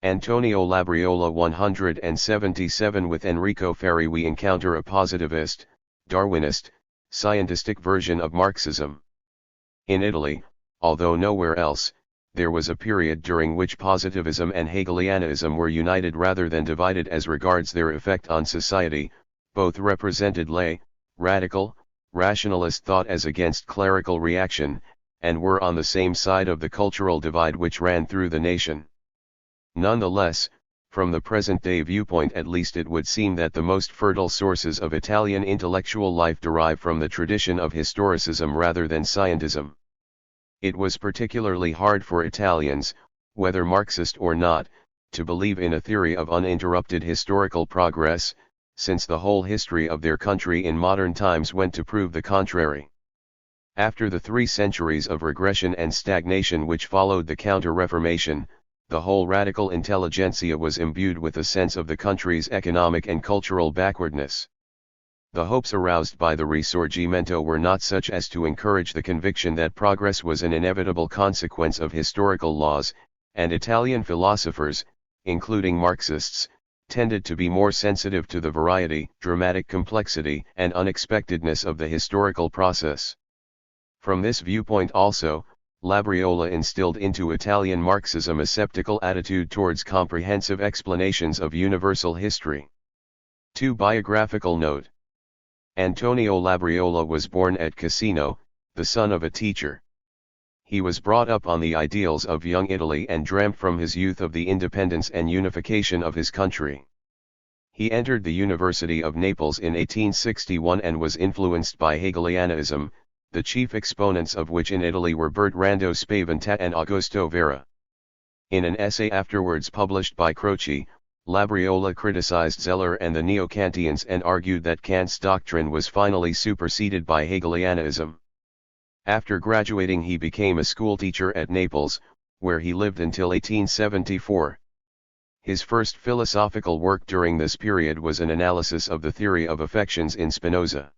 Antonio Labriola 177. With Enrico Ferri we encounter a positivist, Darwinist, scientistic version of Marxism. In Italy, although nowhere else, there was a period during which positivism and Hegelianism were united rather than divided as regards their effect on society. Both represented lay, radical, rationalist thought as against clerical reaction, and were on the same side of the cultural divide which ran through the nation. Nonetheless, from the present-day viewpoint at least it would seem that the most fertile sources of Italian intellectual life derive from the tradition of historicism rather than scientism. It was particularly hard for Italians, whether Marxist or not, to believe in a theory of uninterrupted historical progress, since the whole history of their country in modern times went to prove the contrary. After the 3 centuries of regression and stagnation which followed the Counter-Reformation, the whole radical intelligentsia was imbued with a sense of the country's economic and cultural backwardness. The hopes aroused by the Risorgimento were not such as to encourage the conviction that progress was an inevitable consequence of historical laws, and Italian philosophers, including Marxists, tended to be more sensitive to the variety, dramatic complexity, and unexpectedness of the historical process. From this viewpoint also, Labriola instilled into Italian Marxism a sceptical attitude towards comprehensive explanations of universal history. 2. Biographical note. Antonio Labriola was born at Cassino, the son of a teacher. He was brought up on the ideals of young Italy and dreamt from his youth of the independence and unification of his country. He entered the University of Naples in 1861 and was influenced by Hegelianism, the chief exponents of which in Italy were Bertrando Spaventa and Augusto Vera. In an essay afterwards published by Croce, Labriola criticized Zeller and the Neo-Kantians and argued that Kant's doctrine was finally superseded by Hegelianism. After graduating he became a schoolteacher at Naples, where he lived until 1874. His first philosophical work during this period was an analysis of the theory of affections in Spinoza.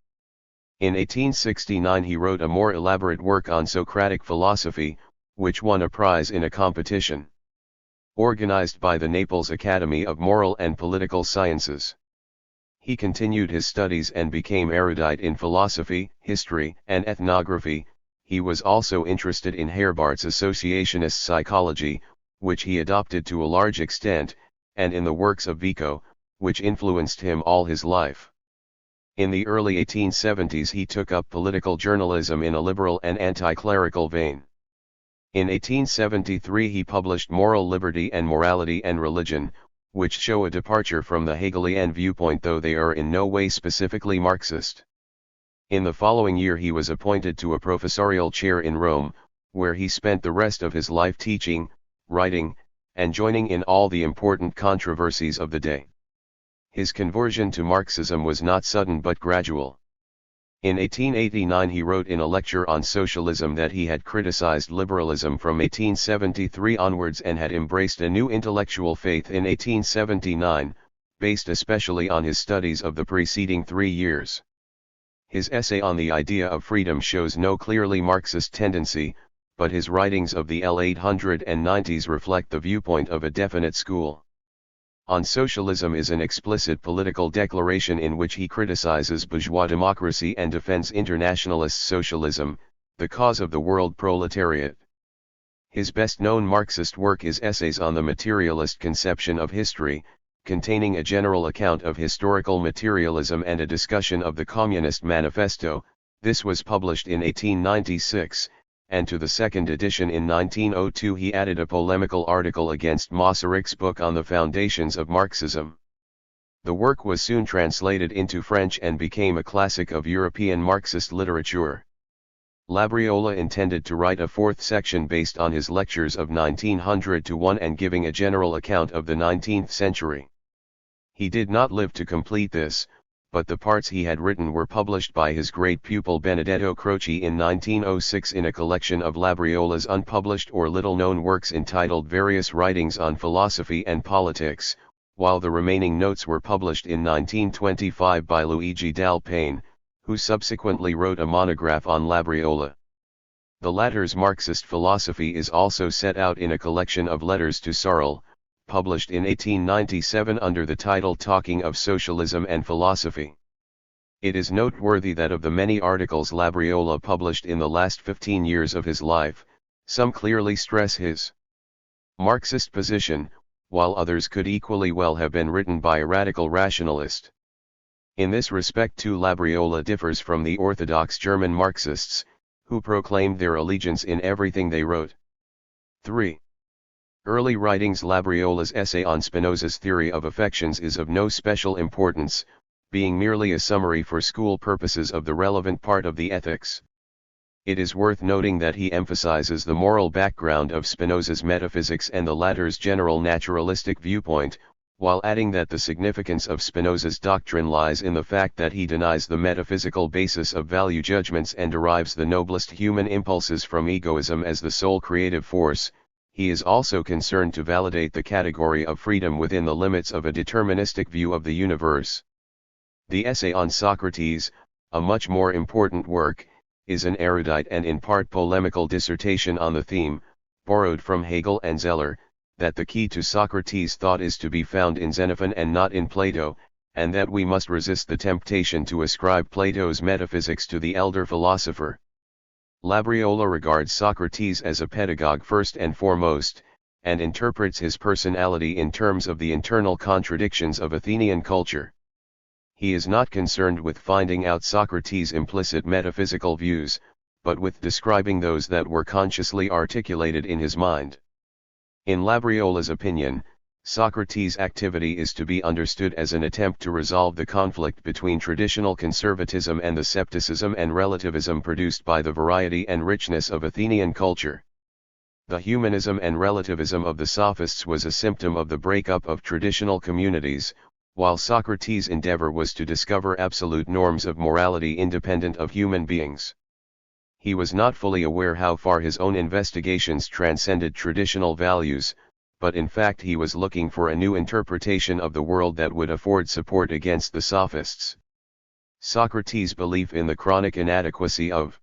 In 1869 he wrote a more elaborate work on Socratic philosophy, which won a prize in a competition organized by the Naples Academy of Moral and Political Sciences. He continued his studies and became erudite in philosophy, history, and ethnography, he was also interested in Herbart's associationist psychology, which he adopted to a large extent, and in the works of Vico, which influenced him all his life. In the early 1870s he took up political journalism in a liberal and anti-clerical vein. In 1873 he published Moral Liberty and Morality and Religion, which show a departure from the Hegelian viewpoint, though they are in no way specifically Marxist. In the following year he was appointed to a professorial chair in Rome, where he spent the rest of his life teaching, writing, and joining in all the important controversies of the day. His conversion to Marxism was not sudden but gradual. In 1889 he wrote in a lecture on socialism that he had criticized liberalism from 1873 onwards and had embraced a new intellectual faith in 1879, based especially on his studies of the preceding 3 years. His essay on the idea of freedom shows no clearly Marxist tendency, but his writings of the L890s reflect the viewpoint of a definite school. On Socialism is an explicit political declaration in which he criticizes bourgeois democracy and defends internationalist socialism, the cause of the world proletariat. His best-known Marxist work is Essays on the Materialist Conception of History, containing a general account of historical materialism and a discussion of the Communist Manifesto. This was published in 1896. And to the second edition in 1902 he added a polemical article against Masaryk's book on the foundations of Marxism. The work was soon translated into French and became a classic of European Marxist literature. Labriola intended to write a fourth section based on his lectures of 1901 and giving a general account of the 19th century. He did not live to complete this, but the parts he had written were published by his great pupil Benedetto Croce in 1906 in a collection of Labriola's unpublished or little-known works entitled Various Writings on Philosophy and Politics, while the remaining notes were published in 1925 by Luigi Dal Pane, who subsequently wrote a monograph on Labriola. The latter's Marxist philosophy is also set out in a collection of letters to Sarl, published in 1897 under the title Talking of Socialism and Philosophy. It is noteworthy that of the many articles Labriola published in the last 15 years of his life, some clearly stress his Marxist position, while others could equally well have been written by a radical rationalist. In this respect too Labriola differs from the orthodox German Marxists, who proclaimed their allegiance in everything they wrote. 3. Early writings. Labriola's essay on Spinoza's theory of affections is of no special importance, being merely a summary for school purposes of the relevant part of the Ethics. It is worth noting that he emphasizes the moral background of Spinoza's metaphysics and the latter's general naturalistic viewpoint, while adding that the significance of Spinoza's doctrine lies in the fact that he denies the metaphysical basis of value judgments and derives the noblest human impulses from egoism as the sole creative force. He is also concerned to validate the category of freedom within the limits of a deterministic view of the universe. The essay on Socrates, a much more important work, is an erudite and in part polemical dissertation on the theme, borrowed from Hegel and Zeller, that the key to Socrates' thought is to be found in Xenophon and not in Plato, and that we must resist the temptation to ascribe Plato's metaphysics to the elder philosopher. Labriola regards Socrates as a pedagogue first and foremost, and interprets his personality in terms of the internal contradictions of Athenian culture. He is not concerned with finding out Socrates' implicit metaphysical views, but with describing those that were consciously articulated in his mind. In Labriola's opinion, Socrates' activity is to be understood as an attempt to resolve the conflict between traditional conservatism and the scepticism and relativism produced by the variety and richness of Athenian culture. The humanism and relativism of the sophists was a symptom of the breakup of traditional communities, while Socrates' endeavor was to discover absolute norms of morality independent of human beings. He was not fully aware how far his own investigations transcended traditional values, but in fact he was looking for a new interpretation of the world that would afford support against the sophists. Socrates' belief in the chronic inadequacy of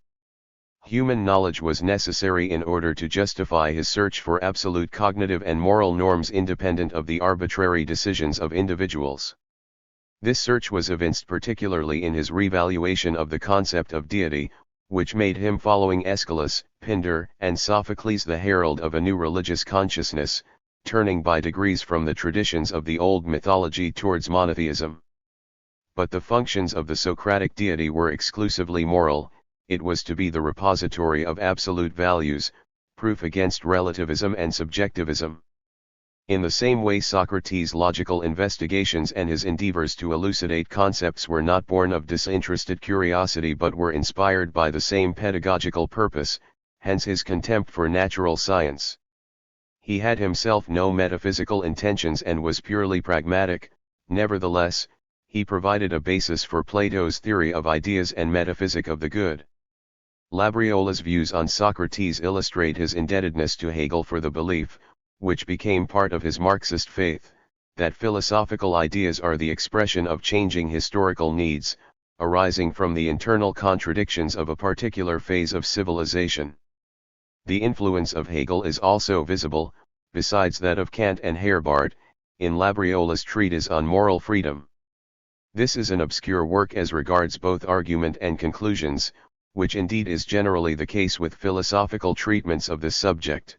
human knowledge was necessary in order to justify his search for absolute cognitive and moral norms independent of the arbitrary decisions of individuals. This search was evinced particularly in his revaluation of the concept of deity, which made him following Aeschylus, Pindar, and Sophocles the herald of a new religious consciousness, turning by degrees from the traditions of the old mythology towards monotheism. But the functions of the Socratic deity were exclusively moral. It was to be the repository of absolute values, proof against relativism and subjectivism. In the same way, Socrates' logical investigations and his endeavors to elucidate concepts were not born of disinterested curiosity but were inspired by the same pedagogical purpose, hence his contempt for natural science. He had himself no metaphysical intentions and was purely pragmatic. Nevertheless, he provided a basis for Plato's theory of ideas and metaphysic of the good. Labriola's views on Socrates illustrate his indebtedness to Hegel for the belief, which became part of his Marxist faith, that philosophical ideas are the expression of changing historical needs, arising from the internal contradictions of a particular phase of civilization. The influence of Hegel is also visible, besides that of Kant and Herbart, in Labriola's treatise on moral freedom. This is an obscure work as regards both argument and conclusions, which indeed is generally the case with philosophical treatments of this subject.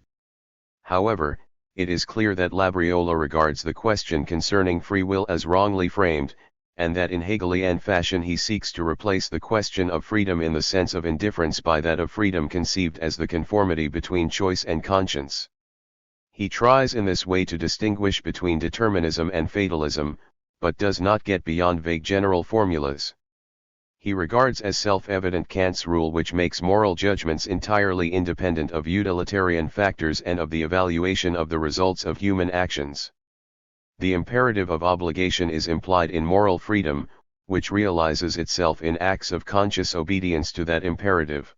However, it is clear that Labriola regards the question concerning free will as wrongly framed, and that in Hegelian fashion he seeks to replace the question of freedom in the sense of indifference by that of freedom conceived as the conformity between choice and conscience. He tries in this way to distinguish between determinism and fatalism, but does not get beyond vague general formulas. He regards as self-evident Kant's rule which makes moral judgments entirely independent of utilitarian factors and of the evaluation of the results of human actions. The imperative of obligation is implied in moral freedom, which realizes itself in acts of conscious obedience to that imperative.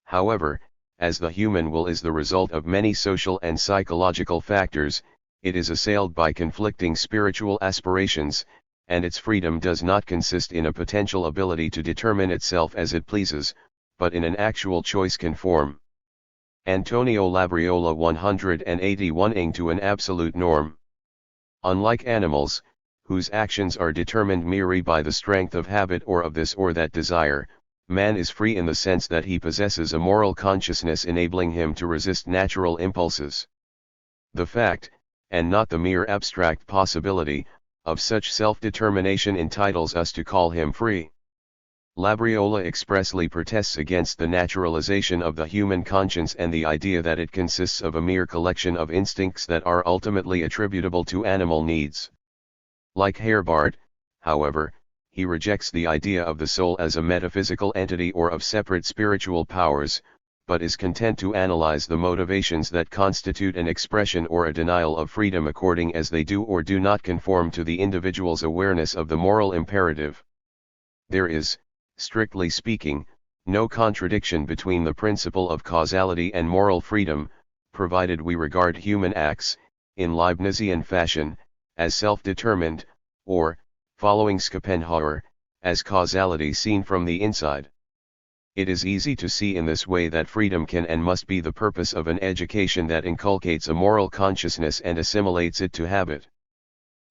However, as the human will is the result of many social and psychological factors, it is assailed by conflicting spiritual aspirations, and its freedom does not consist in a potential ability to determine itself as it pleases, but in an actual choice conform. Antonio Labriola 181 ing to an absolute norm. Unlike animals, whose actions are determined merely by the strength of habit or of this or that desire, man is free in the sense that he possesses a moral consciousness enabling him to resist natural impulses. The fact, and not the mere abstract possibility, of such self-determination entitles us to call him free. Labriola expressly protests against the naturalization of the human conscience and the idea that it consists of a mere collection of instincts that are ultimately attributable to animal needs. Like Herbart, however, he rejects the idea of the soul as a metaphysical entity or of separate spiritual powers, but is content to analyze the motivations that constitute an expression or a denial of freedom according as they do or do not conform to the individual's awareness of the moral imperative. There is, strictly speaking, no contradiction between the principle of causality and moral freedom, provided we regard human acts, in Leibnizian fashion, as self-determined, or, following Schopenhauer, as causality seen from the inside. It is easy to see in this way that freedom can and must be the purpose of an education that inculcates a moral consciousness and assimilates it to habit.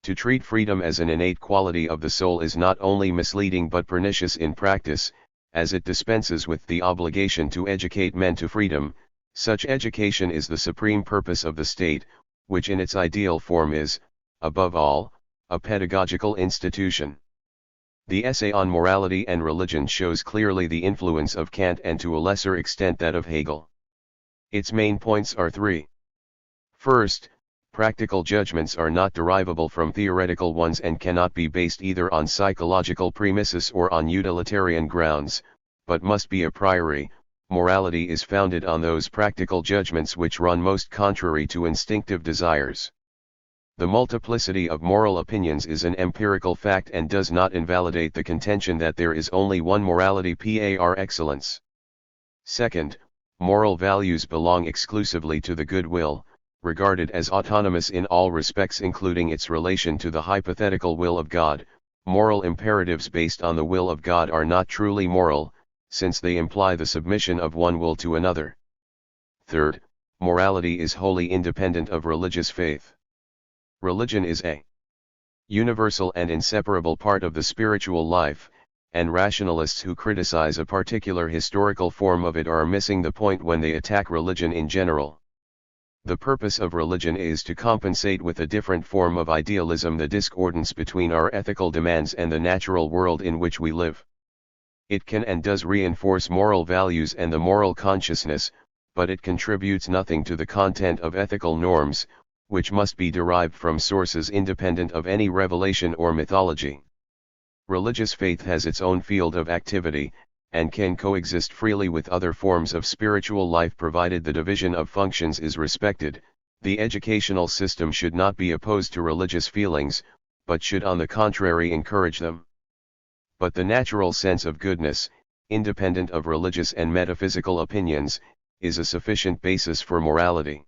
To treat freedom as an innate quality of the soul is not only misleading but pernicious in practice, as it dispenses with the obligation to educate men to freedom. Such education is the supreme purpose of the state, which in its ideal form is, above all, a pedagogical institution. The essay on morality and religion shows clearly the influence of Kant and to a lesser extent that of Hegel. Its main points are three. First, practical judgments are not derivable from theoretical ones and cannot be based either on psychological premises or on utilitarian grounds, but must be a priori. Morality is founded on those practical judgments which run most contrary to instinctive desires. The multiplicity of moral opinions is an empirical fact and does not invalidate the contention that there is only one morality par excellence. Second, moral values belong exclusively to the good will, regarded as autonomous in all respects including its relation to the hypothetical will of God. Moral imperatives based on the will of God are not truly moral, since they imply the submission of one will to another. Third, morality is wholly independent of religious faith. Religion is a universal and inseparable part of the spiritual life, and rationalists who criticize a particular historical form of it are missing the point when they attack religion in general. The purpose of religion is to compensate with a different form of idealism the discordance between our ethical demands and the natural world in which we live. It can and does reinforce moral values and the moral consciousness, but it contributes nothing to the content of ethical norms, which must be derived from sources independent of any revelation or mythology. Religious faith has its own field of activity, and can coexist freely with other forms of spiritual life provided the division of functions is respected. The educational system should not be opposed to religious feelings, but should on the contrary encourage them. But the natural sense of goodness, independent of religious and metaphysical opinions, is a sufficient basis for morality.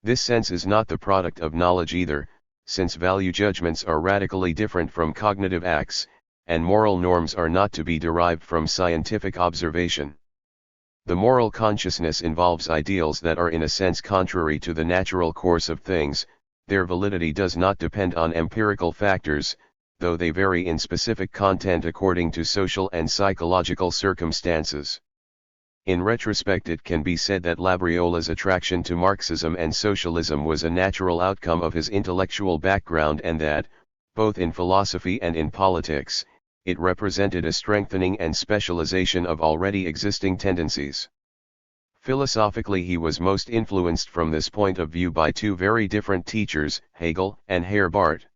This sense is not the product of knowledge either, since value judgments are radically different from cognitive acts, and moral norms are not to be derived from scientific observation. The moral consciousness involves ideals that are in a sense contrary to the natural course of things. Their validity does not depend on empirical factors, though they vary in specific content according to social and psychological circumstances. In retrospect, it can be said that Labriola's attraction to Marxism and socialism was a natural outcome of his intellectual background, and that, both in philosophy and in politics, it represented a strengthening and specialization of already existing tendencies. Philosophically, he was most influenced from this point of view by two very different teachers, Hegel and Herbart.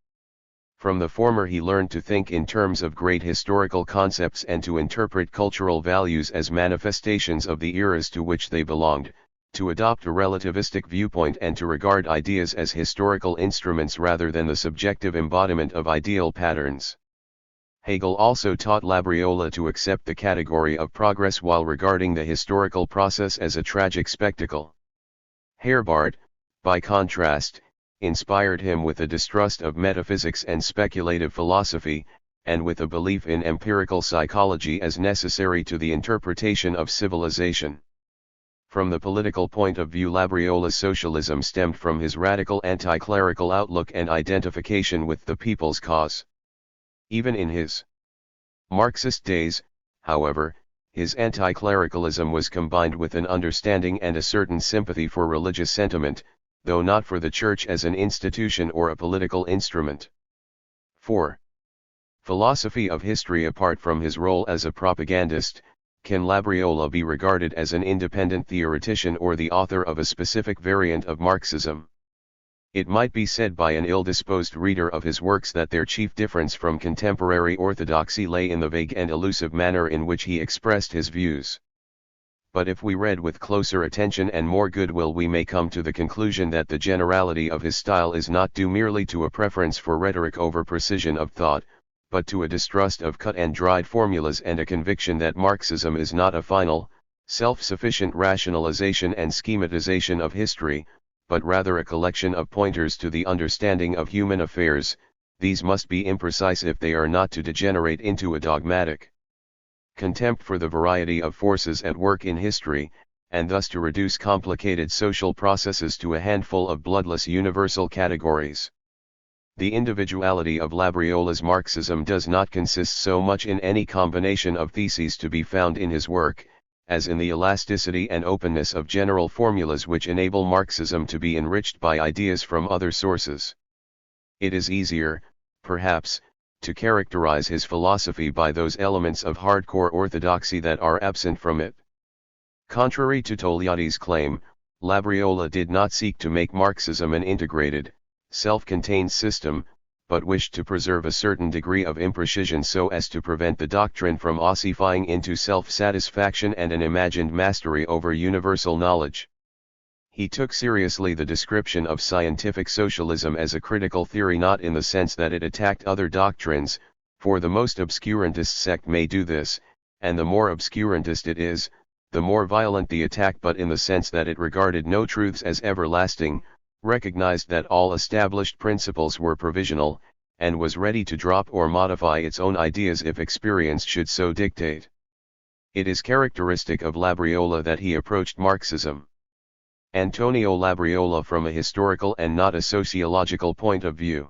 From the former he learned to think in terms of great historical concepts and to interpret cultural values as manifestations of the eras to which they belonged, to adopt a relativistic viewpoint and to regard ideas as historical instruments rather than the subjective embodiment of ideal patterns. Hegel also taught Labriola to accept the category of progress while regarding the historical process as a tragic spectacle. Herbart, by contrast, inspired him with a distrust of metaphysics and speculative philosophy, and with a belief in empirical psychology as necessary to the interpretation of civilization. From the political point of view, Labriola's socialism stemmed from his radical anti-clerical outlook and identification with the people's cause. Even in his Marxist days, however, his anti-clericalism was combined with an understanding and a certain sympathy for religious sentiment, though not for the church as an institution or a political instrument. 4. Philosophy of history. Apart from his role as a propagandist, can Labriola be regarded as an independent theoretician or the author of a specific variant of Marxism? It might be said by an ill-disposed reader of his works that their chief difference from contemporary orthodoxy lay in the vague and elusive manner in which he expressed his views. But if we read with closer attention and more goodwill, we may come to the conclusion that the generality of his style is not due merely to a preference for rhetoric over precision of thought, but to a distrust of cut and dried formulas and a conviction that Marxism is not a final, self-sufficient rationalization and schematization of history, but rather a collection of pointers to the understanding of human affairs. These must be imprecise if they are not to degenerate into a dogmatic contempt for the variety of forces at work in history, and thus to reduce complicated social processes to a handful of bloodless universal categories. The individuality of Labriola's Marxism does not consist so much in any combination of theses to be found in his work, as in the elasticity and openness of general formulas which enable Marxism to be enriched by ideas from other sources. It is easier, perhaps, to characterize his philosophy by those elements of hardcore orthodoxy that are absent from it. Contrary to Togliatti's claim, Labriola did not seek to make Marxism an integrated, self-contained system, but wished to preserve a certain degree of imprecision so as to prevent the doctrine from ossifying into self-satisfaction and an imagined mastery over universal knowledge. He took seriously the description of scientific socialism as a critical theory, not in the sense that it attacked other doctrines, for the most obscurantist sect may do this, and the more obscurantist it is, the more violent the attack, but in the sense that it regarded no truths as everlasting, recognized that all established principles were provisional, and was ready to drop or modify its own ideas if experience should so dictate. It is characteristic of Labriola that he approached Marxism, Antonio Labriola, from a historical and not a sociological point of view.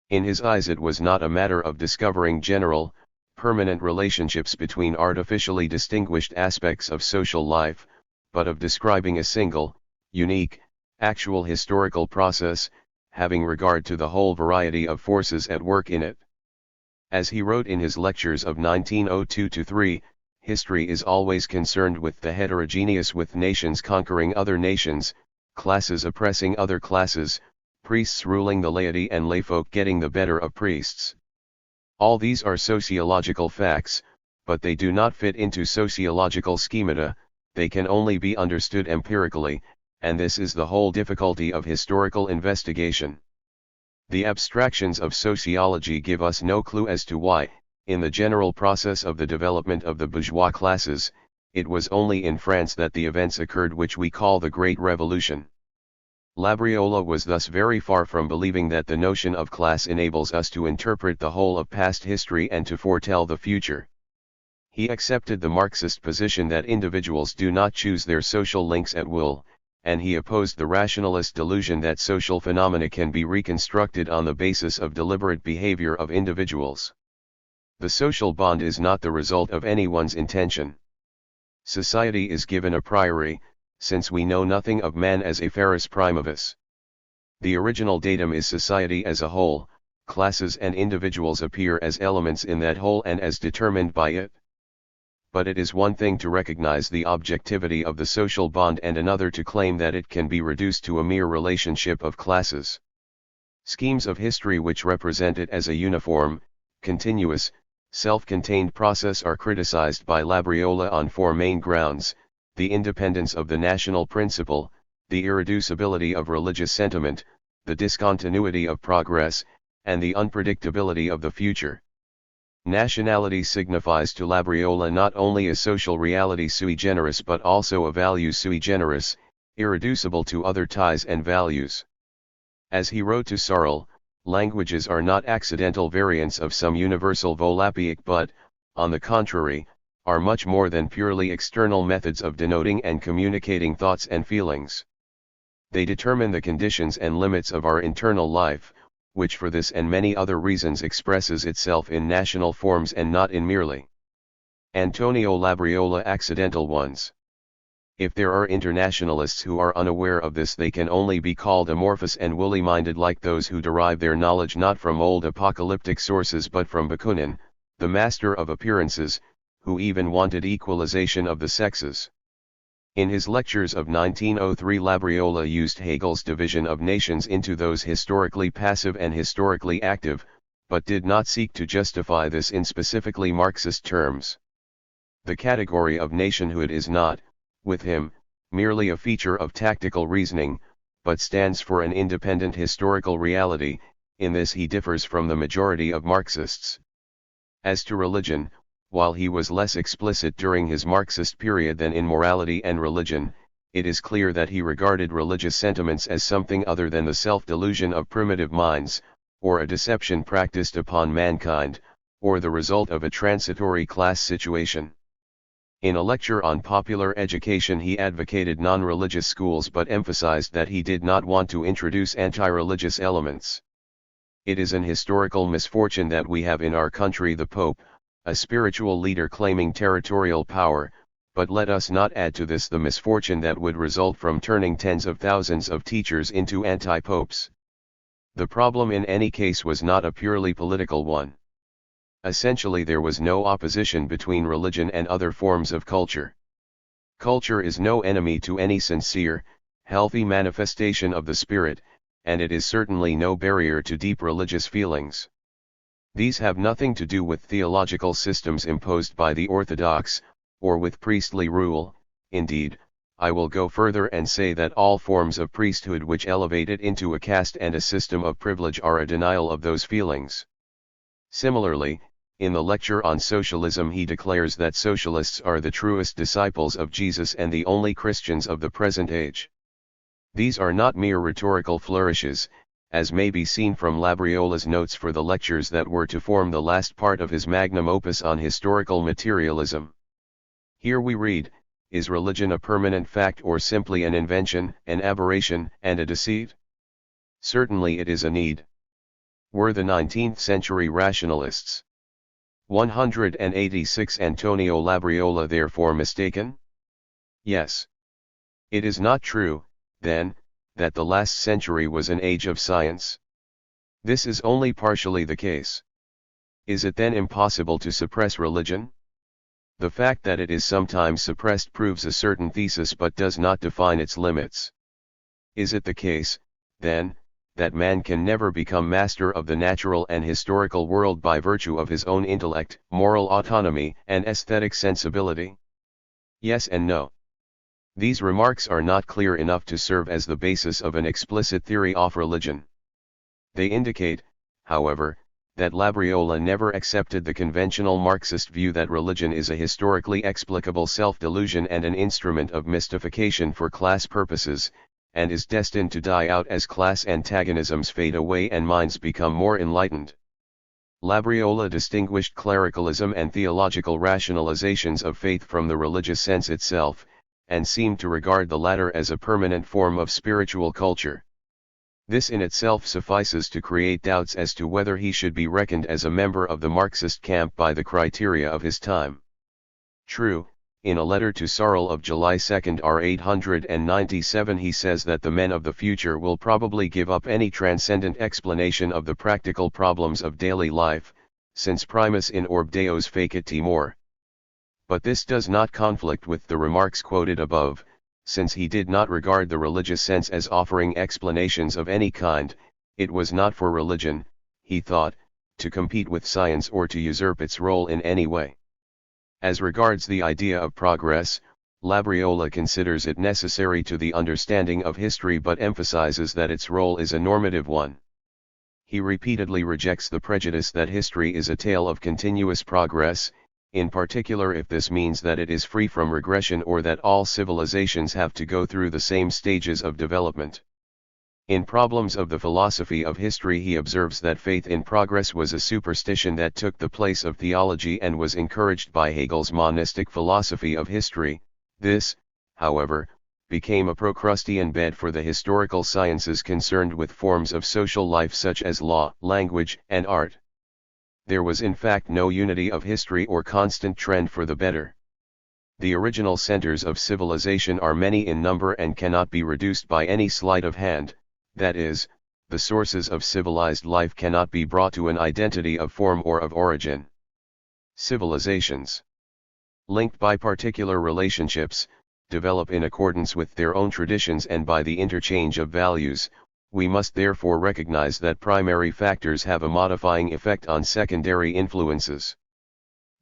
In his eyes it was not a matter of discovering general, permanent relationships between artificially distinguished aspects of social life, but of describing a single, unique, actual historical process, having regard to the whole variety of forces at work in it. As he wrote in his lectures of 1902-3, history is always concerned with the heterogeneous, with nations conquering other nations, classes oppressing other classes, priests ruling the laity and layfolk getting the better of priests. All these are sociological facts, but they do not fit into sociological schemata, they can only be understood empirically, and this is the whole difficulty of historical investigation. The abstractions of sociology give us no clue as to why, in the general process of the development of the bourgeois classes, it was only in France that the events occurred which we call the Great Revolution. Labriola was thus very far from believing that the notion of class enables us to interpret the whole of past history and to foretell the future. He accepted the Marxist position that individuals do not choose their social links at will, and he opposed the rationalist delusion that social phenomena can be reconstructed on the basis of deliberate behavior of individuals. The social bond is not the result of anyone's intention. Society is given a priori, since we know nothing of man as a ferus primavis. The original datum is society as a whole, classes and individuals appear as elements in that whole and as determined by it. But it is one thing to recognize the objectivity of the social bond and another to claim that it can be reduced to a mere relationship of classes. Schemes of history which represent it as a uniform, continuous, self-contained process are criticized by Labriola on four main grounds: the independence of the national principle, the irreducibility of religious sentiment, the discontinuity of progress, and the unpredictability of the future. Nationality signifies to Labriola not only a social reality sui generis but also a value sui generis, irreducible to other ties and values. As he wrote to Sarl, languages are not accidental variants of some universal volapaic but, on the contrary, are much more than purely external methods of denoting and communicating thoughts and feelings. They determine the conditions and limits of our internal life, which for this and many other reasons expresses itself in national forms and not in merely Antonio Labriola accidental ones. If there are internationalists who are unaware of this, they can only be called amorphous and woolly-minded, like those who derive their knowledge not from old apocalyptic sources but from Bakunin, the master of appearances, who even wanted equalization of the sexes. In his lectures of 1903, Labriola used Hegel's division of nations into those historically passive and historically active, but did not seek to justify this in specifically Marxist terms. The category of nationhood is not, with him, merely a feature of tactical reasoning, but stands for an independent historical reality. In this he differs from the majority of Marxists. As to religion, while he was less explicit during his Marxist period than in morality and religion, it is clear that he regarded religious sentiments as something other than the self-delusion of primitive minds, or a deception practiced upon mankind, or the result of a transitory class situation. In a lecture on popular education he advocated non-religious schools but emphasized that he did not want to introduce anti-religious elements. It is an historical misfortune that we have in our country the Pope, a spiritual leader claiming territorial power, but let us not add to this the misfortune that would result from turning tens of thousands of teachers into anti-popes. The problem in any case was not a purely political one. Essentially there was no opposition between religion and other forms of culture. Culture is no enemy to any sincere, healthy manifestation of the spirit, and it is certainly no barrier to deep religious feelings. These have nothing to do with theological systems imposed by the orthodox, or with priestly rule. Indeed, I will go further and say that all forms of priesthood which elevate it into a caste and a system of privilege are a denial of those feelings. Similarly, in the lecture on socialism he declares that socialists are the truest disciples of Jesus and the only Christians of the present age. These are not mere rhetorical flourishes, as may be seen from Labriola's notes for the lectures that were to form the last part of his magnum opus on historical materialism. Here we read, "Is religion a permanent fact or simply an invention, an aberration, and a deceit? Certainly it is a need. Were the 19th century rationalists 186 Antonio Labriola therefore mistaken? Yes. It is not true, then, that the last century was an age of science. This is only partially the case. Is it then impossible to suppress religion? The fact that it is sometimes suppressed proves a certain thesis but does not define its limits. Is it the case, then, that man can never become master of the natural and historical world by virtue of his own intellect, moral autonomy, and aesthetic sensibility? Yes and no. These remarks are not clear enough to serve as the basis of an explicit theory of religion. They indicate, however, that Labriola never accepted the conventional Marxist view that religion is a historically explicable self-delusion and an instrument of mystification for class purposes, and is destined to die out as class antagonisms fade away and minds become more enlightened. Labriola distinguished clericalism and theological rationalizations of faith from the religious sense itself, and seemed to regard the latter as a permanent form of spiritual culture. This in itself suffices to create doubts as to whether he should be reckoned as a member of the Marxist camp by the criteria of his time. True, in a letter to Sarl of July 2 R 897 he says that the men of the future will probably give up any transcendent explanation of the practical problems of daily life, since primus in orb deos facit timor. But this does not conflict with the remarks quoted above, since he did not regard the religious sense as offering explanations of any kind. It was not for religion, he thought, to compete with science or to usurp its role in any way. As regards the idea of progress, Labriola considers it necessary to the understanding of history but emphasizes that its role is a normative one. He repeatedly rejects the prejudice that history is a tale of continuous progress, in particular if this means that it is free from regression or that all civilizations have to go through the same stages of development. In Problems of the Philosophy of History he observes that faith in progress was a superstition that took the place of theology and was encouraged by Hegel's monistic philosophy of history. This, however, became a Procrustean bed for the historical sciences concerned with forms of social life such as law, language, and art. There was in fact no unity of history or constant trend for the better. The original centers of civilization are many in number and cannot be reduced by any sleight of hand, that is, the sources of civilized life cannot be brought to an identity of form or of origin. Civilizations, linked by particular relationships, develop in accordance with their own traditions and by the interchange of values. We must therefore recognize that primary factors have a modifying effect on secondary influences.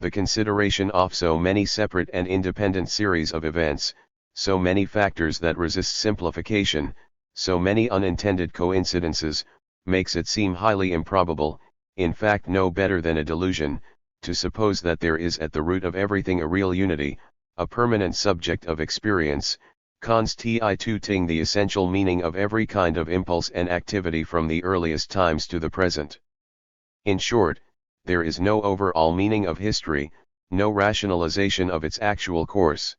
The consideration of so many separate and independent series of events, so many factors that resist simplification, so many unintended coincidences, makes it seem highly improbable, in fact no better than a delusion, to suppose that there is at the root of everything a real unity, a permanent subject of experience, constituting the essential meaning of every kind of impulse and activity from the earliest times to the present. In short, there is no overall meaning of history, no rationalization of its actual course.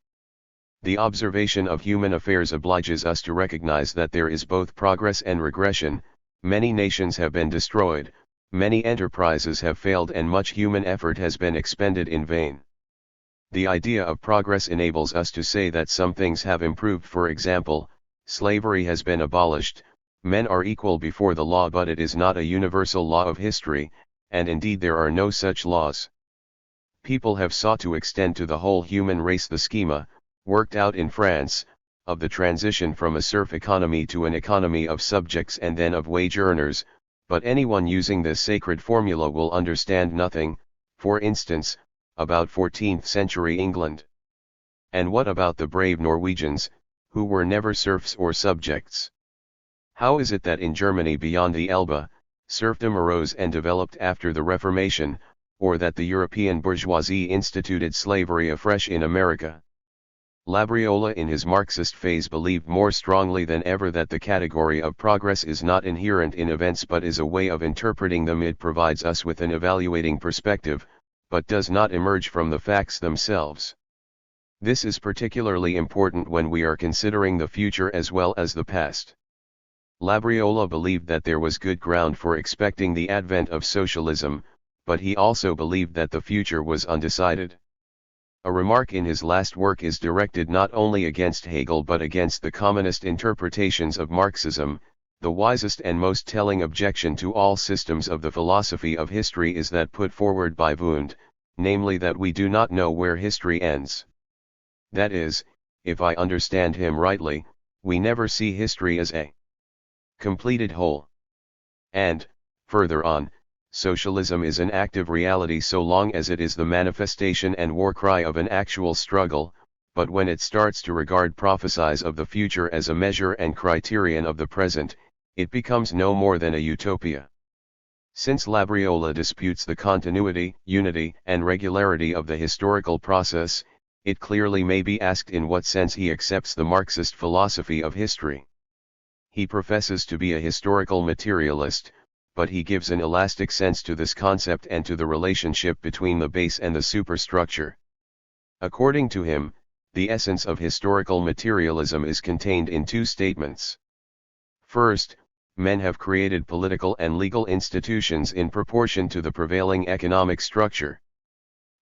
The observation of human affairs obliges us to recognize that there is both progress and regression. Many nations have been destroyed, many enterprises have failed and much human effort has been expended in vain. The idea of progress enables us to say that some things have improved. For example, slavery has been abolished, men are equal before the law, but it is not a universal law of history, and indeed there are no such laws. People have sought to extend to the whole human race the schema, worked out in France, of the transition from a serf economy to an economy of subjects and then of wage earners, but anyone using this sacred formula will understand nothing, for instance, about 14th century England. And what about the brave Norwegians, who were never serfs or subjects? How is it that in Germany beyond the Elbe, serfdom arose and developed after the Reformation, or that the European bourgeoisie instituted slavery afresh in America? Labriola in his Marxist phase believed more strongly than ever that the category of progress is not inherent in events but is a way of interpreting them. It provides us with an evaluating perspective, but does not emerge from the facts themselves. This is particularly important when we are considering the future as well as the past. Labriola believed that there was good ground for expecting the advent of socialism, but he also believed that the future was undecided. A remark in his last work is directed not only against Hegel but against the commonest interpretations of Marxism. The wisest and most telling objection to all systems of the philosophy of history is that put forward by Wundt, namely that we do not know where history ends. That is, if I understand him rightly, we never see history as a completed whole. And, further on, socialism is an active reality so long as it is the manifestation and war cry of an actual struggle, but when it starts to regard prophecies of the future as a measure and criterion of the present, it becomes no more than a utopia. Since Labriola disputes the continuity, unity, and regularity of the historical process, it clearly may be asked in what sense he accepts the Marxist philosophy of history. He professes to be a historical materialist, but he gives an elastic sense to this concept and to the relationship between the base and the superstructure. According to him, the essence of historical materialism is contained in two statements. First, men have created political and legal institutions in proportion to the prevailing economic structure.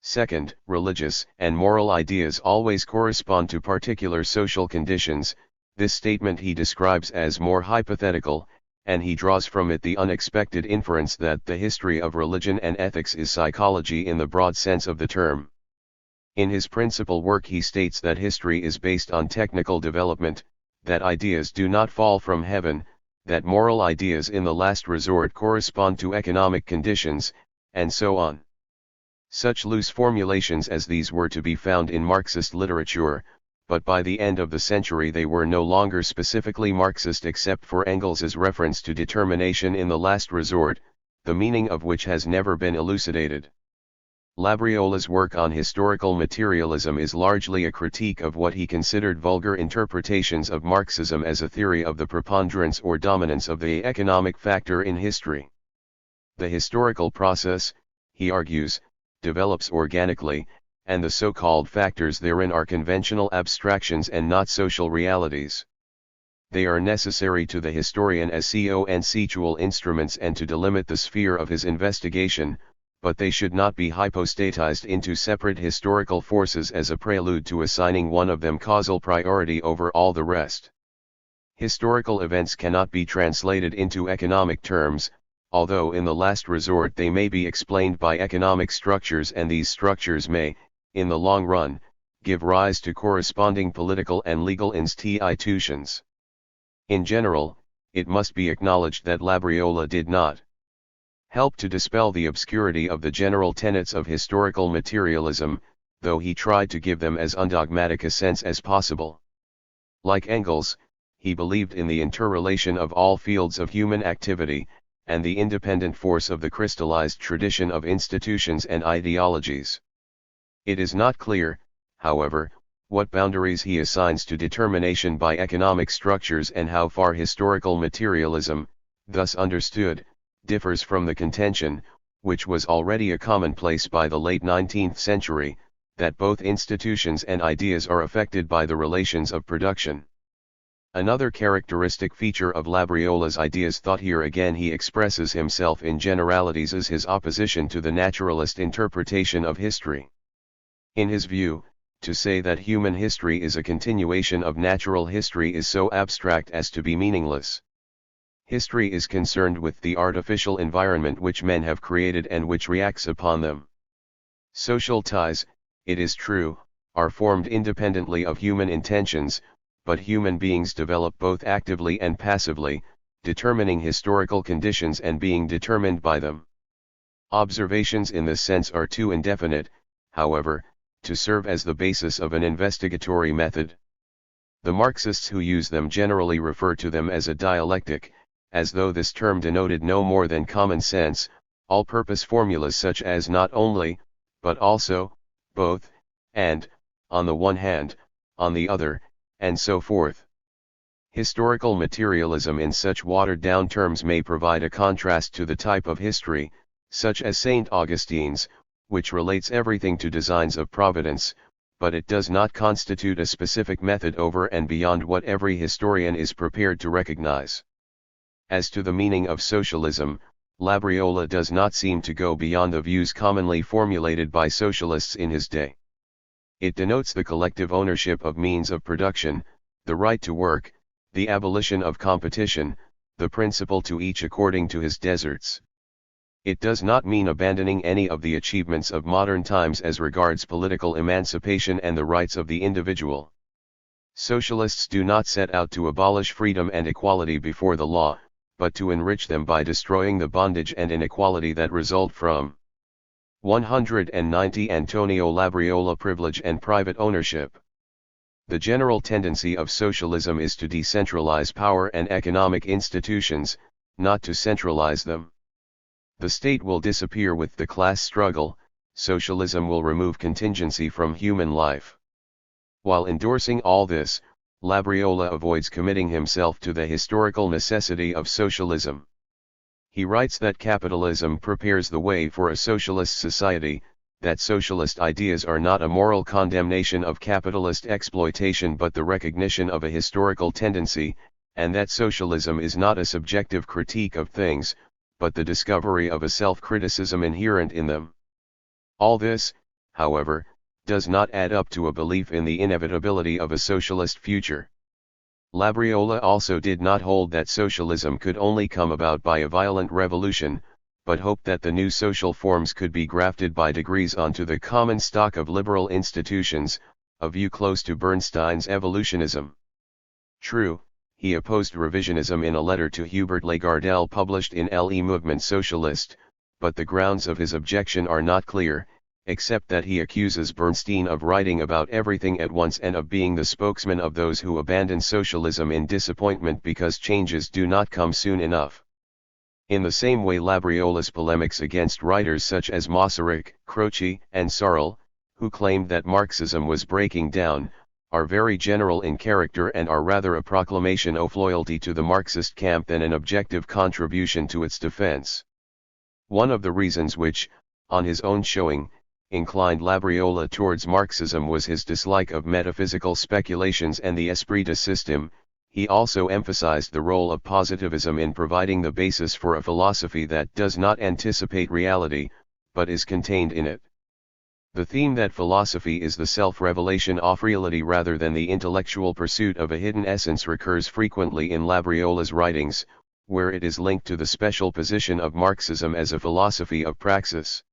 Second, religious and moral ideas always correspond to particular social conditions. This statement he describes as more hypothetical, and he draws from it the unexpected inference that the history of religion and ethics is psychology in the broad sense of the term. In his principal work he states that history is based on technical development, that ideas do not fall from heaven, that moral ideas in the last resort correspond to economic conditions, and so on. Such loose formulations as these were to be found in Marxist literature, but by the end of the century they were no longer specifically Marxist except for Engels's reference to determination in the last resort, the meaning of which has never been elucidated. Labriola's work on historical materialism is largely a critique of what he considered vulgar interpretations of Marxism as a theory of the preponderance or dominance of the economic factor in history. The historical process, he argues, develops organically, and the so-called factors therein are conventional abstractions and not social realities. They are necessary to the historian as conceptual instruments and to delimit the sphere of his investigation, but they should not be hypostatized into separate historical forces as a prelude to assigning one of them causal priority over all the rest. Historical events cannot be translated into economic terms, although in the last resort they may be explained by economic structures, and these structures may, in the long run, give rise to corresponding political and legal institutions. In general, it must be acknowledged that Labriola did not help to dispel the obscurity of the general tenets of historical materialism, though he tried to give them as undogmatic a sense as possible. Like Engels, he believed in the interrelation of all fields of human activity, and the independent force of the crystallized tradition of institutions and ideologies. It is not clear, however, what boundaries he assigns to determination by economic structures and how far historical materialism, thus understood, differs from the contention, which was already a commonplace by the late 19th century, that both institutions and ideas are affected by the relations of production. Another characteristic feature of Labriola's ideas thought, here again he expresses himself in generalities, is his opposition to the naturalist interpretation of history. In his view, to say that human history is a continuation of natural history is so abstract as to be meaningless. History is concerned with the artificial environment which men have created and which reacts upon them. Social ties, it is true, are formed independently of human intentions, but human beings develop both actively and passively, determining historical conditions and being determined by them. Observations in this sense are too indefinite, however, to serve as the basis of an investigatory method. The Marxists who use them generally refer to them as a dialectic, as though this term denoted no more than common sense, all-purpose formulas such as not only, but also, both, and, on the one hand, on the other, and so forth. Historical materialism in such watered-down terms may provide a contrast to the type of history, such as St. Augustine's, which relates everything to designs of providence, but it does not constitute a specific method over and beyond what every historian is prepared to recognize. As to the meaning of socialism, Labriola does not seem to go beyond the views commonly formulated by socialists in his day. It denotes the collective ownership of means of production, the right to work, the abolition of competition, the principle to each according to his deserts. It does not mean abandoning any of the achievements of modern times as regards political emancipation and the rights of the individual. Socialists do not set out to abolish freedom and equality before the law, but to enrich them by destroying the bondage and inequality that result from 190 Antonio Labriola privilege and private ownership. The general tendency of socialism is to decentralize power and economic institutions, not to centralize them. The state will disappear with the class struggle, socialism will remove contingency from human life. While endorsing all this, Labriola avoids committing himself to the historical necessity of socialism. He writes that capitalism prepares the way for a socialist society, that socialist ideas are not a moral condemnation of capitalist exploitation but the recognition of a historical tendency, and that socialism is not a subjective critique of things, but the discovery of a self-criticism inherent in them. All this, however, does not add up to a belief in the inevitability of a socialist future. Labriola also did not hold that socialism could only come about by a violent revolution, but hoped that the new social forms could be grafted by degrees onto the common stock of liberal institutions, a view close to Bernstein's evolutionism. True, he opposed revisionism in a letter to Hubert Lagardelle published in Le Mouvement Socialiste, but the grounds of his objection are not clear, except that he accuses Bernstein of writing about everything at once and of being the spokesman of those who abandon socialism in disappointment because changes do not come soon enough. In the same way Labriola's polemics against writers such as Masaryk, Croce, and Sarl, who claimed that Marxism was breaking down, are very general in character and are rather a proclamation of loyalty to the Marxist camp than an objective contribution to its defense. One of the reasons which, on his own showing, inclined Labriola towards Marxism was his dislike of metaphysical speculations and the esprit de système. He also emphasized the role of positivism in providing the basis for a philosophy that does not anticipate reality, but is contained in it. The theme that philosophy is the self-revelation of reality rather than the intellectual pursuit of a hidden essence recurs frequently in Labriola's writings, where it is linked to the special position of Marxism as a philosophy of praxis.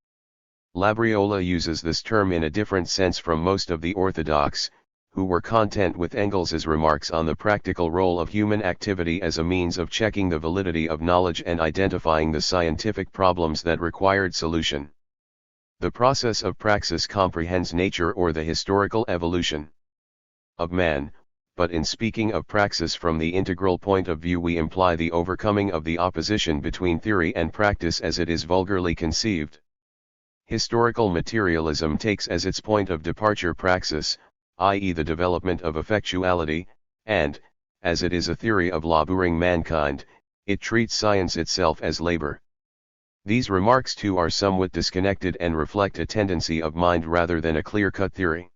Labriola uses this term in a different sense from most of the orthodox, who were content with Engels's remarks on the practical role of human activity as a means of checking the validity of knowledge and identifying the scientific problems that required solution. The process of praxis comprehends nature or the historical evolution of man, but in speaking of praxis from the integral point of view we imply the overcoming of the opposition between theory and practice as it is vulgarly conceived. Historical materialism takes as its point of departure praxis, i.e. the development of effectuality, and, as it is a theory of laboring mankind, it treats science itself as labor. These remarks too are somewhat disconnected and reflect a tendency of mind rather than a clear-cut theory.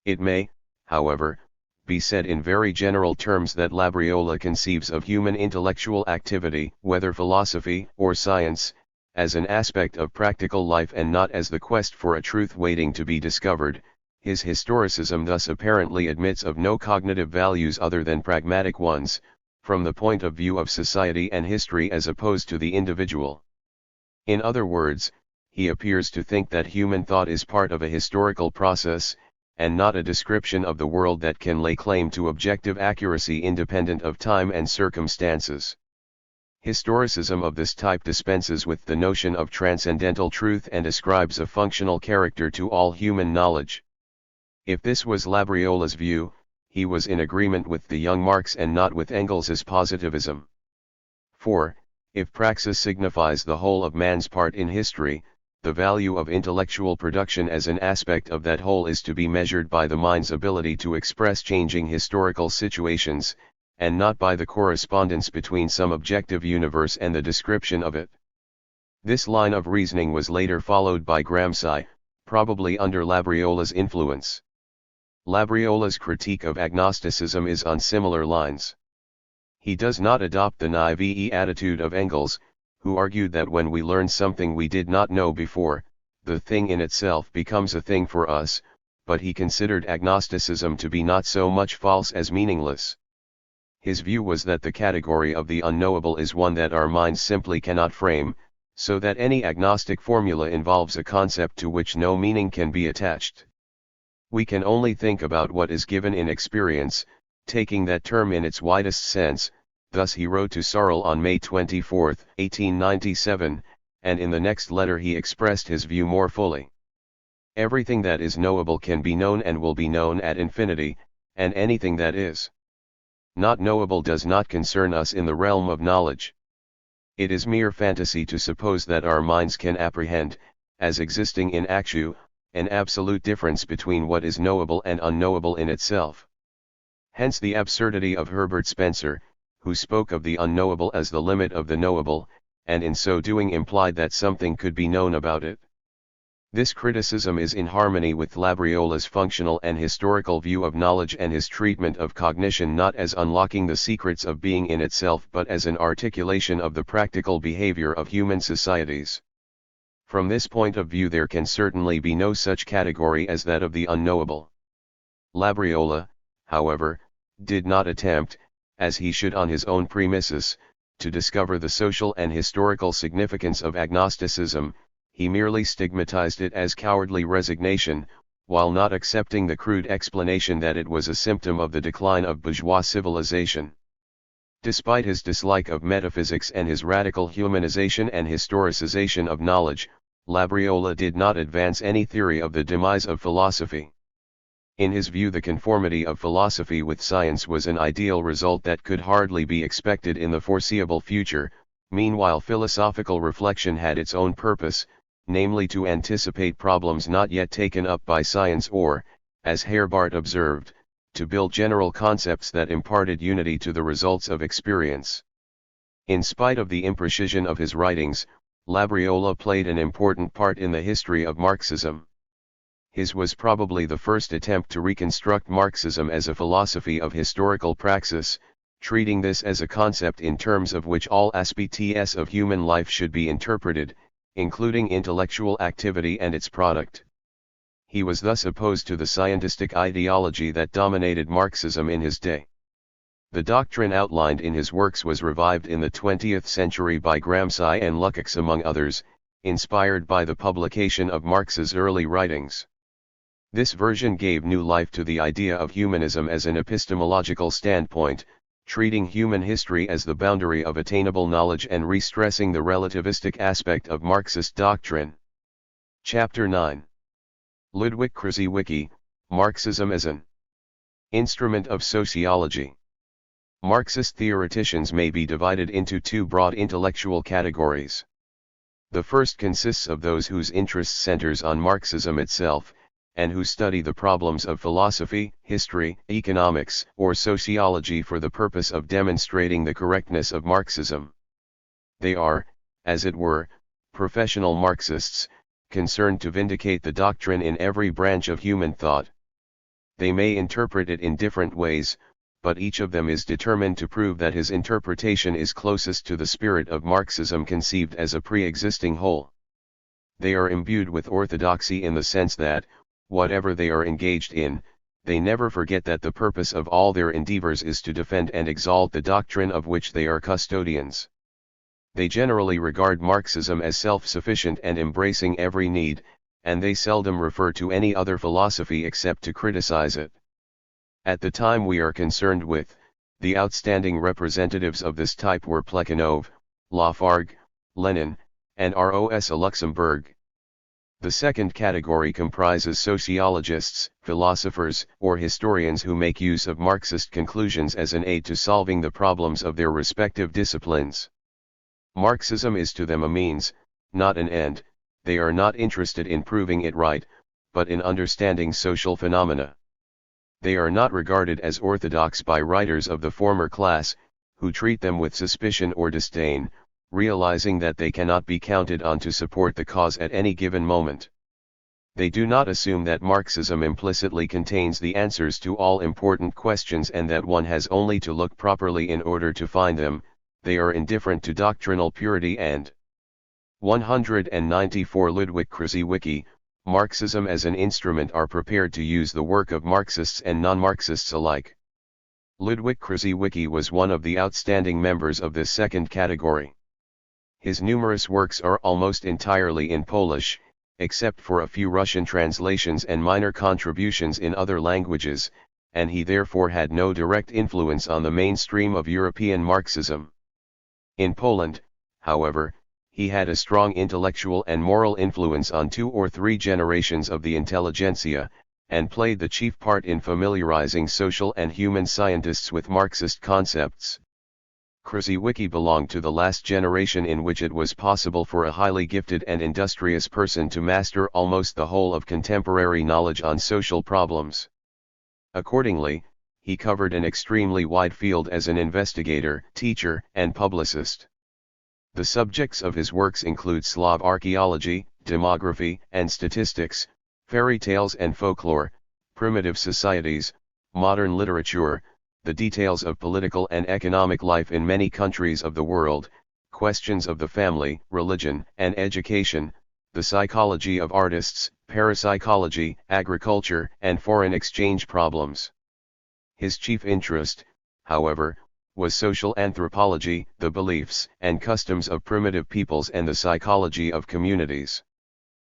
It may, however, be said in very general terms that Labriola conceives of human intellectual activity, whether philosophy or science, as an aspect of practical life and not as the quest for a truth waiting to be discovered. His historicism thus apparently admits of no cognitive values other than pragmatic ones, from the point of view of society and history as opposed to the individual. In other words, he appears to think that human thought is part of a historical process, and not a description of the world that can lay claim to objective accuracy independent of time and circumstances. Historicism of this type dispenses with the notion of transcendental truth and ascribes a functional character to all human knowledge. If this was Labriola's view, he was in agreement with the young Marx and not with Engels's positivism. For, if praxis signifies the whole of man's part in history, the value of intellectual production as an aspect of that whole is to be measured by the mind's ability to express changing historical situations, and not by the correspondence between some objective universe and the description of it. This line of reasoning was later followed by Gramsci, probably under Labriola's influence. Labriola's critique of agnosticism is on similar lines. He does not adopt the naive attitude of Engels, who argued that when we learn something we did not know before, the thing in itself becomes a thing for us, but he considered agnosticism to be not so much false as meaningless. His view was that the category of the unknowable is one that our minds simply cannot frame, so that any agnostic formula involves a concept to which no meaning can be attached. We can only think about what is given in experience, taking that term in its widest sense. Thus he wrote to Searle on May 24, 1897, and in the next letter he expressed his view more fully. Everything that is knowable can be known and will be known at infinity, and anything that is not knowable does not concern us in the realm of knowledge. It is mere fantasy to suppose that our minds can apprehend, as existing in actu, an absolute difference between what is knowable and unknowable in itself. Hence the absurdity of Herbert Spencer, who spoke of the unknowable as the limit of the knowable, and in so doing implied that something could be known about it. This criticism is in harmony with Labriola's functional and historical view of knowledge and his treatment of cognition not as unlocking the secrets of being in itself but as an articulation of the practical behavior of human societies. From this point of view there can certainly be no such category as that of the unknowable. Labriola, however, did not attempt, as he should on his own premises, to discover the social and historical significance of agnosticism. He merely stigmatized it as cowardly resignation, while not accepting the crude explanation that it was a symptom of the decline of bourgeois civilization. Despite his dislike of metaphysics and his radical humanization and historicization of knowledge, Labriola did not advance any theory of the demise of philosophy. In his view, the conformity of philosophy with science was an ideal result that could hardly be expected in the foreseeable future. Meanwhile, philosophical reflection had its own purpose, namely to anticipate problems not yet taken up by science or, as Herbart observed, to build general concepts that imparted unity to the results of experience. In spite of the imprecision of his writings, Labriola played an important part in the history of Marxism. His was probably the first attempt to reconstruct Marxism as a philosophy of historical praxis, treating this as a concept in terms of which all aspects of human life should be interpreted, including intellectual activity and its product. He was thus opposed to the scientistic ideology that dominated Marxism in his day. The doctrine outlined in his works was revived in the 20th century by Gramsci and Lukács among others, inspired by the publication of Marx's early writings. This version gave new life to the idea of humanism as an epistemological standpoint, treating human history as the boundary of attainable knowledge and re-stressing the relativistic aspect of Marxist doctrine. Chapter 9. Ludwig Krzyzewicki, Marxism as an instrument of sociology. Marxist theoreticians may be divided into two broad intellectual categories. The first consists of those whose interest centers on Marxism itself, and who study the problems of philosophy, history, economics, or sociology for the purpose of demonstrating the correctness of Marxism. They are, as it were, professional Marxists, concerned to vindicate the doctrine in every branch of human thought. They may interpret it in different ways, but each of them is determined to prove that his interpretation is closest to the spirit of Marxism conceived as a pre-existing whole. They are imbued with orthodoxy in the sense that, whatever they are engaged in, they never forget that the purpose of all their endeavors is to defend and exalt the doctrine of which they are custodians. They generally regard Marxism as self-sufficient and embracing every need, and they seldom refer to any other philosophy except to criticize it. At the time we are concerned with, the outstanding representatives of this type were Plekhanov, Lafargue, Lenin, and Rosa Luxemburg. The second category comprises sociologists, philosophers, or historians who make use of Marxist conclusions as an aid to solving the problems of their respective disciplines. Marxism is to them a means, not an end. They are not interested in proving it right, but in understanding social phenomena. They are not regarded as orthodox by writers of the former class, who treat them with suspicion or disdain, realizing that they cannot be counted on to support the cause at any given moment. They do not assume that Marxism implicitly contains the answers to all important questions and that one has only to look properly in order to find them. they are indifferent to doctrinal purity and 194 Ludwig Krzyzewicki, Marxism as an instrument are prepared to use the work of Marxists and non-Marxists alike. Ludwig Krzyzewicki was one of the outstanding members of this second category. His numerous works are almost entirely in Polish, except for a few Russian translations and minor contributions in other languages, and he therefore had no direct influence on the mainstream of European Marxism. In Poland, however, he had a strong intellectual and moral influence on 2 or 3 generations of the intelligentsia, and played the chief part in familiarizing social and human scientists with Marxist concepts. Krzyzewicki belonged to the last generation in which it was possible for a highly gifted and industrious person to master almost the whole of contemporary knowledge on social problems. Accordingly, he covered an extremely wide field as an investigator, teacher, and publicist. The subjects of his works include Slav archaeology, demography and statistics, fairy tales and folklore, primitive societies, modern literature, the details of political and economic life in many countries of the world, questions of the family, religion, and education, the psychology of artists, parapsychology, agriculture, and foreign exchange problems. His chief interest, however, was social anthropology, the beliefs and customs of primitive peoples and the psychology of communities.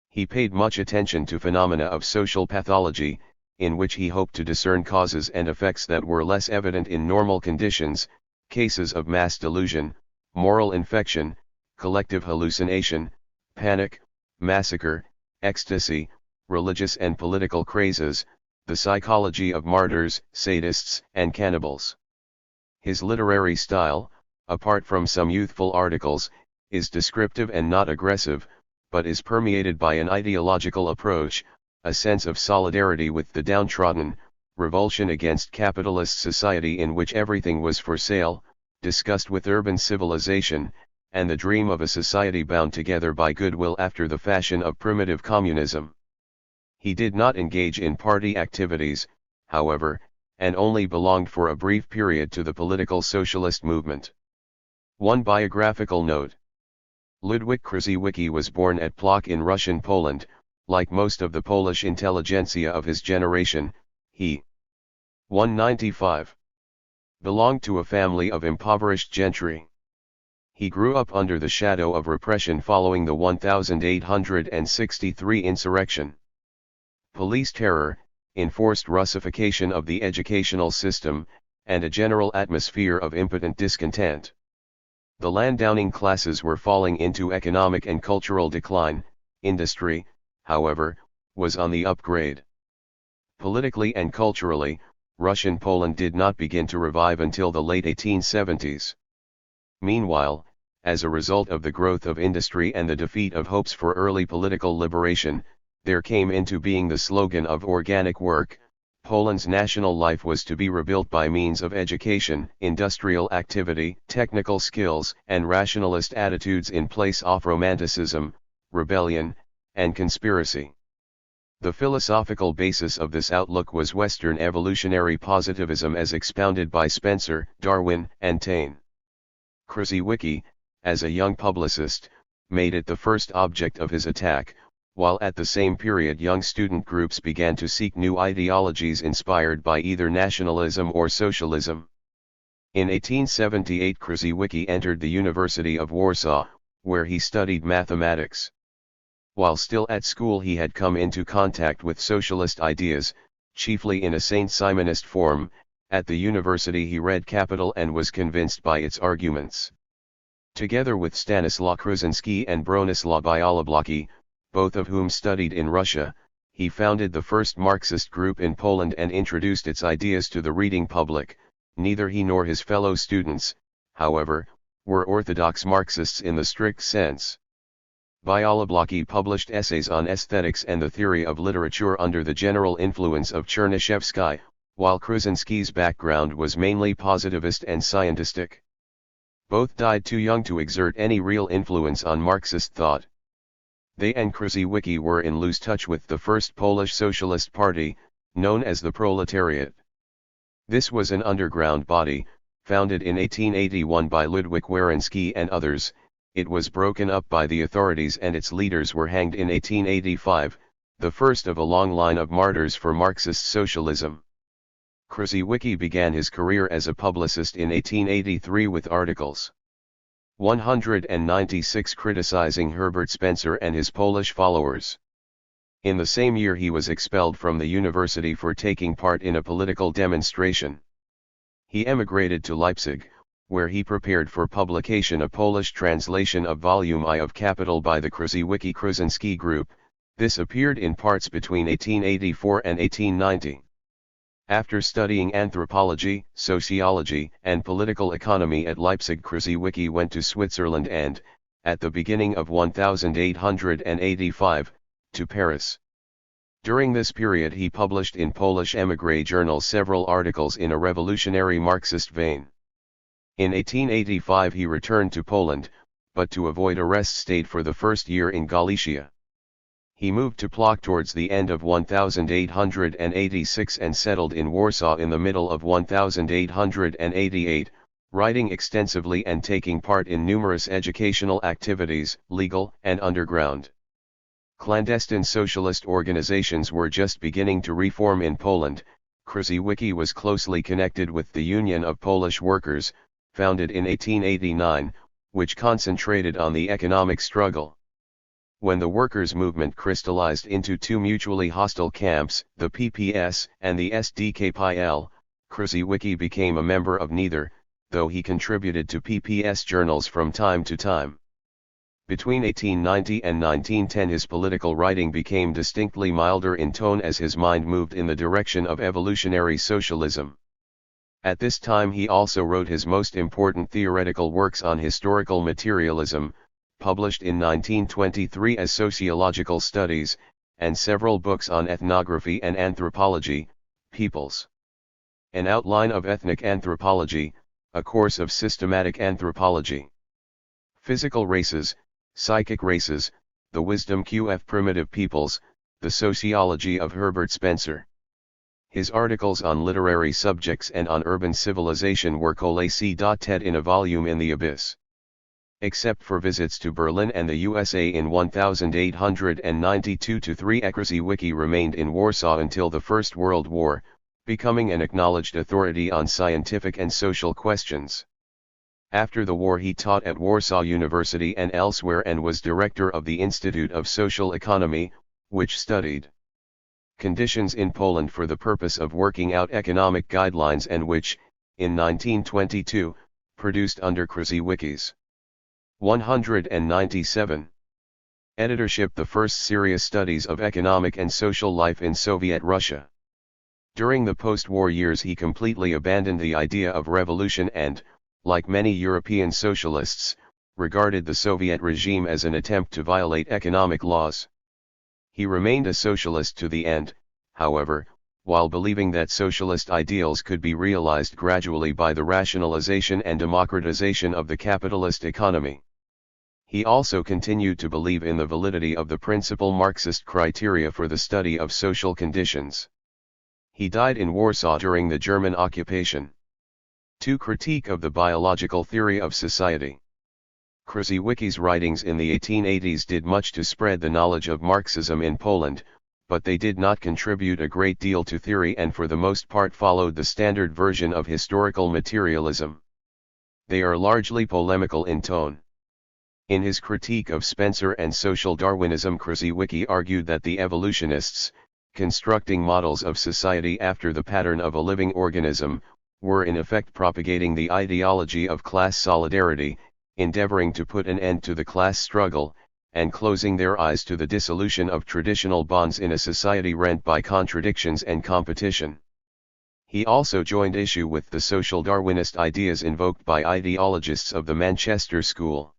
He paid much attention to phenomena of social pathology, in which he hoped to discern causes and effects that were less evident in normal conditions, cases of mass delusion, moral infection, collective hallucination, panic, massacre, ecstasy, religious and political crazes, the psychology of martyrs, sadists, and cannibals. His literary style, apart from some youthful articles, is descriptive and not aggressive, but is permeated by an ideological approach, a sense of solidarity with the downtrodden, revulsion against capitalist society in which everything was for sale, disgust with urban civilization, and the dream of a society bound together by goodwill after the fashion of primitive communism. He did not engage in party activities, however, and only belonged for a brief period to the political socialist movement. One biographical note. Ludwig Krzyzewicki was born at Plock in Russian Poland. Like most of the Polish intelligentsia of his generation, he 195 belonged to a family of impoverished gentry. He grew up under the shadow of repression following the 1863 insurrection. Police terror, enforced Russification of the educational system, and a general atmosphere of impotent discontent. The landowning classes were falling into economic and cultural decline. Industry, however, was on the upgrade. Politically and culturally, Russian Poland did not begin to revive until the late 1870s. Meanwhile, as a result of the growth of industry and the defeat of hopes for early political liberation, there came into being the slogan of organic work. Poland's national life was to be rebuilt by means of education, industrial activity, technical skills, and rationalist attitudes in place of romanticism, rebellion, and conspiracy. The philosophical basis of this outlook was Western evolutionary positivism as expounded by Spencer, Darwin, and Taine. Krzyzewicki, as a young publicist, made it the first object of his attack, while at the same period young student groups began to seek new ideologies inspired by either nationalism or socialism. In 1878 Krzyzewicki entered the University of Warsaw, where he studied mathematics. While still at school he had come into contact with socialist ideas, chiefly in a Saint Simonist form. At the university he read Capital and was convinced by its arguments. Together with Stanislaw Krzyzewski and Bronislaw Białobłocki, both of whom studied in Russia, he founded the first Marxist group in Poland and introduced its ideas to the reading public. Neither he nor his fellow students, however, were orthodox Marxists in the strict sense. Białobłocki published essays on aesthetics and the theory of literature under the general influence of Chernyshevsky, while Krzyzewski's background was mainly positivist and scientistic. Both died too young to exert any real influence on Marxist thought. They and Krzyzewicki were in loose touch with the first Polish Socialist Party, known as the Proletariat. This was an underground body, founded in 1881 by Ludwik Werenski and others, it was broken up by the authorities and its leaders were hanged in 1885, the first of a long line of martyrs for Marxist socialism. Krzyzewski began his career as a publicist in 1883 with articles 196 criticizing Herbert Spencer and his Polish followers. In the same year he was expelled from the university for taking part in a political demonstration. He emigrated to Leipzig, where he prepared for publication a Polish translation of Volume I of Capital by the Krzyzewski-Kruzinski Group. This appeared in parts between 1884 and 1890. After studying anthropology, sociology, and political economy at Leipzig, Krzyzewski went to Switzerland and, at the beginning of 1885, to Paris. During this period he published in Polish émigré journals several articles in a revolutionary Marxist vein. In 1885 he returned to Poland, but to avoid arrest stayed for the first year in Galicia. He moved to Plock towards the end of 1886 and settled in Warsaw in the middle of 1888, writing extensively and taking part in numerous educational activities, legal and underground. Clandestine socialist organizations were just beginning to reform in Poland. Krzyzewski was closely connected with the Union of Polish Workers, founded in 1889, which concentrated on the economic struggle. When the workers' movement crystallized into two mutually hostile camps, the PPS and the SDKPL, Krzyzewski became a member of neither, though he contributed to PPS journals from time to time. Between 1890 and 1910 his political writing became distinctly milder in tone as his mind moved in the direction of evolutionary socialism. At this time he also wrote his most important theoretical works on historical materialism, published in 1923 as Sociological Studies, and several books on ethnography and anthropology, Peoples. An Outline of Ethnic Anthropology, a course of systematic anthropology. Physical Races, Psychic Races, The Wisdom of Primitive Peoples, The Sociology of Herbert Spencer. His articles on literary subjects and on urban civilization were collated in a volume in the Abyss. Except for visits to Berlin and the USA in 1892-3, Krzyzewski remained in Warsaw until the First World War, becoming an acknowledged authority on scientific and social questions. After the war he taught at Warsaw University and elsewhere and was director of the Institute of Social Economy, which studied conditions in Poland for the purpose of working out economic guidelines and which, in 1922, produced under Krzyzewski's 197. Editorship the first serious studies of economic and social life in Soviet Russia. During the post-war years he completely abandoned the idea of revolution and, like many European socialists, regarded the Soviet regime as an attempt to violate economic laws. He remained a socialist to the end, however, while believing that socialist ideals could be realized gradually by the rationalization and democratization of the capitalist economy. He also continued to believe in the validity of the principal Marxist criteria for the study of social conditions. He died in Warsaw during the German occupation. 2. Critique of the biological theory of society. Krzyzewski's writings in the 1880s did much to spread the knowledge of Marxism in Poland, but they did not contribute a great deal to theory and for the most part followed the standard version of historical materialism. They are largely polemical in tone. In his critique of Spencer and social Darwinism, Krzyzewski argued that the evolutionists, constructing models of society after the pattern of a living organism, were in effect propagating the ideology of class solidarity, endeavoring to put an end to the class struggle, and closing their eyes to the dissolution of traditional bonds in a society rent by contradictions and competition. He also joined issue with the social Darwinist ideas invoked by ideologists of the Manchester School.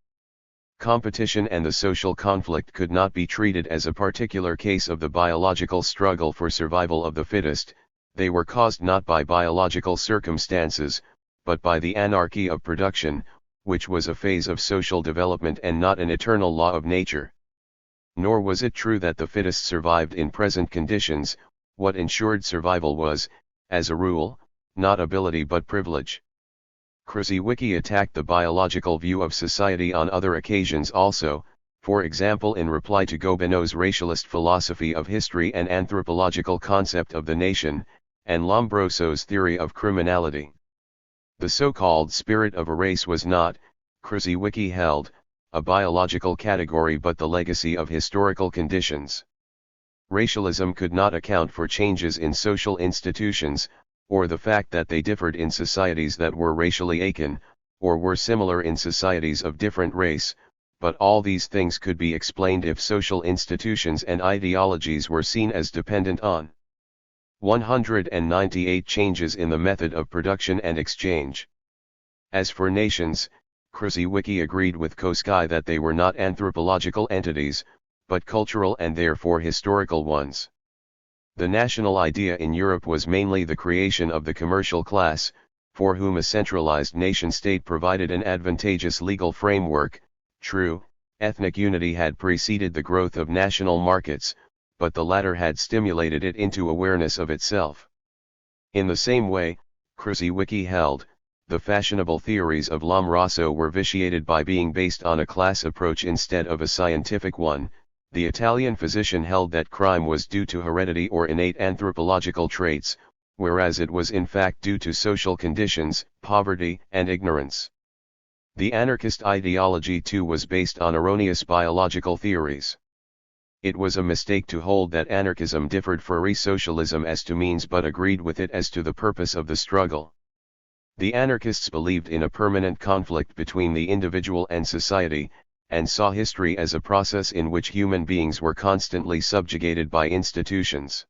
Competition and the social conflict could not be treated as a particular case of the biological struggle for survival of the fittest, they were caused not by biological circumstances, but by the anarchy of production, which was a phase of social development and not an eternal law of nature. Nor was it true that the fittest survived in present conditions. What ensured survival was, as a rule, not ability but privilege. Krzyzewicz attacked the biological view of society on other occasions also, for example in reply to Gobineau's racialist philosophy of history and anthropological concept of the nation, and Lombroso's theory of criminality. The so-called spirit of a race was not, Krzyzewicz held, a biological category but the legacy of historical conditions. Racialism could not account for changes in social institutions, or the fact that they differed in societies that were racially akin, or were similar in societies of different race, but all these things could be explained if social institutions and ideologies were seen as dependent on 198 changes in the method of production and exchange. As for nations, Krzyzewicz agreed with Kolakowski that they were not anthropological entities, but cultural and therefore historical ones. The national idea in Europe was mainly the creation of the commercial class, for whom a centralized nation-state provided an advantageous legal framework. True, ethnic unity had preceded the growth of national markets, but the latter had stimulated it into awareness of itself. In the same way, Krzyzewicz held, the fashionable theories of Lombroso were vitiated by being based on a class approach instead of a scientific one. The Italian physician held that crime was due to heredity or innate anthropological traits, whereas it was in fact due to social conditions, poverty, and ignorance. The anarchist ideology too was based on erroneous biological theories. It was a mistake to hold that anarchism differed from socialism as to means but agreed with it as to the purpose of the struggle. The anarchists believed in a permanent conflict between the individual and society, and saw history as a process in which human beings were constantly subjugated by institutions.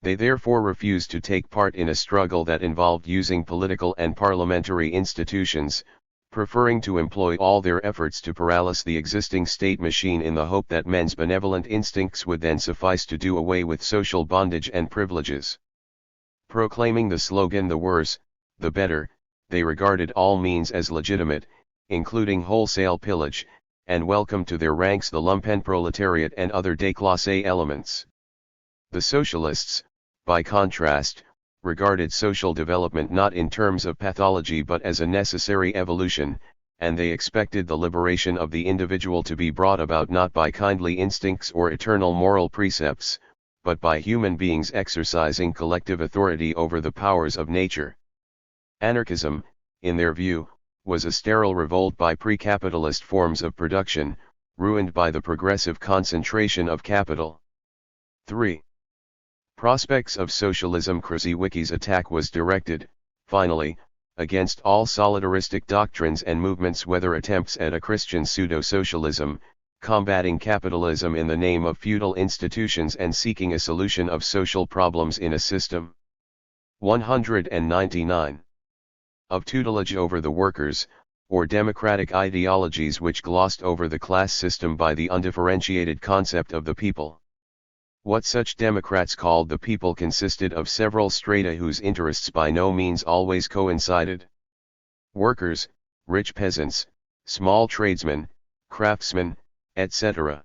They therefore refused to take part in a struggle that involved using political and parliamentary institutions, preferring to employ all their efforts to paralyze the existing state machine in the hope that men's benevolent instincts would then suffice to do away with social bondage and privileges. Proclaiming the slogan "the worse, the better," they regarded all means as legitimate, including wholesale pillage, and welcomed to their ranks the lumpenproletariat and other déclassé elements. The socialists, by contrast, regarded social development not in terms of pathology but as a necessary evolution, and they expected the liberation of the individual to be brought about not by kindly instincts or eternal moral precepts, but by human beings exercising collective authority over the powers of nature. Anarchism, in their view, was a sterile revolt by pre-capitalist forms of production, ruined by the progressive concentration of capital. 3. Prospects of socialism. Krzyzewicz's attack was directed, finally, against all solidaristic doctrines and movements, whether attempts at a Christian pseudo-socialism, combating capitalism in the name of feudal institutions and seeking a solution of social problems in a system 199 of tutelage over the workers, or democratic ideologies which glossed over the class system by the undifferentiated concept of the people. What such democrats called the people consisted of several strata whose interests by no means always coincided. Workers, rich peasants, small tradesmen, craftsmen, etc.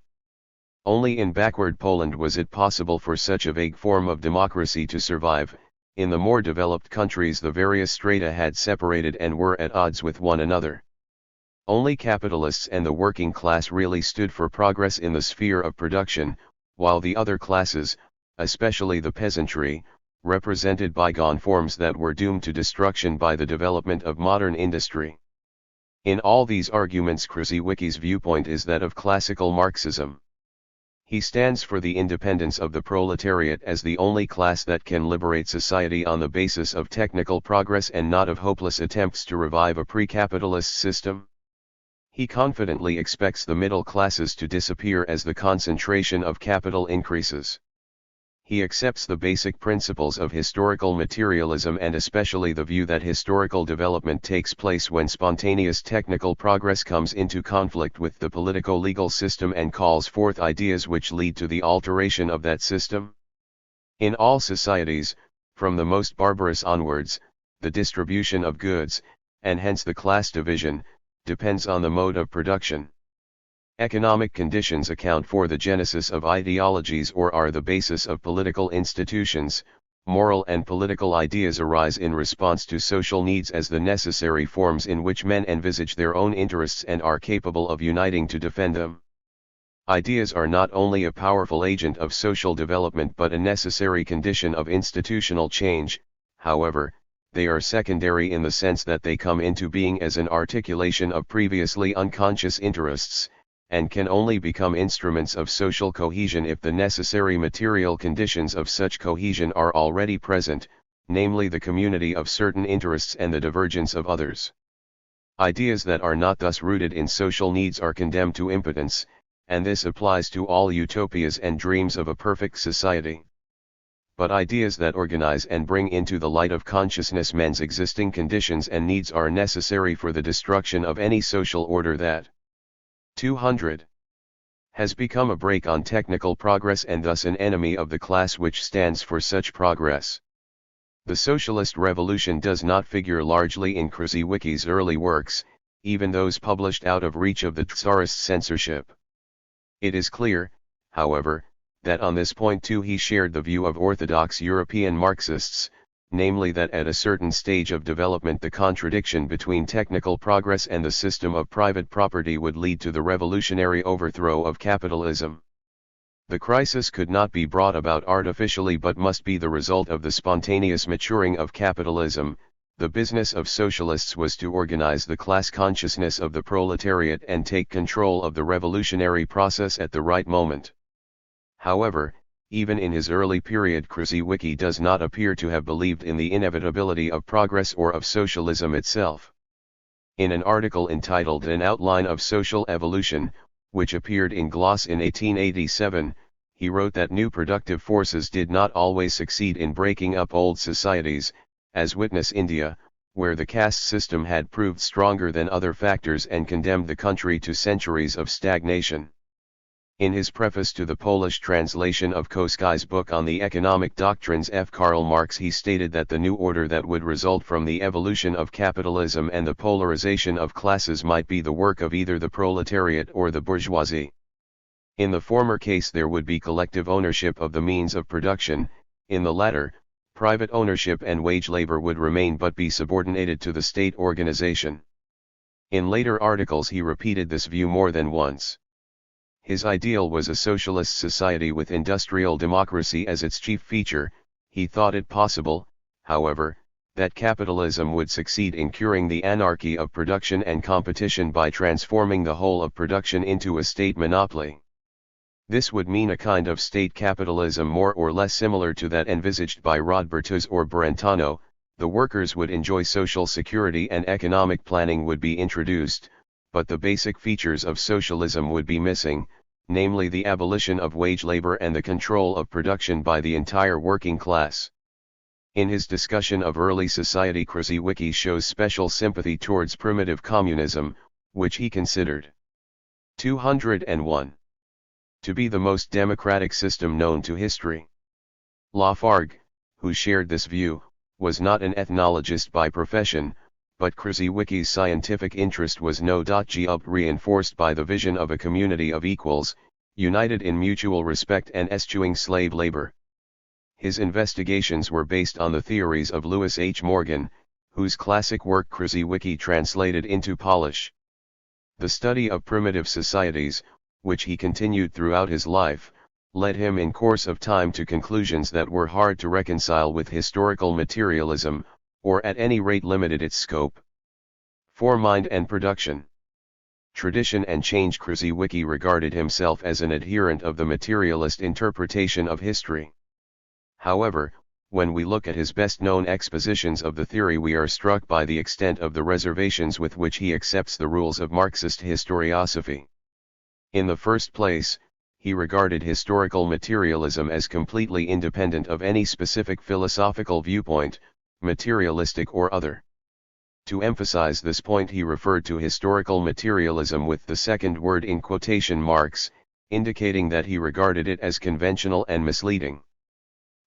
Only in backward Poland was it possible for such a vague form of democracy to survive. In the more developed countries the various strata had separated and were at odds with one another. Only capitalists and the working class really stood for progress in the sphere of production, while the other classes, especially the peasantry, represented bygone forms that were doomed to destruction by the development of modern industry. In all these arguments Krzyzewicz's viewpoint is that of classical Marxism. He stands for the independence of the proletariat as the only class that can liberate society on the basis of technical progress and not of hopeless attempts to revive a pre-capitalist system. He confidently expects the middle classes to disappear as the concentration of capital increases. He accepts the basic principles of historical materialism and especially the view that historical development takes place when spontaneous technical progress comes into conflict with the politico-legal system and calls forth ideas which lead to the alteration of that system. In all societies, from the most barbarous onwards, the distribution of goods, and hence the class division, depends on the mode of production. Economic conditions account for the genesis of ideologies or are the basis of political institutions, moral and political ideas arise in response to social needs as the necessary forms in which men envisage their own interests and are capable of uniting to defend them. Ideas are not only a powerful agent of social development but a necessary condition of institutional change. However, they are secondary in the sense that they come into being as an articulation of previously unconscious interests, and can only become instruments of social cohesion if the necessary material conditions of such cohesion are already present, namely the community of certain interests and the divergence of others. Ideas that are not thus rooted in social needs are condemned to impotence, and this applies to all utopias and dreams of a perfect society. But ideas that organize and bring into the light of consciousness men's existing conditions and needs are necessary for the destruction of any social order that 200 has become a brake on technical progress and thus an enemy of the class which stands for such progress. The socialist revolution does not figure largely in Krzyzewicki's early works, even those published out of reach of the Tsarist censorship. It is clear, however, that on this point too he shared the view of orthodox European Marxists, namely that at a certain stage of development the contradiction between technical progress and the system of private property would lead to the revolutionary overthrow of capitalism. The crisis could not be brought about artificially but must be the result of the spontaneous maturing of capitalism. The business of socialists was to organize the class consciousness of the proletariat and take control of the revolutionary process at the right moment. However, even in his early period Krzyzewicki does not appear to have believed in the inevitability of progress or of socialism itself. In an article entitled An Outline of Social Evolution, which appeared in Gloss in 1887, he wrote that new productive forces did not always succeed in breaking up old societies, as witness India, where the caste system had proved stronger than other factors and condemned the country to centuries of stagnation. In his preface to the Polish translation of Kolakowski's book on the economic doctrines of Karl Marx, he stated that the new order that would result from the evolution of capitalism and the polarization of classes might be the work of either the proletariat or the bourgeoisie. In the former case there would be collective ownership of the means of production, in the latter, private ownership and wage labor would remain but be subordinated to the state organization. In later articles he repeated this view more than once. His ideal was a socialist society with industrial democracy as its chief feature. He thought it possible, however, that capitalism would succeed in curing the anarchy of production and competition by transforming the whole of production into a state monopoly. This would mean a kind of state capitalism more or less similar to that envisaged by Rodbertus or Brentano. The workers would enjoy social security and economic planning would be introduced, but the basic features of socialism would be missing, namely the abolition of wage labor and the control of production by the entire working class. In his discussion of early society, Krzyzewicki shows special sympathy towards primitive communism, which he considered 201 to be the most democratic system known to history. Lafargue, who shared this view, was not an ethnologist by profession, but Krzyzewicki's scientific interest was no doubt reinforced by the vision of a community of equals, united in mutual respect and eschewing slave labor. His investigations were based on the theories of Lewis H. Morgan, whose classic work Krzyzewicki translated into Polish. The study of primitive societies, which he continued throughout his life, led him in course of time to conclusions that were hard to reconcile with historical materialism, or at any rate limited its scope. For mind and production, tradition and change. Krzyzewicki regarded himself as an adherent of the materialist interpretation of history. However, when we look at his best-known expositions of the theory, we are struck by the extent of the reservations with which he accepts the rules of Marxist historiosophy. In the first place, he regarded historical materialism as completely independent of any specific philosophical viewpoint, materialistic or other. To emphasize this point, he referred to historical materialism with the second word in quotation marks, indicating that he regarded it as conventional and misleading.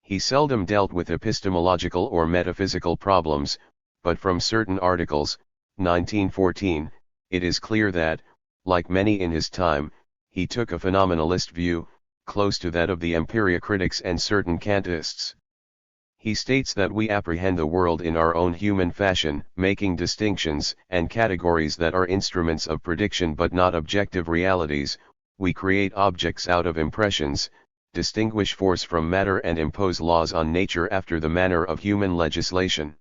He seldom dealt with epistemological or metaphysical problems, but from certain articles, 1914, it is clear that, like many in his time, he took a phenomenalist view, close to that of the Empiria critics and certain Kantists. He states that we apprehend the world in our own human fashion, making distinctions and categories that are instruments of prediction but not objective realities. We create objects out of impressions, distinguish force from matter and impose laws on nature after the manner of human legislation.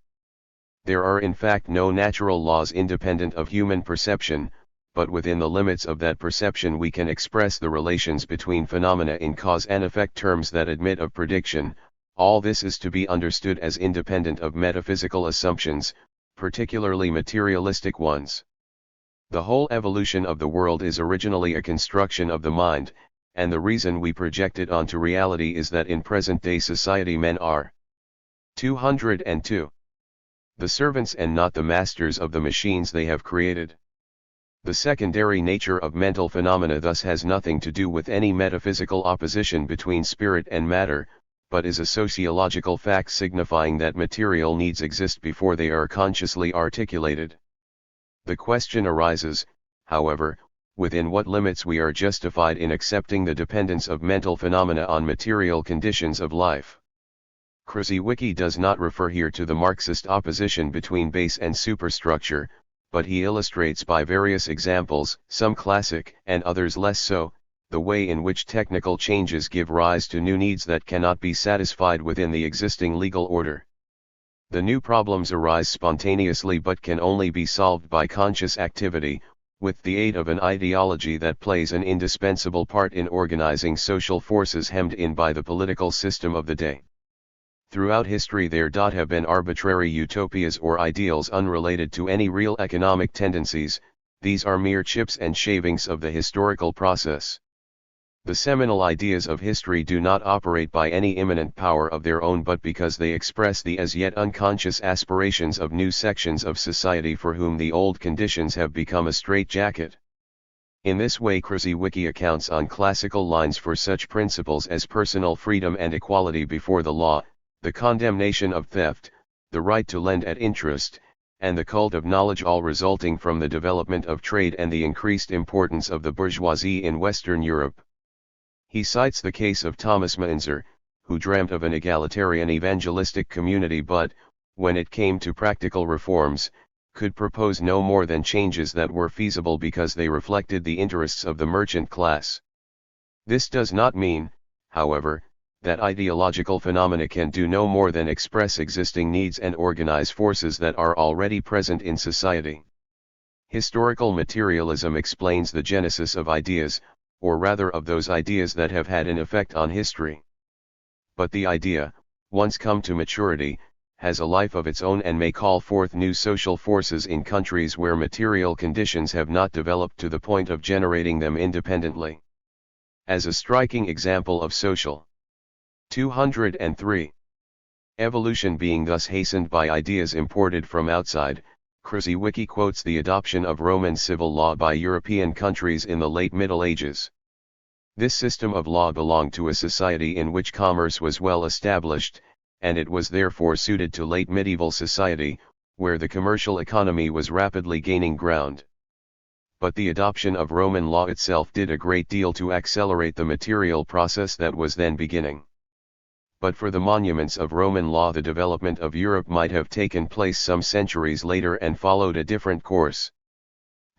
There are in fact no natural laws independent of human perception, but within the limits of that perception we can express the relations between phenomena in cause and effect terms that admit of prediction. All this is to be understood as independent of metaphysical assumptions, particularly materialistic ones. The whole evolution of the world is originally a construction of the mind, and the reason we project it onto reality is that in present-day society men are 202. The servants and not the masters of the machines they have created. The secondary nature of mental phenomena thus has nothing to do with any metaphysical opposition between spirit and matter, but is a sociological fact signifying that material needs exist before they are consciously articulated. The question arises, however, within what limits we are justified in accepting the dependence of mental phenomena on material conditions of life. Krzyzewski does not refer here to the Marxist opposition between base and superstructure, but he illustrates by various examples, some classic and others less so, the way in which technical changes give rise to new needs that cannot be satisfied within the existing legal order. The new problems arise spontaneously but can only be solved by conscious activity, with the aid of an ideology that plays an indispensable part in organizing social forces hemmed in by the political system of the day. Throughout history there have been arbitrary utopias or ideals unrelated to any real economic tendencies. These are mere chips and shavings of the historical process. The seminal ideas of history do not operate by any immanent power of their own but because they express the as yet unconscious aspirations of new sections of society for whom the old conditions have become a straitjacket. In this way Krzyzewski accounts on classical lines for such principles as personal freedom and equality before the law, the condemnation of theft, the right to lend at interest, and the cult of knowledge, all resulting from the development of trade and the increased importance of the bourgeoisie in Western Europe. He cites the case of Thomas Müntzer, who dreamt of an egalitarian evangelistic community but, when it came to practical reforms, could propose no more than changes that were feasible because they reflected the interests of the merchant class. This does not mean, however, that ideological phenomena can do no more than express existing needs and organize forces that are already present in society. Historical materialism explains the genesis of ideas, or rather of those ideas that have had an effect on history. But the idea, once come to maturity, has a life of its own and may call forth new social forces in countries where material conditions have not developed to the point of generating them independently. As a striking example of social 203. Evolution being thus hastened by ideas imported from outside, Krzyzewski quotes the adoption of Roman civil law by European countries in the late Middle Ages. This system of law belonged to a society in which commerce was well established, and it was therefore suited to late medieval society, where the commercial economy was rapidly gaining ground. But the adoption of Roman law itself did a great deal to accelerate the material process that was then beginning. But for the monuments of Roman law the development of Europe might have taken place some centuries later and followed a different course.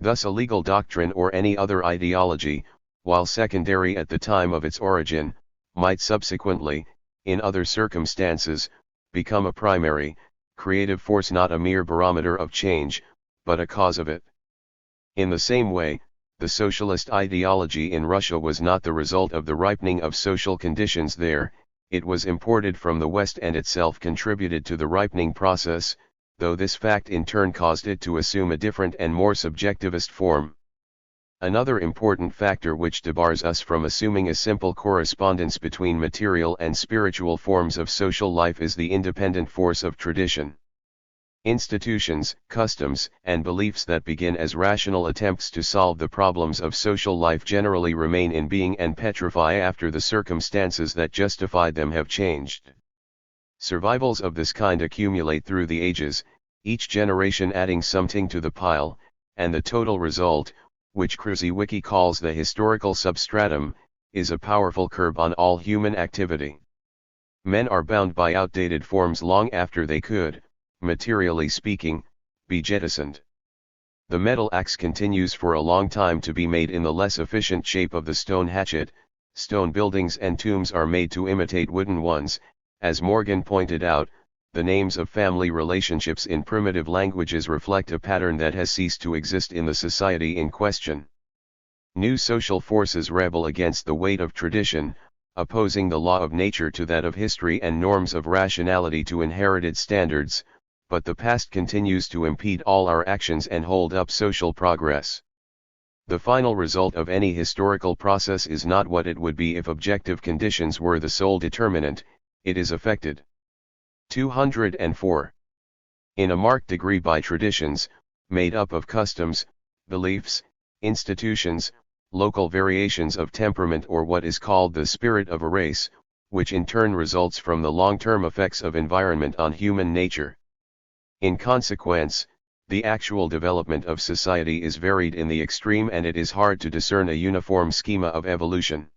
Thus a legal doctrine or any other ideology, while secondary at the time of its origin, might subsequently, in other circumstances, become a primary, creative force, not a mere barometer of change, but a cause of it. In the same way, the socialist ideology in Russia was not the result of the ripening of social conditions there. It was imported from the West and itself contributed to the ripening process, though this fact in turn caused it to assume a different and more subjectivist form. Another important factor which debars us from assuming a simple correspondence between material and spiritual forms of social life is the independent force of tradition. Institutions, customs, and beliefs that begin as rational attempts to solve the problems of social life generally remain in being and petrify after the circumstances that justified them have changed. Survivals of this kind accumulate through the ages, each generation adding something to the pile, and the total result, which Krzyzewski calls the historical substratum, is a powerful curb on all human activity. Men are bound by outdated forms long after they could, materially speaking, be jettisoned. The metal axe continues for a long time to be made in the less efficient shape of the stone hatchet. Stone buildings and tombs are made to imitate wooden ones. As Morgan pointed out, the names of family relationships in primitive languages reflect a pattern that has ceased to exist in the society in question. New social forces rebel against the weight of tradition, opposing the law of nature to that of history and norms of rationality to inherited standards, but the past continues to impede all our actions and hold up social progress. The final result of any historical process is not what it would be if objective conditions were the sole determinant, it is affected. 204. In a marked degree by traditions, made up of customs, beliefs, institutions, local variations of temperament or what is called the spirit of a race, which in turn results from the long-term effects of environment on human nature. In consequence, the actual development of society is varied in the extreme and it is hard to discern a uniform schema of evolution.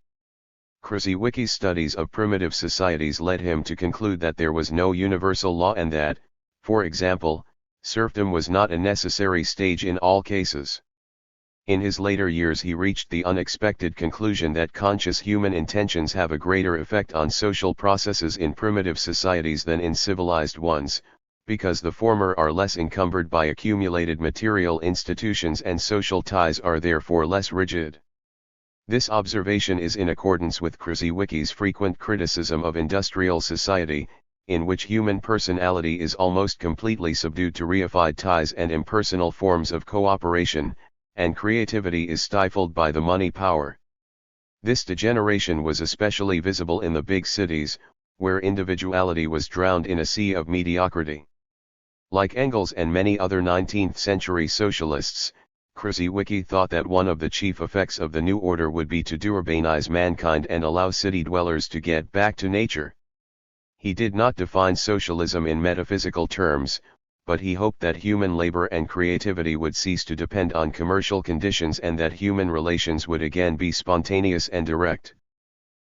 Krzyzewicki's studies of primitive societies led him to conclude that there was no universal law and that, for example, serfdom was not a necessary stage in all cases. In his later years he reached the unexpected conclusion that conscious human intentions have a greater effect on social processes in primitive societies than in civilized ones, because the former are less encumbered by accumulated material institutions and social ties are therefore less rigid. This observation is in accordance with Krzyzewicki's frequent criticism of industrial society, in which human personality is almost completely subdued to reified ties and impersonal forms of cooperation, and creativity is stifled by the money power. This degeneration was especially visible in the big cities, where individuality was drowned in a sea of mediocrity. Like Engels and many other 19th-century socialists, Krzyzewicki thought that one of the chief effects of the new order would be to deurbanize mankind and allow city dwellers to get back to nature. He did not define socialism in metaphysical terms, but he hoped that human labor and creativity would cease to depend on commercial conditions and that human relations would again be spontaneous and direct.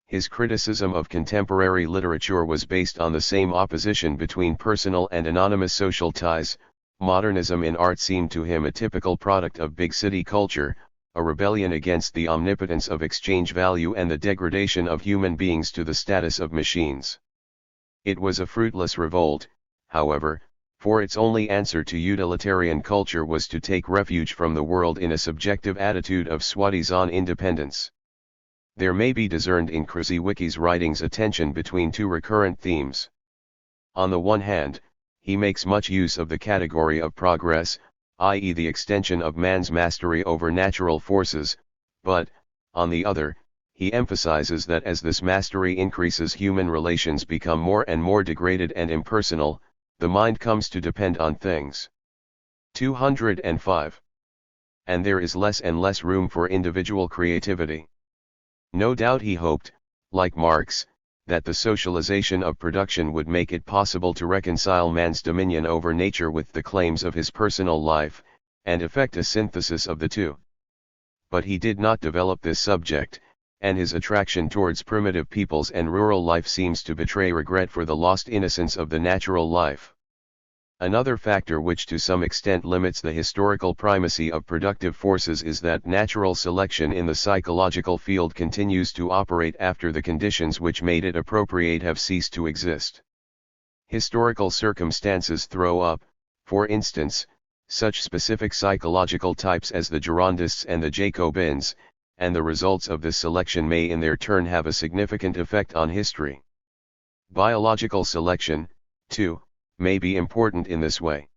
His criticism of contemporary literature was based on the same opposition between personal and anonymous social ties. Modernism in art seemed to him a typical product of big city culture, a rebellion against the omnipotence of exchange value and the degradation of human beings to the status of machines. It was a fruitless revolt, however, for its only answer to utilitarian culture was to take refuge from the world in a subjective attitude of soi-disant independence. There may be discerned in Krzyzewicki's writings a tension between two recurrent themes. On the one hand, he makes much use of the category of progress, i.e. the extension of man's mastery over natural forces, but, on the other, he emphasizes that as this mastery increases human relations become more and more degraded and impersonal, the mind comes to depend on things. 205. And there is less and less room for individual creativity. No doubt he hoped, like Marx, that the socialization of production would make it possible to reconcile man's dominion over nature with the claims of his personal life, and effect a synthesis of the two. But he did not develop this subject, and his attraction towards primitive peoples and rural life seems to betray regret for the lost innocence of the natural life. Another factor which to some extent limits the historical primacy of productive forces is that natural selection in the psychological field continues to operate after the conditions which made it appropriate have ceased to exist. Historical circumstances throw up, for instance, such specific psychological types as the Girondists and the Jacobins, and the results of this selection may in their turn have a significant effect on history. Biological selection, too, may be important in this way.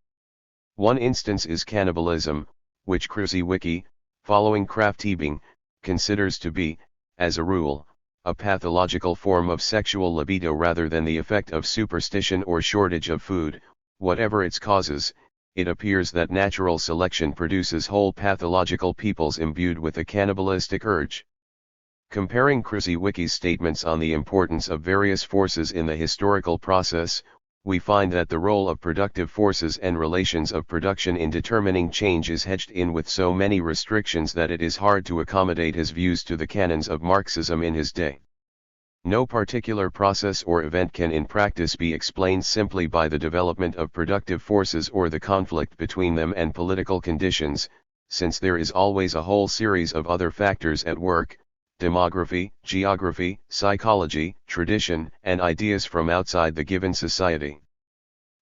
One instance is cannibalism, which Krzyzewicki, following Kraft-Ebing, considers to be, as a rule, a pathological form of sexual libido rather than the effect of superstition or shortage of food. Whatever its causes, it appears that natural selection produces whole pathological peoples imbued with a cannibalistic urge. Comparing Krzyzewicki's statements on the importance of various forces in the historical process, we find that the role of productive forces and relations of production in determining change is hedged in with so many restrictions that it is hard to accommodate his views to the canons of Marxism in his day. No particular process or event can in practice be explained simply by the development of productive forces or the conflict between them and political conditions, since there is always a whole series of other factors at work: demography, geography, psychology, tradition, and ideas from outside the given society.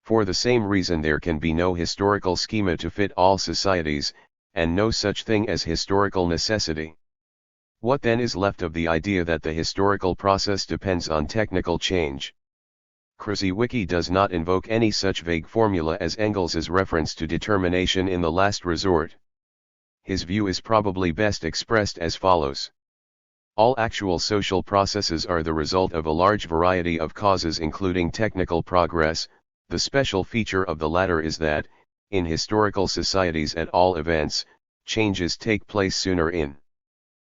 For the same reason there can be no historical schema to fit all societies, and no such thing as historical necessity. What then is left of the idea that the historical process depends on technical change? Krzyzewicz does not invoke any such vague formula as Engels's reference to determination in the last resort. His view is probably best expressed as follows. All actual social processes are the result of a large variety of causes including technical progress. The special feature of the latter is that, in historical societies at all events, changes take place sooner in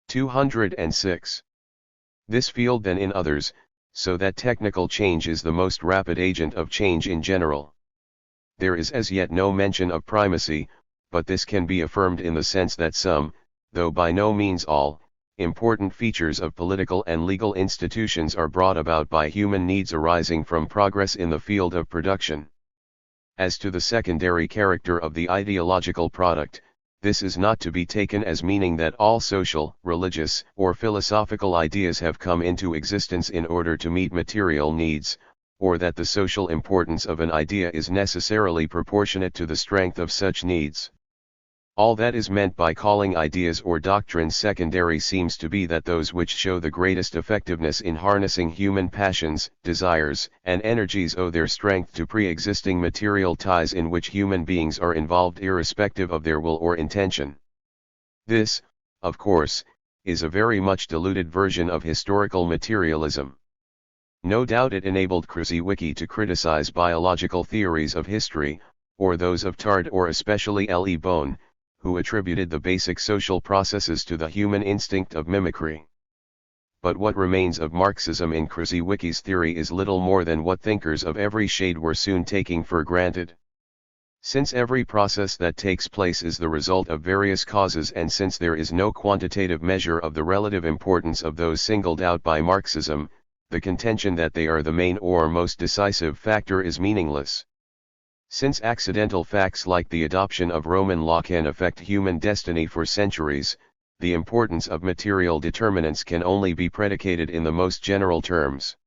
206 this field than in others, so that technical change is the most rapid agent of change in general. There is as yet no mention of primacy, but this can be affirmed in the sense that some, though by no means all, important features of political and legal institutions are brought about by human needs arising from progress in the field of production. As to the secondary character of the ideological product, this is not to be taken as meaning that all social, religious, or philosophical ideas have come into existence in order to meet material needs, or that the social importance of an idea is necessarily proportionate to the strength of such needs. All that is meant by calling ideas or doctrines secondary seems to be that those which show the greatest effectiveness in harnessing human passions, desires, and energies owe their strength to pre-existing material ties in which human beings are involved irrespective of their will or intention. This, of course, is a very much diluted version of historical materialism. No doubt it enabled Krzyzewicz to criticize biological theories of history, or those of THIRD or especially L. E. Bohn, who attributed the basic social processes to the human instinct of mimicry. But what remains of Marxism in Krzyzewicz's theory is little more than what thinkers of every shade were soon taking for granted. Since every process that takes place is the result of various causes, and since there is no quantitative measure of the relative importance of those singled out by Marxism, the contention that they are the main or most decisive factor is meaningless. Since accidental facts like the adoption of Roman law can affect human destiny for centuries, the importance of material determinants can only be predicated in the most general terms.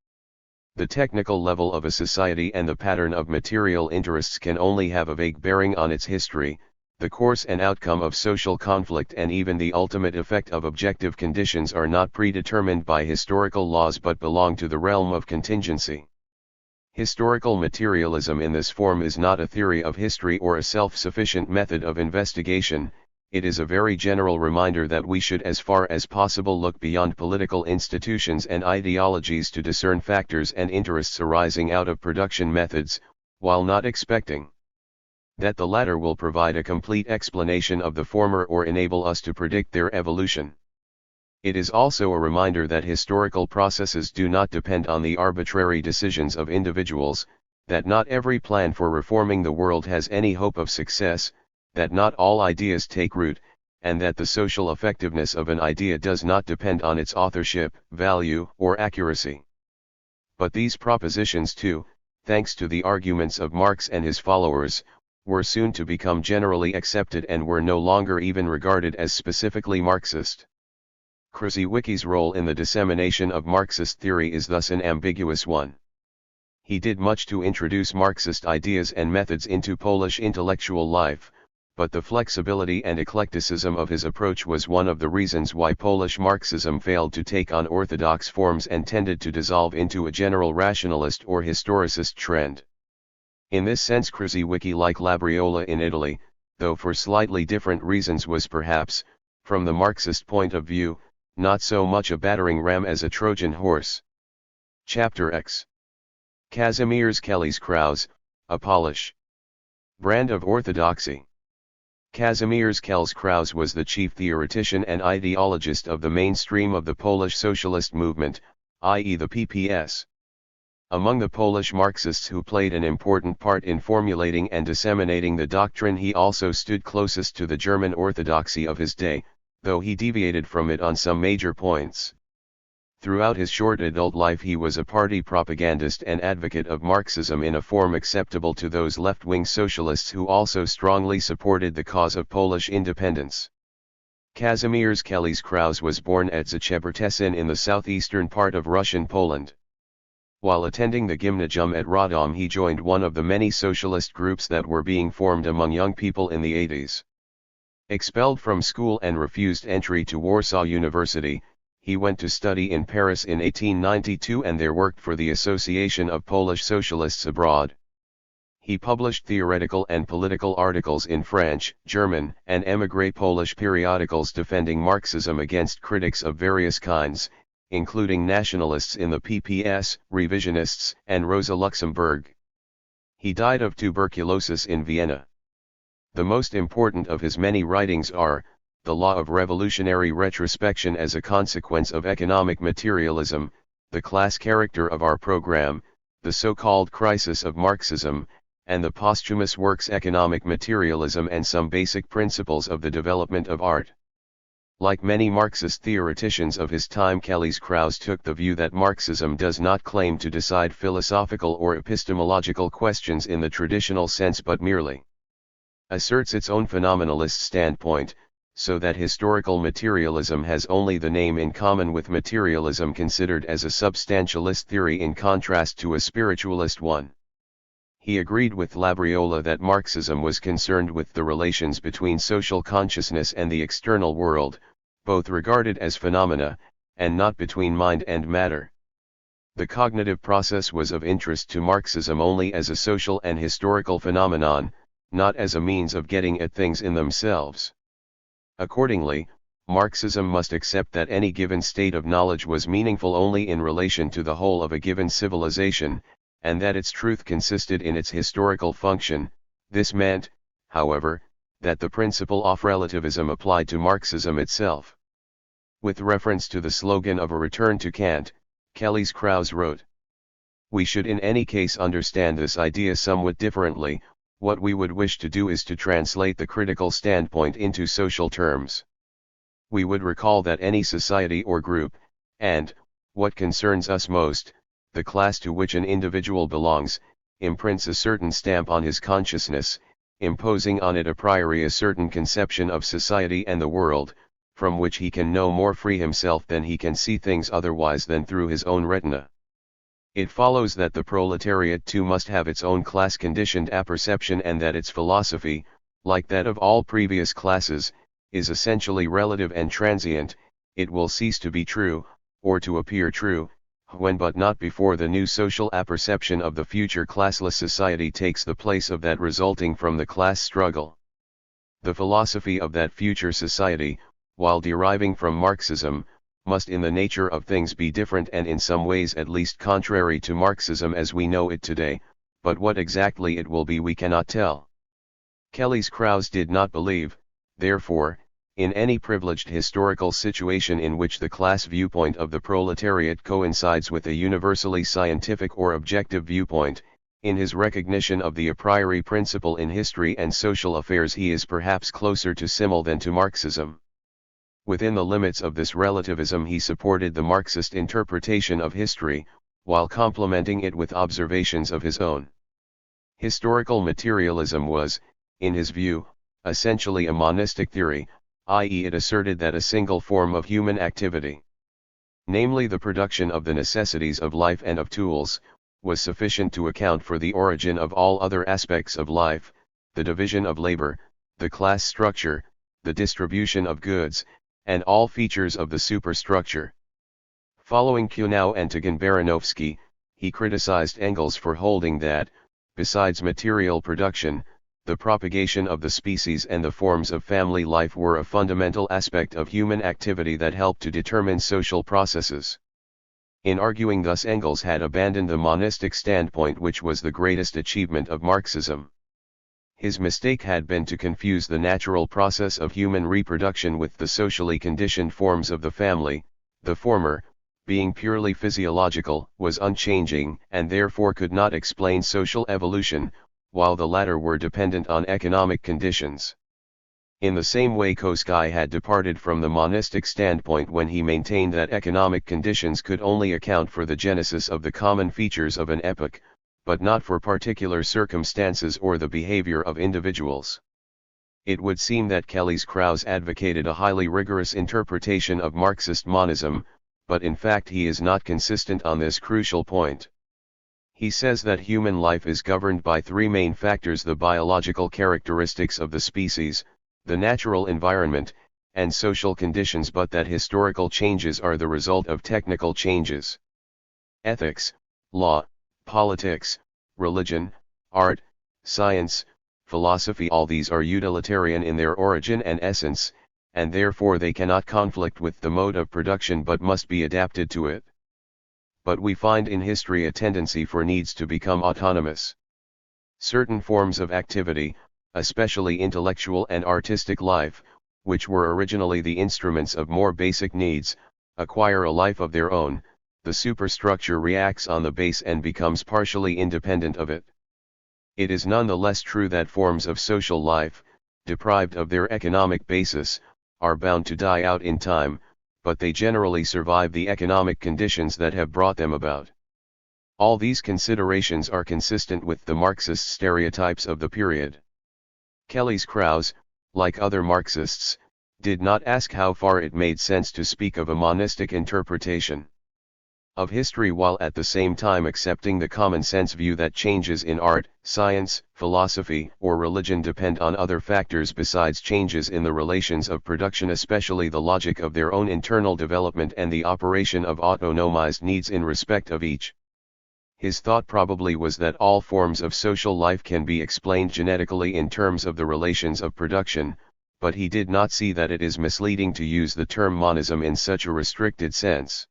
The technical level of a society and the pattern of material interests can only have a vague bearing on its history. The course and outcome of social conflict and even the ultimate effect of objective conditions are not predetermined by historical laws but belong to the realm of contingency. Historical materialism in this form is not a theory of history or a self-sufficient method of investigation. It is a very general reminder that we should as far as possible look beyond political institutions and ideologies to discern factors and interests arising out of production methods, while not expecting that the latter will provide a complete explanation of the former or enable us to predict their evolution. It is also a reminder that historical processes do not depend on the arbitrary decisions of individuals, that not every plan for reforming the world has any hope of success, that not all ideas take root, and that the social effectiveness of an idea does not depend on its authorship, value, or accuracy. But these propositions too, thanks to the arguments of Marx and his followers, were soon to become generally accepted and were no longer even regarded as specifically Marxist. Krzyzewicz's role in the dissemination of Marxist theory is thus an ambiguous one. He did much to introduce Marxist ideas and methods into Polish intellectual life, but the flexibility and eclecticism of his approach was one of the reasons why Polish Marxism failed to take on orthodox forms and tended to dissolve into a general rationalist or historicist trend. In this sense Krzyzewicz, like Labriola in Italy, though for slightly different reasons, was perhaps, from the Marxist point of view, not so much a battering ram as a Trojan horse. Chapter X. Kazimierz Kelly's Kraus, a Polish brand of orthodoxy. Kazimierz Kelly's Kraus was the chief theoretician and ideologist of the mainstream of the Polish socialist movement, i.e. the PPS. Among the Polish Marxists who played an important part in formulating and disseminating the doctrine, he also stood closest to the German orthodoxy of his day, though he deviated from it on some major points. Throughout his short adult life he was a party propagandist and advocate of Marxism in a form acceptable to those left-wing socialists who also strongly supported the cause of Polish independence. Kazimierz Kelly's Kraus was born at Zachebrtecin in the southeastern part of Russian Poland. While attending the gymnasium at Radom he joined one of the many socialist groups that were being formed among young people in the 80s. Expelled from school and refused entry to Warsaw University, he went to study in Paris in 1892 and there worked for the Association of Polish Socialists abroad. He published theoretical and political articles in French, German, and émigré Polish periodicals defending Marxism against critics of various kinds, including nationalists in the PPS, revisionists, and Rosa Luxemburg. He died of tuberculosis in Vienna. The most important of his many writings are, The Law of Revolutionary Retrospection as a Consequence of Economic Materialism, The Class Character of Our Program, The So-Called Crisis of Marxism, and the posthumous works Economic Materialism and Some Basic Principles of the Development of Art. Like many Marxist theoreticians of his time, Kelly's Kraus took the view that Marxism does not claim to decide philosophical or epistemological questions in the traditional sense but merely asserts its own phenomenalist standpoint, so that historical materialism has only the name in common with materialism considered as a substantialist theory in contrast to a spiritualist one. He agreed with Labriola that Marxism was concerned with the relations between social consciousness and the external world, both regarded as phenomena, and not between mind and matter. The cognitive process was of interest to Marxism only as a social and historical phenomenon, not as a means of getting at things in themselves. Accordingly, Marxism must accept that any given state of knowledge was meaningful only in relation to the whole of a given civilization, and that its truth consisted in its historical function. This meant, however, that the principle of relativism applied to Marxism itself. With reference to the slogan of a return to Kant, Kelly's Kraus wrote, "We should in any case understand this idea somewhat differently. What we would wish to do is to translate the critical standpoint into social terms. We would recall that any society or group, and, what concerns us most, the class to which an individual belongs, imprints a certain stamp on his consciousness, imposing on it a priori a certain conception of society and the world, from which he can no more free himself than he can see things otherwise than through his own retina. It follows that the proletariat too must have its own class-conditioned apperception and that its philosophy, like that of all previous classes, is essentially relative and transient. It will cease to be true, or to appear true, when but not before the new social apperception of the future classless society takes the place of that resulting from the class struggle. The philosophy of that future society, while deriving from Marxism, must in the nature of things be different and in some ways at least contrary to Marxism as we know it today, but what exactly it will be we cannot tell." Kelly's Kraus did not believe, therefore, in any privileged historical situation in which the class viewpoint of the proletariat coincides with a universally scientific or objective viewpoint. In his recognition of the a priori principle in history and social affairs he is perhaps closer to Simmel than to Marxism. Within the limits of this relativism he supported the Marxist interpretation of history, while complementing it with observations of his own. Historical materialism was, in his view, essentially a monistic theory, i.e. it asserted that a single form of human activity, namely the production of the necessities of life and of tools, was sufficient to account for the origin of all other aspects of life, the division of labor, the class structure, the distribution of goods, and all features of the superstructure. Following Kuhnau and Tagan-Baranovsky, he criticized Engels for holding that, besides material production, the propagation of the species and the forms of family life were a fundamental aspect of human activity that helped to determine social processes. In arguing thus Engels had abandoned the monistic standpoint which was the greatest achievement of Marxism. His mistake had been to confuse the natural process of human reproduction with the socially conditioned forms of the family. The former, being purely physiological, was unchanging and therefore could not explain social evolution, while the latter were dependent on economic conditions. In the same way Kolakowski had departed from the monistic standpoint when he maintained that economic conditions could only account for the genesis of the common features of an epoch, but not for particular circumstances or the behavior of individuals. It would seem that Kolakowski advocated a highly rigorous interpretation of Marxist monism, but in fact he is not consistent on this crucial point. He says that human life is governed by three main factors: the biological characteristics of the species, the natural environment, and social conditions, but that historical changes are the result of technical changes. Ethics, law, politics, religion, art, science, philosophy, all these are utilitarian in their origin and essence, and therefore they cannot conflict with the mode of production but must be adapted to it. But we find in history a tendency for needs to become autonomous. Certain forms of activity, especially intellectual and artistic life, which were originally the instruments of more basic needs, acquire a life of their own. The superstructure reacts on the base and becomes partially independent of it. It is none the less true that forms of social life, deprived of their economic basis, are bound to die out in time, but they generally survive the economic conditions that have brought them about. All these considerations are consistent with the Marxist stereotypes of the period. Kolakowski, like other Marxists, did not ask how far it made sense to speak of a monistic interpretation of history while at the same time accepting the common-sense view that changes in art, science, philosophy, or religion depend on other factors besides changes in the relations of production, especially the logic of their own internal development and the operation of autonomized needs in respect of each. His thought probably was that all forms of social life can be explained genetically in terms of the relations of production, but he did not see that it is misleading to use the term monism in such a restricted sense.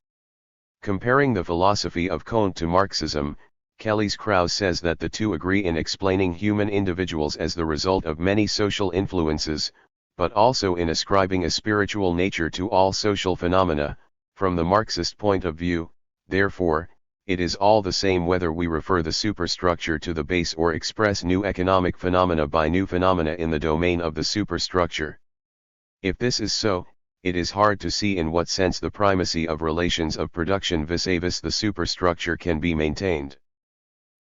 Comparing the philosophy of Kant to Marxism, Kolakowski says that the two agree in explaining human individuals as the result of many social influences, but also in ascribing a spiritual nature to all social phenomena. From the Marxist point of view, therefore, it is all the same whether we refer the superstructure to the base or express new economic phenomena by new phenomena in the domain of the superstructure. If this is so, it is hard to see in what sense the primacy of relations of production vis-a-vis the superstructure can be maintained.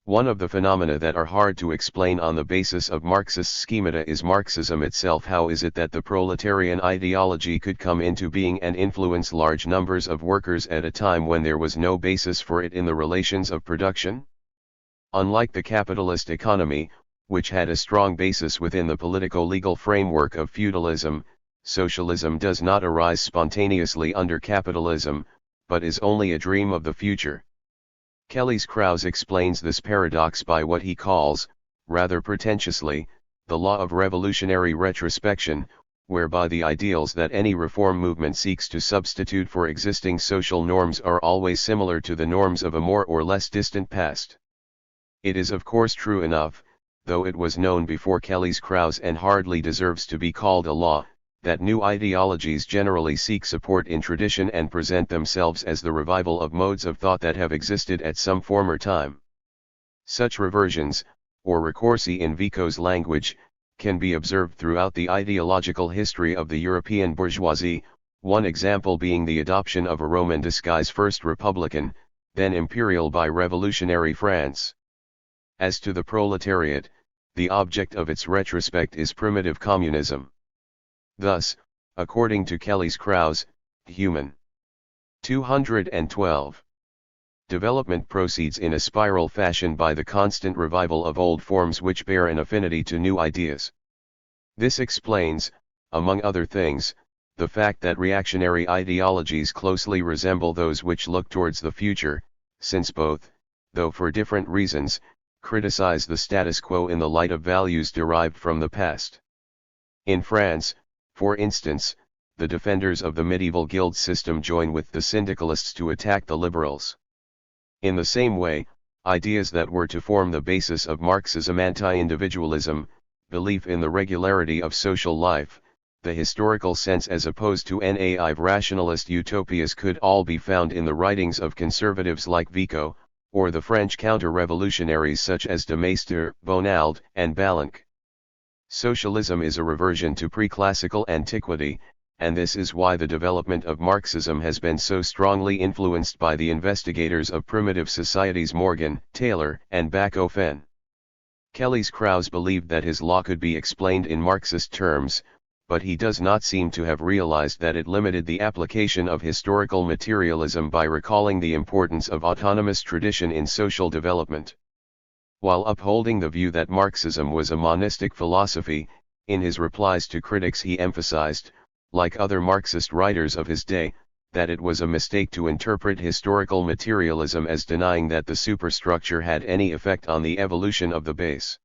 One of the phenomena that are hard to explain on the basis of Marxist schemata is Marxism itself. How is it that the proletarian ideology could come into being and influence large numbers of workers at a time when there was no basis for it in the relations of production? Unlike the capitalist economy, which had a strong basis within the politico-legal framework of feudalism, socialism does not arise spontaneously under capitalism, but is only a dream of the future. Kolakowski explains this paradox by what he calls, rather pretentiously, the law of revolutionary retrospection, whereby the ideals that any reform movement seeks to substitute for existing social norms are always similar to the norms of a more or less distant past. It is of course true enough, though it was known before Kolakowski and hardly deserves to be called a law, that new ideologies generally seek support in tradition and present themselves as the revival of modes of thought that have existed at some former time. Such reversions, or ricorsi in Vico's language, can be observed throughout the ideological history of the European bourgeoisie, one example being the adoption of a Roman disguise, first republican, then imperial, by revolutionary France. As to the proletariat, the object of its retrospect is primitive communism. Thus, according to Kolakowski, human 212 development proceeds in a spiral fashion by the constant revival of old forms which bear an affinity to new ideas. This explains, among other things, the fact that reactionary ideologies closely resemble those which look towards the future, since both, though for different reasons, criticize the status quo in the light of values derived from the past. In France, for instance, the defenders of the medieval guild system join with the syndicalists to attack the liberals. In the same way, ideas that were to form the basis of Marxism, anti-individualism, belief in the regularity of social life, the historical sense as opposed to naive rationalist utopias, could all be found in the writings of conservatives like Vico, or the French counter-revolutionaries such as de Maistre, Bonald, and Ballanque. Socialism is a reversion to pre-classical antiquity, and this is why the development of Marxism has been so strongly influenced by the investigators of primitive societies Morgan, Taylor, and Bachofen. Kelly-Krause believed that his law could be explained in Marxist terms, but he does not seem to have realized that it limited the application of historical materialism by recalling the importance of autonomous tradition in social development. While upholding the view that Marxism was a monistic philosophy, in his replies to critics he emphasized, like other Marxist writers of his day, that it was a mistake to interpret historical materialism as denying that the superstructure had any effect on the evolution of the base.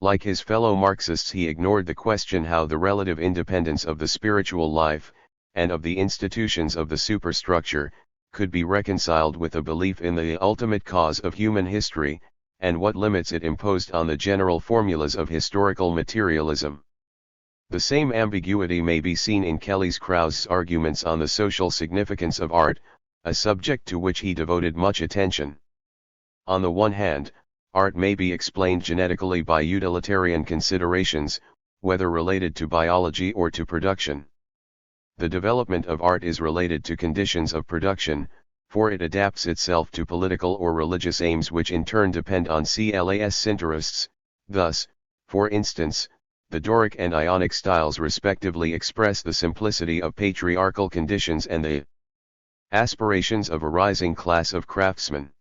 Like his fellow Marxists, he ignored the question how the relative independence of the spiritual life, and of the institutions of the superstructure, could be reconciled with a belief in the ultimate cause of human history, and what limits it imposed on the general formulas of historical materialism. The same ambiguity may be seen in Kelly-Krause's arguments on the social significance of art, a subject to which he devoted much attention. On the one hand, art may be explained genetically by utilitarian considerations, whether related to biology or to production. The development of art is related to conditions of production, for it adapts itself to political or religious aims which in turn depend on class interests. Thus, for instance, the Doric and Ionic styles respectively express the simplicity of patriarchal conditions and the aspirations of a rising class of craftsmen.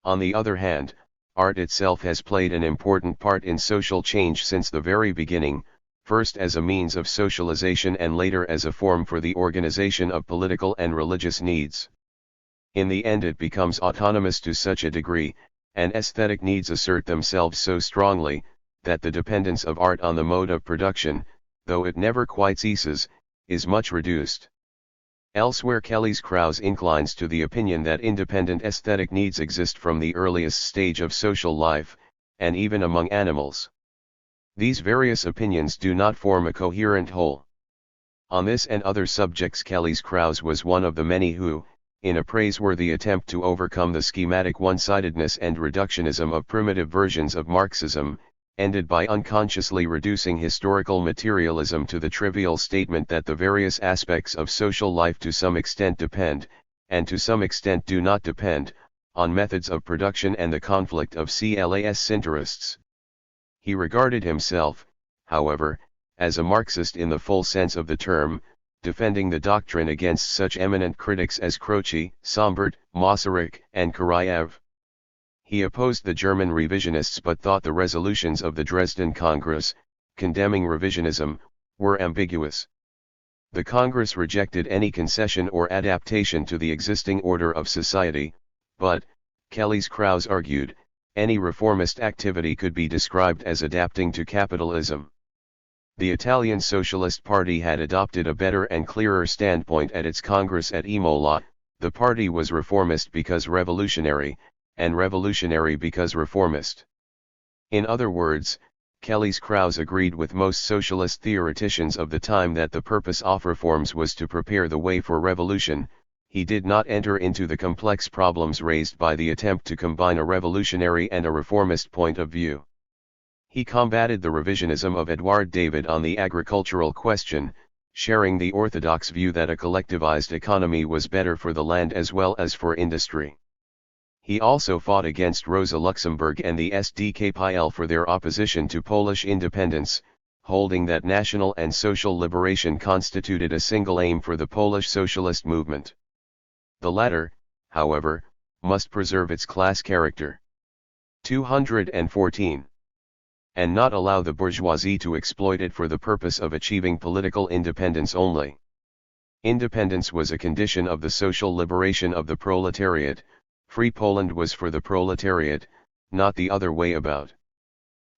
On the other hand, art itself has played an important part in social change since the very beginning, first as a means of socialization and later as a form for the organization of political and religious needs. In the end it becomes autonomous to such a degree, and aesthetic needs assert themselves so strongly, that the dependence of art on the mode of production, though it never quite ceases, is much reduced. Elsewhere Kelly-Krause inclines to the opinion that independent aesthetic needs exist from the earliest stage of social life, and even among animals. These various opinions do not form a coherent whole. On this and other subjects Kelly-Krause was one of the many who, in a praiseworthy attempt to overcome the schematic one-sidedness and reductionism of primitive versions of Marxism, ended by unconsciously reducing historical materialism to the trivial statement that the various aspects of social life to some extent depend, and to some extent do not depend, on methods of production and the conflict of class interests. He regarded himself, however, as a Marxist in the full sense of the term, defending the doctrine against such eminent critics as Croce, Sombart, Masaryk, and Karayev. He opposed the German revisionists but thought the resolutions of the Dresden Congress, condemning revisionism, were ambiguous. The Congress rejected any concession or adaptation to the existing order of society, but, Kelly-Krause argued, any reformist activity could be described as adapting to capitalism. The Italian Socialist Party had adopted a better and clearer standpoint at its Congress at Imola. The party was reformist because revolutionary, and revolutionary because reformist. In other words, Kelly-Krause agreed with most socialist theoreticians of the time that the purpose of reforms was to prepare the way for revolution. He did not enter into the complex problems raised by the attempt to combine a revolutionary and a reformist point of view. He combated the revisionism of Edouard David on the agricultural question, sharing the orthodox view that a collectivized economy was better for the land as well as for industry. He also fought against Rosa Luxemburg and the SDKPL for their opposition to Polish independence, holding that national and social liberation constituted a single aim for the Polish socialist movement. The latter, however, must preserve its class character. 214. And not allow the bourgeoisie to exploit it for the purpose of achieving political independence only. Independence was a condition of the social liberation of the proletariat. Free Poland was for the proletariat, not the other way about.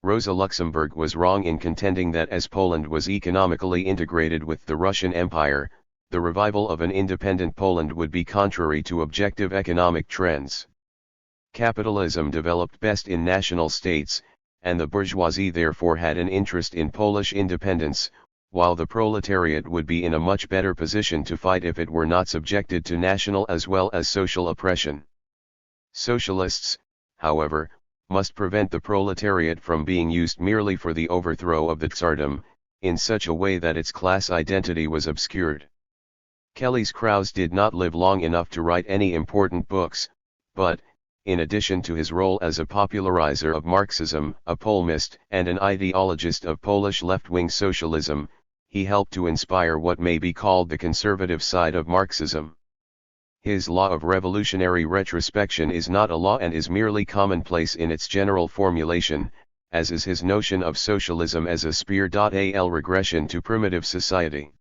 Rosa Luxemburg was wrong in contending that as Poland was economically integrated with the Russian Empire, the revival of an independent Poland would be contrary to objective economic trends. Capitalism developed best in national states, and the bourgeoisie therefore had an interest in Polish independence, while the proletariat would be in a much better position to fight if it were not subjected to national as well as social oppression. Socialists, however, must prevent the proletariat from being used merely for the overthrow of the tsardom, in such a way that its class identity was obscured. Kelly's Krause did not live long enough to write any important books, but, in addition to his role as a popularizer of Marxism, a polemist and an ideologist of Polish left-wing socialism, he helped to inspire what may be called the conservative side of Marxism. His law of revolutionary retrospection is not a law and is merely commonplace in its general formulation, as is his notion of socialism as a spear.al regression to primitive society.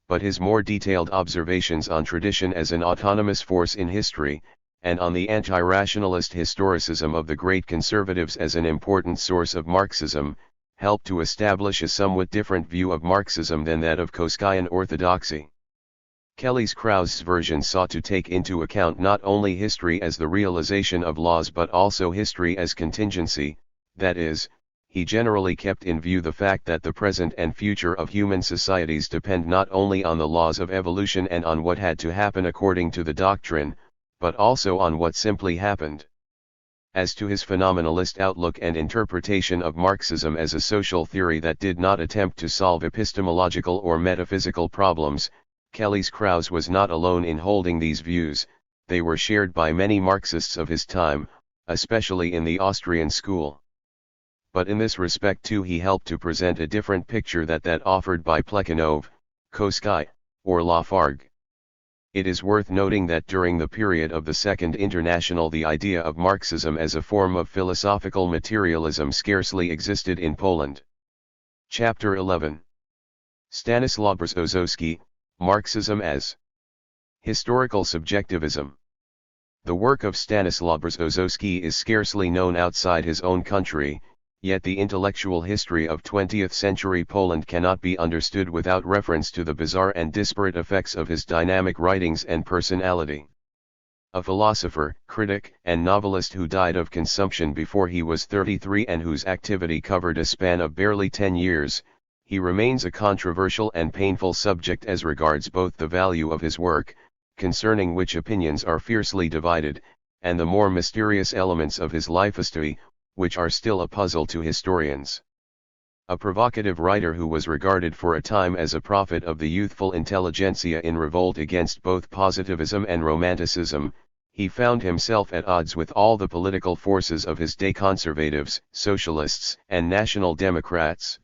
But his more detailed observations on tradition as an autonomous force in history, and on the anti-rationalist historicism of the great conservatives as an important source of Marxism, helped to establish a somewhat different view of Marxism than that of Koskian orthodoxy. Kelly's Krause's version sought to take into account not only history as the realization of laws but also history as contingency, that is, he generally kept in view the fact that the present and future of human societies depend not only on the laws of evolution and on what had to happen according to the doctrine, but also on what simply happened. As to his phenomenalist outlook and interpretation of Marxism as a social theory that did not attempt to solve epistemological or metaphysical problems, Kelly's Krause was not alone in holding these views. They were shared by many Marxists of his time, especially in the Austrian school. But in this respect too he helped to present a different picture than that offered by Plekhanov, Koski, or Lafargue. It is worth noting that during the period of the Second International the idea of Marxism as a form of philosophical materialism scarcely existed in Poland. Chapter 11. Stanislaw Brzozowski, Marxism as Historical Subjectivism. The work of Stanislaw Brzozowski is scarcely known outside his own country, yet the intellectual history of 20th-century Poland cannot be understood without reference to the bizarre and disparate effects of his dynamic writings and personality. A philosopher, critic, and novelist who died of consumption before he was 33 and whose activity covered a span of barely 10 years, he remains a controversial and painful subject as regards both the value of his work, concerning which opinions are fiercely divided, and the more mysterious elements of his life history, which are still a puzzle to historians. A provocative writer who was regarded for a time as a prophet of the youthful intelligentsia in revolt against both positivism and romanticism, he found himself at odds with all the political forces of his day: conservatives, socialists, and national democrats.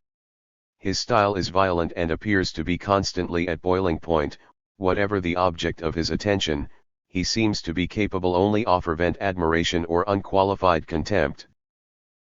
His style is violent and appears to be constantly at boiling point. Whatever the object of his attention, he seems to be capable only of fervent admiration or unqualified contempt.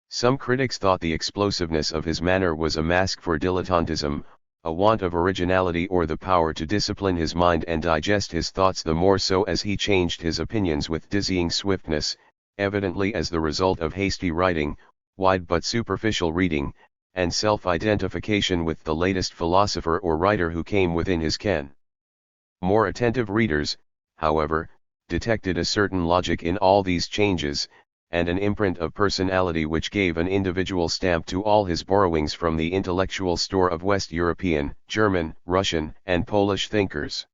Some critics thought the explosiveness of his manner was a mask for dilettantism, a want of originality or the power to discipline his mind and digest his thoughts the more so as he changed his opinions with dizzying swiftness, evidently as the result of hasty writing, wide but superficial reading, and self-identification with the latest philosopher or writer who came within his ken. More attentive readers, however, detected a certain logic in all these changes, and an imprint of personality which gave an individual stamp to all his borrowings from the intellectual store of West European, German, Russian, and Polish thinkers.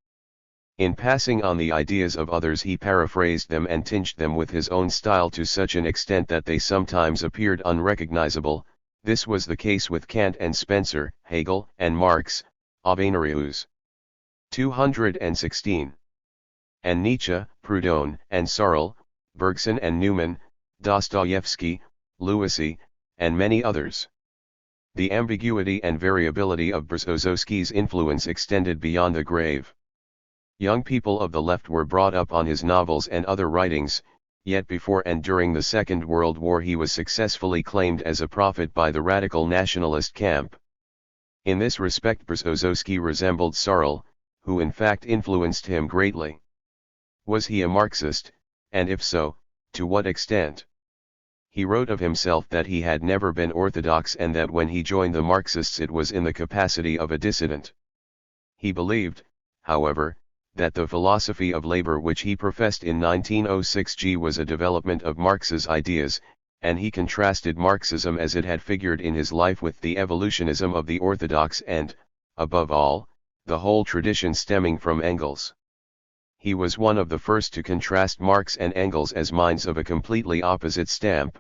In passing on the ideas of others he paraphrased them and tinged them with his own style to such an extent that they sometimes appeared unrecognizable. This was the case with Kant and Spencer, Hegel and Marx, Avenarius. 216. And Nietzsche, Proudhon and Sorel, Bergson and Newman, Dostoevsky, Luisi, and many others. The ambiguity and variability of Brzozowski's influence extended beyond the grave. Young people of the left were brought up on his novels and other writings, yet before and during the Second World War he was successfully claimed as a prophet by the radical nationalist camp. In this respect Brzozowski resembled Sorel, who in fact influenced him greatly. Was he a Marxist, and if so, to what extent? He wrote of himself that he had never been orthodox and that when he joined the Marxists it was in the capacity of a dissident. He believed, however, that the philosophy of labor which he professed in 1906 was a development of Marx's ideas, and he contrasted Marxism as it had figured in his life with the evolutionism of the orthodox and, above all, the whole tradition stemming from Engels. He was one of the first to contrast Marx and Engels as minds of a completely opposite stamp.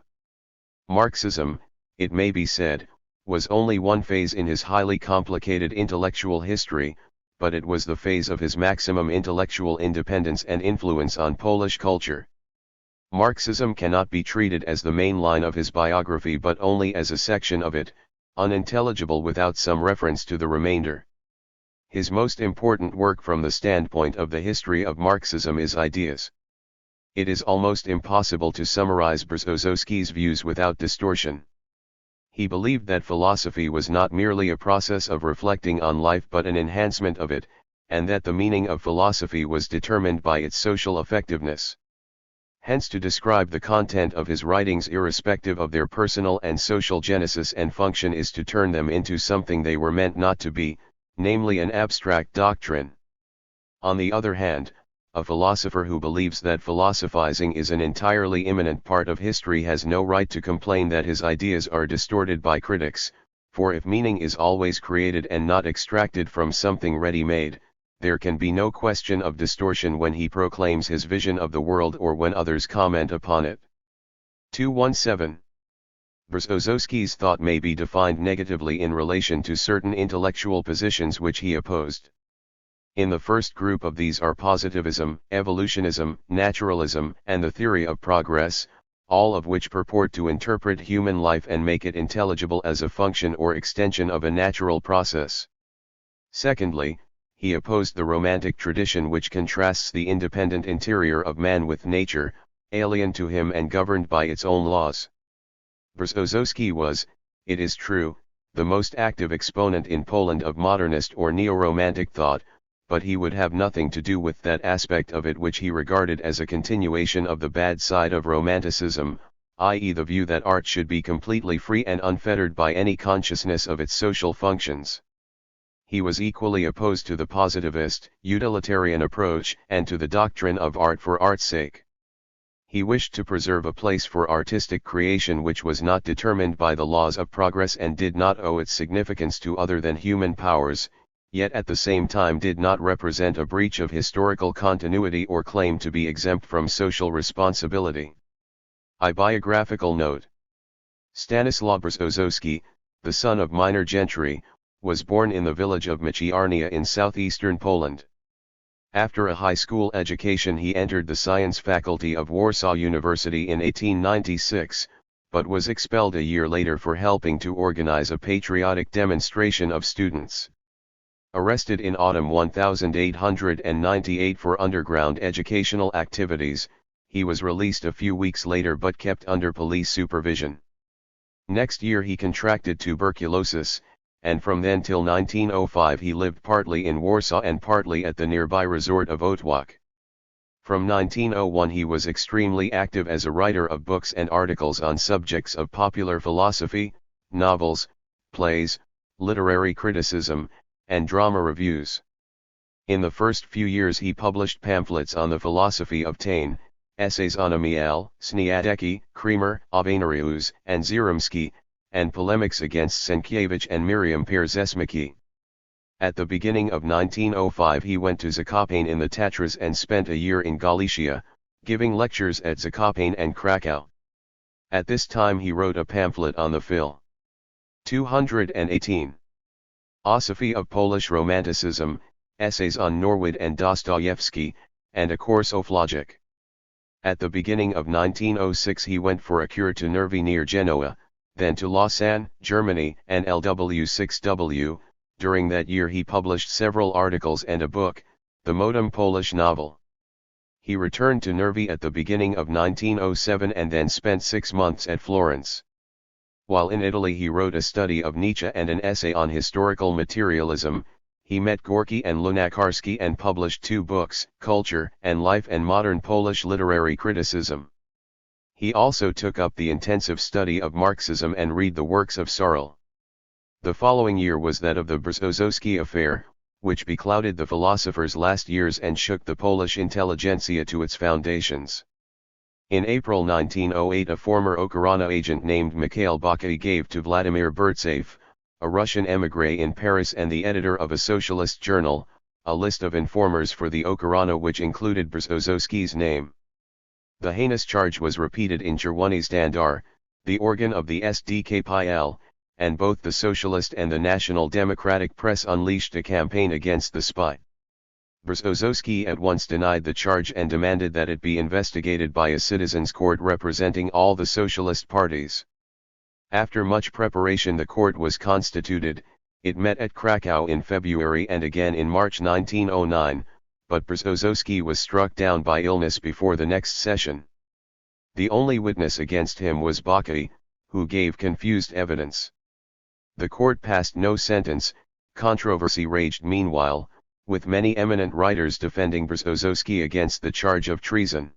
Marxism, it may be said, was only one phase in his highly complicated intellectual history, but it was the phase of his maximum intellectual independence and influence on Polish culture. Marxism cannot be treated as the main line of his biography but only as a section of it, unintelligible without some reference to the remainder. His most important work from the standpoint of the history of Marxism is Ideas. It is almost impossible to summarize Brzozowski's views without distortion. He believed that philosophy was not merely a process of reflecting on life but an enhancement of it, and that the meaning of philosophy was determined by its social effectiveness. Hence, to describe the content of his writings irrespective of their personal and social genesis and function is to turn them into something they were meant not to be, namely an abstract doctrine. On the other hand, a philosopher who believes that philosophizing is an entirely immanent part of history has no right to complain that his ideas are distorted by critics, for if meaning is always created and not extracted from something ready-made, there can be no question of distortion when he proclaims his vision of the world or when others comment upon it. 217. Brzozowski's thought may be defined negatively in relation to certain intellectual positions which he opposed. In the first group of these are positivism, evolutionism, naturalism, and the theory of progress, all of which purport to interpret human life and make it intelligible as a function or extension of a natural process. Secondly, he opposed the romantic tradition which contrasts the independent interior of man with nature, alien to him and governed by its own laws. Brzozowski was, it is true, the most active exponent in Poland of modernist or neo-romantic thought, but he would have nothing to do with that aspect of it which he regarded as a continuation of the bad side of Romanticism, i.e. the view that art should be completely free and unfettered by any consciousness of its social functions. He was equally opposed to the positivist, utilitarian approach and to the doctrine of art for art's sake. He wished to preserve a place for artistic creation which was not determined by the laws of progress and did not owe its significance to other than human powers, yet at the same time did not represent a breach of historical continuity or claim to be exempt from social responsibility. A biographical note. Stanislaw Brzozowski, the son of minor gentry, was born in the village of Michiarnia in southeastern Poland. After a high school education he entered the science faculty of Warsaw University in 1896, but was expelled a year later for helping to organize a patriotic demonstration of students. Arrested in autumn 1898 for underground educational activities, he was released a few weeks later but kept under police supervision. Next year he contracted tuberculosis, and from then till 1905 he lived partly in Warsaw and partly at the nearby resort of Otwock. From 1901 he was extremely active as a writer of books and articles on subjects of popular philosophy, novels, plays, literary criticism, and drama reviews. In the first few years he published pamphlets on the philosophy of Taine, essays on Amiel, Sniadecki, Kremer, Avenarius, and Zeromsky, and polemics against Sienkiewicz and Miriam Pierzesmicki. At the beginning of 1905 he went to Zakopane in the Tatras and spent a year in Galicia, giving lectures at Zakopane and Krakow. At this time he wrote a pamphlet on the Phil. 218. Philosophy of Polish Romanticism, essays on Norwood and Dostoyevsky, and a course of logic. At the beginning of 1906 he went for a cure to Nervi near Genoa, then to Lausanne, Germany, and LW6W. During that year he published several articles and a book, the Modem Polish Novel. He returned to Nervi at the beginning of 1907 and then spent 6 months at Florence. While in Italy he wrote a study of Nietzsche and an essay on historical materialism. He met Gorky and Lunacharsky and published 2 books, Culture and Life and Modern Polish Literary Criticism. He also took up the intensive study of Marxism and read the works of Searle. The following year was that of the Brzozowski affair, which beclouded the philosopher's last years and shook the Polish intelligentsia to its foundations. In April 1908 a former Okhrana agent named Mikhail Bakai gave to Vladimir Burtsev, a Russian émigré in Paris and the editor of a socialist journal, a list of informers for the Okhrana which included Brzozowski's name. The heinous charge was repeated in Czerwony Standard, the organ of the SDKPL, and both the Socialist and the National Democratic press unleashed a campaign against the spy. Brzozowski at once denied the charge and demanded that it be investigated by a citizens' court representing all the socialist parties. After much preparation, the court was constituted. It met at Krakow in February and again in March 1909, but Brzozowski was struck down by illness before the next session. The only witness against him was Bakai, who gave confused evidence. The court passed no sentence. Controversy raged meanwhile, with many eminent writers defending Brzozowski against the charge of treason.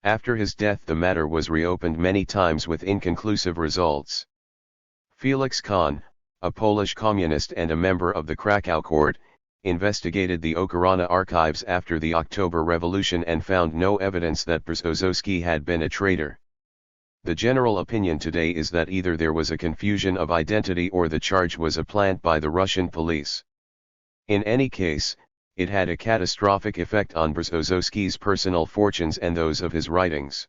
After his death the matter was reopened many times with inconclusive results. Felix Kahn, a Polish communist and a member of the Krakow court, investigated the Okorona archives after the October Revolution and found no evidence that Brzozowski had been a traitor. The general opinion today is that either there was a confusion of identity or the charge was a plant by the Russian police. In any case, it had a catastrophic effect on Brzozowski's personal fortunes and those of his writings.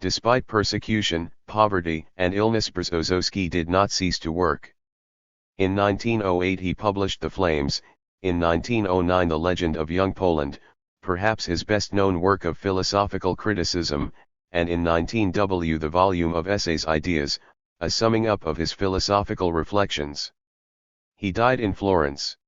Despite persecution, poverty, and illness, Brzozowski did not cease to work. In 1908 he published The Flames, in 1909 The Legend of Young Poland, perhaps his best-known work of philosophical criticism, and in 19W the volume of essays Ideas, a summing up of his philosophical reflections. He died in Florence.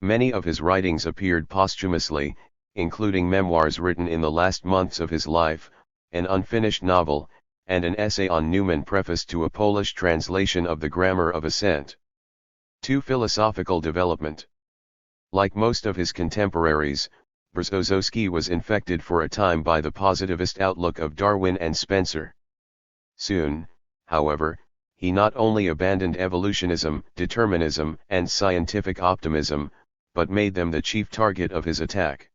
Many of his writings appeared posthumously, including memoirs written in the last months of his life, an unfinished novel, and an essay on Newman prefaced to a Polish translation of the Grammar of Assent. 2. Philosophical development. Like most of his contemporaries, Brzozowski was infected for a time by the positivist outlook of Darwin and Spencer. Soon, however, he not only abandoned evolutionism, determinism, and scientific optimism, but made them the chief target of his attack.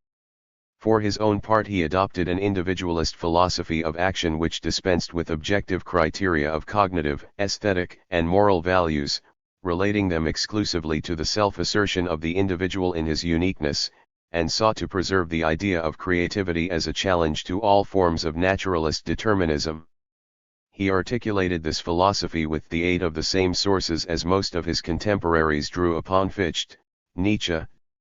For his own part he adopted an individualist philosophy of action which dispensed with objective criteria of cognitive, aesthetic, and moral values, relating them exclusively to the self-assertion of the individual in his uniqueness, and sought to preserve the idea of creativity as a challenge to all forms of naturalist determinism. He articulated this philosophy with the aid of the same sources as most of his contemporaries drew upon: Fichte, Nietzsche,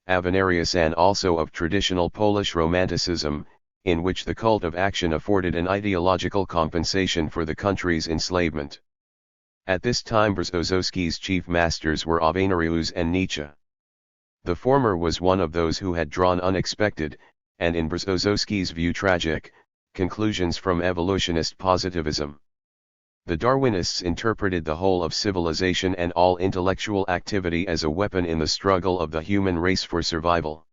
Avenarius, and also of traditional Polish Romanticism, in which the cult of action afforded an ideological compensation for the country's enslavement. At this time Brzozowski's chief masters were Avenarius and Nietzsche. The former was one of those who had drawn unexpected, and in Brzozowski's view tragic, conclusions from evolutionist positivism. The Darwinists interpreted the whole of civilization and all intellectual activity as a weapon in the struggle of the human race for survival.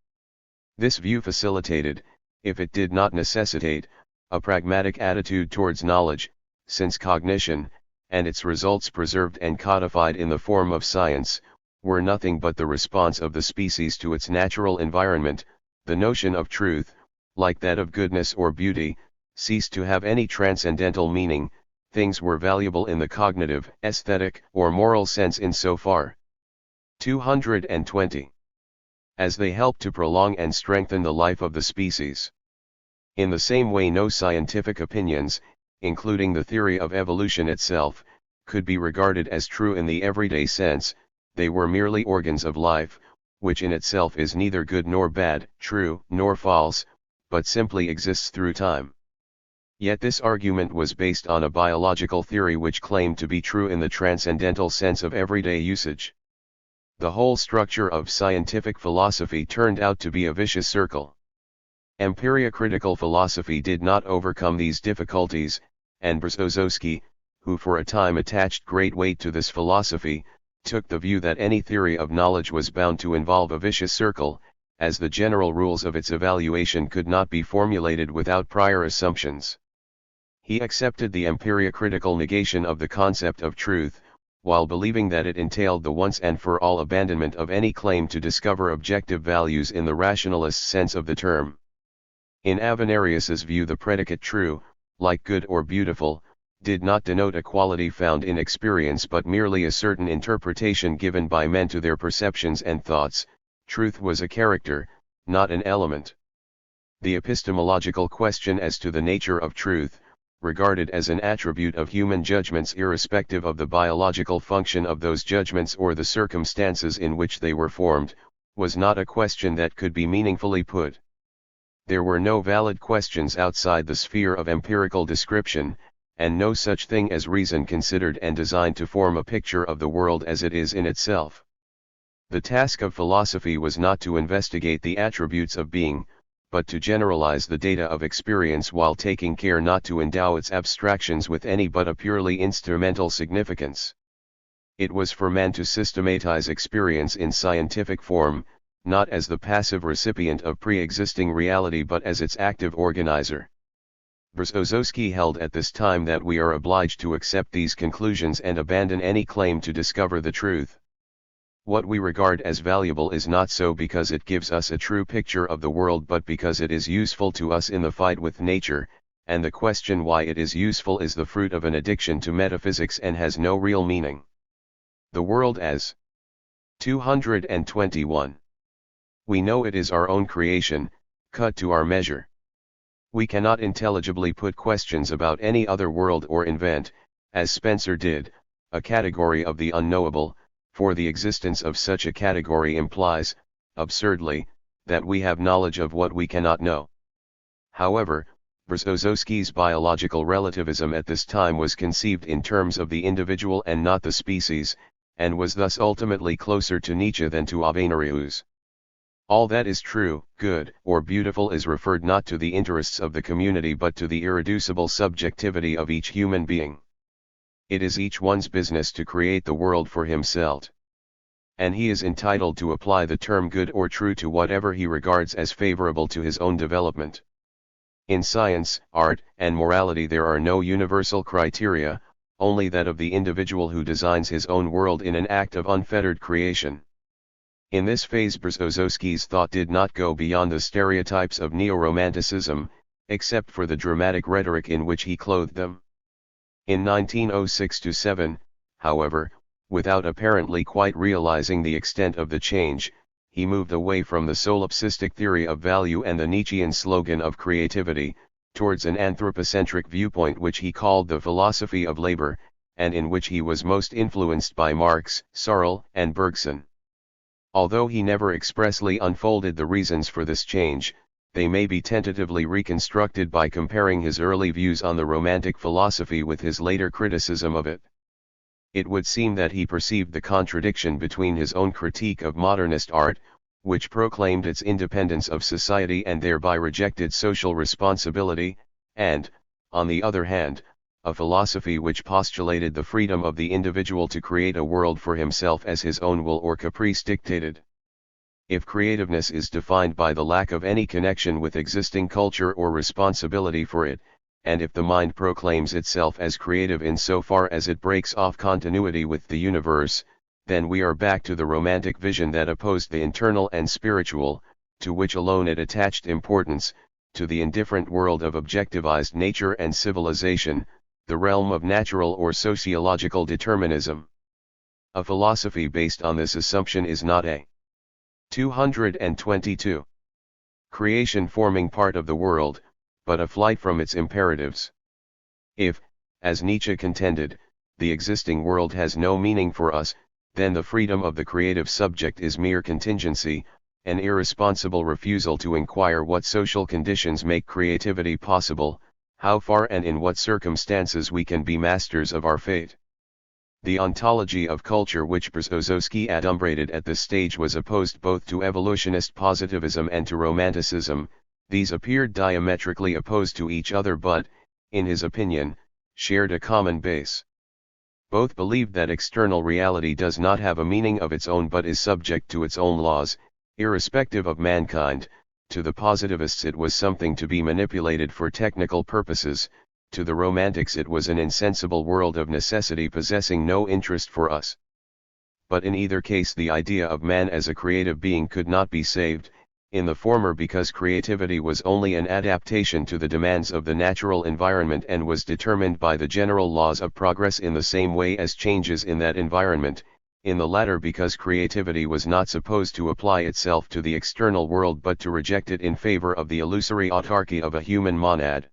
This view facilitated, if it did not necessitate, a pragmatic attitude towards knowledge, since cognition, and its results preserved and codified in the form of science, were nothing but the response of the species to its natural environment. The notion of truth, like that of goodness or beauty, ceased to have any transcendental meaning. Things were valuable in the cognitive, aesthetic, or moral sense insofar. 220. As they help to prolong and strengthen the life of the species. In the same way no scientific opinions, including the theory of evolution itself, could be regarded as true in the everyday sense. They were merely organs of life, which in itself is neither good nor bad, true nor false, but simply exists through time. Yet this argument was based on a biological theory which claimed to be true in the transcendental sense of everyday usage. The whole structure of scientific philosophy turned out to be a vicious circle. Empiriocritical philosophy did not overcome these difficulties, and Brzozowski, who for a time attached great weight to this philosophy, took the view that any theory of knowledge was bound to involve a vicious circle, as the general rules of its evaluation could not be formulated without prior assumptions. He accepted the empiriocritical negation of the concept of truth, while believing that it entailed the once and for all abandonment of any claim to discover objective values in the rationalist sense of the term. In Avenarius's view, the predicate true, like good or beautiful, did not denote a quality found in experience but merely a certain interpretation given by men to their perceptions and thoughts. Truth was a character, not an element. The epistemological question as to the nature of truth, regarded as an attribute of human judgments irrespective of the biological function of those judgments or the circumstances in which they were formed, was not a question that could be meaningfully put. There were no valid questions outside the sphere of empirical description, and no such thing as reason considered and designed to form a picture of the world as it is in itself. The task of philosophy was not to investigate the attributes of being, but to generalize the data of experience while taking care not to endow its abstractions with any but a purely instrumental significance. It was for man to systematize experience in scientific form, not as the passive recipient of pre-existing reality but as its active organizer. Berezovsky held at this time that we are obliged to accept these conclusions and abandon any claim to discover the truth. What we regard as valuable is not so because it gives us a true picture of the world but because it is useful to us in the fight with nature, and the question why it is useful is the fruit of an addiction to metaphysics and has no real meaning. The world as 221. We know it is our own creation, cut to our measure. We cannot intelligibly put questions about any other world or invent, as Spencer did, a category of the unknowable, for the existence of such a category implies, absurdly, that we have knowledge of what we cannot know. However, Berezovsky's biological relativism at this time was conceived in terms of the individual and not the species, and was thus ultimately closer to Nietzsche than to Avenarius. All that is true, good, or beautiful is referred not to the interests of the community but to the irreducible subjectivity of each human being. It is each one's business to create the world for himself. And he is entitled to apply the term good or true to whatever he regards as favorable to his own development. In science, art, and morality there are no universal criteria, only that of the individual who designs his own world in an act of unfettered creation. In this phase Berezovsky's thought did not go beyond the stereotypes of neo-romanticism, except for the dramatic rhetoric in which he clothed them. In 1906-07, however, without apparently quite realizing the extent of the change, he moved away from the solipsistic theory of value and the Nietzschean slogan of creativity, towards an anthropocentric viewpoint which he called the philosophy of labor, and in which he was most influenced by Marx, Searle, and Bergson. Although he never expressly unfolded the reasons for this change, they may be tentatively reconstructed by comparing his early views on the Romantic philosophy with his later criticism of it. It would seem that he perceived the contradiction between his own critique of modernist art, which proclaimed its independence of society and thereby rejected social responsibility, and, on the other hand, a philosophy which postulated the freedom of the individual to create a world for himself as his own will or caprice dictated. If creativeness is defined by the lack of any connection with existing culture or responsibility for it, and if the mind proclaims itself as creative insofar as it breaks off continuity with the universe, then we are back to the Romantic vision that opposed the internal and spiritual, to which alone it attached importance, to the indifferent world of objectivized nature and civilization, the realm of natural or sociological determinism. A philosophy based on this assumption is not a 222. Creation forming part of the world, but a flight from its imperatives. If, as Nietzsche contended, the existing world has no meaning for us, then the freedom of the creative subject is mere contingency, an irresponsible refusal to inquire what social conditions make creativity possible, how far and in what circumstances we can be masters of our fate. The ontology of culture which Berezovsky adumbrated at this stage was opposed both to evolutionist positivism and to romanticism. These appeared diametrically opposed to each other but, in his opinion, shared a common base. Both believed that external reality does not have a meaning of its own but is subject to its own laws, irrespective of mankind. To the positivists it was something to be manipulated for technical purposes, to the romantics it was an insensible world of necessity possessing no interest for us. But in either case the idea of man as a creative being could not be saved, in the former because creativity was only an adaptation to the demands of the natural environment and was determined by the general laws of progress in the same way as changes in that environment, in the latter because creativity was not supposed to apply itself to the external world but to reject it in favor of the illusory autarky of a human monad.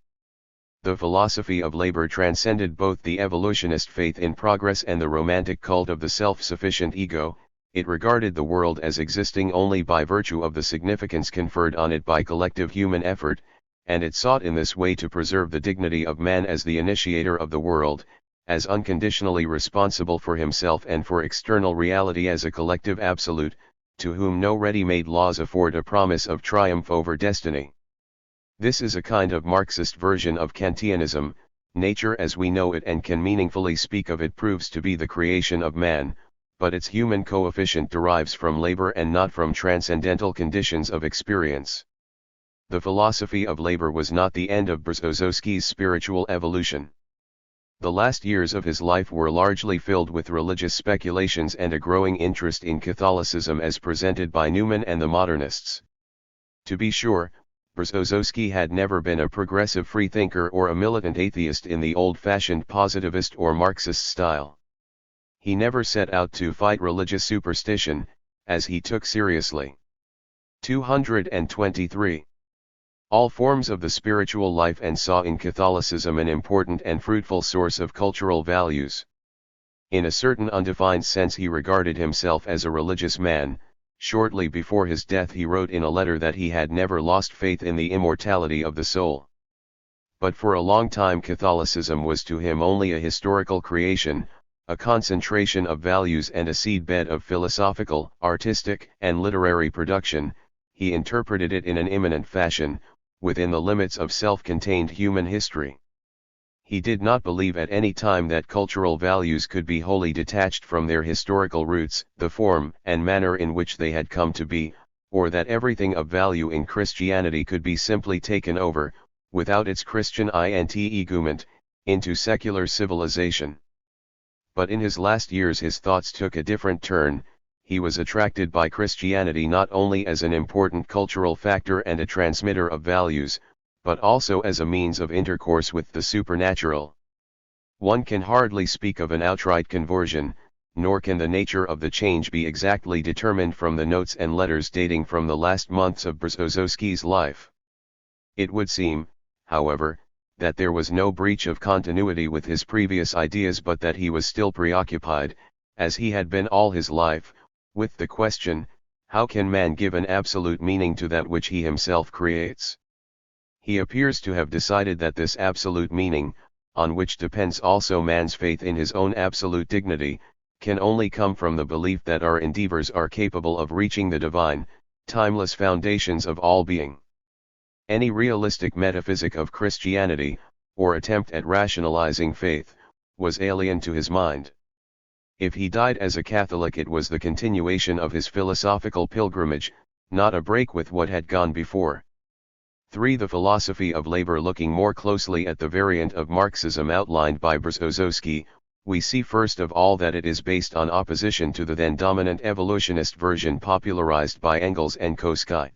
The philosophy of labor transcended both the evolutionist faith in progress and the romantic cult of the self-sufficient ego. It regarded the world as existing only by virtue of the significance conferred on it by collective human effort, and it sought in this way to preserve the dignity of man as the initiator of the world, as unconditionally responsible for himself and for external reality as a collective absolute, to whom no ready-made laws afford a promise of triumph over destiny. This is a kind of Marxist version of Kantianism. Nature as we know it and can meaningfully speak of it proves to be the creation of man, but its human coefficient derives from labor and not from transcendental conditions of experience. The philosophy of labor was not the end of Berezovsky's spiritual evolution. The last years of his life were largely filled with religious speculations and a growing interest in Catholicism as presented by Newman and the modernists. To be sure, Berezovsky had never been a progressive freethinker or a militant atheist in the old-fashioned positivist or Marxist style. He never set out to fight religious superstition, as he took seriously. 223. All forms of the spiritual life and saw in Catholicism an important and fruitful source of cultural values. In a certain undefined sense he regarded himself as a religious man. Shortly before his death he wrote in a letter that he had never lost faith in the immortality of the soul. But for a long time Catholicism was to him only a historical creation, a concentration of values and a seedbed of philosophical, artistic, and literary production. He interpreted it in an immanent fashion, within the limits of self-contained human history. He did not believe at any time that cultural values could be wholly detached from their historical roots, the form and manner in which they had come to be, or that everything of value in Christianity could be simply taken over, without its Christian integument, into secular civilization. But in his last years his thoughts took a different turn. He was attracted by Christianity not only as an important cultural factor and a transmitter of values, but also as a means of intercourse with the supernatural. One can hardly speak of an outright conversion, nor can the nature of the change be exactly determined from the notes and letters dating from the last months of Berezovsky's life. It would seem, however, that there was no breach of continuity with his previous ideas but that he was still preoccupied, as he had been all his life, with the question, how can man give an absolute meaning to that which he himself creates? He appears to have decided that this absolute meaning, on which depends also man's faith in his own absolute dignity, can only come from the belief that our endeavors are capable of reaching the divine, timeless foundations of all being. Any realistic metaphysic of Christianity, or attempt at rationalizing faith, was alien to his mind. If he died as a Catholic it was the continuation of his philosophical pilgrimage, not a break with what had gone before. 3. The philosophy of labor. Looking more closely at the variant of Marxism outlined by Berezovsky, we see first of all that it is based on opposition to the then dominant evolutionist version popularized by Engels and Kolakowski.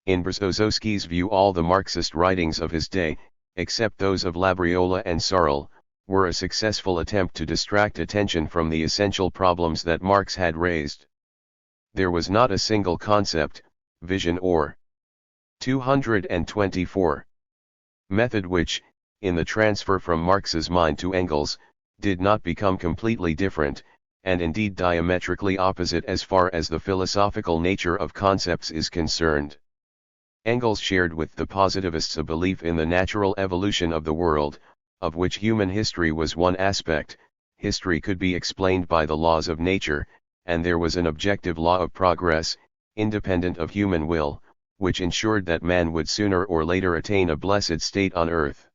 In Berezovsky's view all the Marxist writings of his day, except those of Labriola and Searle, were a successful attempt to distract attention from the essential problems that Marx had raised. There was not a single concept, vision or 224 method which, in the transfer from Marx's mind to Engels, did not become completely different, and indeed diametrically opposite as far as the philosophical nature of concepts is concerned. Engels shared with the positivists a belief in the natural evolution of the world, of which human history was one aspect. History could be explained by the laws of nature, and there was an objective law of progress, independent of human will, which ensured that man would sooner or later attain a blessed state on earth.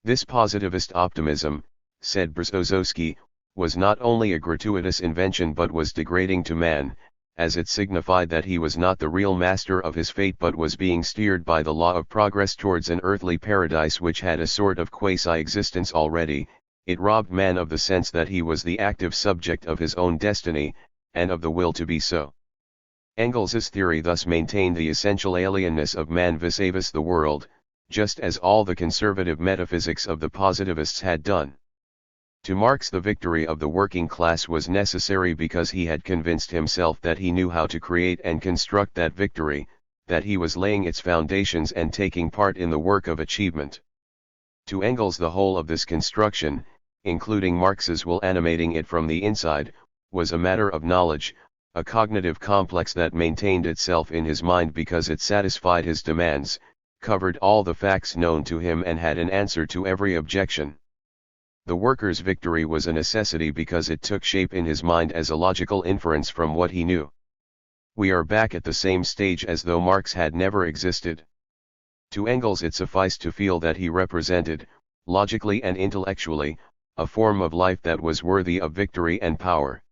This positivist optimism, said Berezovsky, was not only a gratuitous invention but was degrading to man, as it signified that he was not the real master of his fate but was being steered by the law of progress towards an earthly paradise which had a sort of quasi-existence already. It robbed man of the sense that he was the active subject of his own destiny, and of the will to be so. Engels's theory thus maintained the essential alienness of man vis-a-vis the world, just as all the conservative metaphysics of the positivists had done. To Marx the victory of the working class was necessary because he had convinced himself that he knew how to create and construct that victory, that he was laying its foundations and taking part in the work of achievement. To Engels the whole of this construction, including Marx's will animating it from the inside, was a matter of knowledge, a cognitive complex that maintained itself in his mind because it satisfied his demands, covered all the facts known to him and had an answer to every objection. The worker's victory was a necessity because it took shape in his mind as a logical inference from what he knew. We are back at the same stage as though Marx had never existed. To Engels it sufficed to feel that he represented, logically and intellectually, a form of life that was worthy of victory and power.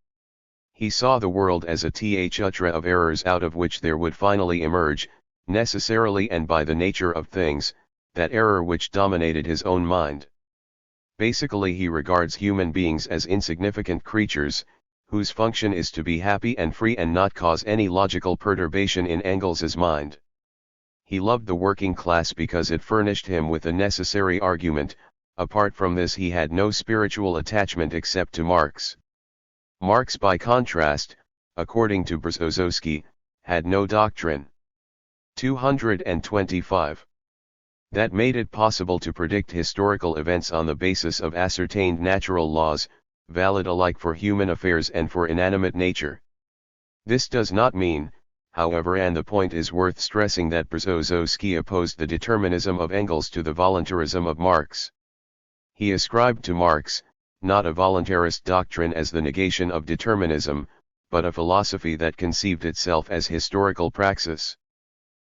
He saw the world as a theatre of errors out of which there would finally emerge, necessarily and by the nature of things, that error which dominated his own mind. Basically he regards human beings as insignificant creatures, whose function is to be happy and free and not cause any logical perturbation in Engels's mind. He loved the working class because it furnished him with a necessary argument. Apart from this he had no spiritual attachment except to Marx. Marx by contrast, according to Brzozowski, had no doctrine. 225. That made it possible to predict historical events on the basis of ascertained natural laws, valid alike for human affairs and for inanimate nature. This does not mean, however, and the point is worth stressing, that Brzozowski opposed the determinism of Engels to the voluntarism of Marx. He ascribed to Marx, not a voluntarist doctrine as the negation of determinism, but a philosophy that conceived itself as historical praxis.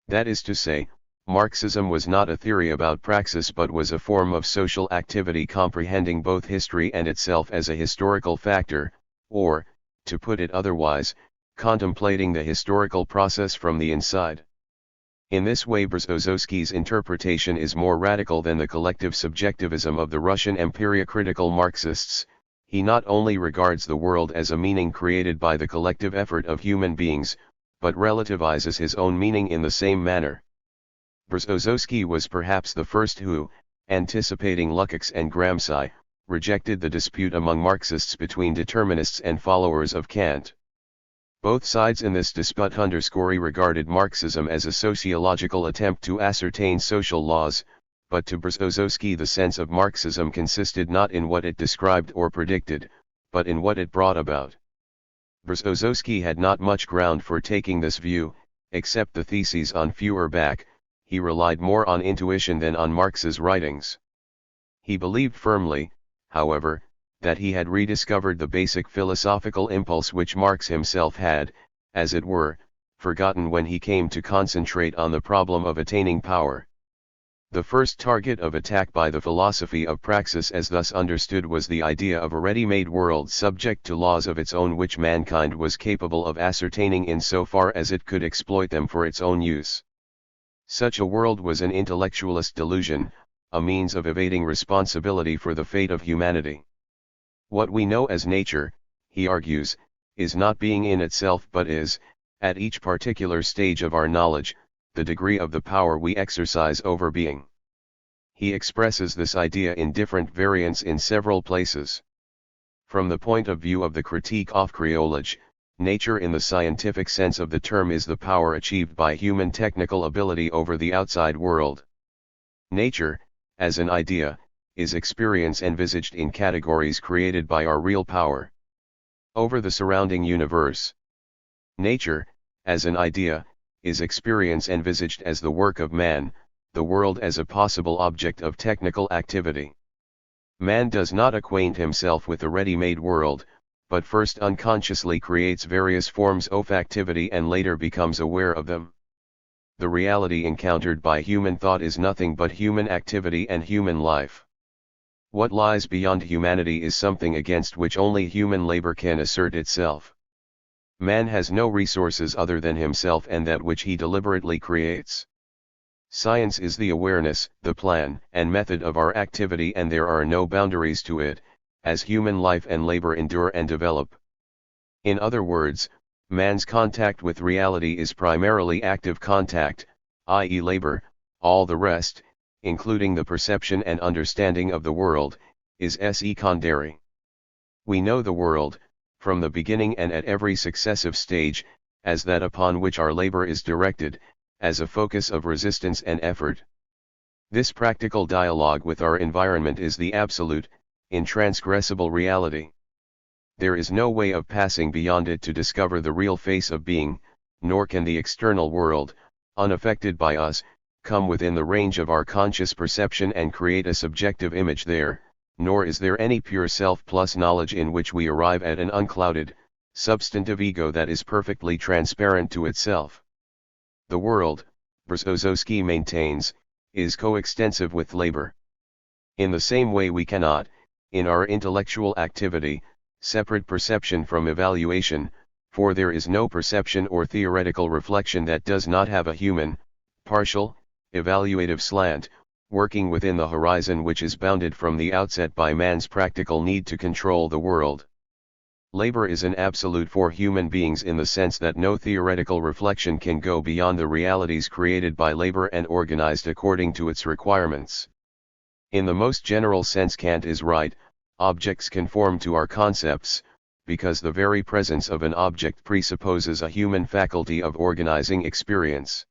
That is to say, Marxism was not a theory about praxis but was a form of social activity comprehending both history and itself as a historical factor, or, to put it otherwise, contemplating the historical process from the inside. In this way Brzozowski's interpretation is more radical than the collective subjectivism of the Russian empiriocritical Marxists. He not only regards the world as a meaning created by the collective effort of human beings, but relativizes his own meaning in the same manner. Brzozowski was perhaps the first who, anticipating Lukács and Gramsci, rejected the dispute among Marxists between determinists and followers of Kant. Both sides in this dispute regarded Marxism as a sociological attempt to ascertain social laws, but to Brzozowski the sense of Marxism consisted not in what it described or predicted, but in what it brought about. Brzozowski had not much ground for taking this view, except the theses on Feuerbach. He relied more on intuition than on Marx's writings. He believed firmly, however, that he had rediscovered the basic philosophical impulse which Marx himself had, as it were, forgotten when he came to concentrate on the problem of attaining power. The first target of attack by the philosophy of praxis as thus understood was the idea of a ready-made world subject to laws of its own which mankind was capable of ascertaining in so far as it could exploit them for its own use. Such a world was an intellectualist delusion, a means of evading responsibility for the fate of humanity. What we know as nature, he argues, is not being in itself but is, at each particular stage of our knowledge, the degree of the power we exercise over being. He expresses this idea in different variants in several places. From the point of view of the critique of creolage, nature in the scientific sense of the term is the power achieved by human technical ability over the outside world. Nature, as an idea, is experience envisaged in categories created by our real power over the surrounding universe. Nature, as an idea, is experience envisaged as the work of man, the world as a possible object of technical activity. Man does not acquaint himself with a ready-made world, but first unconsciously creates various forms of activity and later becomes aware of them. The reality encountered by human thought is nothing but human activity and human life. What lies beyond humanity is something against which only human labor can assert itself. Man has no resources other than himself and that which he deliberately creates. Science is the awareness, the plan and method of our activity, and there are no boundaries to it, as human life and labor endure and develop. In other words, man's contact with reality is primarily active contact, i.e. labor. All the rest, including the perception and understanding of the world, is secondary. We know the world, from the beginning and at every successive stage, as that upon which our labor is directed, as a focus of resistance and effort. This practical dialogue with our environment is the absolute, intransgressible reality. There is no way of passing beyond it to discover the real face of being, nor can the external world, unaffected by us, come within the range of our conscious perception and create a subjective image there, nor is there any pure self plus knowledge in which we arrive at an unclouded, substantive ego that is perfectly transparent to itself. The world, Berezovsky maintains, is coextensive with labor. In the same way we cannot, in our intellectual activity, separate perception from evaluation, for there is no perception or theoretical reflection that does not have a human, partial, evaluative slant, working within the horizon which is bounded from the outset by man's practical need to control the world. Labor is an absolute for human beings in the sense that no theoretical reflection can go beyond the realities created by labor and organized according to its requirements. In the most general sense Kant is right, objects conform to our concepts, because the very presence of an object presupposes a human faculty of organizing experience.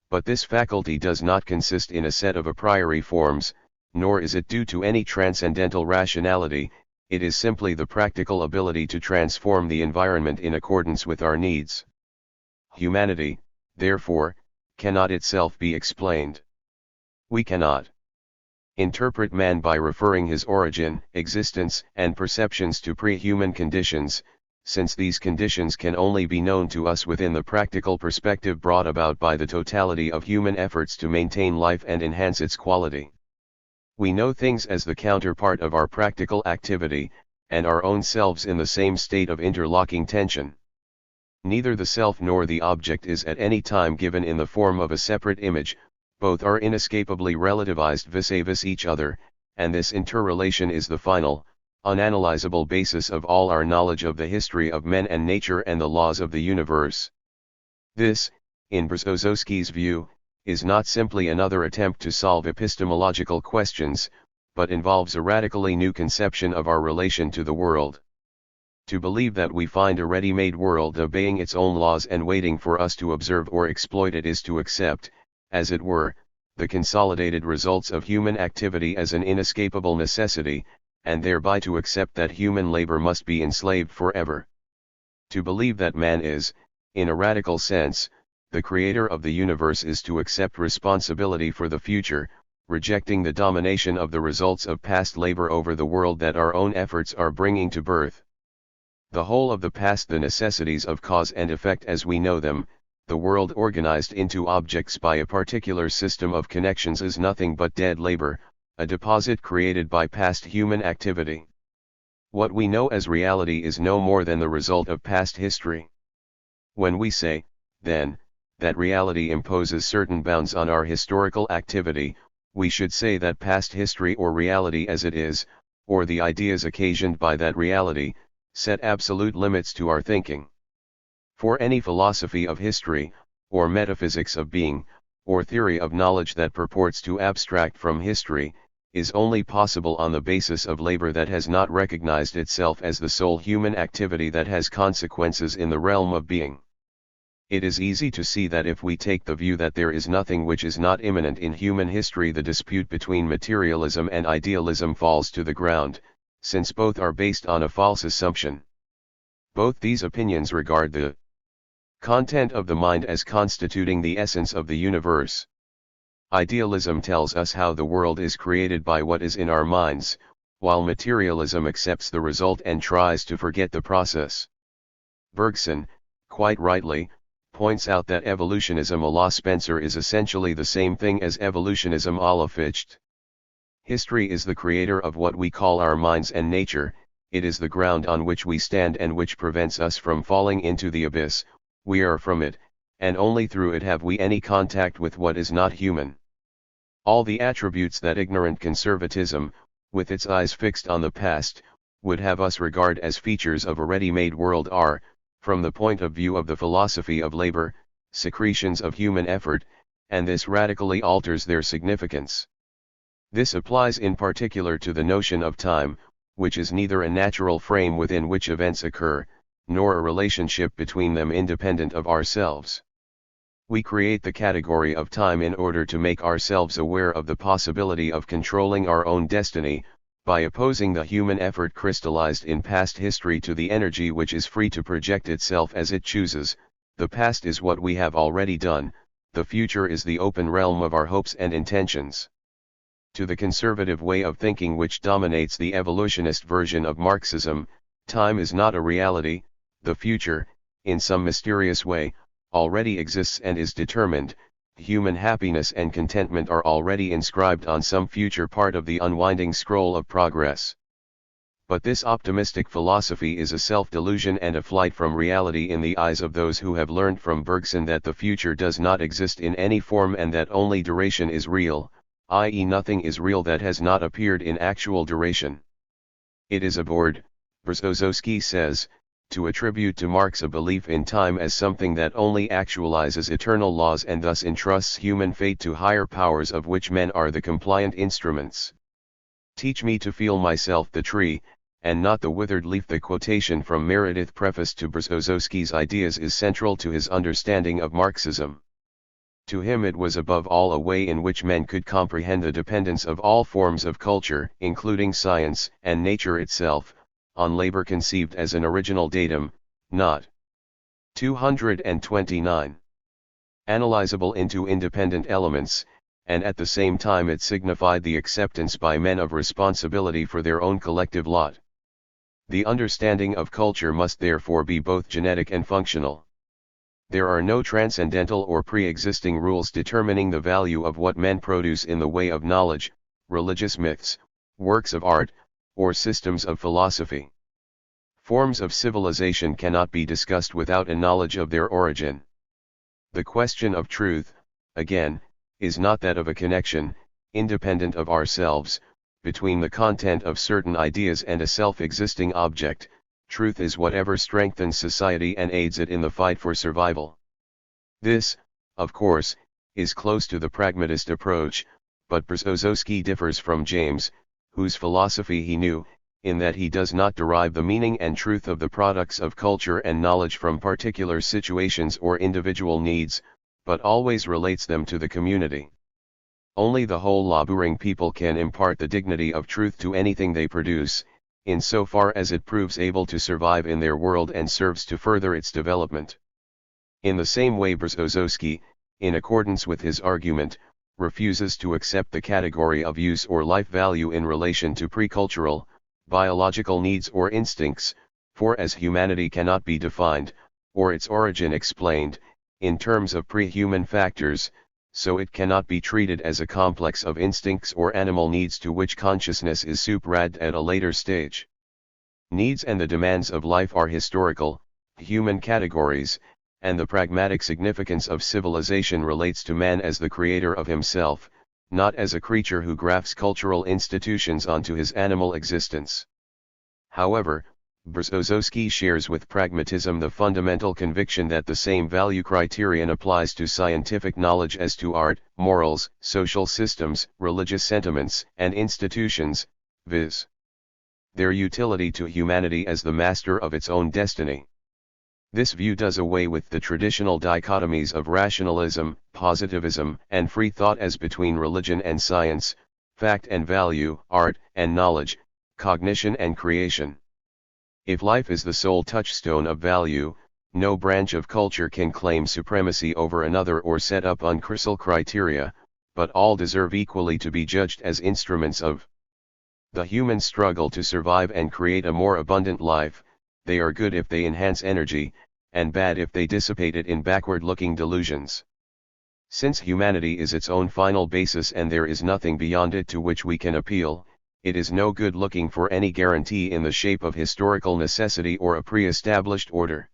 But this faculty does not consist in a set of a priori forms, nor is it due to any transcendental rationality. It is simply the practical ability to transform the environment in accordance with our needs. Humanity, therefore, cannot itself be explained. We cannot interpret man by referring his origin, existence, and perceptions to pre-human conditions, since these conditions can only be known to us within the practical perspective brought about by the totality of human efforts to maintain life and enhance its quality. We know things as the counterpart of our practical activity, and our own selves in the same state of interlocking tension. Neither the self nor the object is at any time given in the form of a separate image, both are inescapably relativized vis-a-vis each other, and this interrelation is the final, unanalyzable basis of all our knowledge of the history of men and nature and the laws of the universe. This, in Berezovsky's view, is not simply another attempt to solve epistemological questions, but involves a radically new conception of our relation to the world. To believe that we find a ready-made world obeying its own laws and waiting for us to observe or exploit it is to accept, as it were, the consolidated results of human activity as an inescapable necessity, and thereby to accept that human labor must be enslaved forever. To believe that man is, in a radical sense, the creator of the universe is to accept responsibility for the future, rejecting the domination of the results of past labor over the world that our own efforts are bringing to birth. The whole of the past, the necessities of cause and effect as we know them, the world organized into objects by a particular system of connections, is nothing but dead labor, a deposit created by past human activity. What we know as reality is no more than the result of past history. When we say, then, that reality imposes certain bounds on our historical activity, we should say that past history or reality as it is, or the ideas occasioned by that reality, set absolute limits to our thinking. For any philosophy of history, or metaphysics of being, or theory of knowledge that purports to abstract from history, is only possible on the basis of labor that has not recognized itself as the sole human activity that has consequences in the realm of being. It is easy to see that if we take the view that there is nothing which is not immanent in human history, the dispute between materialism and idealism falls to the ground, since both are based on a false assumption. Both these opinions regard the content of the mind as constituting the essence of the universe. Idealism tells us how the world is created by what is in our minds, while materialism accepts the result and tries to forget the process. Bergson, quite rightly, points out that evolutionism a la Spencer is essentially the same thing as evolutionism a la Fichte. History is the creator of what we call our minds and nature, it is the ground on which we stand and which prevents us from falling into the abyss. We are from it, and only through it have we any contact with what is not human. All the attributes that ignorant conservatism, with its eyes fixed on the past, would have us regard as features of a ready-made world are, from the point of view of the philosophy of labor, secretions of human effort, and this radically alters their significance. This applies in particular to the notion of time, which is neither a natural frame within which events occur, nor a relationship between them independent of ourselves. We create the category of time in order to make ourselves aware of the possibility of controlling our own destiny, by opposing the human effort crystallized in past history to the energy which is free to project itself as it chooses. The past is what we have already done, the future is the open realm of our hopes and intentions. To the conservative way of thinking which dominates the evolutionist version of Marxism, time is not a reality, the future, in some mysterious way, already exists and is determined, human happiness and contentment are already inscribed on some future part of the unwinding scroll of progress. But this optimistic philosophy is a self-delusion and a flight from reality in the eyes of those who have learned from Bergson that the future does not exist in any form and that only duration is real, i.e. nothing is real that has not appeared in actual duration. It is absurd, Berezovsky says, to attribute to Marx a belief in time as something that only actualizes eternal laws and thus entrusts human fate to higher powers of which men are the compliant instruments. Teach me to feel myself the tree, and not the withered leaf. The quotation from Meredith preface to Berezovsky's ideas is central to his understanding of Marxism. To him it was above all a way in which men could comprehend the dependence of all forms of culture, including science and nature itself, on labor conceived as an original datum, not 229. Analyzable into independent elements, and at the same time it signified the acceptance by men of responsibility for their own collective lot. The understanding of culture must therefore be both genetic and functional. There are no transcendental or pre-existing rules determining the value of what men produce in the way of knowledge, religious myths, works of art, or systems of philosophy. Forms of civilization cannot be discussed without a knowledge of their origin. The question of truth, again, is not that of a connection, independent of ourselves, between the content of certain ideas and a self-existing object. Truth is whatever strengthens society and aids it in the fight for survival. This, of course, is close to the pragmatist approach, but Berezovsky differs from James, whose philosophy he knew, in that he does not derive the meaning and truth of the products of culture and knowledge from particular situations or individual needs, but always relates them to the community. Only the whole laboring people can impart the dignity of truth to anything they produce, in so far as it proves able to survive in their world and serves to further its development. In the same way Berezovsky, in accordance with his argument, refuses to accept the category of use or life value in relation to pre-cultural, biological needs or instincts, for as humanity cannot be defined, or its origin explained, in terms of pre-human factors, so it cannot be treated as a complex of instincts or animal needs to which consciousness is superadded at a later stage. Needs and the demands of life are historical, human categories, and the pragmatic significance of civilization relates to man as the creator of himself, not as a creature who grafts cultural institutions onto his animal existence. However, Berezovsky shares with pragmatism the fundamental conviction that the same value criterion applies to scientific knowledge as to art, morals, social systems, religious sentiments, and institutions, viz. their utility to humanity as the master of its own destiny. This view does away with the traditional dichotomies of rationalism, positivism, and free thought as between religion and science, fact and value, art and knowledge, cognition and creation. If life is the sole touchstone of value, no branch of culture can claim supremacy over another or set up uncrystal criteria, but all deserve equally to be judged as instruments of the human struggle to survive and create a more abundant life. They are good if they enhance energy, and bad if they dissipate it in backward-looking delusions. Since humanity is its own final basis and there is nothing beyond it to which we can appeal, it is no good looking for any guarantee in the shape of historical necessity or a pre-established order.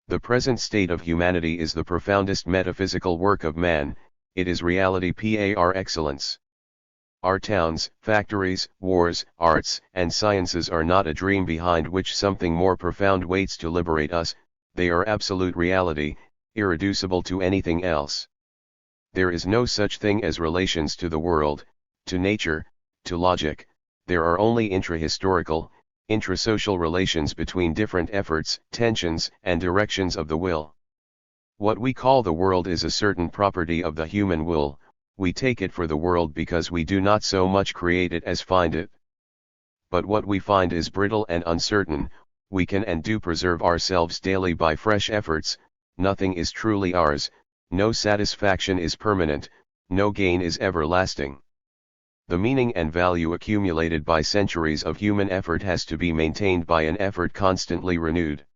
The present state of humanity is the profoundest metaphysical work of man, it is reality par excellence. Our towns, factories, wars, arts, and sciences are not a dream behind which something more profound waits to liberate us, they are absolute reality, irreducible to anything else. There is no such thing as relations to the world, to nature, to logic. There are only intra-historical, intra-social relations between different efforts, tensions, and directions of the will. What we call the world is a certain property of the human will, we take it for the world because we do not so much create it as find it. But what we find is brittle and uncertain, we can and do preserve ourselves daily by fresh efforts, nothing is truly ours, no satisfaction is permanent, no gain is everlasting. The meaning and value accumulated by centuries of human effort has to be maintained by an effort constantly renewed.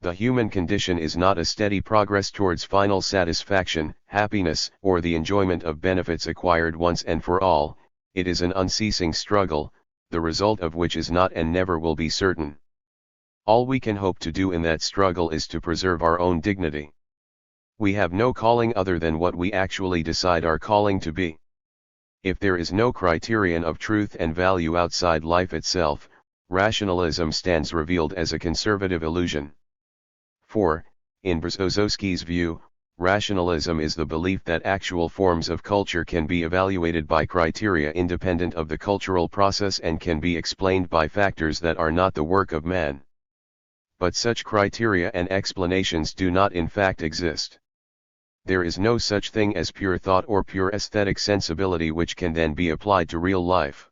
The human condition is not a steady progress towards final satisfaction, happiness, or the enjoyment of benefits acquired once and for all, it is an unceasing struggle, the result of which is not and never will be certain. All we can hope to do in that struggle is to preserve our own dignity. We have no calling other than what we actually decide our calling to be. If there is no criterion of truth and value outside life itself, rationalism stands revealed as a conservative illusion. For, in Brzezinski's view, rationalism is the belief that actual forms of culture can be evaluated by criteria independent of the cultural process and can be explained by factors that are not the work of man. But such criteria and explanations do not in fact exist. There is no such thing as pure thought or pure aesthetic sensibility which can then be applied to real life.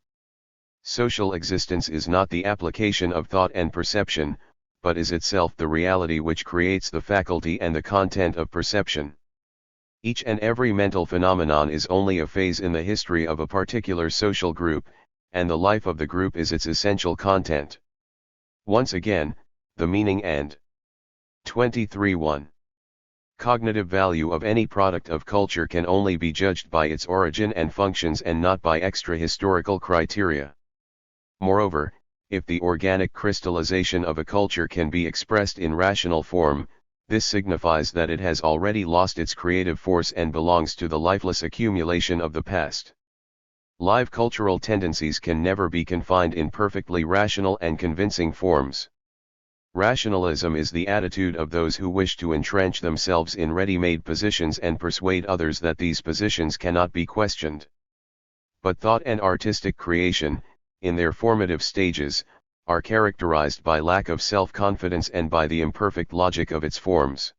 Social existence is not the application of thought and perception, but is itself the reality which creates the faculty and the content of perception. Each and every mental phenomenon is only a phase in the history of a particular social group, and the life of the group is its essential content. Once again, the meaning and 23.1. Cognitive value of any product of culture can only be judged by its origin and functions and not by extra-historical criteria. Moreover, if the organic crystallization of a culture can be expressed in rational form, this signifies that it has already lost its creative force and belongs to the lifeless accumulation of the past. Live cultural tendencies can never be confined in perfectly rational and convincing forms. Rationalism is the attitude of those who wish to entrench themselves in ready-made positions and persuade others that these positions cannot be questioned. But thought and artistic creation, in their formative stages, are characterized by lack of self-confidence and by the imperfect logic of its forms.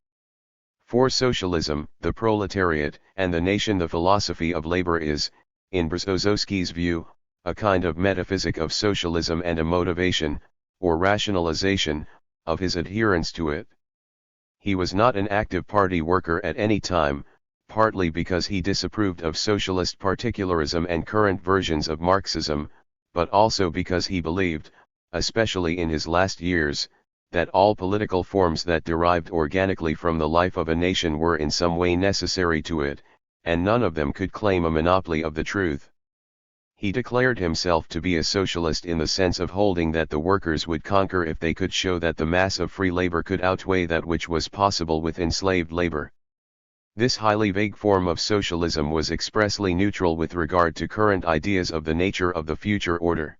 For socialism, the proletariat, and the nation, the philosophy of labor is, in Brzezinski's view, a kind of metaphysic of socialism and a motivation, or rationalization, of his adherence to it. He was not an active party worker at any time, partly because he disapproved of socialist particularism and current versions of Marxism, but also because he believed, especially in his last years, that all political forms that derived organically from the life of a nation were in some way necessary to it, and none of them could claim a monopoly of the truth. He declared himself to be a socialist in the sense of holding that the workers would conquer if they could show that the mass of free labor could outweigh that which was possible with enslaved labor. This highly vague form of socialism was expressly neutral with regard to current ideas of the nature of the future order.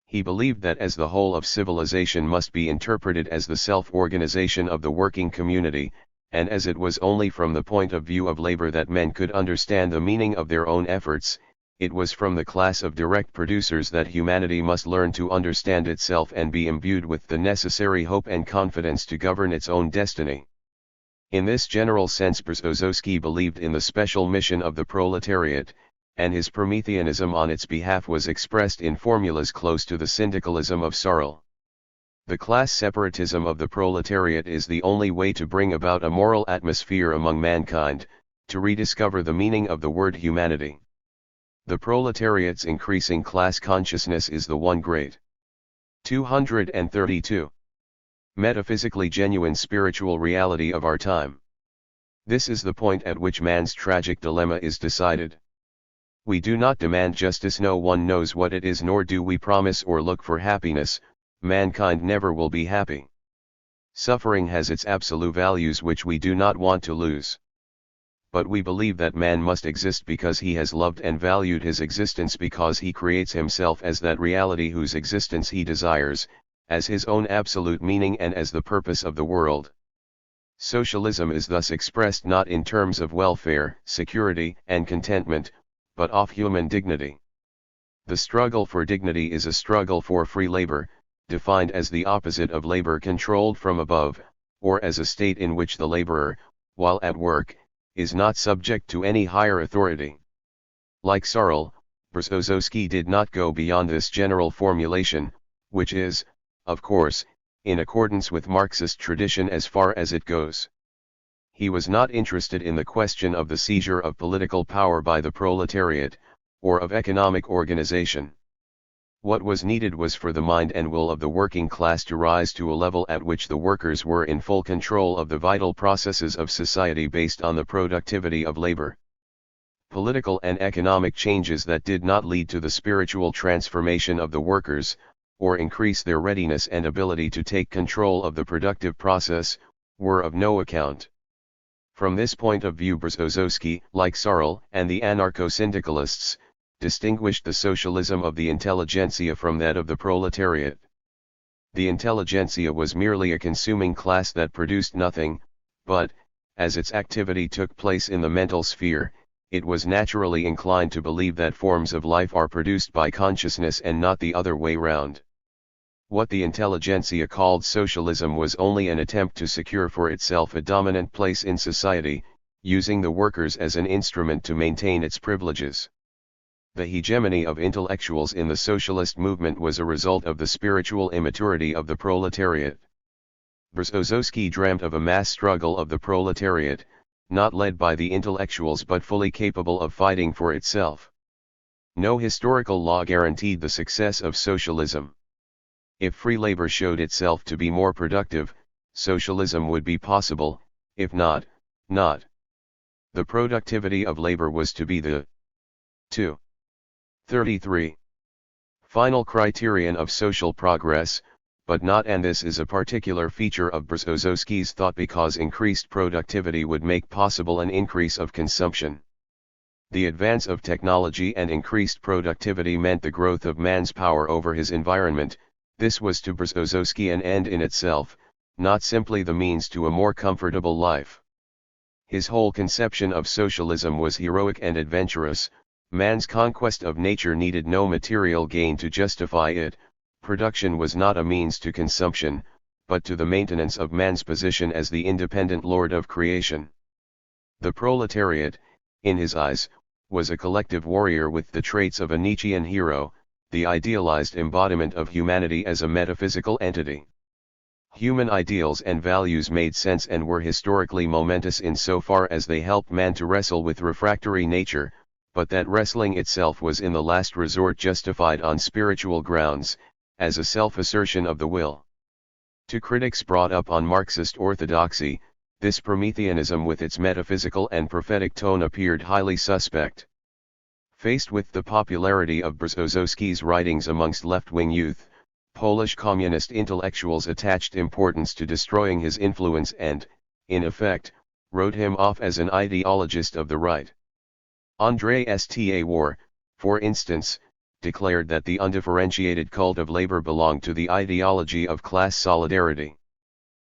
He believed that as the whole of civilization must be interpreted as the self-organization of the working community, and as it was only from the point of view of labor that men could understand the meaning of their own efforts, it was from the class of direct producers that humanity must learn to understand itself and be imbued with the necessary hope and confidence to govern its own destiny. In this general sense, Brzezinski believed in the special mission of the proletariat, and his Prometheanism on its behalf was expressed in formulas close to the syndicalism of Sarl. The class separatism of the proletariat is the only way to bring about a moral atmosphere among mankind, to rediscover the meaning of the word humanity. The proletariat's increasing class consciousness is the one great 232. Metaphysically genuine spiritual reality of our time. This is the point at which man's tragic dilemma is decided. We do not demand justice, no one knows what it is, nor do we promise or look for happiness, mankind never will be happy. Suffering has its absolute values which we do not want to lose. But we believe that man must exist because he has loved and valued his existence, because he creates himself as that reality whose existence he desires, as his own absolute meaning and as the purpose of the world. Socialism is thus expressed not in terms of welfare, security, and contentment, but of human dignity. The struggle for dignity is a struggle for free labor, defined as the opposite of labor controlled from above, or as a state in which the laborer, while at work, is not subject to any higher authority. Like Searle, Berezovsky did not go beyond this general formulation, which is, of course, in accordance with Marxist tradition as far as it goes. He was not interested in the question of the seizure of political power by the proletariat, or of economic organization. What was needed was for the mind and will of the working class to rise to a level at which the workers were in full control of the vital processes of society based on the productivity of labor. Political and economic changes that did not lead to the spiritual transformation of the workers, or increase their readiness and ability to take control of the productive process, were of no account. From this point of view, Berezovsky, like Searle and the anarcho-syndicalists, distinguished the socialism of the intelligentsia from that of the proletariat. The intelligentsia was merely a consuming class that produced nothing, but, as its activity took place in the mental sphere, it was naturally inclined to believe that forms of life are produced by consciousness and not the other way round. What the intelligentsia called socialism was only an attempt to secure for itself a dominant place in society, using the workers as an instrument to maintain its privileges. The hegemony of intellectuals in the socialist movement was a result of the spiritual immaturity of the proletariat. Berezovsky dreamt of a mass struggle of the proletariat, not led by the intellectuals but fully capable of fighting for itself. No historical law guaranteed the success of socialism. If free labor showed itself to be more productive, socialism would be possible, if not, not. The productivity of labor was to be the 33 final criterion of social progress, but not, and this is a particular feature of Berezovsky's thought, because increased productivity would make possible an increase of consumption. The advance of technology and increased productivity meant the growth of man's power over his environment. This was to Berezovsky an end in itself, not simply the means to a more comfortable life. His whole conception of socialism was heroic and adventurous. Man's conquest of nature needed no material gain to justify it. Production was not a means to consumption, but to the maintenance of man's position as the independent lord of creation. The proletariat, in his eyes, was a collective warrior with the traits of a Nietzschean hero, the idealized embodiment of humanity as a metaphysical entity. Human ideals and values made sense and were historically momentous in so far as they helped man to wrestle with refractory nature, but that wrestling itself was in the last resort justified on spiritual grounds, as a self-assertion of the will. To critics brought up on Marxist orthodoxy, this Prometheanism with its metaphysical and prophetic tone appeared highly suspect. Faced with the popularity of Berezovsky's writings amongst left-wing youth, Polish communist intellectuals attached importance to destroying his influence and, in effect, wrote him off as an ideologist of the right. Andrei Stawar, for instance, declared that the undifferentiated cult of labor belonged to the ideology of class solidarity.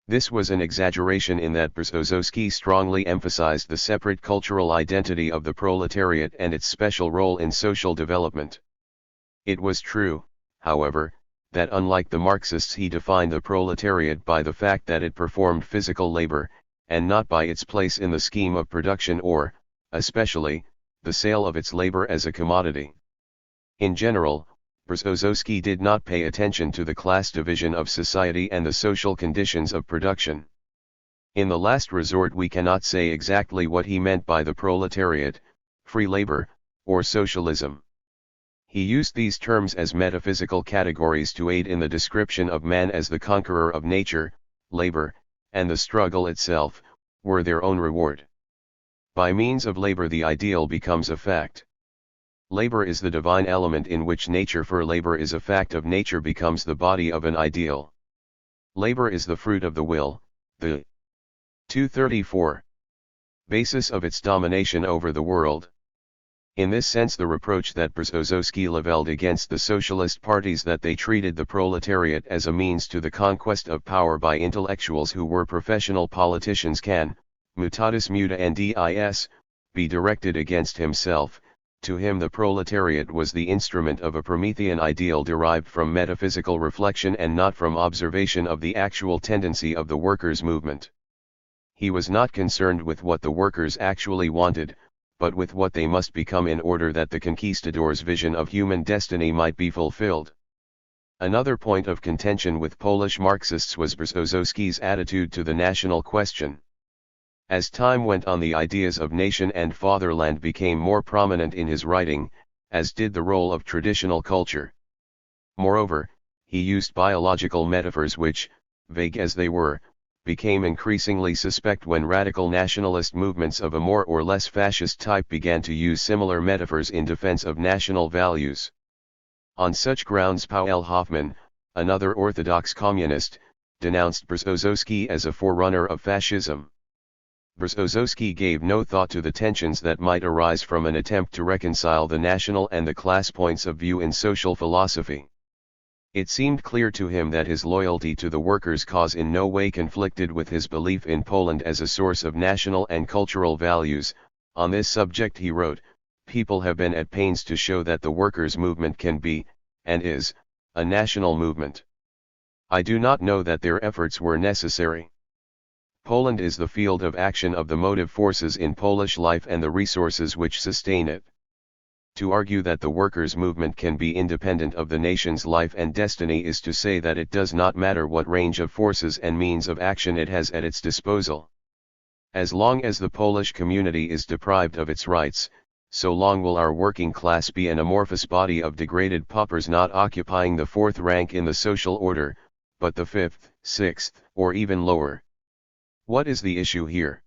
This was an exaggeration in that Berezovsky strongly emphasized the separate cultural identity of the proletariat and its special role in social development. It was true, however, that unlike the Marxists he defined the proletariat by the fact that it performed physical labor, and not by its place in the scheme of production or, especially, the sale of its labor as a commodity. In general, Berezovsky did not pay attention to the class division of society and the social conditions of production. In the last resort we cannot say exactly what he meant by the proletariat, free labor, or socialism. He used these terms as metaphysical categories to aid in the description of man as the conqueror of nature. Labor, and the struggle itself, were their own reward. By means of labor the ideal becomes a fact. Labor is the divine element in which nature, for labor is a fact of nature, becomes the body of an ideal. Labor is the fruit of the will, the 234 basis of its domination over the world. In this sense the reproach that Berezovsky leveled against the socialist parties that they treated the proletariat as a means to the conquest of power by intellectuals who were professional politicians can, mutatis mutandis, be directed against himself. To him the proletariat was the instrument of a Promethean ideal derived from metaphysical reflection and not from observation of the actual tendency of the workers' movement. He was not concerned with what the workers actually wanted, but with what they must become in order that the conquistadors' vision of human destiny might be fulfilled. Another point of contention with Polish Marxists was Berezowski's attitude to the national question. As time went on, the ideas of nation and fatherland became more prominent in his writing, as did the role of traditional culture. Moreover, he used biological metaphors which, vague as they were, became increasingly suspect when radical nationalist movements of a more or less fascist type began to use similar metaphors in defense of national values. On such grounds, Paweł Hoffman, another orthodox communist, denounced Berezowski as a forerunner of fascism. Berezowski gave no thought to the tensions that might arise from an attempt to reconcile the national and the class points of view in social philosophy. It seemed clear to him that his loyalty to the workers' cause in no way conflicted with his belief in Poland as a source of national and cultural values. On this subject he wrote, "People have been at pains to show that the workers' movement can be, and is, a national movement. I do not know that their efforts were necessary. Poland is the field of action of the motive forces in Polish life and the resources which sustain it. To argue that the workers' movement can be independent of the nation's life and destiny is to say that it does not matter what range of forces and means of action it has at its disposal. As long as the Polish community is deprived of its rights, so long will our working class be an amorphous body of degraded paupers not occupying the fourth rank in the social order, but the fifth, sixth, or even lower. What is the issue here?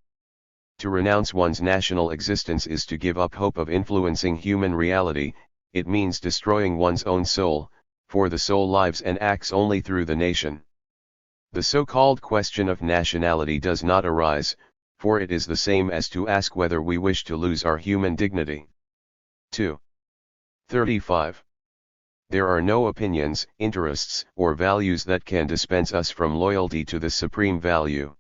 To renounce one's national existence is to give up hope of influencing human reality. It means destroying one's own soul, for the soul lives and acts only through the nation. The so-called question of nationality does not arise, for it is the same as to ask whether we wish to lose our human dignity." 2. 35. There are no opinions, interests, or values that can dispense us from loyalty to the supreme value.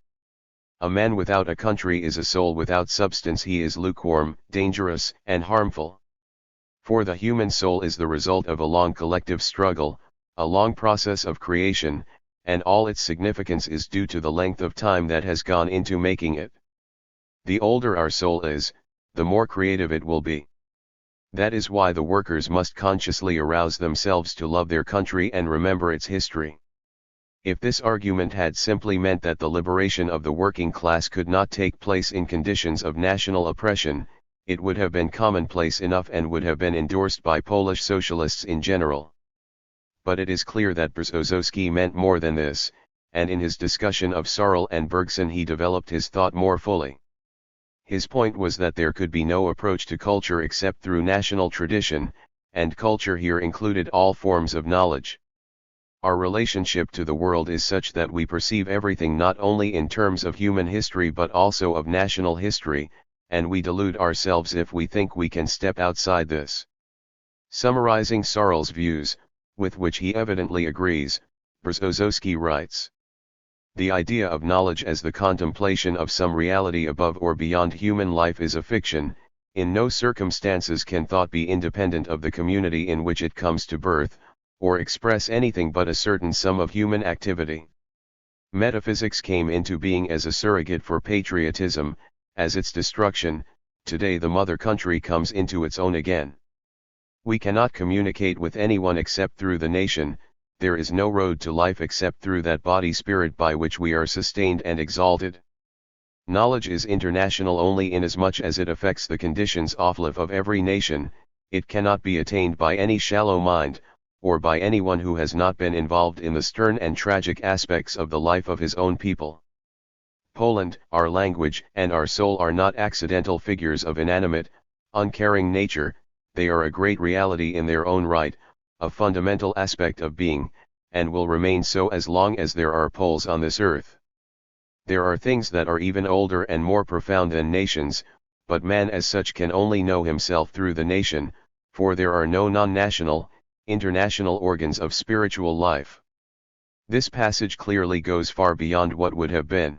A man without a country is a soul without substance. He is lukewarm, dangerous, and harmful. For the human soul is the result of a long collective struggle, a long process of creation, and all its significance is due to the length of time that has gone into making it. The older our soul is, the more creative it will be. That is why the workers must consciously arouse themselves to love their country and remember its history. If this argument had simply meant that the liberation of the working class could not take place in conditions of national oppression, it would have been commonplace enough and would have been endorsed by Polish socialists in general. But it is clear that Berezowski meant more than this, and in his discussion of Sarl and Bergson he developed his thought more fully. His point was that there could be no approach to culture except through national tradition, and culture here included all forms of knowledge. Our relationship to the world is such that we perceive everything not only in terms of human history but also of national history, and we delude ourselves if we think we can step outside this. Summarizing Sarl's views, with which he evidently agrees, Berezowski writes, "The idea of knowledge as the contemplation of some reality above or beyond human life is a fiction. In no circumstances can thought be independent of the community in which it comes to birth, or express anything but a certain sum of human activity. Metaphysics came into being as a surrogate for patriotism. As its destruction, today the mother country comes into its own again. We cannot communicate with anyone except through the nation. There is no road to life except through that body-spirit by which we are sustained and exalted. Knowledge is international only inasmuch as it affects the conditions of life of every nation. It cannot be attained by any shallow mind, or by anyone who has not been involved in the stern and tragic aspects of the life of his own people. Poland, our language, and our soul are not accidental figures of inanimate, uncaring nature. They are a great reality in their own right, a fundamental aspect of being, and will remain so as long as there are Poles on this earth. There are things that are even older and more profound than nations, but man as such can only know himself through the nation, for there are no non-national, international organs of spiritual life." This passage clearly goes far beyond what would have been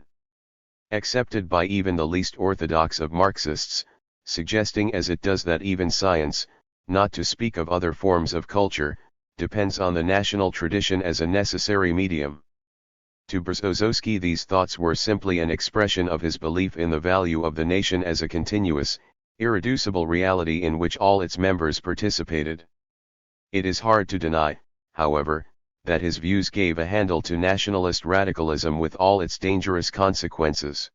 accepted by even the least orthodox of Marxists, suggesting as it does that even science, not to speak of other forms of culture, depends on the national tradition as a necessary medium. To Berezovsky these thoughts were simply an expression of his belief in the value of the nation as a continuous, irreducible reality in which all its members participated. It is hard to deny, however, that his views gave a handle to nationalist radicalism with all its dangerous consequences.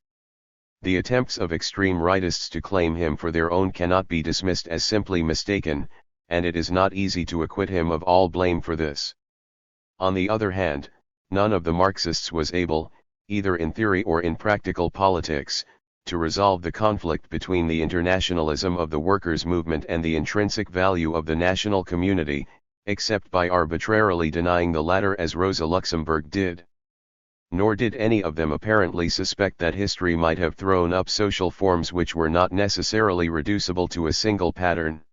The attempts of extreme rightists to claim him for their own cannot be dismissed as simply mistaken, and it is not easy to acquit him of all blame for this. On the other hand, none of the Marxists was able, either in theory or in practical politics, to resolve the conflict between the internationalism of the workers' movement and the intrinsic value of the national community, except by arbitrarily denying the latter as Rosa Luxemburg did. Nor did any of them apparently suspect that history might have thrown up social forms which were not necessarily reducible to a single pattern.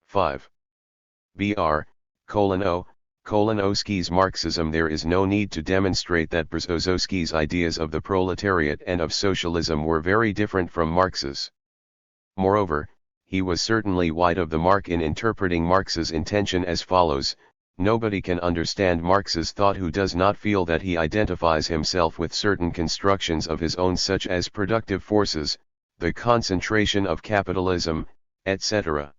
5. Br. Kolakowski's Marxism. There is no need to demonstrate that Berezovsky's ideas of the proletariat and of socialism were very different from Marx's. Moreover, he was certainly wide of the mark in interpreting Marx's intention as follows: nobody can understand Marx's thought who does not feel that he identifies himself with certain constructions of his own, such as productive forces, the concentration of capitalism, etc.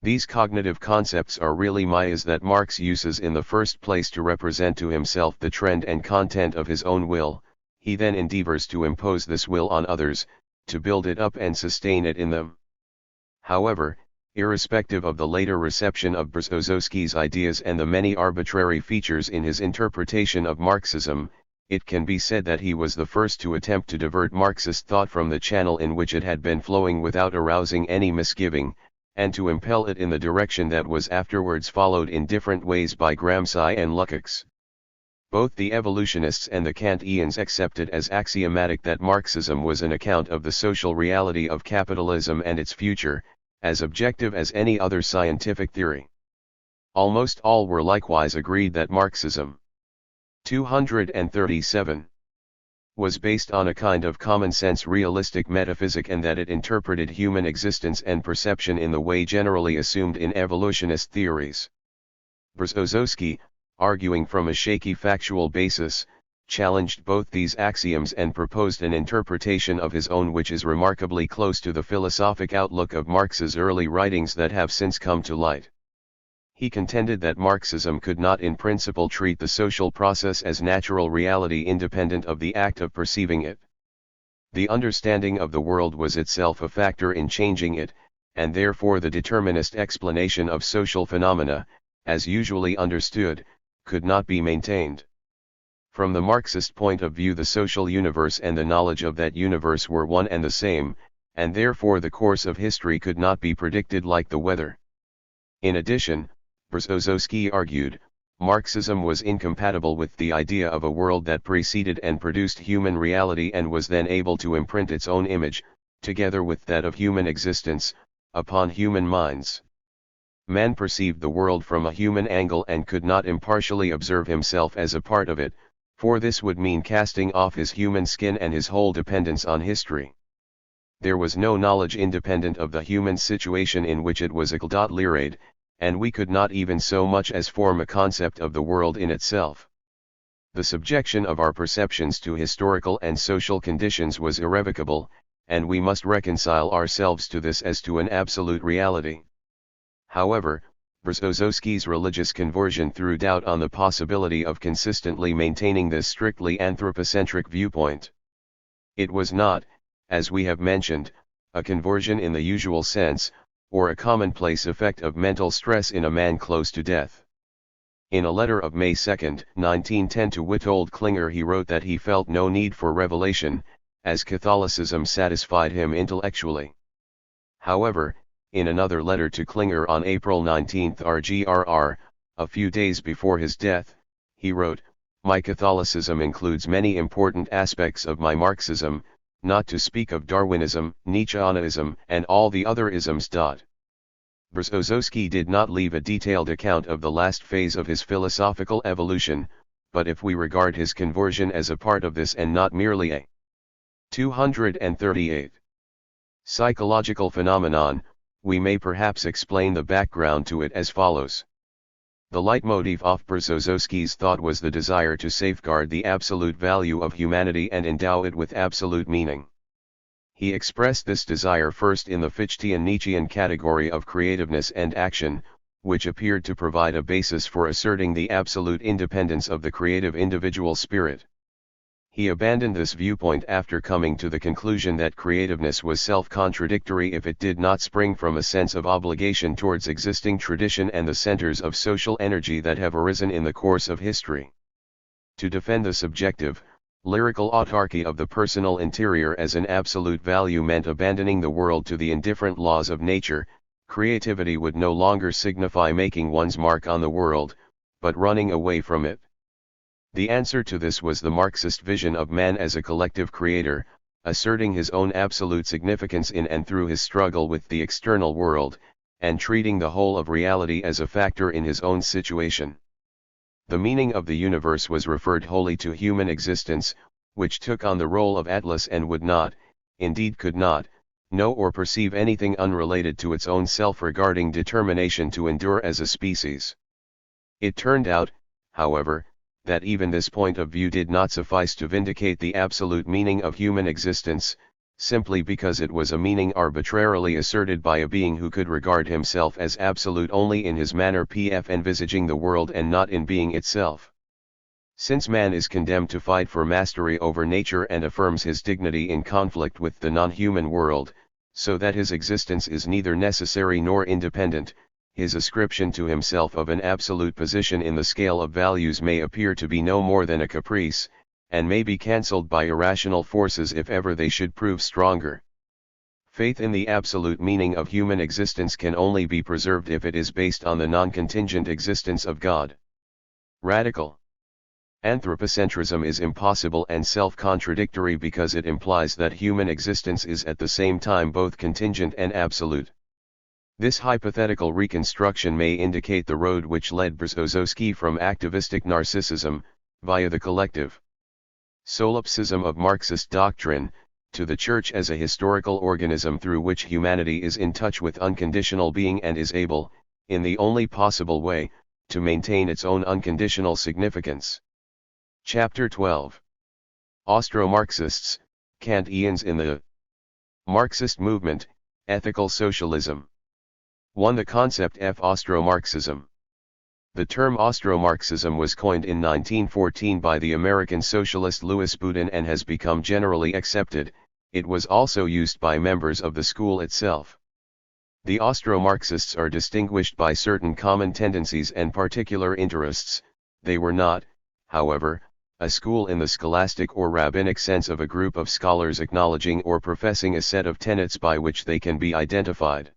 These cognitive concepts are really mayas that Marx uses in the first place to represent to himself the trend and content of his own will. He then endeavors to impose this will on others, to build it up and sustain it in them. However, irrespective of the later reception of Berezovsky's ideas and the many arbitrary features in his interpretation of Marxism, it can be said that he was the first to attempt to divert Marxist thought from the channel in which it had been flowing without arousing any misgiving, and to impel it in the direction that was afterwards followed in different ways by Gramsci and Lukács. Both the evolutionists and the Kantians accepted as axiomatic that Marxism was an account of the social reality of capitalism and its future, as objective as any other scientific theory. Almost all were likewise agreed that Marxism 237 was based on a kind of common-sense realistic metaphysic, and that it interpreted human existence and perception in the way generally assumed in evolutionist theories. Berezovsky, arguing from a shaky factual basis, challenged both these axioms and proposed an interpretation of his own which is remarkably close to the philosophic outlook of Marx's early writings that have since come to light. He contended that Marxism could not in principle treat the social process as natural reality independent of the act of perceiving it. The understanding of the world was itself a factor in changing it, and therefore the determinist explanation of social phenomena, as usually understood, could not be maintained. From the Marxist point of view, the social universe and the knowledge of that universe were one and the same, and therefore the course of history could not be predicted like the weather. In addition, Berezovsky argued, Marxism was incompatible with the idea of a world that preceded and produced human reality and was then able to imprint its own image, together with that of human existence, upon human minds. Man perceived the world from a human angle and could not impartially observe himself as a part of it, for this would mean casting off his human skin and his whole dependence on history. There was no knowledge independent of the human situation in which it was acclimated, and we could not even so much as form a concept of the world in itself. The subjection of our perceptions to historical and social conditions was irrevocable, and we must reconcile ourselves to this as to an absolute reality. However, Berezovsky's religious conversion threw doubt on the possibility of consistently maintaining this strictly anthropocentric viewpoint. It was not, as we have mentioned, a conversion in the usual sense, or a commonplace effect of mental stress in a man close to death. In a letter of May 2, 1910 to Witold Klinger he wrote that he felt no need for revelation, as Catholicism satisfied him intellectually. However, in another letter to Klinger on April 19 RGRR, a few days before his death, he wrote, "My Catholicism includes many important aspects of my Marxism, not to speak of Darwinism, Nietzscheanism, and all the other isms." Berezovsky did not leave a detailed account of the last phase of his philosophical evolution, but if we regard his conversion as a part of this and not merely a 238 psychological phenomenon, we may perhaps explain the background to it as follows. The leitmotif of Berezovsky's thought was the desire to safeguard the absolute value of humanity and endow it with absolute meaning. He expressed this desire first in the Fichtean Nietzschean category of creativeness and action, which appeared to provide a basis for asserting the absolute independence of the creative individual spirit. He abandoned this viewpoint after coming to the conclusion that creativeness was self-contradictory if it did not spring from a sense of obligation towards existing tradition and the centers of social energy that have arisen in the course of history. To defend the subjective, lyrical autarky of the personal interior as an absolute value meant abandoning the world to the indifferent laws of nature. Creativity would no longer signify making one's mark on the world, but running away from it. The answer to this was the Marxist vision of man as a collective creator, asserting his own absolute significance in and through his struggle with the external world, and treating the whole of reality as a factor in his own situation. The meaning of the universe was referred wholly to human existence, which took on the role of Atlas and would not, indeed could not, know or perceive anything unrelated to its own self-regarding determination to endure as a species. It turned out, however, that even this point of view did not suffice to vindicate the absolute meaning of human existence, simply because it was a meaning arbitrarily asserted by a being who could regard himself as absolute only in his manner of envisaging the world and not in being itself. Since man is condemned to fight for mastery over nature and affirms his dignity in conflict with the non-human world, so that his existence is neither necessary nor independent, his ascription to himself of an absolute position in the scale of values may appear to be no more than a caprice, and may be cancelled by irrational forces if ever they should prove stronger. Faith in the absolute meaning of human existence can only be preserved if it is based on the non-contingent existence of God. Radical anthropocentrism is impossible and self-contradictory because it implies that human existence is at the same time both contingent and absolute. This hypothetical reconstruction may indicate the road which led Berezovsky from activistic narcissism, via the collective solipsism of Marxist doctrine, to the Church as a historical organism through which humanity is in touch with unconditional being and is able, in the only possible way, to maintain its own unconditional significance. Chapter 12. Austro-Marxists, Kantians in the Marxist movement, Ethical Socialism. 1. The concept of Austro-Marxism. The term Austro-Marxism was coined in 1914 by the American socialist Louis Boudin and has become generally accepted. It was also used by members of the school itself. The Austro-Marxists are distinguished by certain common tendencies and particular interests. They were not, however, a school in the scholastic or rabbinic sense of a group of scholars acknowledging or professing a set of tenets by which they can be identified.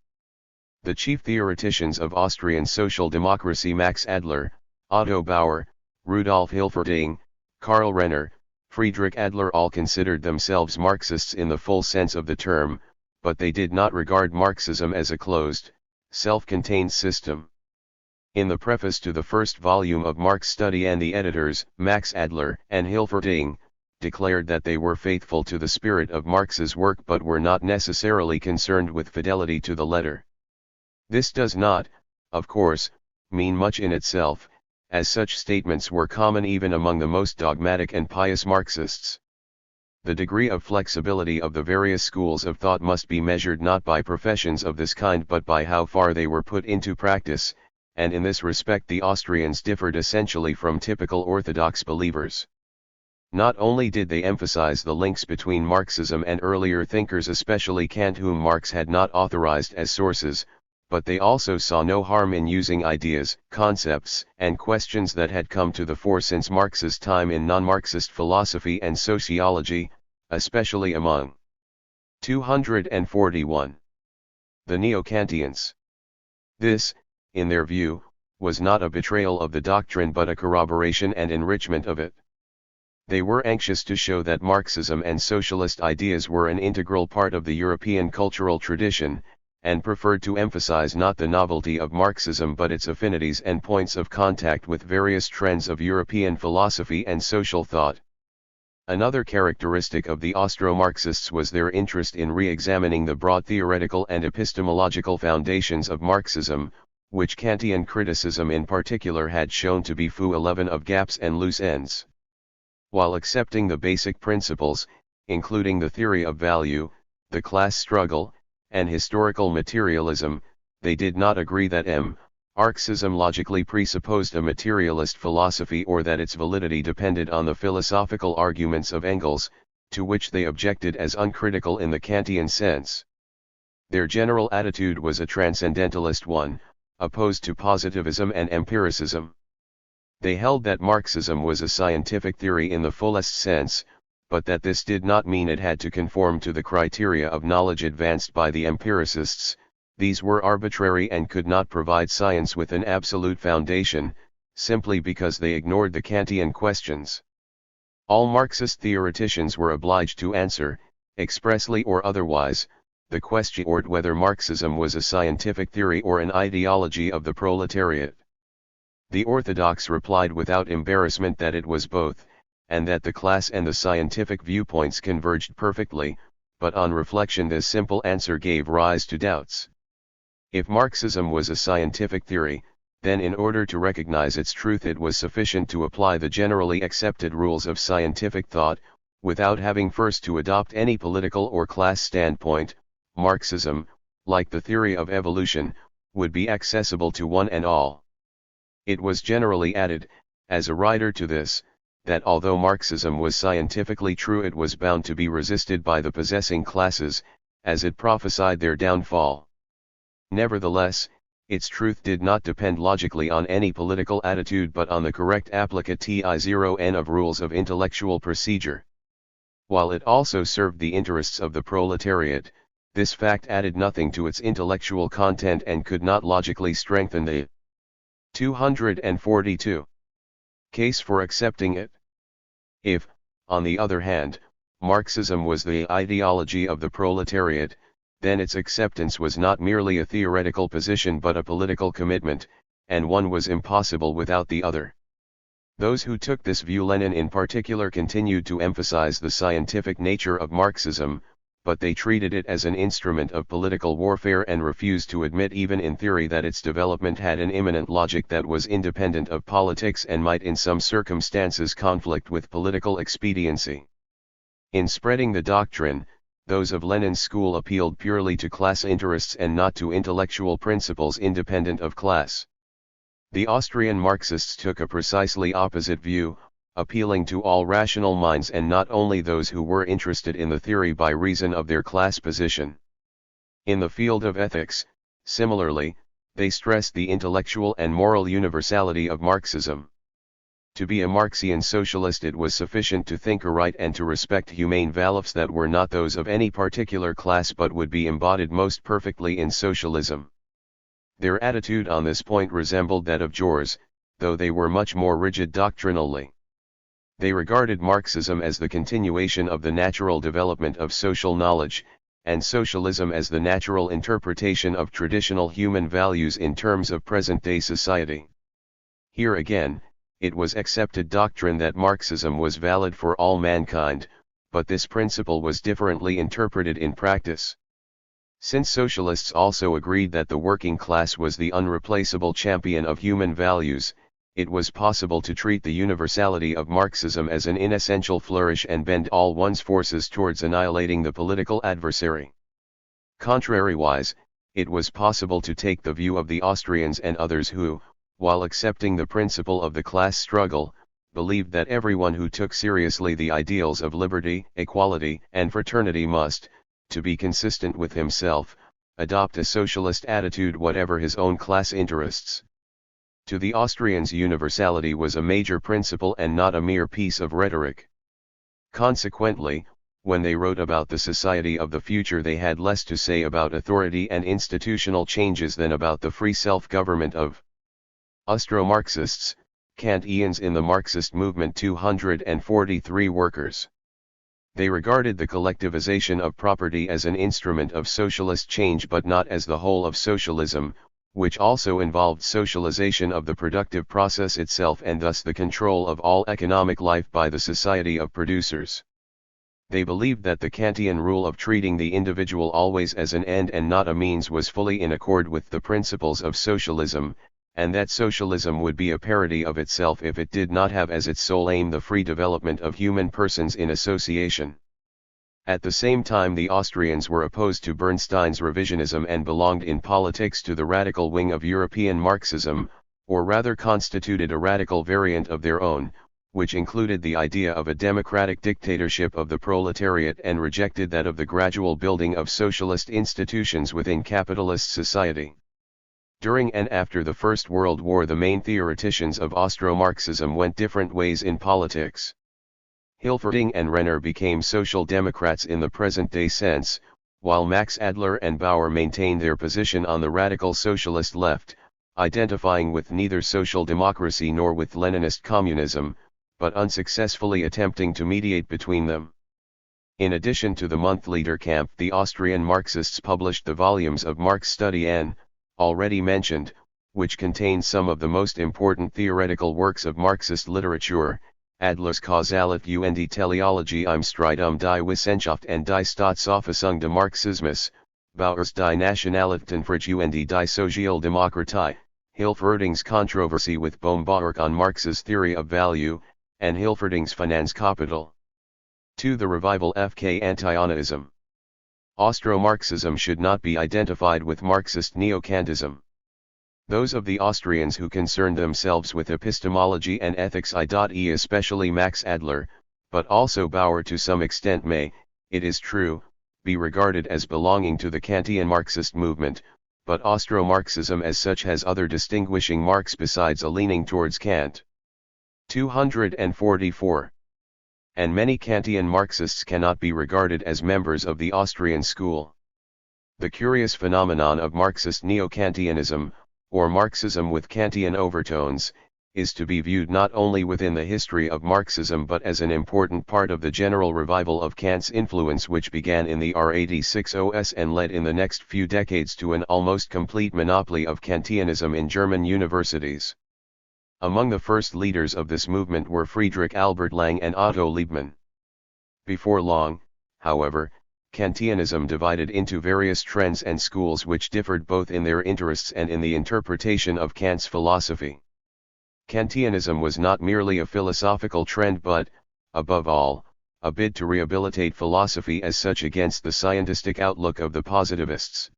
The chief theoreticians of Austrian social democracy Max Adler, Otto Bauer, Rudolf Hilferding, Karl Renner, Friedrich Adler all considered themselves Marxists in the full sense of the term, but they did not regard Marxism as a closed, self-contained system. In the preface to the first volume of Marx Study and the editors, Max Adler and Hilferding, declared that they were faithful to the spirit of Marx's work but were not necessarily concerned with fidelity to the letter. This does not, of course, mean much in itself, as such statements were common even among the most dogmatic and pious Marxists. The degree of flexibility of the various schools of thought must be measured not by professions of this kind but by how far they were put into practice, and in this respect the Austrians differed essentially from typical orthodox believers. Not only did they emphasize the links between Marxism and earlier thinkers, especially Kant, whom Marx had not authorized as sources, but they also saw no harm in using ideas, concepts, and questions that had come to the fore since Marx's time in non-Marxist philosophy and sociology, especially among 241. The Neo-Kantians. This, in their view, was not a betrayal of the doctrine but a corroboration and enrichment of it. They were anxious to show that Marxism and socialist ideas were an integral part of the European cultural tradition, and preferred to emphasize not the novelty of Marxism but its affinities and points of contact with various trends of European philosophy and social thought. Another characteristic of the Austro-Marxists was their interest in re-examining the broad theoretical and epistemological foundations of Marxism, which Kantian criticism in particular had shown to be full of gaps and loose ends. While accepting the basic principles, including the theory of value, the class struggle, and historical materialism, they did not agree that Marxism logically presupposed a materialist philosophy or that its validity depended on the philosophical arguments of Engels, to which they objected as uncritical in the Kantian sense. Their general attitude was a transcendentalist one, opposed to positivism and empiricism. They held that Marxism was a scientific theory in the fullest sense, but that this did not mean it had to conform to the criteria of knowledge advanced by the empiricists. These were arbitrary and could not provide science with an absolute foundation, simply because they ignored the Kantian questions. All Marxist theoreticians were obliged to answer, expressly or otherwise, the question whether Marxism was a scientific theory or an ideology of the proletariat. The orthodox replied without embarrassment that it was both, and that the class and the scientific viewpoints converged perfectly, but on reflection this simple answer gave rise to doubts. If Marxism was a scientific theory, then in order to recognize its truth it was sufficient to apply the generally accepted rules of scientific thought, without having first to adopt any political or class standpoint. Marxism, like the theory of evolution, would be accessible to one and all. It was generally added, as a rider to this, that although Marxism was scientifically true it was bound to be resisted by the possessing classes, as it prophesied their downfall. Nevertheless, its truth did not depend logically on any political attitude but on the correct application of rules of intellectual procedure. While it also served the interests of the proletariat, this fact added nothing to its intellectual content and could not logically strengthen the 242 case for accepting it. If, on the other hand, Marxism was the ideology of the proletariat, then its acceptance was not merely a theoretical position but a political commitment, and one was impossible without the other. Those who took this view, Lenin in particular, continued to emphasize the scientific nature of Marxism, but they treated it as an instrument of political warfare and refused to admit even in theory that its development had an immanent logic that was independent of politics and might in some circumstances conflict with political expediency. In spreading the doctrine, those of Lenin's school appealed purely to class interests and not to intellectual principles independent of class. The Austrian Marxists took a precisely opposite view, appealing to all rational minds and not only those who were interested in the theory by reason of their class position. In the field of ethics, similarly, they stressed the intellectual and moral universality of Marxism. To be a Marxian socialist it was sufficient to think aright and to respect humane values that were not those of any particular class but would be embodied most perfectly in socialism. Their attitude on this point resembled that of Jaurès, though they were much more rigid doctrinally. They regarded Marxism as the continuation of the natural development of social knowledge, and socialism as the natural interpretation of traditional human values in terms of present-day society. Here again, it was accepted doctrine that Marxism was valid for all mankind, but this principle was differently interpreted in practice. Since socialists also agreed that the working class was the unreplaceable champion of human values, it was possible to treat the universality of Marxism as an inessential flourish and bend all one's forces towards annihilating the political adversary. Contrariwise, it was possible to take the view of the Austrians and others who, while accepting the principle of the class struggle, believed that everyone who took seriously the ideals of liberty, equality, and fraternity must, to be consistent with himself, adopt a socialist attitude whatever his own class interests. To the Austrians universality was a major principle and not a mere piece of rhetoric. Consequently, when they wrote about the society of the future they had less to say about authority and institutional changes than about the free self-government of Austro-Marxists, Kantians in the Marxist movement 243 workers. They regarded the collectivization of property as an instrument of socialist change but not as the whole of socialism, which also involved socialization of the productive process itself and thus the control of all economic life by the society of producers. They believed that the Kantian rule of treating the individual always as an end and not a means was fully in accord with the principles of socialism, and that socialism would be a parody of itself if it did not have as its sole aim the free development of human persons in association. At the same time, the Austrians were opposed to Bernstein's revisionism and belonged in politics to the radical wing of European Marxism, or rather constituted a radical variant of their own, which included the idea of a democratic dictatorship of the proletariat and rejected that of the gradual building of socialist institutions within capitalist society. During and after the First World War, the main theoreticians of Austro-Marxism went different ways in politics. Hilferding and Renner became social democrats in the present-day sense, while Max Adler and Bauer maintained their position on the radical socialist left, identifying with neither social democracy nor with Leninist communism, but unsuccessfully attempting to mediate between them. In addition to the monthly Der Kampf, the Austrian Marxists published the volumes of Marx Study N, already mentioned, which contain some of the most important theoretical works of Marxist literature, Adler's Kausalit und die Teleologie im Streit die Wissenschaft und die Staatsauffassung des Marxismus, Bauer's Die Nationalitätenfrage und die Sozialdemokratie, Hilferding's controversy with Bauer on Marx's theory of value, and Hilferding's Finanzkapital. 2. The revival FK Anti-Anaism. Austro-Marxism should not be identified with Marxist neo-Kantism. Those of the Austrians who concerned themselves with epistemology and ethics, i.e. especially Max Adler, but also Bauer to some extent, may, it is true, be regarded as belonging to the Kantian Marxist movement, but Austro-Marxism as such has other distinguishing marks besides a leaning towards Kant. 244. And many Kantian Marxists cannot be regarded as members of the Austrian school. The curious phenomenon of Marxist neo-Kantianism, or Marxism with Kantian overtones, is to be viewed not only within the history of Marxism but as an important part of the general revival of Kant's influence, which began in the R86 OS and led in the next few decades to an almost complete monopoly of Kantianism in German universities. Among the first leaders of this movement were Friedrich Albert Lang and Otto Liebmann. Before long, however, Kantianism divided into various trends and schools which differed both in their interests and in the interpretation of Kant's philosophy. Kantianism was not merely a philosophical trend but, above all, a bid to rehabilitate philosophy as such against the scientistic outlook of the positivists.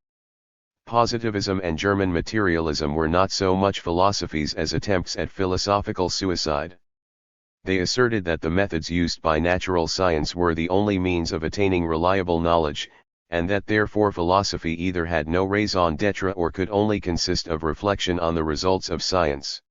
Positivism and German materialism were not so much philosophies as attempts at philosophical suicide. They asserted that the methods used by natural science were the only means of attaining reliable knowledge, and that therefore philosophy either had no raison d'etre or could only consist of reflection on the results of science.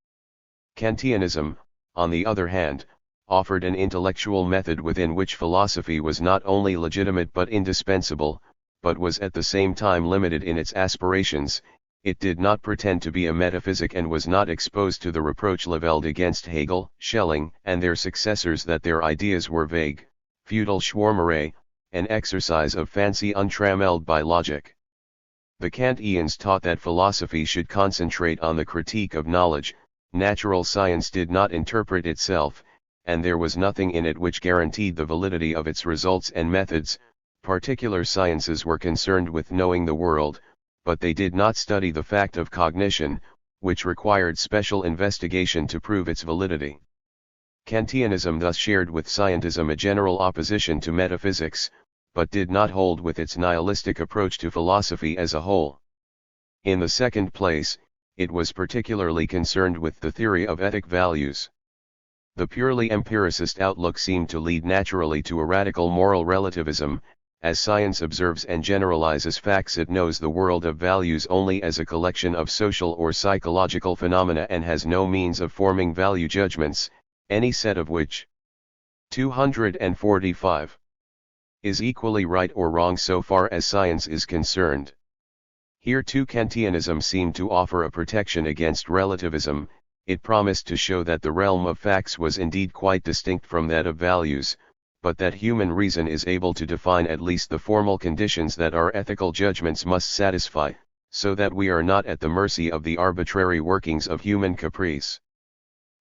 Kantianism, on the other hand, offered an intellectual method within which philosophy was not only legitimate but indispensable, but was at the same time limited in its aspirations. It did not pretend to be a metaphysic and was not exposed to the reproach levelled against Hegel, Schelling, and their successors that their ideas were vague, feudal schwärmerei, an exercise of fancy untrammelled by logic. The Kantians taught that philosophy should concentrate on the critique of knowledge, natural science did not interpret itself, and there was nothing in it which guaranteed the validity of its results and methods. Particular sciences were concerned with knowing the world, but they did not study the fact of cognition, which required special investigation to prove its validity. Kantianism thus shared with scientism a general opposition to metaphysics, but did not hold with its nihilistic approach to philosophy as a whole. In the second place, it was particularly concerned with the theory of ethic values. The purely empiricist outlook seemed to lead naturally to a radical moral relativism. As science observes and generalizes facts, it knows the world of values only as a collection of social or psychological phenomena and has no means of forming value judgments, any set of which 245 is equally right or wrong so far as science is concerned. Here too Kantianism seemed to offer a protection against relativism. It promised to show that the realm of facts was indeed quite distinct from that of values, but that human reason is able to define at least the formal conditions that our ethical judgments must satisfy, so that we are not at the mercy of the arbitrary workings of human caprice.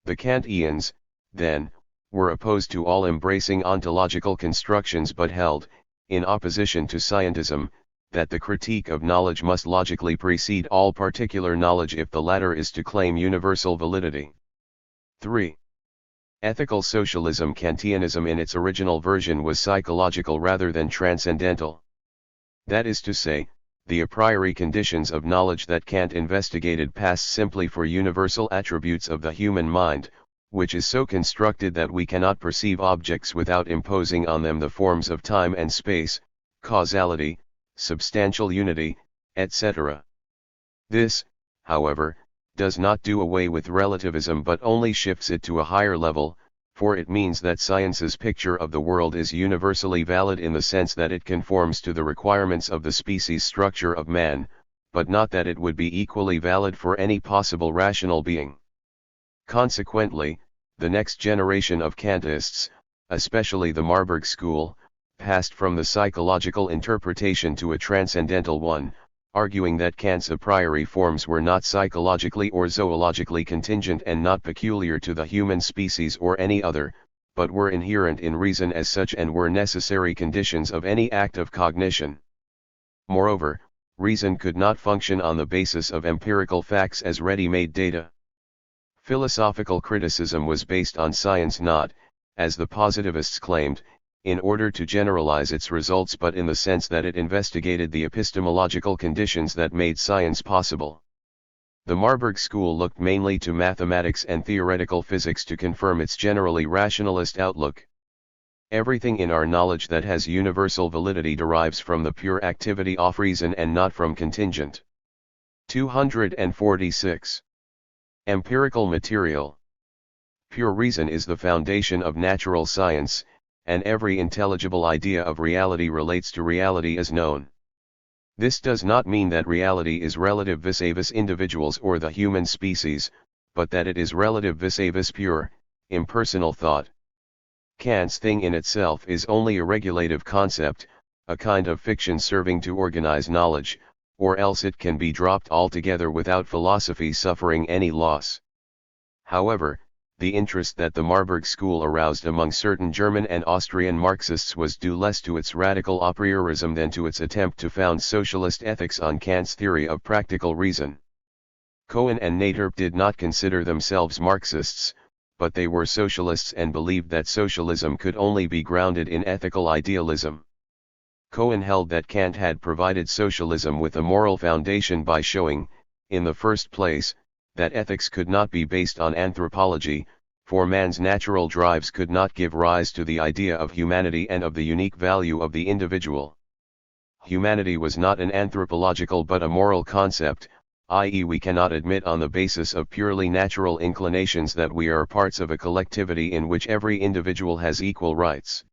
The Kantians, then, were opposed to all embracing ontological constructions but held, in opposition to scientism, that the critique of knowledge must logically precede all particular knowledge if the latter is to claim universal validity. 3. Ethical socialism. Kantianism in its original version was psychological rather than transcendental. That is to say, the a priori conditions of knowledge that Kant investigated passed simply for universal attributes of the human mind, which is so constructed that we cannot perceive objects without imposing on them the forms of time and space, causality, substantial unity, etc. This, however, does not do away with relativism but only shifts it to a higher level, for it means that science's picture of the world is universally valid in the sense that it conforms to the requirements of the species structure of man, but not that it would be equally valid for any possible rational being. Consequently, the next generation of Kantists, especially the Marburg school, passed from the psychological interpretation to a transcendental one, arguing that Kant's a priori forms were not psychologically or zoologically contingent and not peculiar to the human species or any other, but were inherent in reason as such and were necessary conditions of any act of cognition. Moreover, reason could not function on the basis of empirical facts as ready-made data. Philosophical criticism was based on science not, as the positivists claimed, in order to generalize its results but in the sense that it investigated the epistemological conditions that made science possible. The Marburg school looked mainly to mathematics and theoretical physics to confirm its generally rationalist outlook. Everything in our knowledge that has universal validity derives from the pure activity of reason and not from contingent. 246. Empirical material. Pure reason is the foundation of natural science, and every intelligible idea of reality relates to reality as known. This does not mean that reality is relative vis-a-vis individuals or the human species, but that it is relative vis-a-vis pure, impersonal thought. Kant's thing in itself is only a regulative concept, a kind of fiction serving to organize knowledge, or else it can be dropped altogether without philosophy suffering any loss. However, the interest that the Marburg school aroused among certain German and Austrian Marxists was due less to its radical a priorism than to its attempt to found socialist ethics on Kant's theory of practical reason. Cohen and Naderp did not consider themselves Marxists, but they were socialists and believed that socialism could only be grounded in ethical idealism. Cohen held that Kant had provided socialism with a moral foundation by showing, in the first place, that ethics could not be based on anthropology, for man's natural drives could not give rise to the idea of humanity and of the unique value of the individual. Humanity was not an anthropological but a moral concept, i.e. we cannot admit on the basis of purely natural inclinations that we are parts of a collectivity in which every individual has equal rights.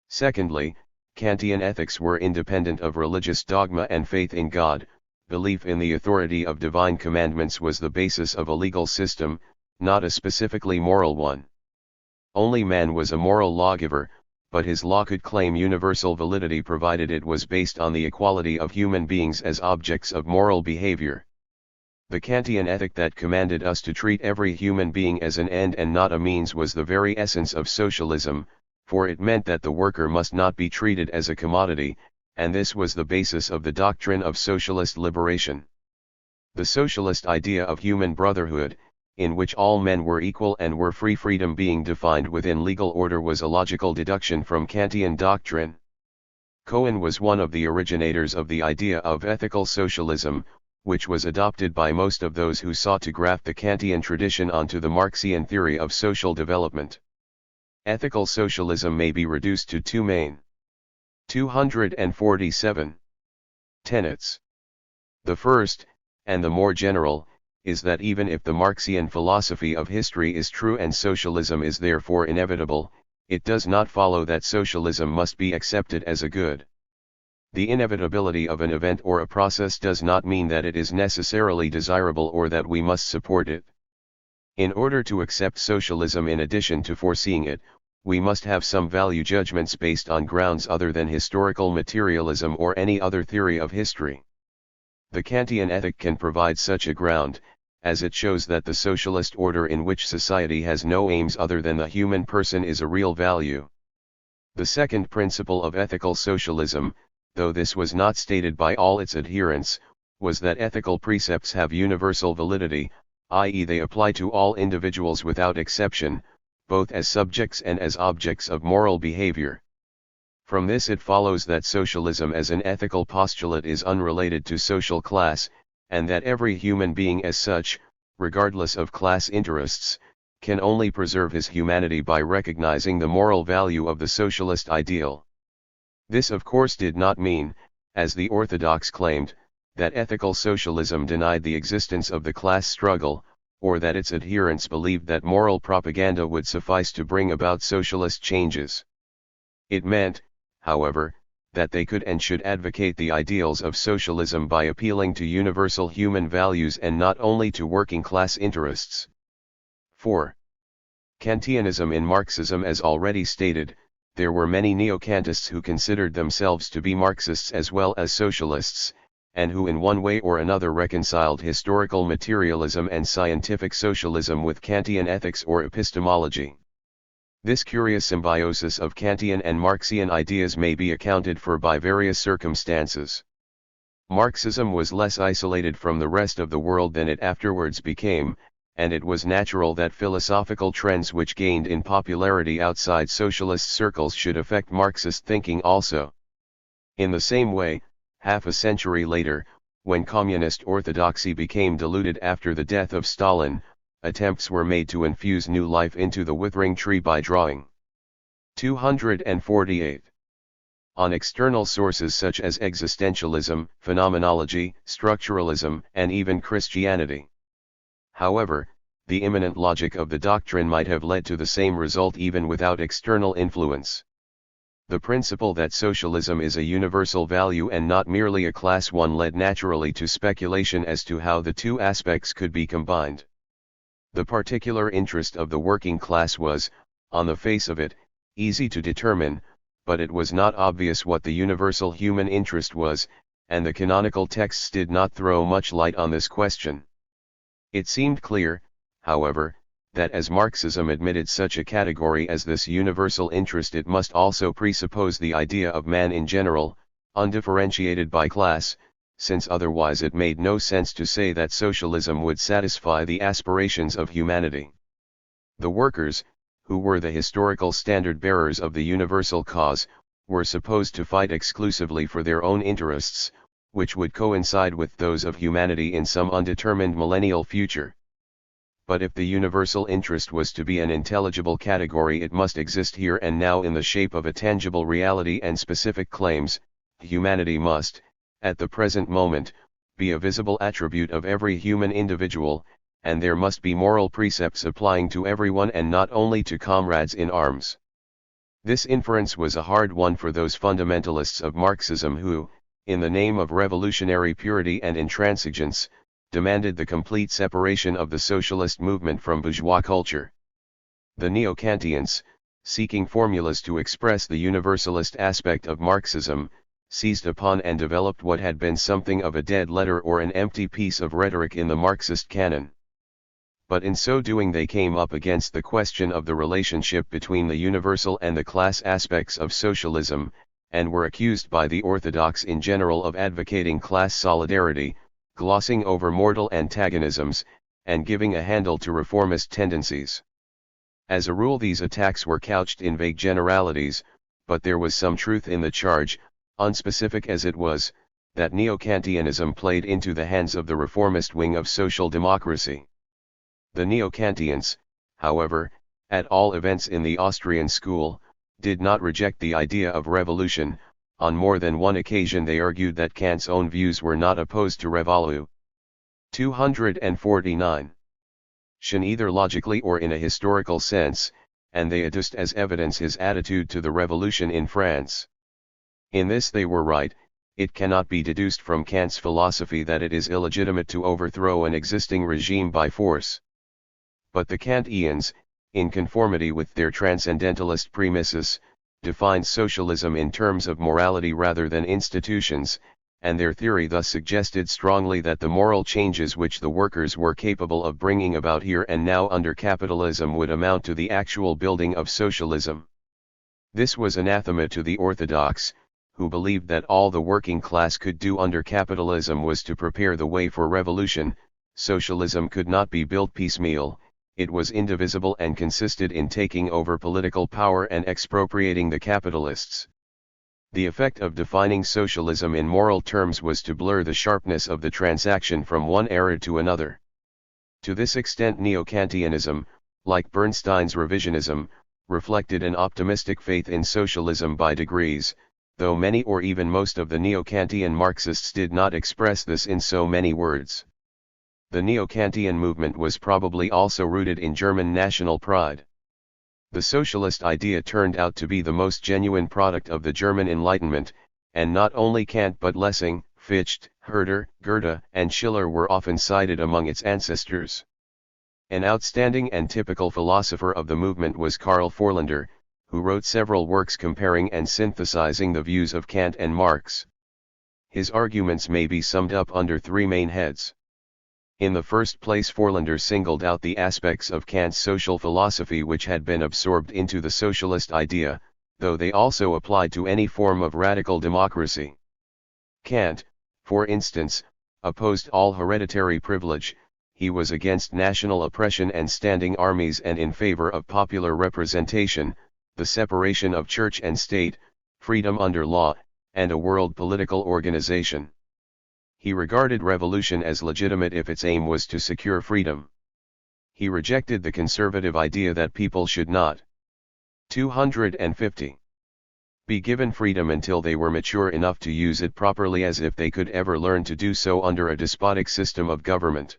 Secondly, Kantian ethics were independent of religious dogma and faith in God. Belief in the authority of divine commandments was the basis of a legal system, not a specifically moral one. Only man was a moral lawgiver, but his law could claim universal validity provided it was based on the equality of human beings as objects of moral behavior. The Kantian ethic that commanded us to treat every human being as an end and not a means was the very essence of socialism, for it meant that the worker must not be treated as a commodity, and this was the basis of the doctrine of socialist liberation. The socialist idea of human brotherhood, in which all men were equal and were free, freedom being defined within legal order, was a logical deduction from Kantian doctrine. Cohen was one of the originators of the idea of ethical socialism, which was adopted by most of those who sought to graft the Kantian tradition onto the Marxian theory of social development. Ethical socialism may be reduced to two main 247 tenets. The first, and the more general, is that even if the Marxian philosophy of history is true and socialism is therefore inevitable, it does not follow that socialism must be accepted as a good. The inevitability of an event or a process does not mean that it is necessarily desirable or that we must support it. In order to accept socialism in addition to foreseeing it, we must have some value judgments based on grounds other than historical materialism or any other theory of history. The Kantian ethic can provide such a ground, as it shows that the socialist order in which society has no aims other than the human person is a real value. The second principle of ethical socialism, though this was not stated by all its adherents, was that ethical precepts have universal validity, i.e. they apply to all individuals without exception, both as subjects and as objects of moral behavior. From this it follows that socialism as an ethical postulate is unrelated to social class, and that every human being as such, regardless of class interests, can only preserve his humanity by recognizing the moral value of the socialist ideal. This of course did not mean, as the orthodox claimed, that ethical socialism denied the existence of the class struggle, or that its adherents believed that moral propaganda would suffice to bring about socialist changes. It meant, however, that they could and should advocate the ideals of socialism by appealing to universal human values and not only to working class interests. 4. Kantianism. In Marxism, as already stated, there were many neo-Kantists who considered themselves to be Marxists as well as socialists, and who in one way or another reconciled historical materialism and scientific socialism with Kantian ethics or epistemology. This curious symbiosis of Kantian and Marxian ideas may be accounted for by various circumstances. Marxism was less isolated from the rest of the world than it afterwards became, and it was natural that philosophical trends which gained in popularity outside socialist circles should affect Marxist thinking also. In the same way, half a century later, when communist orthodoxy became diluted after the death of Stalin, attempts were made to infuse new life into the withering tree by drawing. 248. On external sources such as existentialism, phenomenology, structuralism, and even Christianity. However, the immanent logic of the doctrine might have led to the same result even without external influence. The principle that socialism is a universal value and not merely a class one led naturally to speculation as to how the two aspects could be combined. The particular interest of the working class was, on the face of it, easy to determine, but it was not obvious what the universal human interest was, and the canonical texts did not throw much light on this question. It seemed clear, however, that as Marxism admitted such a category as this universal interest, it must also presuppose the idea of man in general, undifferentiated by class, since otherwise it made no sense to say that socialism would satisfy the aspirations of humanity. The workers, who were the historical standard-bearers of the universal cause, were supposed to fight exclusively for their own interests, which would coincide with those of humanity in some undetermined millennial future. But if the universal interest was to be an intelligible category, it must exist here and now in the shape of a tangible reality and specific claims. Humanity must, at the present moment, be a visible attribute of every human individual, and there must be moral precepts applying to everyone and not only to comrades in arms. This inference was a hard one for those fundamentalists of Marxism who, in the name of revolutionary purity and intransigence, demanded the complete separation of the socialist movement from bourgeois culture. The neo-Kantians, seeking formulas to express the universalist aspect of Marxism, seized upon and developed what had been something of a dead letter or an empty piece of rhetoric in the Marxist canon. But in so doing they came up against the question of the relationship between the universal and the class aspects of socialism, and were accused by the orthodox in general of advocating class solidarity, glossing over mortal antagonisms, and giving a handle to reformist tendencies. As a rule these attacks were couched in vague generalities, but there was some truth in the charge, unspecific as it was, that neo-Kantianism played into the hands of the reformist wing of social democracy. The neo-Kantians, however, at all events in the Austrian school, did not reject the idea of revolution. On more than one occasion they argued that Kant's own views were not opposed to revolution. 249. Either logically or in a historical sense, and they adduced as evidence his attitude to the revolution in France. In this they were right. It cannot be deduced from Kant's philosophy that it is illegitimate to overthrow an existing regime by force. But the Kantians, in conformity with their transcendentalist premises, defined socialism in terms of morality rather than institutions, and their theory thus suggested strongly that the moral changes which the workers were capable of bringing about here and now under capitalism would amount to the actual building of socialism. This was anathema to the orthodox, who believed that all the working class could do under capitalism was to prepare the way for revolution. Socialism could not be built piecemeal, it was indivisible and consisted in taking over political power and expropriating the capitalists. The effect of defining socialism in moral terms was to blur the sharpness of the transaction from one era to another. To this extent Neo-Kantianism, like Bernstein's revisionism, reflected an optimistic faith in socialism by degrees, though many or even most of the Neo-Kantian Marxists did not express this in so many words. The Neo-Kantian movement was probably also rooted in German national pride. The socialist idea turned out to be the most genuine product of the German Enlightenment, and not only Kant but Lessing, Fichte, Herder, Goethe, and Schiller were often cited among its ancestors. An outstanding and typical philosopher of the movement was Karl Forlander, who wrote several works comparing and synthesizing the views of Kant and Marx. His arguments may be summed up under three main heads. In the first place, Forlander singled out the aspects of Kant's social philosophy which had been absorbed into the socialist idea, though they also applied to any form of radical democracy. Kant, for instance, opposed all hereditary privilege, he was against national oppression and standing armies and in favor of popular representation, the separation of church and state, freedom under law, and a world political organization. He regarded revolution as legitimate if its aim was to secure freedom. He rejected the conservative idea that people should not 250 be given freedom until they were mature enough to use it properly, as if they could ever learn to do so under a despotic system of government.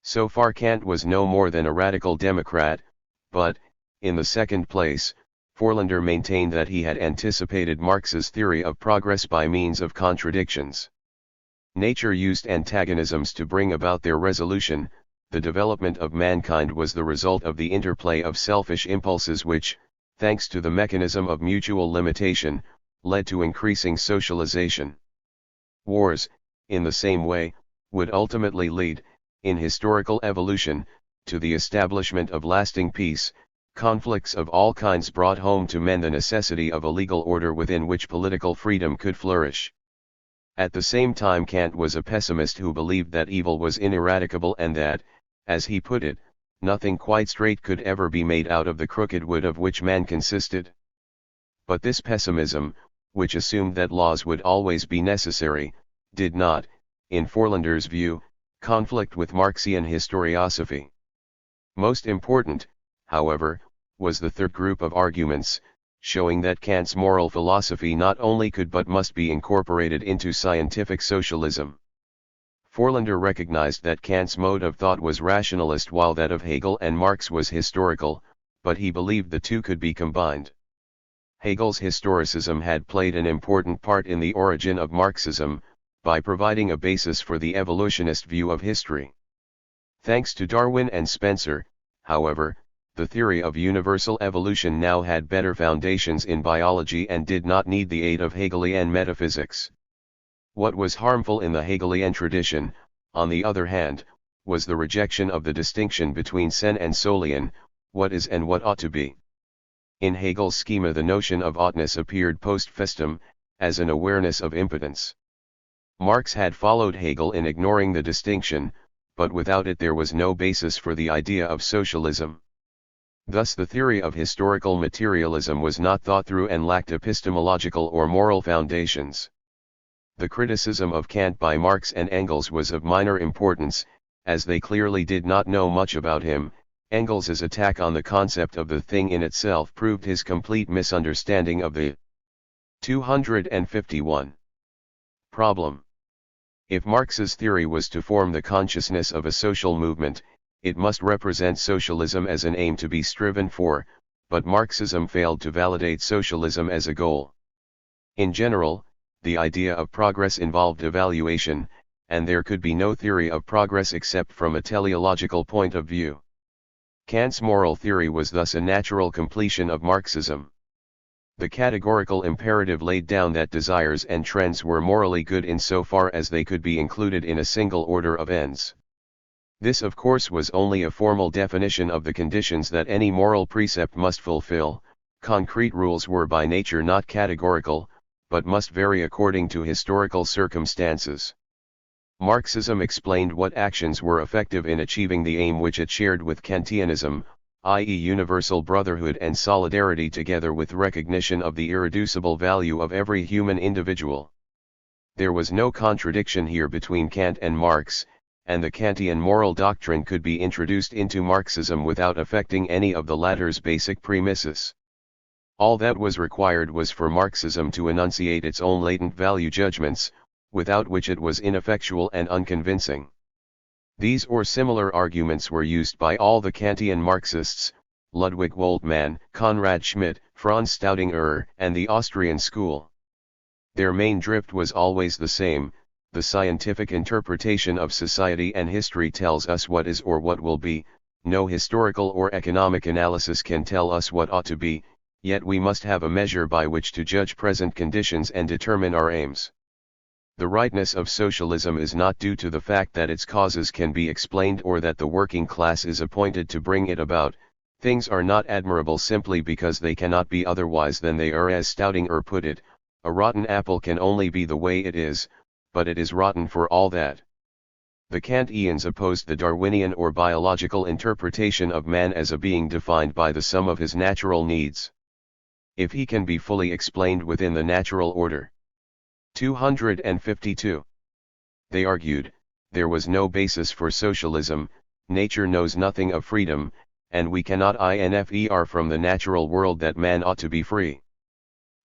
So far Kant was no more than a radical democrat, but, in the second place, Forlander maintained that he had anticipated Marx's theory of progress by means of contradictions. Nature used antagonisms to bring about their resolution. The development of mankind was the result of the interplay of selfish impulses which, thanks to the mechanism of mutual limitation, led to increasing socialization. Wars, in the same way, would ultimately lead, in historical evolution, to the establishment of lasting peace. Conflicts of all kinds brought home to men the necessity of a legal order within which political freedom could flourish. At the same time Kant was a pessimist who believed that evil was ineradicable and that, as he put it, nothing quite straight could ever be made out of the crooked wood of which man consisted. But this pessimism, which assumed that laws would always be necessary, did not, in Forlander's view, conflict with Marxian historiosophy. Most important, however, was the third group of arguments, showing that Kant's moral philosophy not only could but must be incorporated into scientific socialism. Forlander recognized that Kant's mode of thought was rationalist while that of Hegel and Marx was historical, but he believed the two could be combined. Hegel's historicism had played an important part in the origin of Marxism, by providing a basis for the evolutionist view of history. Thanks to Darwin and Spencer, however, the theory of universal evolution now had better foundations in biology and did not need the aid of Hegelian metaphysics. What was harmful in the Hegelian tradition, on the other hand, was the rejection of the distinction between sen and solion, what is and what ought to be. In Hegel's schema the notion of oughtness appeared post festum, as an awareness of impotence. Marx had followed Hegel in ignoring the distinction, but without it there was no basis for the idea of socialism. Thus the theory of historical materialism was not thought through and lacked epistemological or moral foundations. The criticism of Kant by Marx and Engels was of minor importance, as they clearly did not know much about him. Engels's attack on the concept of the thing in itself proved his complete misunderstanding of the 251 problem. If Marx's theory was to form the consciousness of a social movement, it must represent socialism as an aim to be striven for, but Marxism failed to validate socialism as a goal. In general, the idea of progress involved evaluation, and there could be no theory of progress except from a teleological point of view. Kant's moral theory was thus a natural completion of Marxism. The categorical imperative laid down that desires and trends were morally good insofar as they could be included in a single order of ends. This of course was only a formal definition of the conditions that any moral precept must fulfill. Concrete rules were by nature not categorical, but must vary according to historical circumstances. Marxism explained what actions were effective in achieving the aim which it shared with Kantianism, i.e. universal brotherhood and solidarity together with recognition of the irreducible value of every human individual. There was no contradiction here between Kant and Marx, and the Kantian moral doctrine could be introduced into Marxism without affecting any of the latter's basic premises. All that was required was for Marxism to enunciate its own latent value judgments, without which it was ineffectual and unconvincing. These or similar arguments were used by all the Kantian Marxists, Ludwig Woltmann, Konrad Schmidt, Franz Staudinger, and the Austrian school. Their main drift was always the same: the scientific interpretation of society and history tells us what is or what will be, no historical or economic analysis can tell us what ought to be, yet we must have a measure by which to judge present conditions and determine our aims. The rightness of socialism is not due to the fact that its causes can be explained or that the working class is appointed to bring it about. Things are not admirable simply because they cannot be otherwise than they are. As Staudinger put it, a rotten apple can only be the way it is, but it is rotten for all that. The Kantians opposed the Darwinian or biological interpretation of man as a being defined by the sum of his natural needs. If he can be fully explained within the natural order. 252. They argued, there was no basis for socialism, nature knows nothing of freedom, and we cannot infer from the natural world that man ought to be free.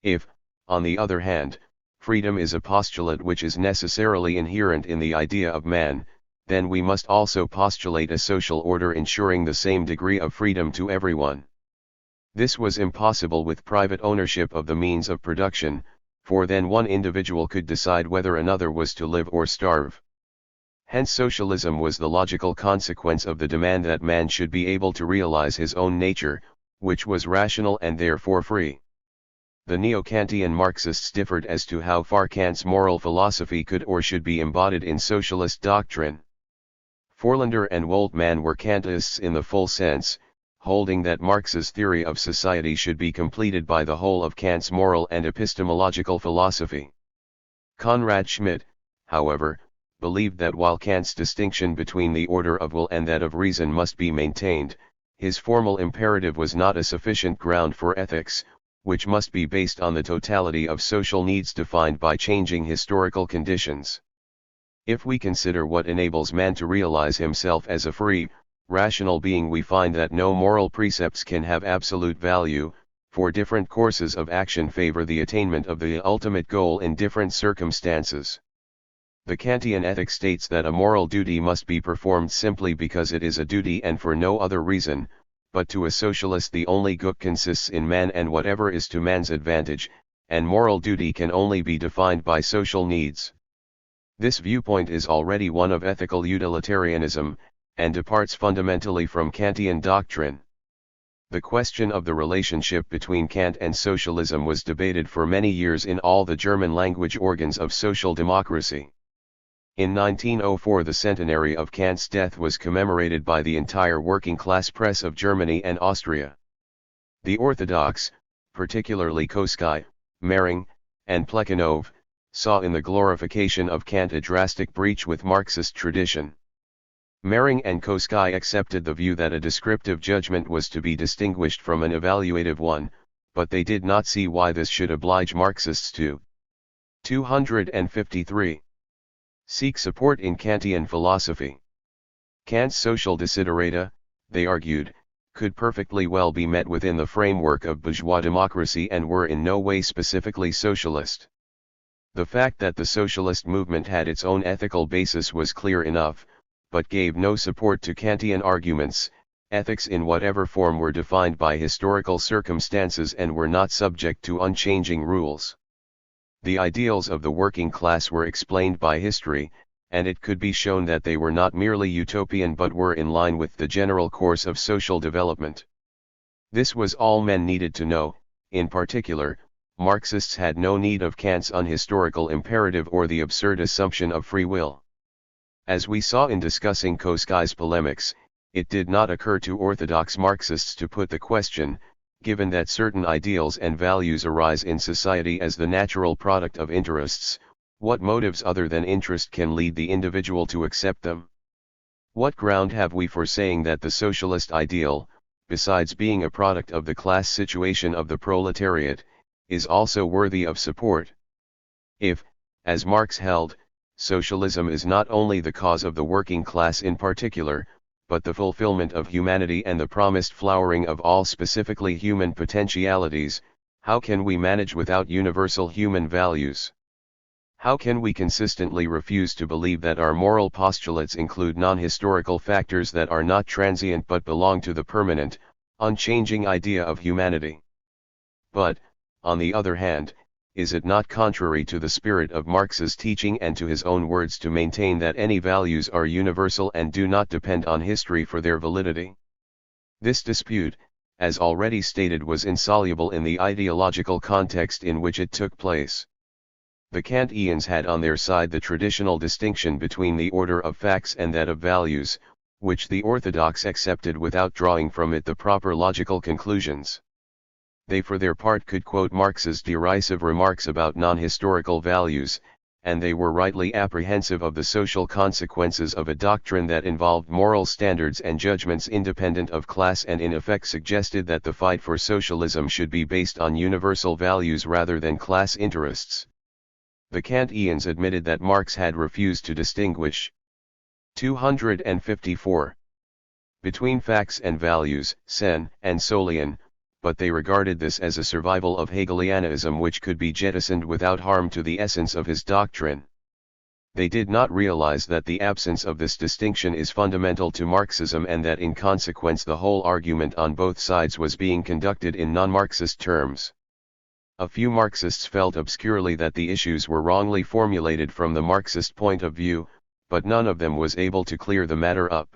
If, on the other hand, freedom is a postulate which is necessarily inherent in the idea of man, then we must also postulate a social order ensuring the same degree of freedom to everyone. This was impossible with private ownership of the means of production, for then one individual could decide whether another was to live or starve. Hence socialism was the logical consequence of the demand that man should be able to realize his own nature, which was rational and therefore free. The neo-Kantian Marxists differed as to how far Kant's moral philosophy could or should be embodied in socialist doctrine. Forlander and Woltmann were Kantists in the full sense, holding that Marx's theory of society should be completed by the whole of Kant's moral and epistemological philosophy. Konrad Schmidt, however, believed that while Kant's distinction between the order of will and that of reason must be maintained, his formal imperative was not a sufficient ground for ethics, which must be based on the totality of social needs defined by changing historical conditions. If we consider what enables man to realize himself as a free, rational being, we find that no moral precepts can have absolute value, for different courses of action favor the attainment of the ultimate goal in different circumstances. The Kantian ethic states that a moral duty must be performed simply because it is a duty and for no other reason, but to a socialist the only good consists in man and whatever is to man's advantage, and moral duty can only be defined by social needs. This viewpoint is already one of ethical utilitarianism, and departs fundamentally from Kantian doctrine. The question of the relationship between Kant and socialism was debated for many years in all the German language organs of social democracy. In 1904 the centenary of Kant's death was commemorated by the entire working class press of Germany and Austria. The Orthodox, particularly Kolakowski, Mering, and Plekhanov, saw in the glorification of Kant a drastic breach with Marxist tradition. Mering and Kolakowski accepted the view that a descriptive judgment was to be distinguished from an evaluative one, but they did not see why this should oblige Marxists to 253. Seek support in Kantian philosophy. Kant's social desiderata, they argued, could perfectly well be met within the framework of bourgeois democracy and were in no way specifically socialist. The fact that the socialist movement had its own ethical basis was clear enough, but gave no support to Kantian arguments. Ethics in whatever form were defined by historical circumstances and were not subject to unchanging rules. The ideals of the working class were explained by history, and it could be shown that they were not merely utopian but were in line with the general course of social development. This was all men needed to know, in particular, Marxists had no need of Kant's unhistorical imperative or the absurd assumption of free will. As we saw in discussing Kolakowski's polemics, it did not occur to orthodox Marxists to put the question, given that certain ideals and values arise in society as the natural product of interests, what motives other than interest can lead the individual to accept them? What ground have we for saying that the socialist ideal, besides being a product of the class situation of the proletariat, is also worthy of support? If, as Marx held, socialism is not only the cause of the working class in particular, but the fulfillment of humanity and the promised flowering of all specifically human potentialities, how can we manage without universal human values? How can we consistently refuse to believe that our moral postulates include non-historical factors that are not transient but belong to the permanent, unchanging idea of humanity? But, on the other hand, is it not contrary to the spirit of Marx's teaching and to his own words to maintain that any values are universal and do not depend on history for their validity? This dispute, as already stated, was insoluble in the ideological context in which it took place. The Kantians had on their side the traditional distinction between the order of facts and that of values, which the orthodox accepted without drawing from it the proper logical conclusions. They for their part could quote Marx's derisive remarks about non-historical values, and they were rightly apprehensive of the social consequences of a doctrine that involved moral standards and judgments independent of class and in effect suggested that the fight for socialism should be based on universal values rather than class interests. The Kantians admitted that Marx had refused to distinguish 254 between facts and values, sen and solian, but they regarded this as a survival of Hegelianism which could be jettisoned without harm to the essence of his doctrine. They did not realize that the absence of this distinction is fundamental to Marxism and that in consequence the whole argument on both sides was being conducted in non-Marxist terms. A few Marxists felt obscurely that the issues were wrongly formulated from the Marxist point of view, but none of them was able to clear the matter up.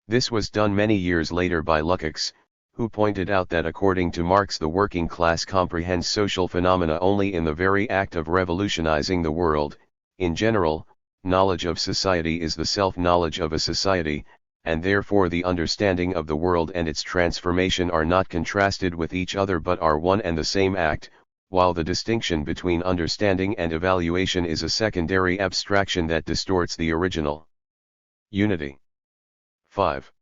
This was done many years later by Leszek, who pointed out that according to Marx the working class comprehends social phenomena only in the very act of revolutionizing the world. In general, knowledge of society is the self-knowledge of a society, and therefore the understanding of the world and its transformation are not contrasted with each other but are one and the same act, while the distinction between understanding and evaluation is a secondary abstraction that distorts the original unity. 5.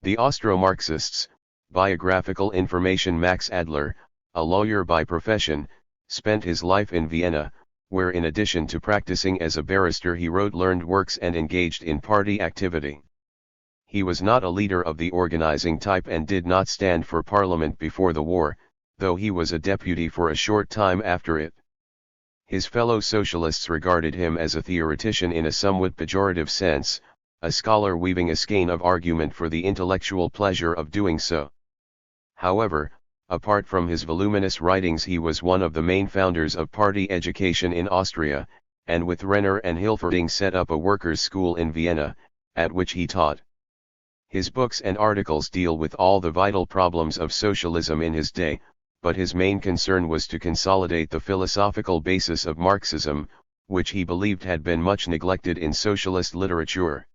The Austro-Marxists. Biographical information. Max Adler, a lawyer by profession, spent his life in Vienna, where in addition to practicing as a barrister he wrote learned works and engaged in party activity. He was not a leader of the organizing type and did not stand for parliament before the war, though he was a deputy for a short time after it. His fellow socialists regarded him as a theoretician in a somewhat pejorative sense, a scholar weaving a skein of argument for the intellectual pleasure of doing so. However, apart from his voluminous writings he was one of the main founders of party education in Austria, and with Renner and Hilferding set up a workers' school in Vienna, at which he taught. His books and articles deal with all the vital problems of socialism in his day, but his main concern was to consolidate the philosophical basis of Marxism, which he believed had been much neglected in socialist literature.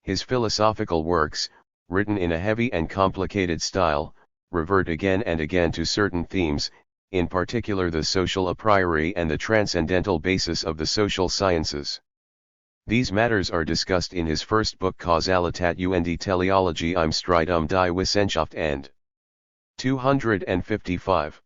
His philosophical works, written in a heavy and complicated style, revert again and again to certain themes, in particular the social a priori and the transcendental basis of the social sciences. These matters are discussed in his first book Kausalität und Teleologie im Streit die Wissenschaft and 255.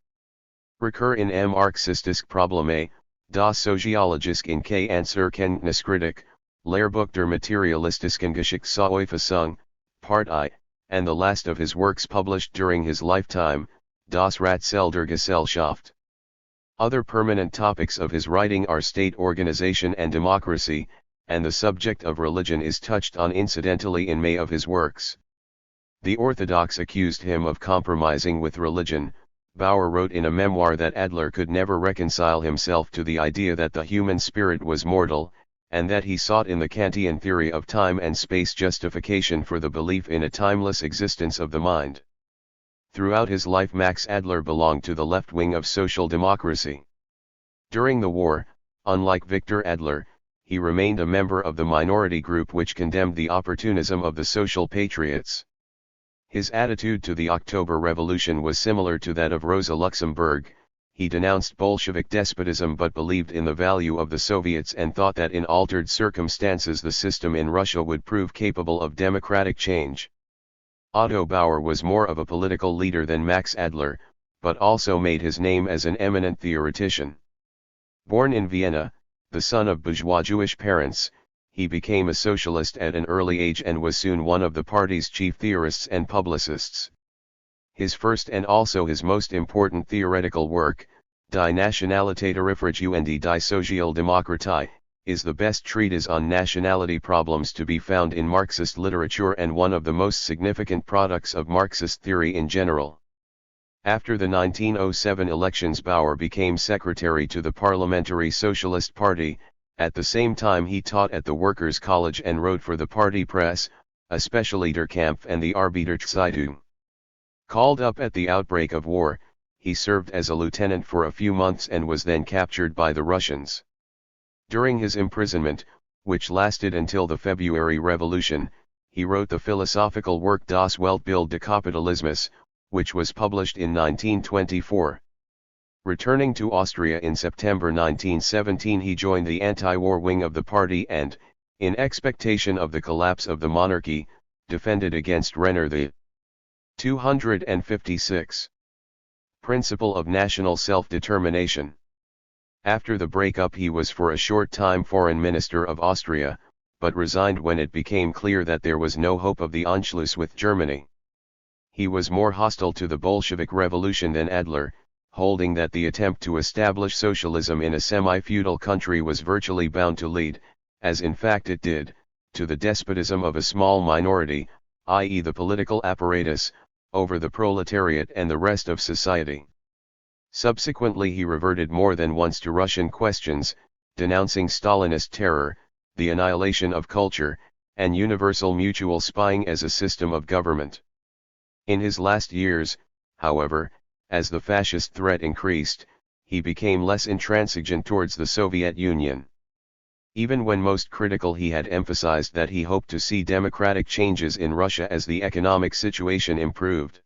Recur in M. Marxistische Probleme, das Soziologische in K. Answerkenntniskritik, Lehrbuch der materialistischen Geschichtsauffassung, Part I, and the last of his works published during his lifetime, Das Ratzel der Gesellschaft. Other permanent topics of his writing are state organization and democracy, and the subject of religion is touched on incidentally in many of his works. The Orthodox accused him of compromising with religion. Bauer wrote in a memoir that Adler could never reconcile himself to the idea that the human spirit was mortal, and that he sought in the Kantian theory of time and space justification for the belief in a timeless existence of the mind. Throughout his life Max Adler belonged to the left wing of social democracy. During the war, unlike Victor Adler, he remained a member of the minority group which condemned the opportunism of the social patriots. His attitude to the October Revolution was similar to that of Rosa Luxemburg. He denounced Bolshevik despotism but believed in the value of the Soviets and thought that in altered circumstances the system in Russia would prove capable of democratic change. Otto Bauer was more of a political leader than Max Adler, but also made his name as an eminent theoretician. Born in Vienna, the son of bourgeois Jewish parents, he became a socialist at an early age and was soon one of the party's chief theorists and publicists. His first and also his most important theoretical work, Die Nationalität Refugiu und die Sozialdemokratie, is the best treatise on nationality problems to be found in Marxist literature and one of the most significant products of Marxist theory in general. After the 1907 elections, Bauer became secretary to the Parliamentary Socialist Party. At the same time he taught at the Workers' College and wrote for the party press, especially Der Kampf and the Arbeiterzeitung. Called up at the outbreak of war, he served as a lieutenant for a few months and was then captured by the Russians. During his imprisonment, which lasted until the February Revolution, he wrote the philosophical work Das Weltbild des Kapitalismus, which was published in 1924. Returning to Austria in September 1917, he joined the anti-war wing of the party and, in expectation of the collapse of the monarchy, defended against Renner the 256 principle of national self-determination. After the breakup he was for a short time foreign minister of Austria, but resigned when it became clear that there was no hope of the Anschluss with Germany. He was more hostile to the Bolshevik Revolution than Adler, holding that the attempt to establish socialism in a semi-feudal country was virtually bound to lead, as in fact it did, to the despotism of a small minority, i.e. the political apparatus, over the proletariat and the rest of society. Subsequently he reverted more than once to Russian questions, denouncing Stalinist terror, the annihilation of culture, and universal mutual spying as a system of government. In his last years, however, as the fascist threat increased, he became less intransigent towards the Soviet Union. Even when most critical he had emphasized that he hoped to see democratic changes in Russia as the economic situation improved.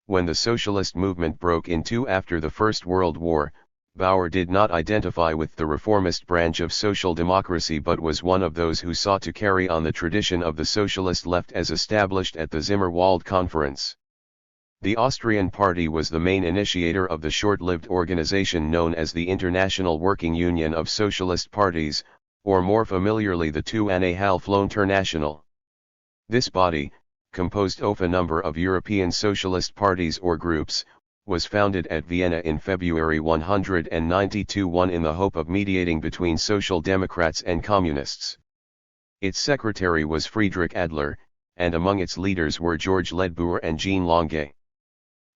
When the socialist movement broke in two after the First World War, Bauer did not identify with the reformist branch of social democracy but was one of those who sought to carry on the tradition of the socialist left as established at the Zimmerwald Conference. The Austrian Party was the main initiator of the short-lived organization known as the International Working Union of Socialist Parties, or more familiarly the Two-and-a-Half-International. This body, composed of a number of European socialist parties or groups, was founded at Vienna in February 192 in the hope of mediating between social democrats and communists. Its secretary was Friedrich Adler, and among its leaders were George Ledbuhr and Jean Longuet.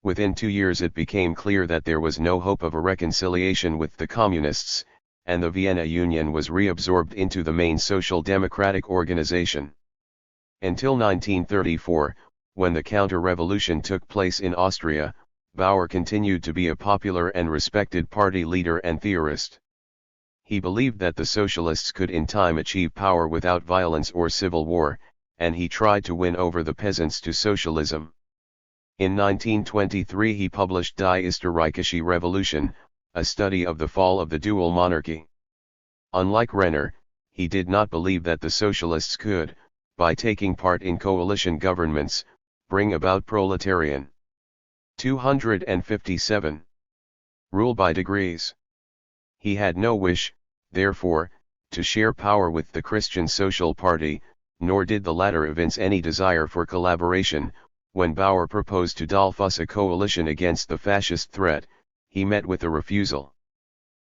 Within 2 years it became clear that there was no hope of a reconciliation with the communists, and the Vienna Union was reabsorbed into the main social democratic organization. Until 1934, when the counter-revolution took place in Austria, Bauer continued to be a popular and respected party leader and theorist. He believed that the socialists could in time achieve power without violence or civil war, and he tried to win over the peasants to socialism. In 1923 he published Die Österreichische Revolution, a study of the fall of the dual monarchy. Unlike Renner, he did not believe that the socialists could, by taking part in coalition governments, bring about proletarian 257 rule by degrees. He had no wish, therefore, to share power with the Christian Social Party, nor did the latter evince any desire for collaboration. When Bauer proposed to Dollfuss a coalition against the fascist threat, he met with a refusal.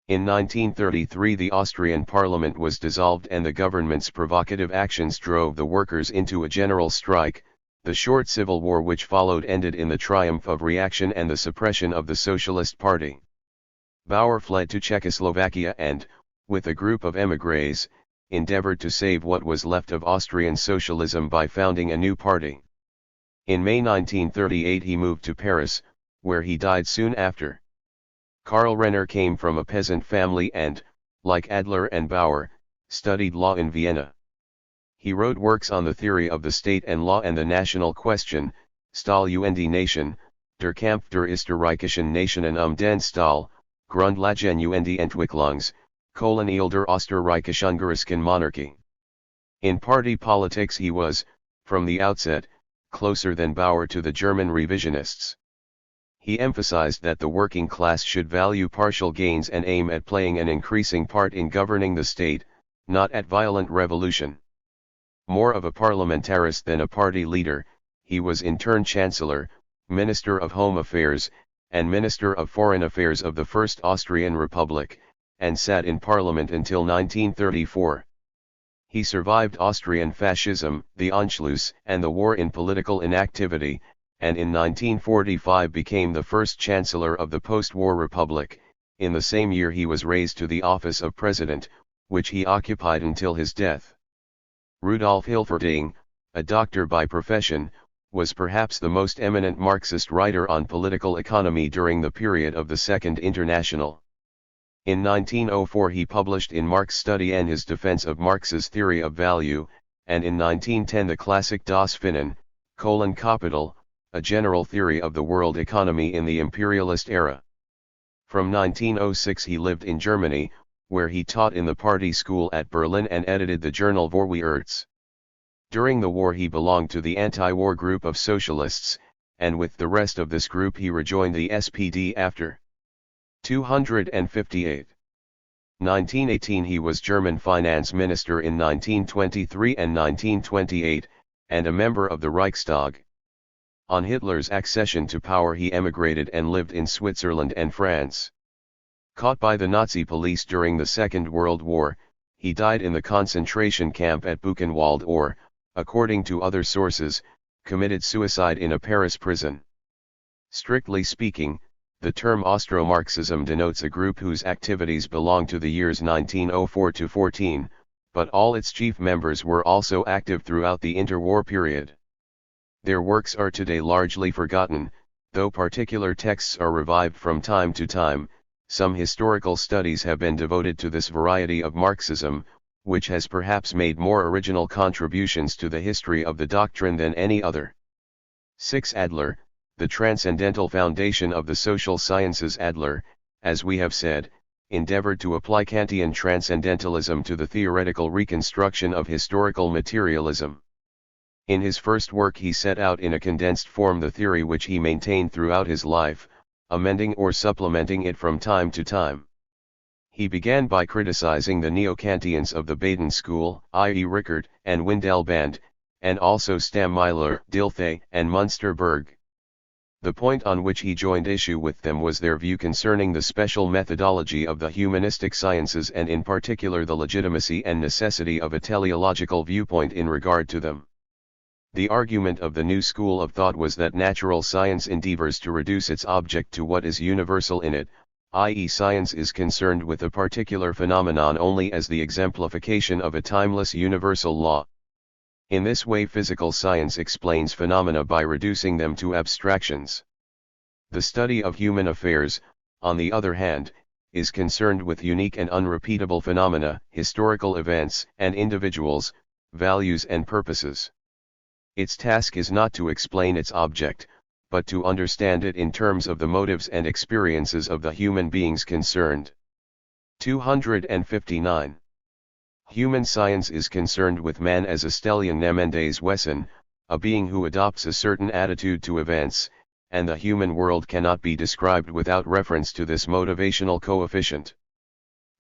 In 1933 the Austrian parliament was dissolved and the government's provocative actions drove the workers into a general strike. The short civil war which followed ended in the triumph of reaction and the suppression of the Socialist Party. Bauer fled to Czechoslovakia and, with a group of émigrés, endeavored to save what was left of Austrian socialism by founding a new party. In May 1938 he moved to Paris, where he died soon after. Karl Renner came from a peasant family and, like Adler and Bauer, studied law in Vienna. He wrote works on the theory of the state and law and the national question, Stahl und die Nation, der Kampf der österreichischen Nationen den Stahl, Grundlagen und die Entwicklungs, Kolonial der österreichisch-ungarischen Monarchie. In party politics he was, from the outset, closer than Bauer to the German revisionists. He emphasized that the working class should value partial gains and aim at playing an increasing part in governing the state, not at violent revolution. More of a parliamentarist than a party leader, he was in turn Chancellor, Minister of Home Affairs, and Minister of Foreign Affairs of the First Austrian Republic, and sat in Parliament until 1934. He survived Austrian fascism, the Anschluss, and the war in political inactivity, and in 1945 became the first Chancellor of the post-war Republic. In the same year he was raised to the office of President, which he occupied until his death. Rudolf Hilferding, a doctor by profession, was perhaps the most eminent Marxist writer on political economy during the period of the Second International. In 1904 he published in Marx Study and his defense of Marx's theory of value, and in 1910 the classic Das Finnen, Kapital, a general theory of the world economy in the imperialist era. From 1906 he lived in Germany, where he taught in the party school at Berlin and edited the journal Vorwärts. During the war he belonged to the anti-war group of socialists, and with the rest of this group he rejoined the SPD after 258. 1918 he was German finance minister in 1923 and 1928, and a member of the Reichstag. On Hitler's accession to power he emigrated and lived in Switzerland and France. Caught by the Nazi police during the Second World War, he died in the concentration camp at Buchenwald or, according to other sources, committed suicide in a Paris prison. Strictly speaking, the term Austro-Marxism denotes a group whose activities belong to the years 1904 to 14, but all its chief members were also active throughout the interwar period. Their works are today largely forgotten, though particular texts are revived from time to time. Some historical studies have been devoted to this variety of Marxism, which has perhaps made more original contributions to the history of the doctrine than any other. 6. Adler, the transcendental foundation of the social sciences. Adler, as we have said, endeavored to apply Kantian transcendentalism to the theoretical reconstruction of historical materialism. In his first work he set out in a condensed form the theory which he maintained throughout his life, amending or supplementing it from time to time. He began by criticizing the neo-Kantians of the Baden school, i.e. Rickert and Windelband, and also Stammeiler, Dilthey, and Münsterberg. The point on which he joined issue with them was their view concerning the special methodology of the humanistic sciences and in particular the legitimacy and necessity of a teleological viewpoint in regard to them. The argument of the new school of thought was that natural science endeavors to reduce its object to what is universal in it, i.e. science is concerned with a particular phenomenon only as the exemplification of a timeless universal law. In this way physical science explains phenomena by reducing them to abstractions. The study of human affairs, on the other hand, is concerned with unique and unrepeatable phenomena, historical events and individuals, values and purposes. Its task is not to explain its object, but to understand it in terms of the motives and experiences of the human beings concerned. 259. Human science is concerned with man as a stellion nemendes Wesen, a being who adopts a certain attitude to events, and the human world cannot be described without reference to this motivational coefficient.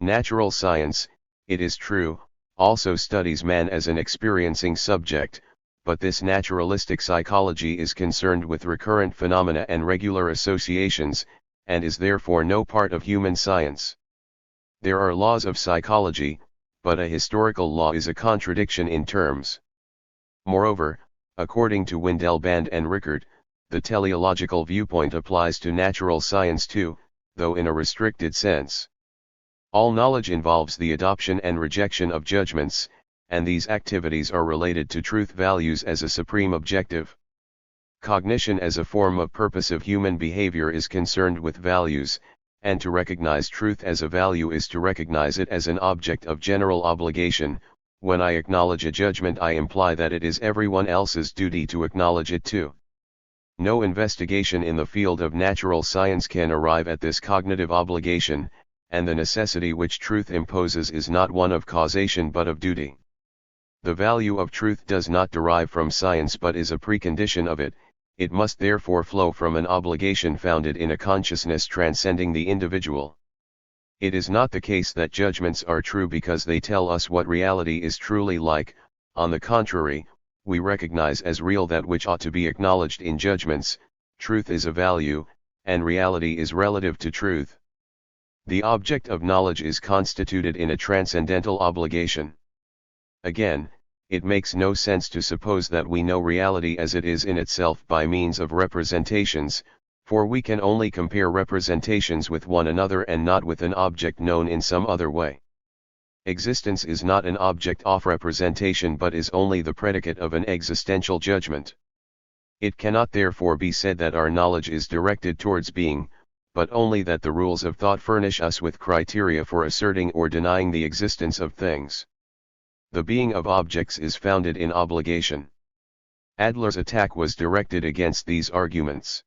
Natural science, it is true, also studies man as an experiencing subject, but this naturalistic psychology is concerned with recurrent phenomena and regular associations, and is therefore no part of human science. There are laws of psychology, but a historical law is a contradiction in terms. Moreover, according to Windelband and Rickert, the teleological viewpoint applies to natural science too, though in a restricted sense. All knowledge involves the adoption and rejection of judgments, and these activities are related to truth values as a supreme objective. Cognition as a form of purposive human behavior is concerned with values, and to recognize truth as a value is to recognize it as an object of general obligation. When I acknowledge a judgment, I imply that it is everyone else's duty to acknowledge it too. No investigation in the field of natural science can arrive at this cognitive obligation, and the necessity which truth imposes is not one of causation but of duty. The value of truth does not derive from science but is a precondition of it. It must therefore flow from an obligation founded in a consciousness transcending the individual. It is not the case that judgments are true because they tell us what reality is truly like. On the contrary, we recognize as real that which ought to be acknowledged in judgments. Truth is a value, and reality is relative to truth. The object of knowledge is constituted in a transcendental obligation. Again, it makes no sense to suppose that we know reality as it is in itself by means of representations, for we can only compare representations with one another and not with an object known in some other way. Existence is not an object of representation but is only the predicate of an existential judgment. It cannot therefore be said that our knowledge is directed towards being, but only that the rules of thought furnish us with criteria for asserting or denying the existence of things. The being of objects is founded in obligation. Adler's attack was directed against these arguments.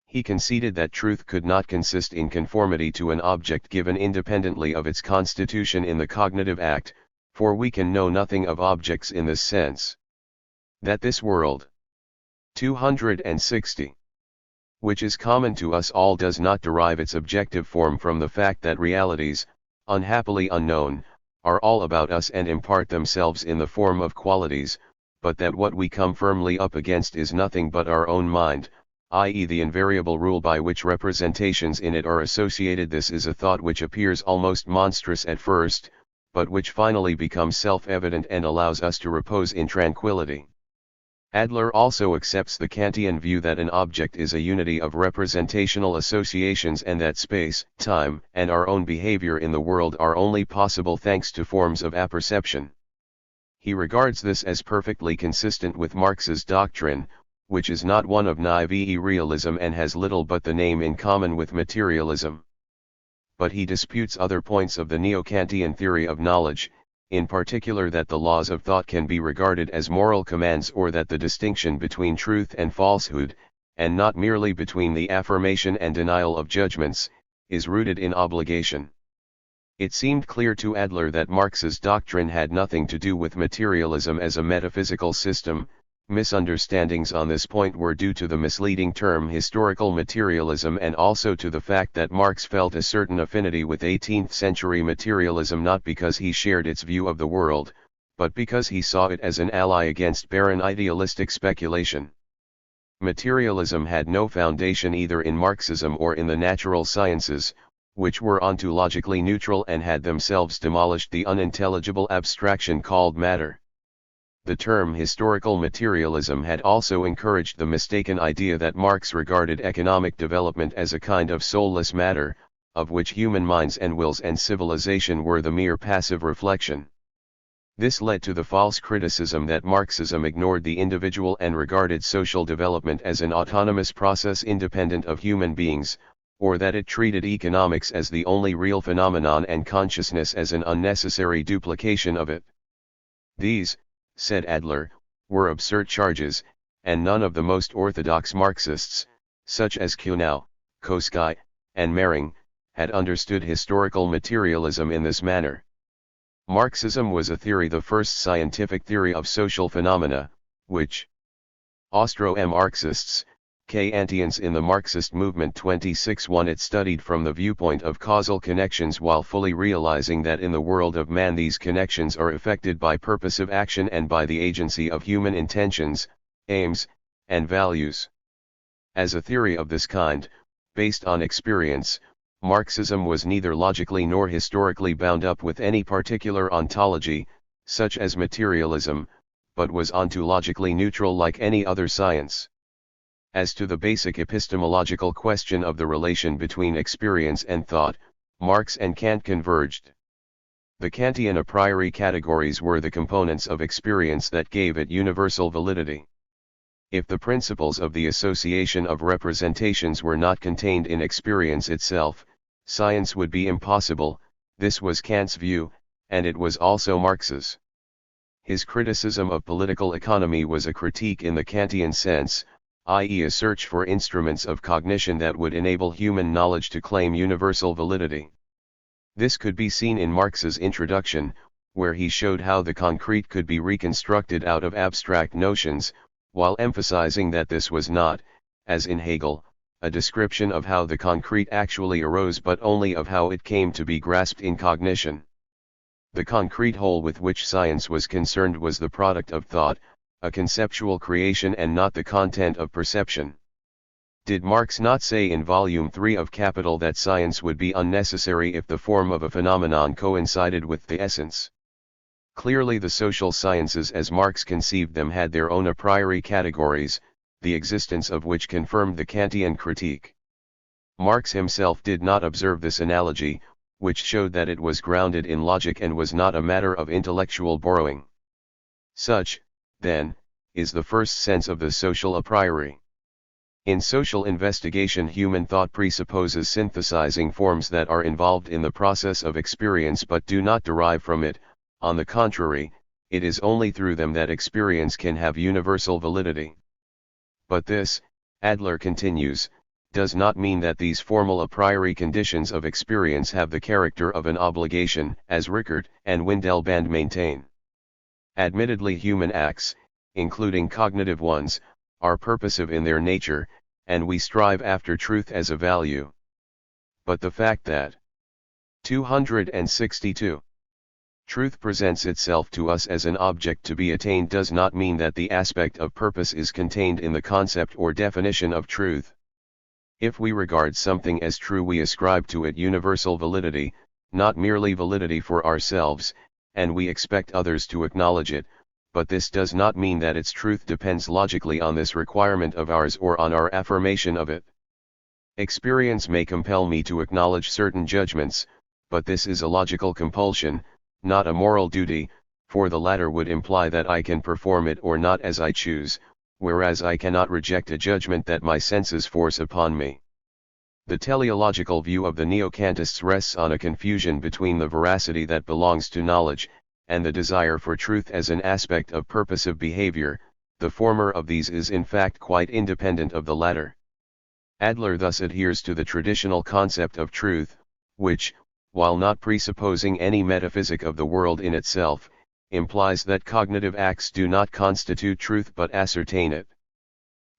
He conceded that truth could not consist in conformity to an object given independently of its constitution in the cognitive act, for we can know nothing of objects in this sense. That this world 260, which is common to us all, does not derive its objective form from the fact that realities, unhappily unknown, are all about us and impart themselves in the form of qualities, but that what we come firmly up against is nothing but our own mind, i.e. the invariable rule by which representations in it are associated. This is a thought which appears almost monstrous at first, but which finally becomes self-evident and allows us to repose in tranquility. Adler also accepts the Kantian view that an object is a unity of representational associations and that space, time, and our own behavior in the world are only possible thanks to forms of apperception. He regards this as perfectly consistent with Marx's doctrine, which is not one of naive realism and has little but the name in common with materialism. But he disputes other points of the Neo-Kantian theory of knowledge, in particular that the laws of thought can be regarded as moral commands, or that the distinction between truth and falsehood, and not merely between the affirmation and denial of judgments, is rooted in obligation. It seemed clear to Adler that Marx's doctrine had nothing to do with materialism as a metaphysical system. Misunderstandings on this point were due to the misleading term historical materialism and also to the fact that Marx felt a certain affinity with 18th-century materialism not because he shared its view of the world, but because he saw it as an ally against barren idealistic speculation. Materialism had no foundation either in Marxism or in the natural sciences, which were ontologically neutral and had themselves demolished the unintelligible abstraction called matter. The term historical materialism had also encouraged the mistaken idea that Marx regarded economic development as a kind of soulless matter, of which human minds and wills and civilization were the mere passive reflection. This led to the false criticism that Marxism ignored the individual and regarded social development as an autonomous process independent of human beings, or that it treated economics as the only real phenomenon and consciousness as an unnecessary duplication of it. These, said Adler, were absurd charges, and none of the most orthodox Marxists, such as Kuhnau, Kolakowski, and Mehring, had understood historical materialism in this manner. Marxism was a theory, the first scientific theory of social phenomena, which Austro-Marxists, Kantians in the Marxist movement 26-1 it studied from the viewpoint of causal connections while fully realizing that in the world of man these connections are affected by purposive action and by the agency of human intentions, aims, and values. As a theory of this kind, based on experience, Marxism was neither logically nor historically bound up with any particular ontology, such as materialism, but was ontologically neutral like any other science. As to the basic epistemological question of the relation between experience and thought, Marx and Kant converged. The Kantian a priori categories were the components of experience that gave it universal validity. If the principles of the association of representations were not contained in experience itself, science would be impossible. This was Kant's view, and it was also Marx's. His criticism of political economy was a critique in the Kantian sense, i.e. a search for instruments of cognition that would enable human knowledge to claim universal validity. This could be seen in Marx's introduction, where he showed how the concrete could be reconstructed out of abstract notions, while emphasizing that this was not, as in Hegel, a description of how the concrete actually arose but only of how it came to be grasped in cognition. The concrete whole with which science was concerned was the product of thought, a conceptual creation and not the content of perception. Did Marx not say in Volume 3 of Capital that science would be unnecessary if the form of a phenomenon coincided with the essence? Clearly the social sciences as Marx conceived them had their own a priori categories, the existence of which confirmed the Kantian critique. Marx himself did not observe this analogy, which showed that it was grounded in logic and was not a matter of intellectual borrowing. Such, then, is the first sense of the social a priori. In social investigation, human thought presupposes synthesizing forms that are involved in the process of experience but do not derive from it. On the contrary, it is only through them that experience can have universal validity. But this, Adler continues, does not mean that these formal a priori conditions of experience have the character of an obligation, as Rickert and Windelband maintain. Admittedly, human acts, including cognitive ones, are purposive in their nature, and we strive after truth as a value. But the fact that 262 truth presents itself to us as an object to be attained does not mean that the aspect of purpose is contained in the concept or definition of truth. If we regard something as true, we ascribe to it universal validity, not merely validity for ourselves, and we expect others to acknowledge it, but this does not mean that its truth depends logically on this requirement of ours or on our affirmation of it. Experience may compel me to acknowledge certain judgments, but this is a logical compulsion, not a moral duty, for the latter would imply that I can perform it or not as I choose, whereas I cannot reject a judgment that my senses force upon me. The teleological view of the neo-Kantists rests on a confusion between the veracity that belongs to knowledge, and the desire for truth as an aspect of purposive behavior. The former of these is in fact quite independent of the latter. Adler thus adheres to the traditional concept of truth, which, while not presupposing any metaphysic of the world in itself, implies that cognitive acts do not constitute truth but ascertain it.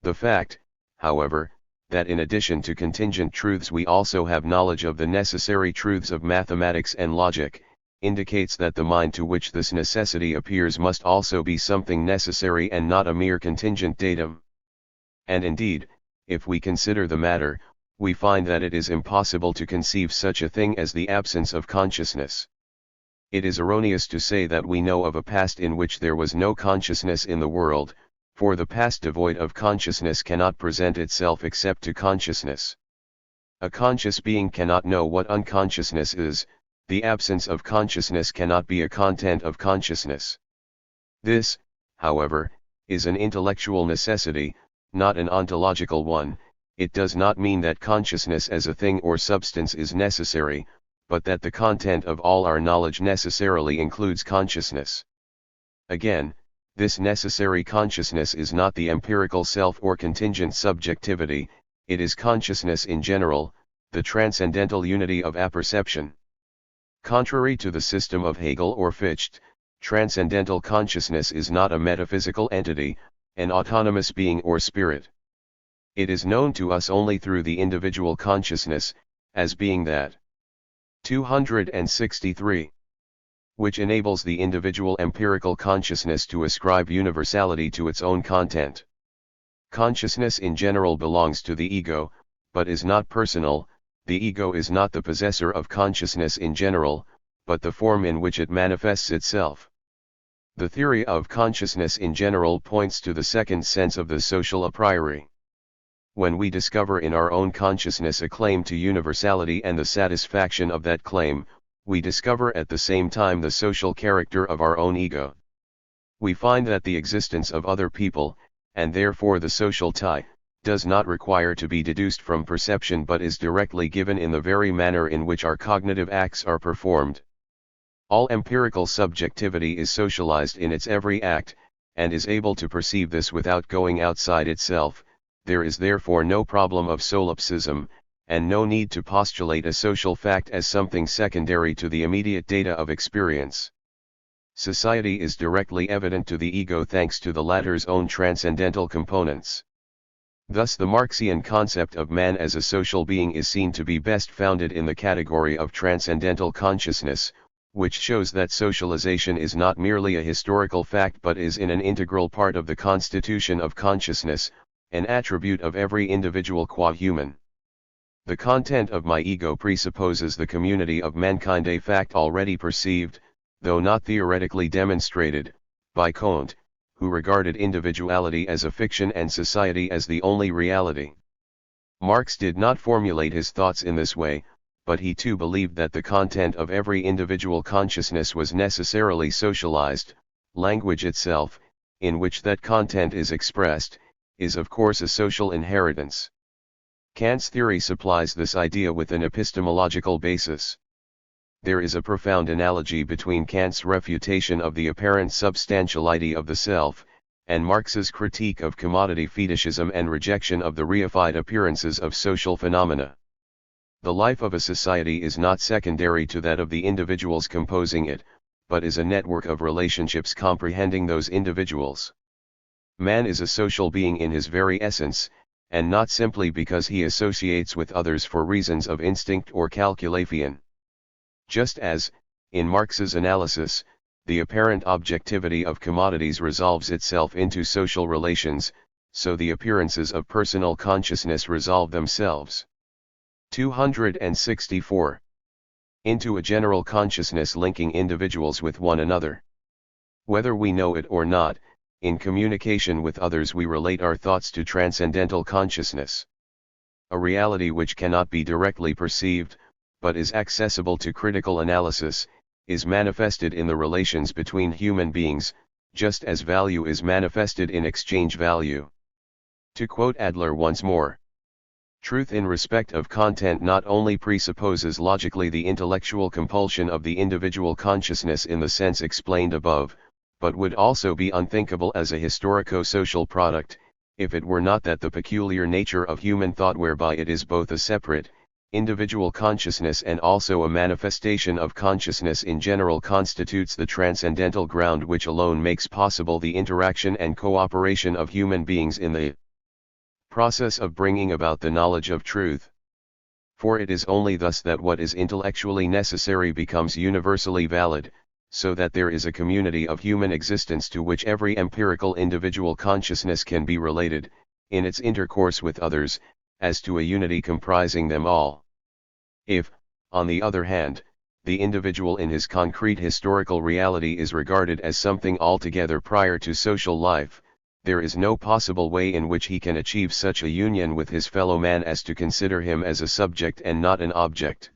The fact, however, that in addition to contingent truths we also have knowledge of the necessary truths of mathematics and logic, indicates that the mind to which this necessity appears must also be something necessary and not a mere contingent datum. And indeed, if we consider the matter, we find that it is impossible to conceive such a thing as the absence of consciousness. It is erroneous to say that we know of a past in which there was no consciousness in the world, for the past devoid of consciousness cannot present itself except to consciousness. A conscious being cannot know what unconsciousness is. The absence of consciousness cannot be a content of consciousness. This, however, is an intellectual necessity, not an ontological one. It does not mean that consciousness as a thing or substance is necessary, but that the content of all our knowledge necessarily includes consciousness. Again, this necessary consciousness is not the empirical self or contingent subjectivity, it is consciousness in general, the transcendental unity of apperception. Contrary to the system of Hegel or Fichte, transcendental consciousness is not a metaphysical entity, an autonomous being or spirit. It is known to us only through the individual consciousness, as being that 263, which enables the individual empirical consciousness to ascribe universality to its own content. Consciousness in general belongs to the ego, but is not personal. The ego is not the possessor of consciousness in general, but the form in which it manifests itself. The theory of consciousness in general points to the second sense of the social a priori. When we discover in our own consciousness a claim to universality and the satisfaction of that claim, we discover at the same time the social character of our own ego. We find that the existence of other people, and therefore the social tie, does not require to be deduced from perception but is directly given in the very manner in which our cognitive acts are performed. All empirical subjectivity is socialized in its every act, and is able to perceive this without going outside itself. There is therefore no problem of solipsism, and no need to postulate a social fact as something secondary to the immediate data of experience. Society is directly evident to the ego thanks to the latter's own transcendental components. Thus the Marxian concept of man as a social being is seen to be best founded in the category of transcendental consciousness, which shows that socialization is not merely a historical fact but is an integral part of the constitution of consciousness, an attribute of every individual qua human. The content of my ego presupposes the community of mankind, a fact already perceived, though not theoretically demonstrated, by Kant, who regarded individuality as a fiction and society as the only reality. Marx did not formulate his thoughts in this way, but he too believed that the content of every individual consciousness was necessarily socialized. Language itself, in which that content is expressed, is of course a social inheritance. Kant's theory supplies this idea with an epistemological basis. There is a profound analogy between Kant's refutation of the apparent substantiality of the self, and Marx's critique of commodity fetishism and rejection of the reified appearances of social phenomena. The life of a society is not secondary to that of the individuals composing it, but is a network of relationships comprehending those individuals. Man is a social being in his very essence, and not simply because he associates with others for reasons of instinct or calculation. Just as, in Marx's analysis, the apparent objectivity of commodities resolves itself into social relations, so the appearances of personal consciousness resolve themselves. 264. Into a general consciousness linking individuals with one another. Whether we know it or not, in communication with others we relate our thoughts to transcendental consciousness. A reality which cannot be directly perceived, but is accessible to critical analysis, is manifested in the relations between human beings, just as value is manifested in exchange value. To quote Adler once more, truth in respect of content not only presupposes logically the intellectual compulsion of the individual consciousness in the sense explained above, but would also be unthinkable as a historico-social product, if it were not that the peculiar nature of human thought, whereby it is both a separate, individual consciousness and also a manifestation of consciousness in general, constitutes the transcendental ground which alone makes possible the interaction and cooperation of human beings in the process of bringing about the knowledge of truth. For it is only thus that what is intellectually necessary becomes universally valid, so that there is a community of human existence to which every empirical individual consciousness can be related, in its intercourse with others, as to a unity comprising them all. If, on the other hand, the individual in his concrete historical reality is regarded as something altogether prior to social life, there is no possible way in which he can achieve such a union with his fellow man as to consider him as a subject and not an object.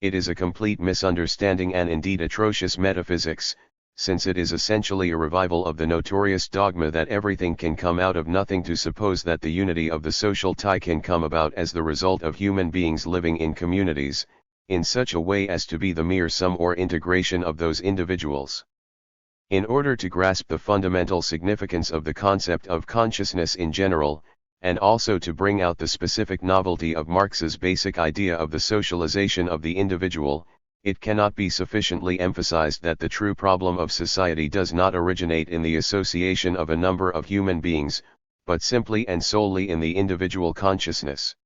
It is a complete misunderstanding and indeed atrocious metaphysics, since it is essentially a revival of the notorious dogma that everything can come out of nothing, to suppose that the unity of the social tie can come about as the result of human beings living in communities, in such a way as to be the mere sum or integration of those individuals. In order to grasp the fundamental significance of the concept of consciousness in general, and also to bring out the specific novelty of Marx's basic idea of the socialization of the individual, it cannot be sufficiently emphasized that the true problem of society does not originate in the association of a number of human beings, but simply and solely in the individual consciousness.